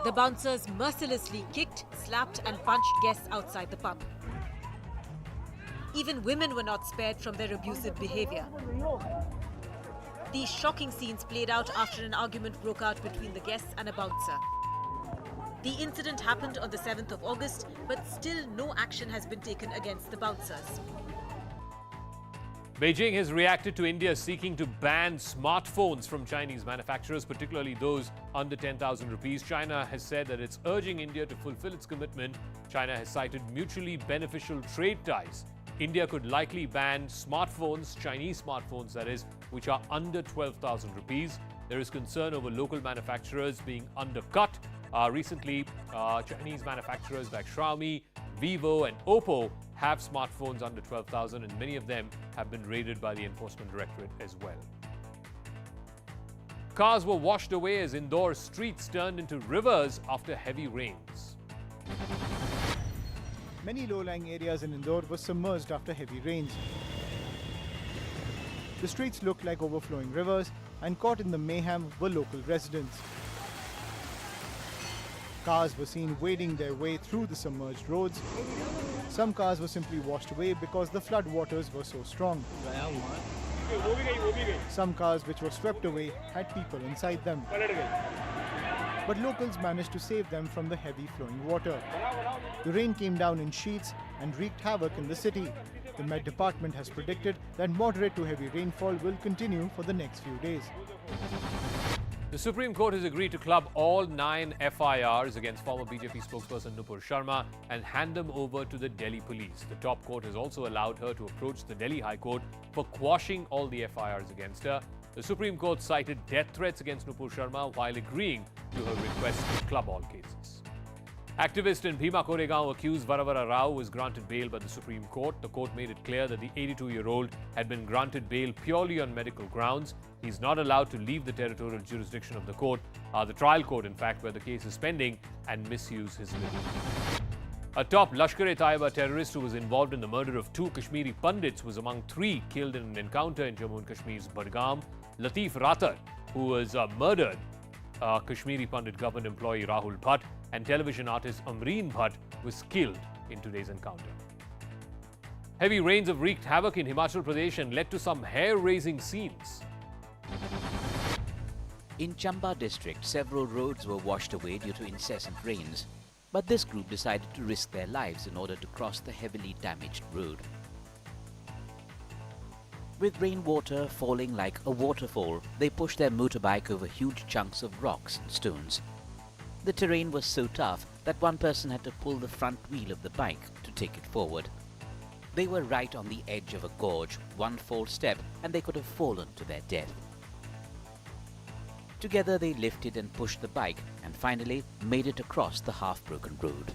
The bouncers mercilessly kicked, slapped and punched guests outside the pub. Even women were not spared from their abusive behavior. These shocking scenes played out after an argument broke out between the guests and a bouncer. The incident happened on the 7th of August, but still no action has been taken against the bouncers. Beijing has reacted to India seeking to ban smartphones from Chinese manufacturers, particularly those under 10,000 rupees. China has said that it's urging India to fulfill its commitment. China has cited mutually beneficial trade ties. India could likely ban smartphones, Chinese smartphones that is, which are under 12,000 rupees. There is concern over local manufacturers being undercut. Recently, Chinese manufacturers like Xiaomi, Vivo and Oppo have smartphones under 12,000 and many of them have been raided by the Enforcement Directorate as well. Cars were washed away as Indore streets turned into rivers after heavy rains. Many low-lying areas in Indore were submerged after heavy rains. The streets looked like overflowing rivers, and caught in the mayhem were local residents. Cars were seen wading their way through the submerged roads. Some cars were simply washed away because the flood waters were so strong. Some cars which were swept away had people inside them. But locals managed to save them from the heavy flowing water. The rain came down in sheets and wreaked havoc in the city. The Met Department has predicted that moderate to heavy rainfall will continue for the next few days. The Supreme Court has agreed to club all 9 FIRs against former BJP spokesperson Nupur Sharma and hand them over to the Delhi police. The top court has also allowed her to approach the Delhi High Court for quashing all the FIRs against her. The Supreme Court cited death threats against Nupur Sharma while agreeing to her request to club all cases. Activist in Bhima Koregaon accused Varavara Rao was granted bail by the Supreme Court. The court made it clear that the 82-year-old had been granted bail purely on medical grounds. He's not allowed to leave the territorial jurisdiction of the court, the trial court in fact, where the case is pending, and misuse his liberty. A top Lashkar-e-Taiba terrorist who was involved in the murder of 2 Kashmiri Pandits was among 3 killed in an encounter in Jammu and Kashmir's Budgam. Latif Rathar, who was murdered, Kashmiri Pandit government employee Rahul Bhatt, and television artist Amreen Bhatt was killed in today's encounter. Heavy rains have wreaked havoc in Himachal Pradesh and led to some hair-raising scenes. In Chamba district, several roads were washed away due to incessant rains, but this group decided to risk their lives in order to cross the heavily damaged road. With rainwater falling like a waterfall, they pushed their motorbike over huge chunks of rocks and stones. The terrain was so tough that one person had to pull the front wheel of the bike to take it forward. They were right on the edge of a gorge, one false step and they could have fallen to their death. Together they lifted and pushed the bike and finally made it across the half-broken road.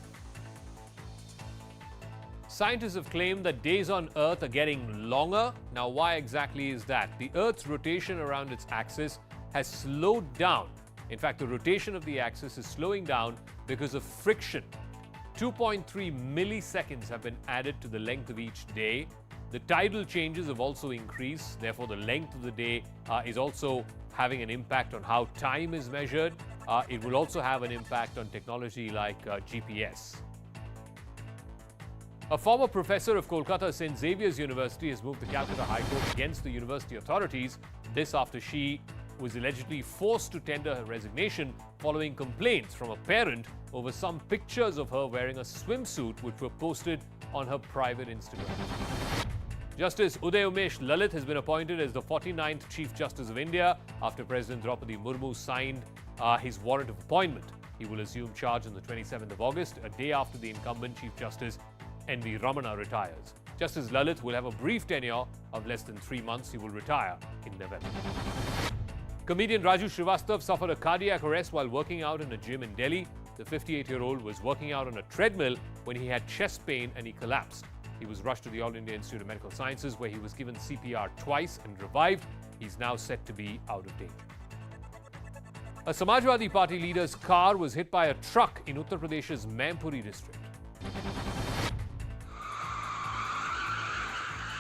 Scientists have claimed that days on Earth are getting longer. Now, why exactly is that? The Earth's rotation around its axis has slowed down. In fact, the rotation of the axis is slowing down because of friction. 2.3 milliseconds have been added to the length of each day. The tidal changes have also increased. Therefore, the length of the day is also having an impact on how time is measured. It will also have an impact on technology like GPS. A former professor of Kolkata St. Xavier's University has moved the Calcutta High Court against the university authorities. This after she was allegedly forced to tender her resignation following complaints from a parent over some pictures of her wearing a swimsuit which were posted on her private Instagram. Justice Uday Umesh Lalit has been appointed as the 49th Chief Justice of India after President Draupadi Murmu signed his warrant of appointment. He will assume charge on the 27th of August, a day after the incumbent Chief Justice N.V. Ramana retires. Justice Lalit will have a brief tenure of less than 3 months. He will retire in November. Comedian Raju Srivastav suffered a cardiac arrest while working out in a gym in Delhi. The 58-year-old was working out on a treadmill when he had chest pain and he collapsed. He was rushed to the All India Institute of Medical Sciences where he was given CPR twice and revived. He's now said to be out of danger. A Samajwadi Party leader's car was hit by a truck in Uttar Pradesh's Mainpuri district.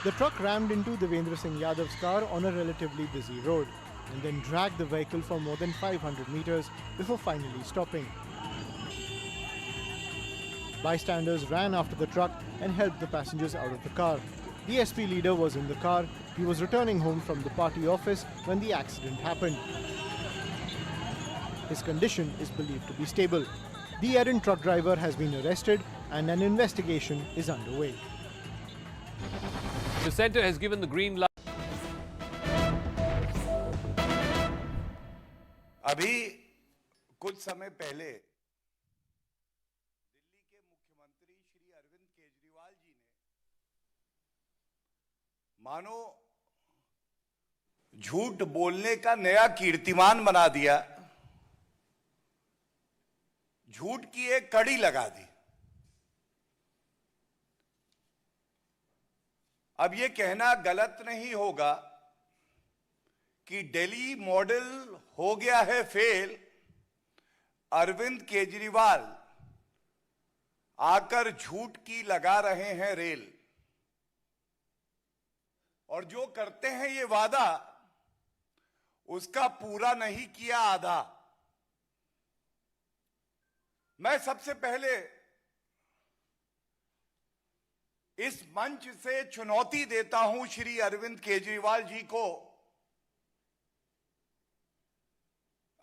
The truck rammed into Devendra Singh Yadav's car on a relatively busy road and then dragged the vehicle for more than 500 meters before finally stopping. Bystanders ran after the truck and helped the passengers out of the car. The SP leader was in the car. He was returning home from the party office when the accident happened. His condition is believed to be stable. The errant truck driver has been arrested and an investigation is underway. The centre has given the green light. अभी कुछ समय पहले दिल्ली के मुख्यमंत्री श्री अरविंद केजरीवाल जी ने मानो झूठ बोलने का नया कीर्तिमान बना दिया, झूठ की एक कड़ी लगा दी। अब ये कहना गलत नहीं होगा कि दिल्ली मॉडल हो गया है फेल, अरविंद केजरीवाल आकर झूठ की लगा रहे हैं रेल। और जो करते हैं ये वादा, उसका पूरा नहीं किया आधा। मैं सबसे पहले इस मंच से चुनौती देता हूं श्री अरविंद केजरीवाल जी को।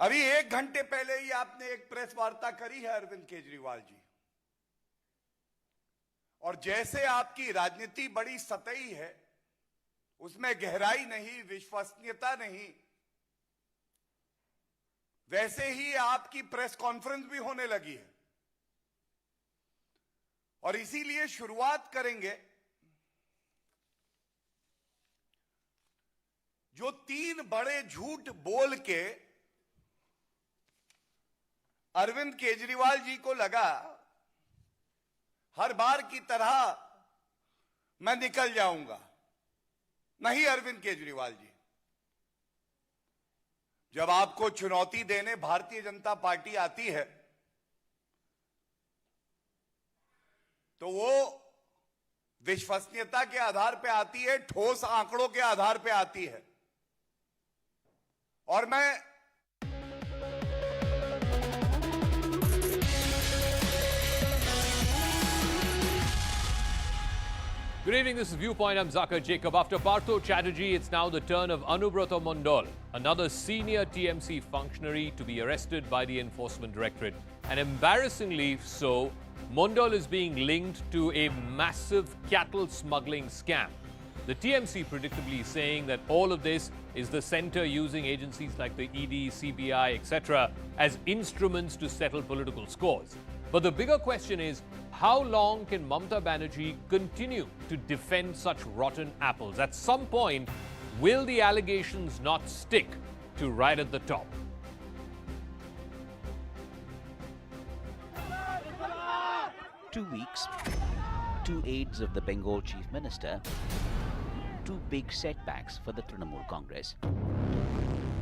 अभी 1 घंटे पहले ही आपने एक प्रेस वार्ता करी है अरविंद केजरीवाल जी, और जैसे आपकी राजनीति बड़ी सतही है, उसमें गहराई नहीं, विश्वसनीयता नहीं, वैसे ही आपकी प्रेस कॉन्फ्रेंस भी होने लगी है। और इसीलिए शुरुआत करेंगे जो 3 बड़े झूठ बोल के अरविंद केजरीवाल जी को लगा हर बार की तरह मैं निकल जाऊंगा। नहीं अरविंद केजरीवाल जी, जब आपको चुनौती देने भारतीय जनता पार्टी आती है तो वो विश्वसनीयता के आधार पे आती है, ठोस आंकड़ों के आधार पे आती है। और मैं Good evening, this is Viewpoint. I'm Zakir Jacob. After Partho Chatterjee, it's now the turn of Anubrata Mondal, another senior TMC functionary to be arrested by the Enforcement Directorate. And embarrassingly so, Mondal is being linked to a massive cattle smuggling scam. The TMC predictably saying that all of this is the centre using agencies like the ED, CBI, etc. as instruments to settle political scores. But the bigger question is, how long can Mamata Banerjee continue to defend such rotten apples? At some point, will the allegations not stick to right at the top? Two weeks, two aides of the Bengal Chief Minister, two big setbacks for the Trinamool Congress.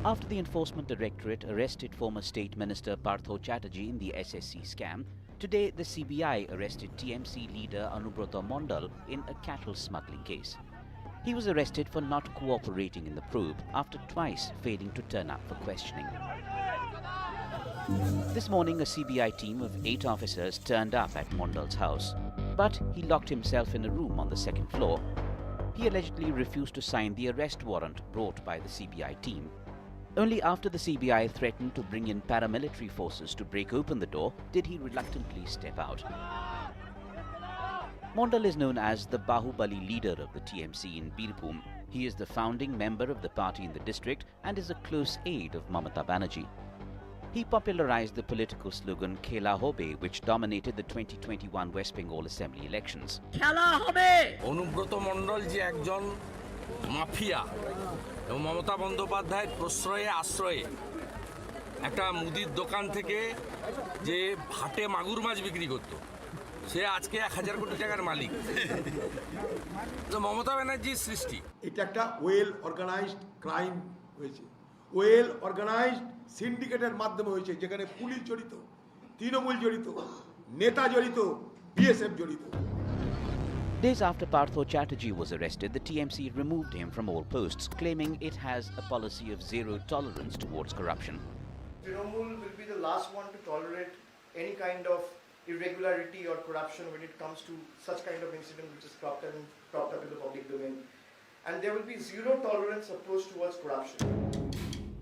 After the Enforcement Directorate arrested former State Minister Partho Chatterjee in the SSC scam, today the CBI arrested TMC leader Anubrata Mondal in a cattle smuggling case. He was arrested for not cooperating in the probe after twice failing to turn up for questioning. This morning, a CBI team of 8 officers turned up at Mondal's house, but he locked himself in a room on the second floor. He allegedly refused to sign the arrest warrant brought by the CBI team. Only after the CBI threatened to bring in paramilitary forces to break open the door did he reluctantly step out. Mondal is known as the Bahubali leader of the TMC in Birbhum. He is the founding member of the party in the district and is a close aide of Mamata Banerjee. He popularized the political slogan Khela Hobe, which dominated the 2021 West Bengal Assembly elections. Khela Hobe! Anubrata Mondal je ekjon mafia এবং মমতা বন্দ্যোপাধ্যায়ের প্রশ্রয়ে আশ্রয়ে একটা মুদির দোকান থেকে যে ভাটে মাগুর মাছ বিক্রি করত সে আজকে 1000 কোটি টাকার মালিক তো মমতা ব্যানার্জির সৃষ্টি এটা একটা ওয়েল অর্গানাইজড ক্রাইম হয়েছে ওয়েল অর্গানাইজড সিন্ডিকেটের মাধ্যমে হয়েছে যেখানে পুলিশ জড়িত তৃণমূল জড়িত নেতা জড়িত বিএসএফ জড়িত Days after Partho Chatterjee was arrested, the TMC removed him from all posts, claiming it has a policy of zero tolerance towards corruption. Trinamool will be the last one to tolerate any kind of irregularity or corruption when it comes to such kind of incident which is cropped up in the public domain. And there will be zero tolerance approach towards corruption.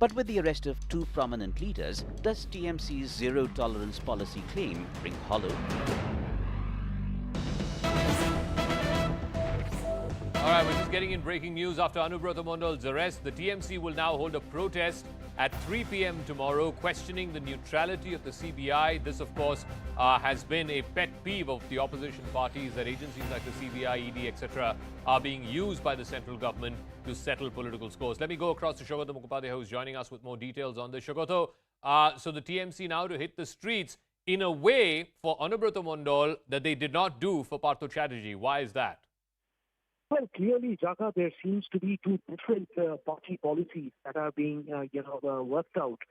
But with the arrest of 2 prominent leaders, does TMC's zero tolerance policy claim ring hollow? All right, we're just getting in breaking news. After Anubrata Mondal's arrest, the TMC will now hold a protest at 3 p.m. tomorrow, questioning the neutrality of the CBI. This, of course, has been a pet peeve of the opposition parties, that agencies like the CBI, ED, etc. are being used by the central government to settle political scores. Let me go across to Shogoto Mukhopadhyay, who's joining us with more details on this. Shogoto, so the TMC now to hit the streets in a way for Anubrata Mondal that they did not do for Partho Chatterjee. Why is that? Well, clearly, Jaga, there seems to be two different party policies that are being, worked out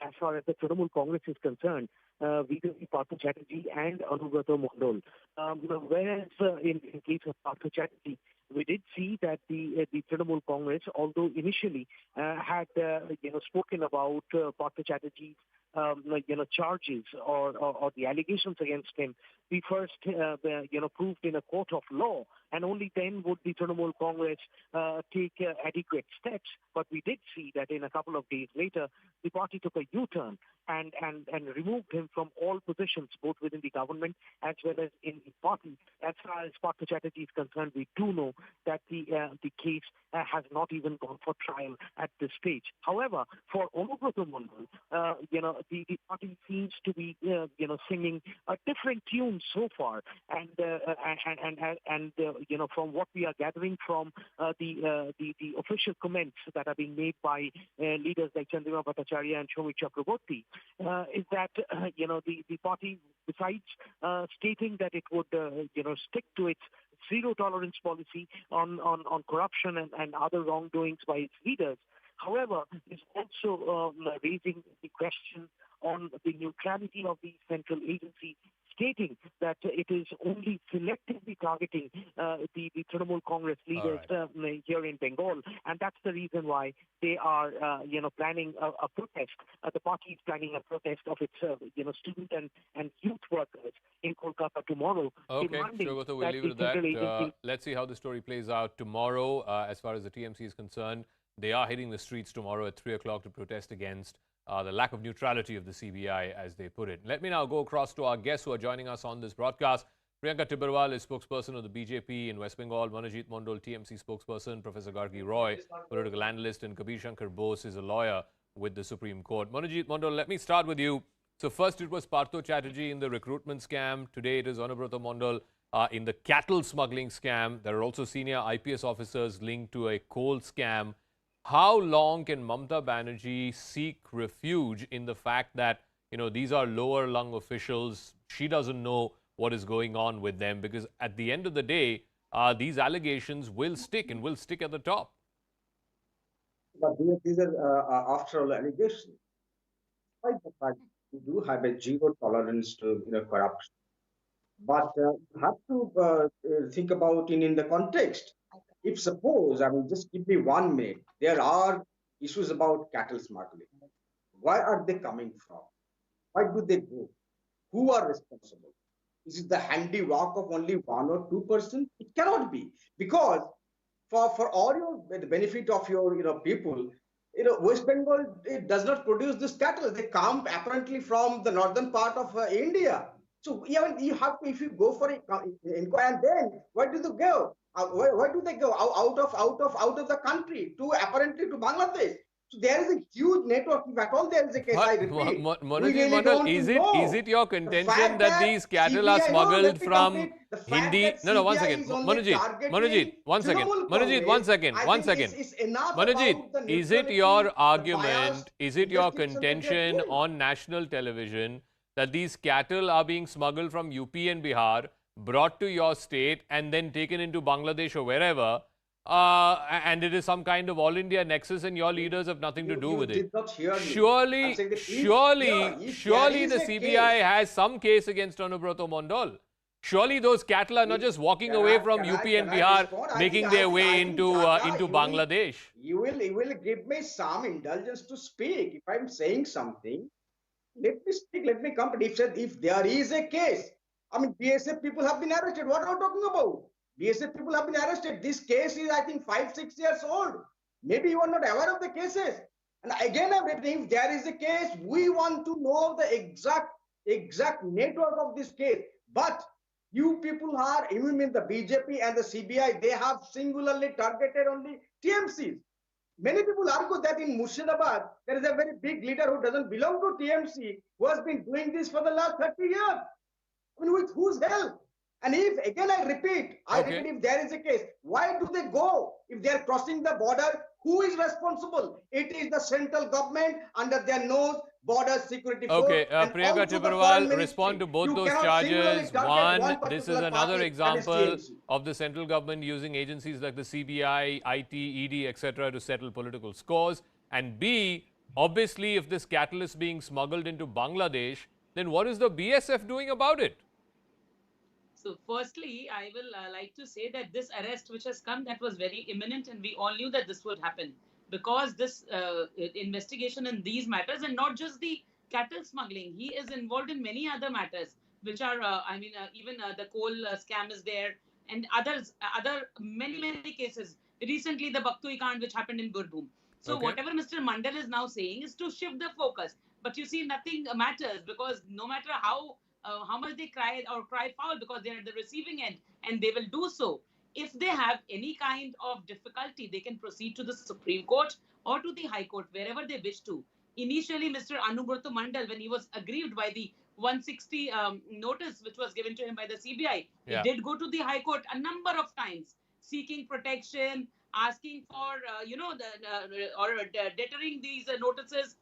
as far as the Trinamool Congress is concerned, vis-a-vis Partho Chatterjee and Anubrata Mondal. Whereas in case of Partho Chatterjee, we did see that the Trinamool Congress, although initially had spoken about Partho Chatterjee's charges or the allegations against him, we first proved in a court of law, and only then would the Trinamool Congress take adequate steps. But we did see that in a couple of days later, the party took a U-turn and removed him from all positions, both within the government as well as in the party. As far as Partho Chatterjee is concerned, we do know that the case has not even gone for trial at this stage. However, for Anubrata Mondal, the party seems to be singing a different tune so far, and from what we are gathering from the official comments that are being made by leaders like Chandrima Bhattacharya and Shomik Chakraborty, is that the party, besides stating that it would stick to its zero tolerance policy on corruption and other wrongdoings by its leaders, however, is also raising the question on the neutrality of the central agency, stating that it is only selectively targeting the Trinamool Congress leaders here in Bengal, and that's the reason why they are planning a protest. The party is planning a protest of its student and youth workers in Kolkata tomorrow. Okay, Shogoto, we'll leave it at that. Let's see how the story plays out tomorrow. As far as the TMC is concerned, they are hitting the streets tomorrow at 3 o'clock to protest against the lack of neutrality of the CBI, as they put it. Let me now go across to our guests who are joining us on this broadcast. Priyanka Tibrewal is spokesperson of the BJP in West Bengal. Manojit Mondal, TMC spokesperson. Professor Gargi Roy, political analyst, and Kabir Shankar Bose is a lawyer with the Supreme Court. Manojit Mondal, let me start with you. So first it was Partho Chatterjee in the recruitment scam. Today it is Anubrata Mondal in the cattle smuggling scam. There are also senior IPS officers linked to a coal scam. How long can Mamata Banerjee seek refuge in the fact that, these are lower lung officials? She doesn't know what is going on with them, because at the end of the day, these allegations will stick and will stick at the top. But these are, after all, allegations. Despite the fact we do have a zero tolerance to corruption, but you have to think about in the context. If suppose, I mean, just give me 1 minute, there are issues about cattle smuggling. Where are they coming from? Why do they go? Who are responsible? Is it the handiwork of only 1 or 2%? It cannot be, because for all your the benefit of your people, West Bengal, it does not produce this cattle. They come apparently from the northern part of India. So even you have to, if you go for inquiry, and then where do they go? Where do they go? Out of the country to apparently to Bangladesh. So there is a huge network. If at all there is a case, I repeat, we really don't know. Is it your The contention fact that these cattle are CBI, smuggled let me from complete. The fact Hindi? that No, one CBI second. is only Manojit, targeting one second. Trinamool Manojit, one Congress, second. I One think second. is enough Manojit, about the is it neutrality, your the argument, biased is it your investigation that they are contention doing. on national television that these cattle are being smuggled from UP and Bihar, brought to your state, and then taken into Bangladesh or wherever, and it is some kind of all India nexus, and your leaders have nothing to do with did it? not hear me. I'm Surely, saying that if there surely is the a CBI case, has some case against Anubrata Mondal. Surely those cattle are not just walking away from UP and Bihar, respond? making their way into Jaga, into Bangladesh. You will give me some indulgence to speak. If I'm saying something, let me speak, let me come. If there is a case, I mean, BSF people have been arrested. What are we talking about? BSF people have been arrested. This case is, I think, 5-6 years old. Maybe you are not aware of the cases. And again, I'm repeating, if there is a case, we want to know the exact network of this case. But you people are, even in the BJP and the CBI, they have singularly targeted only TMCs. Many people argue that in Murshidabad, there is a very big leader who doesn't belong to TMC, who has been doing this for the last 30 years. I mean, with whose help? And if, again, I repeat, if there is a case, why do they go? If they are crossing the border, who is responsible? It is the central government under their nose, border security force. Okay, And Priyanka also the Tibrewal, foreign respond to ministry. both You those cannot singularly charges. target One, this is particular another party, example that is TMC. of the central government using agencies like the CBI, IT, ED, etc. to settle political scores. And B, obviously, if this cattle is being smuggled into Bangladesh, then what is the BSF doing about it? So firstly, I will like to say that this arrest which has come, that was very imminent, and we all knew that this would happen, because this investigation in these matters, and not just the cattle smuggling, he is involved in many other matters, which are, even the coal scam is there, and other many cases. Recently, the Baktui Kand, which happened in Birbhum. So whatever Mr. Mandal is now saying is to shift the focus. But you see, nothing matters, because no matter how much they cry foul, because they are at the receiving end, and they will do so. If they have any kind of difficulty, they can proceed to the Supreme Court or to the High Court, wherever they wish to. Initially, Mr. Anubrata Mondal, when he was aggrieved by the 160 notice which was given to him by the CBI, he did go to the High Court a number of times, seeking protection, asking for, deterring these notices,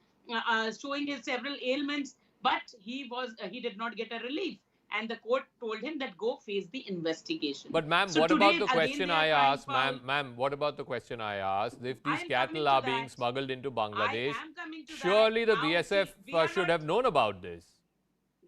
showing his several ailments, but he did not get a relief, and the court told him that go face the investigation. But ma'am, so what today, about the question I asked? Ma'am, What about the question I asked? If these cattle to are that. being smuggled into Bangladesh, I am coming to surely that. the Now, BSF see, we are should not- have known about this.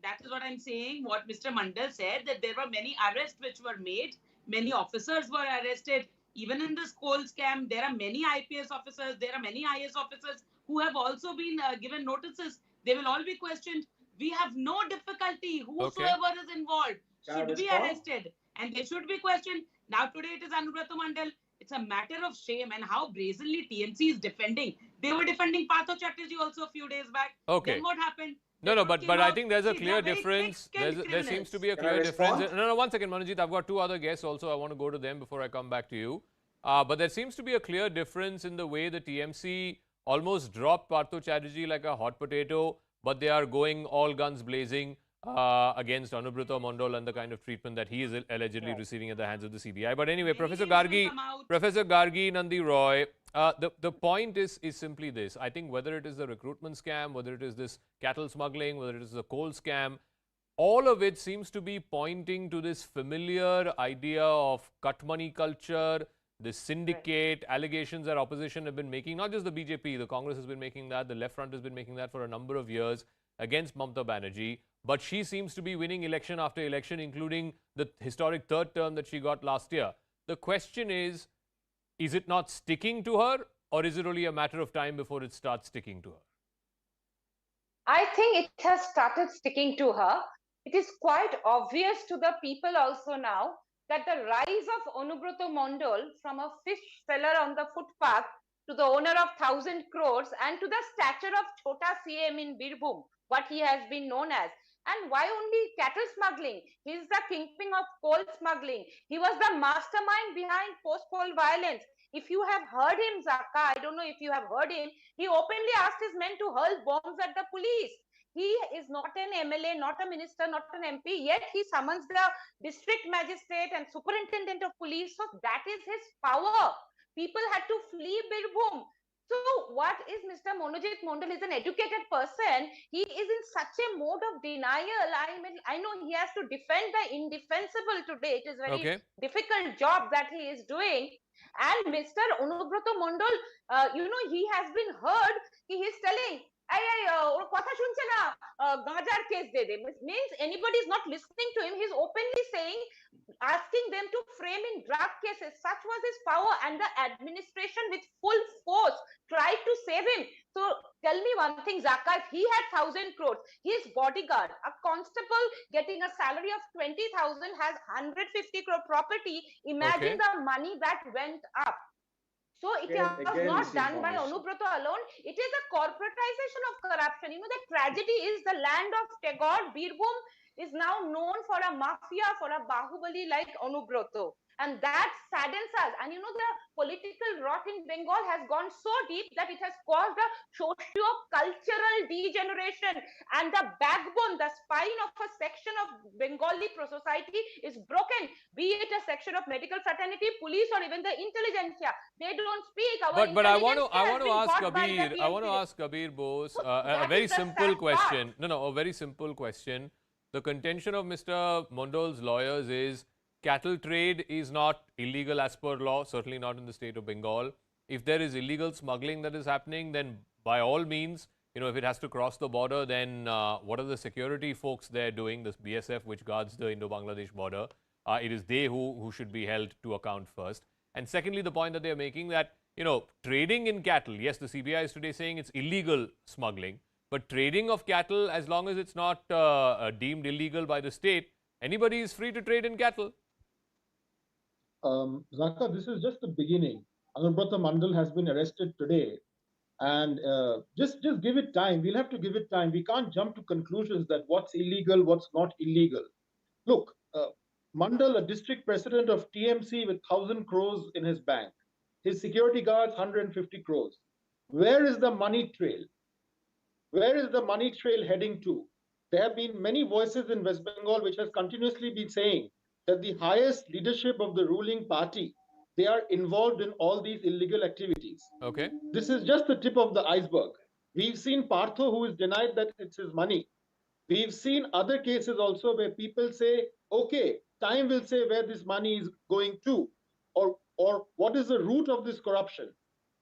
That is what I'm saying. What Mr. Mandal said, that there were many arrests which were made, many officers were arrested. Even in this coal scam, there are many IPS officers, there are many IS officers who have also been given notices. They will all be questioned. We have no difficulty. Whosoever is involved should be arrested, and they should be questioned. Now today it is Anubrata Mondal. It's a matter of shame, and how brazenly TMC is defending. They were defending Partho Chatterjee also a few days back. Okay. Then what happened? No, but talking I about- think there's a see, clear they're very difference. thick-skinned There seems to be a Can I clear difference. respond? No, 1 second, Manojit. I've got two other guests also. I want to go to them before I come back to you. But there seems to be a clear difference in the way the TMC almost dropped Partho Chatterjee like a hot potato, but they are going all guns blazing against Anubrata Mondal and the kind of treatment that he is allegedly receiving at the hands of the CBI. But anyway, Professor Gargi, Nandi Roy, the point is simply this. I think whether it is the recruitment scam, whether it is this cattle smuggling, whether it is the coal scam, all of it seems to be pointing to this familiar idea of cut money culture, this syndicate, allegations that opposition have been making, not just the BJP, the Congress has been making that, the left front has been making that for a number of years against Mamata Banerjee. But she seems to be winning election after election, including the historic third term that she got last year. The question is it not sticking to her, or is it only a matter of time before it starts sticking to her? I think it has started sticking to her. It is quite obvious to the people also now that the rise of Anubrata Mondal from a fish seller on the footpath to the owner of 1,000 crores and to the stature of Chota CM in Birbhum, what he has been known as. And why only cattle smuggling? He is the kingpin of coal smuggling. He was the mastermind behind post-poll violence. If you have heard him, Zaka, I don't know if you have heard him, he openly asked his men to hurl bombs at the police. He is not an MLA, not a minister, not an MP, yet he summons the district magistrate and superintendent of police. So that is his power. People had to flee Birbhum. So what is Mr. Monojit Mondal is an educated person. He is in such a mode of denial. I know he has to defend the indefensible today. It is very difficult job that he is doing. And Mr. Anubrata Mondal, he has been heard. He is telling, কথা শুনছে না গাঁজার case দে দে means anybody is not listening to him. He's openly saying, asking them to frame in drug cases. Such was his power, and the administration with full force tried to save him. So tell me one thing, Zaka, if he had 1,000 crores, his bodyguard, a constable getting a salary of 20,000 has 150 crore property. Imagine the money that went up. So it was not done by Anubrata alone. It is a corporatization of corruption. You know, the tragedy is the land of Tagore, Birbhum, is now known for a mafia, for a Bahubali like Anubrata. And that saddens us. And you know, the political rot in Bengal has gone so deep that it has caused a socio-cultural degeneration. And the backbone, the spine of a section of Bengali society is broken. Be it a section of medical fraternity, police, or even the intelligentsia. They don't speak. But I want to ask Kabir Bose a very simple question. No, a very simple question. The contention of Mr. Mondal's lawyers is cattle trade is not illegal as per law, certainly not in the state of Bengal. If there is illegal smuggling that is happening, then by all means, you know, if it has to cross the border, then what are the security folks there doing, this BSF which guards the Indo-Bangladesh border? It is they who should be held to account first. And secondly, the point that they are making that, you know, trading in cattle, yes, the CBI is today saying it's illegal smuggling, but trading of cattle, as long as it's not deemed illegal by the state, anybody is free to trade in cattle. Zaka, this is just the beginning. Anubrata Mondal has been arrested today. And just give it time. We'll have to give it time. We can't jump to conclusions that what's illegal, what's not illegal. Look, Mondal, a district president of TMC with 1,000 crores in his bank. His security guards, 150 crores. Where is the money trail? Where is the money trail heading to? There have been many voices in West Bengal which has continuously been saying that the highest leadership of the ruling party, they are involved in all these illegal activities. Okay. This is just the tip of the iceberg. We've seen Partho who is denied that it's his money. We've seen other cases also where people say, okay, time will say where this money is going to, or what is the root of this corruption.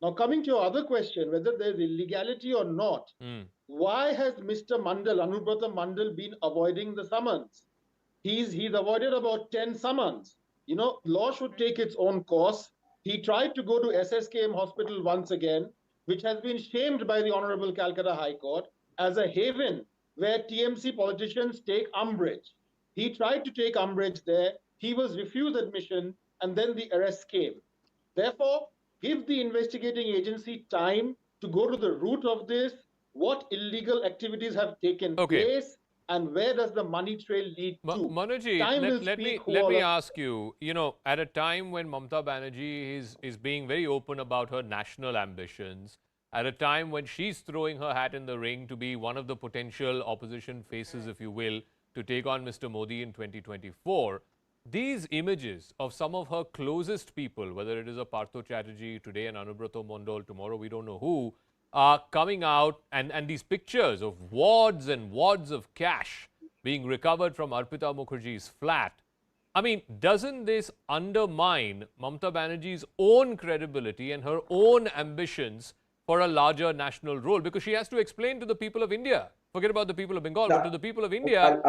Now, coming to your other question, whether there's illegality or not, why has Mr. Mondal, Anubrata Mondal, been avoiding the summons? He's avoided about 10 summons. You know, law should take its own course. He tried to go to SSKM hospital once again, which has been shamed by the Honorable Calcutta High Court as a haven where TMC politicians take umbrage. He tried to take umbrage there. He was refused admission, and then the arrest came. Therefore, give the investigating agency time to go to the root of this. what illegal activities have taken Okay. place and where does the money trail lead to. Manojit, Time will let speak who me all of ask you, at a time when Mamata Banerjee is being very open about her national ambitions, at a time when she's throwing her hat in the ring to be one of the potential opposition faces, if you will, to take on Mr. Modi in 2024, these images of some of her closest people, whether it is a Partho Chatterjee, today an Anubrata Mondal, tomorrow we don't know who, are coming out, and these pictures of wads and wads of cash being recovered from Arpita Mukherjee's flat. I mean, doesn't this undermine Mamata Banerjee's own credibility and her own ambitions for a larger national role? Because she has to explain to the people of India, forget about the people of Bengal, but to the people of India,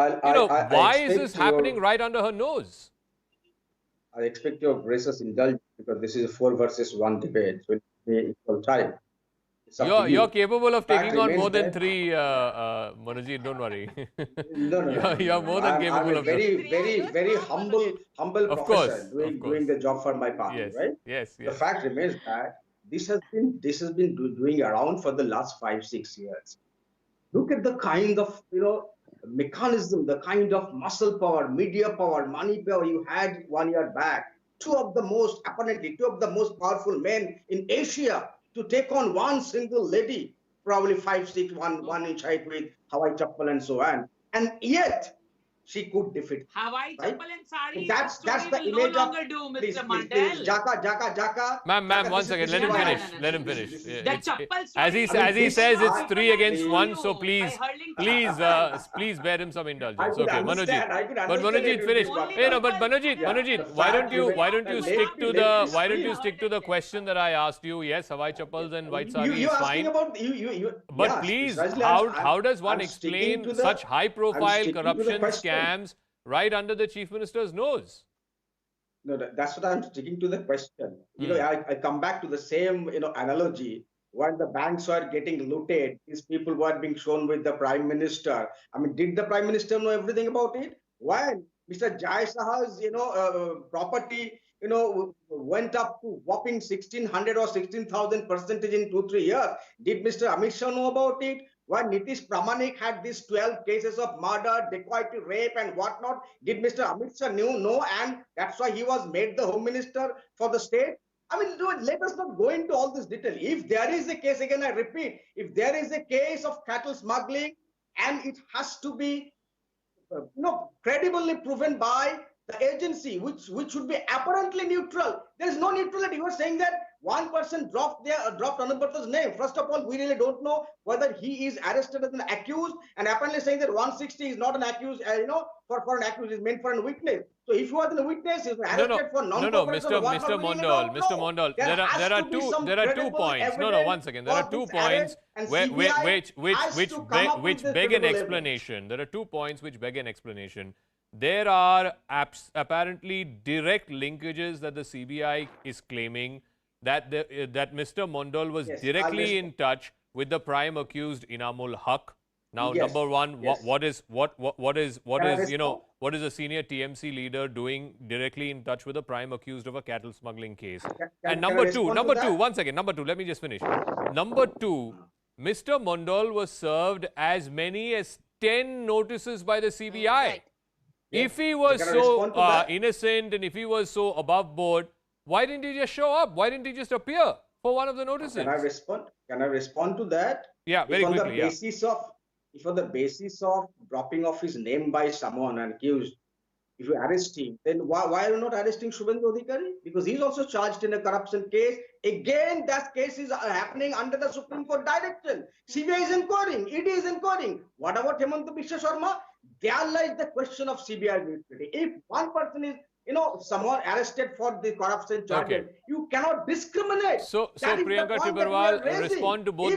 why is this happening right under her nose? I expect your gracious indulgence because this is a 4 versus 1 debate. So it will be equal time. You're capable of taking on more than that, 3, Manojit, don't worry. No. You're more than capable I'm a of doing. very humble Of professor course, doing the job for my party, yes, right? yes. The fact remains that this has been doing around for the last 5-6 years. Look at the kind of mechanism, the kind of muscle power, media power, money power you had 1 year back. Two of the most powerful men in Asia to take on one single lady, probably 5'6", 1 inch height with Hawaii chappal and so on. And yet she could defeat. Hawaii right? chappal and sari That's story the will image no of longer do, Mr. please, Mondal. Jaka. Ma'am, one second. Let him finish. Let him finish. As he says, it's 3 against 1. So please bear him some indulgence. Okay, Manojit. But Manojit, finish. Hey, no, but Manojit, why don't you stick to the question that I asked you? Yes, Hawaii chappals and white sari is fine. But please, how does one explain such high-profile corruption scams right under the Chief Minister's nose? No, that's what I'm sticking to the question. I come back to the same, analogy. When the banks were getting looted, these people were being shown with the Prime Minister. I mean, did the Prime Minister know everything about it? When Mr. Jai Saha's, property, went up to whopping 1,600 or 16,000% in 2-3 years, did Mr. Amit Shah know about it? When Nitish Pramanik had these 12 cases of murder, dacoity, rape, and whatnot, did Mr. Amit Shah know, and that's why he was made the Home Minister for the state? I mean, let us not go into all this detail. If there is a case, again, I repeat, if there is a case of cattle smuggling, and it has to be, credibly proven by the agency, which should be apparently neutral. There is no neutrality. You are saying that one person dropped Anubrata's name. First of all, we really don't know whether he is arrested as an accused, and apparently saying that 160 is not an accused, for an accused is meant for a witness. So if you are the witness, is arrested for non-cooperation. Mr. Mondal, there are two points. No, one second. There are 2 points which beg an explanation. There are 2 points which beg an explanation. There are apparently direct linkages that the CBI is claiming that that Mr. Mondal was directly in touch with the prime accused Inamul Haq. Now, number one, what is a senior TMC leader doing directly in touch with the prime accused of a cattle smuggling case? And number two, one second, number 2, let me just finish. Number 2, Mr. Mondal was served as many as 10 notices by the CBI. Right. If he was so innocent and if he was so above board, why didn't he just show up? Why didn't he just appear for one of the notices? Can I respond to that? Yeah, very quickly. If on the basis of dropping off his name by someone and accused, if you arrest him, then why are you not arresting Shubhendu Adhikari? Because he's also charged in a corruption case. Again, that case is happening under the Supreme Court direction. CBI is inquiring, ED is inquiring. What about Hemanta Biswa Sharma? There lies the question of CBI neutrality. If one person is, someone arrested for the corruption charges, you cannot discriminate. So Priyanka Tibrewal, respond to both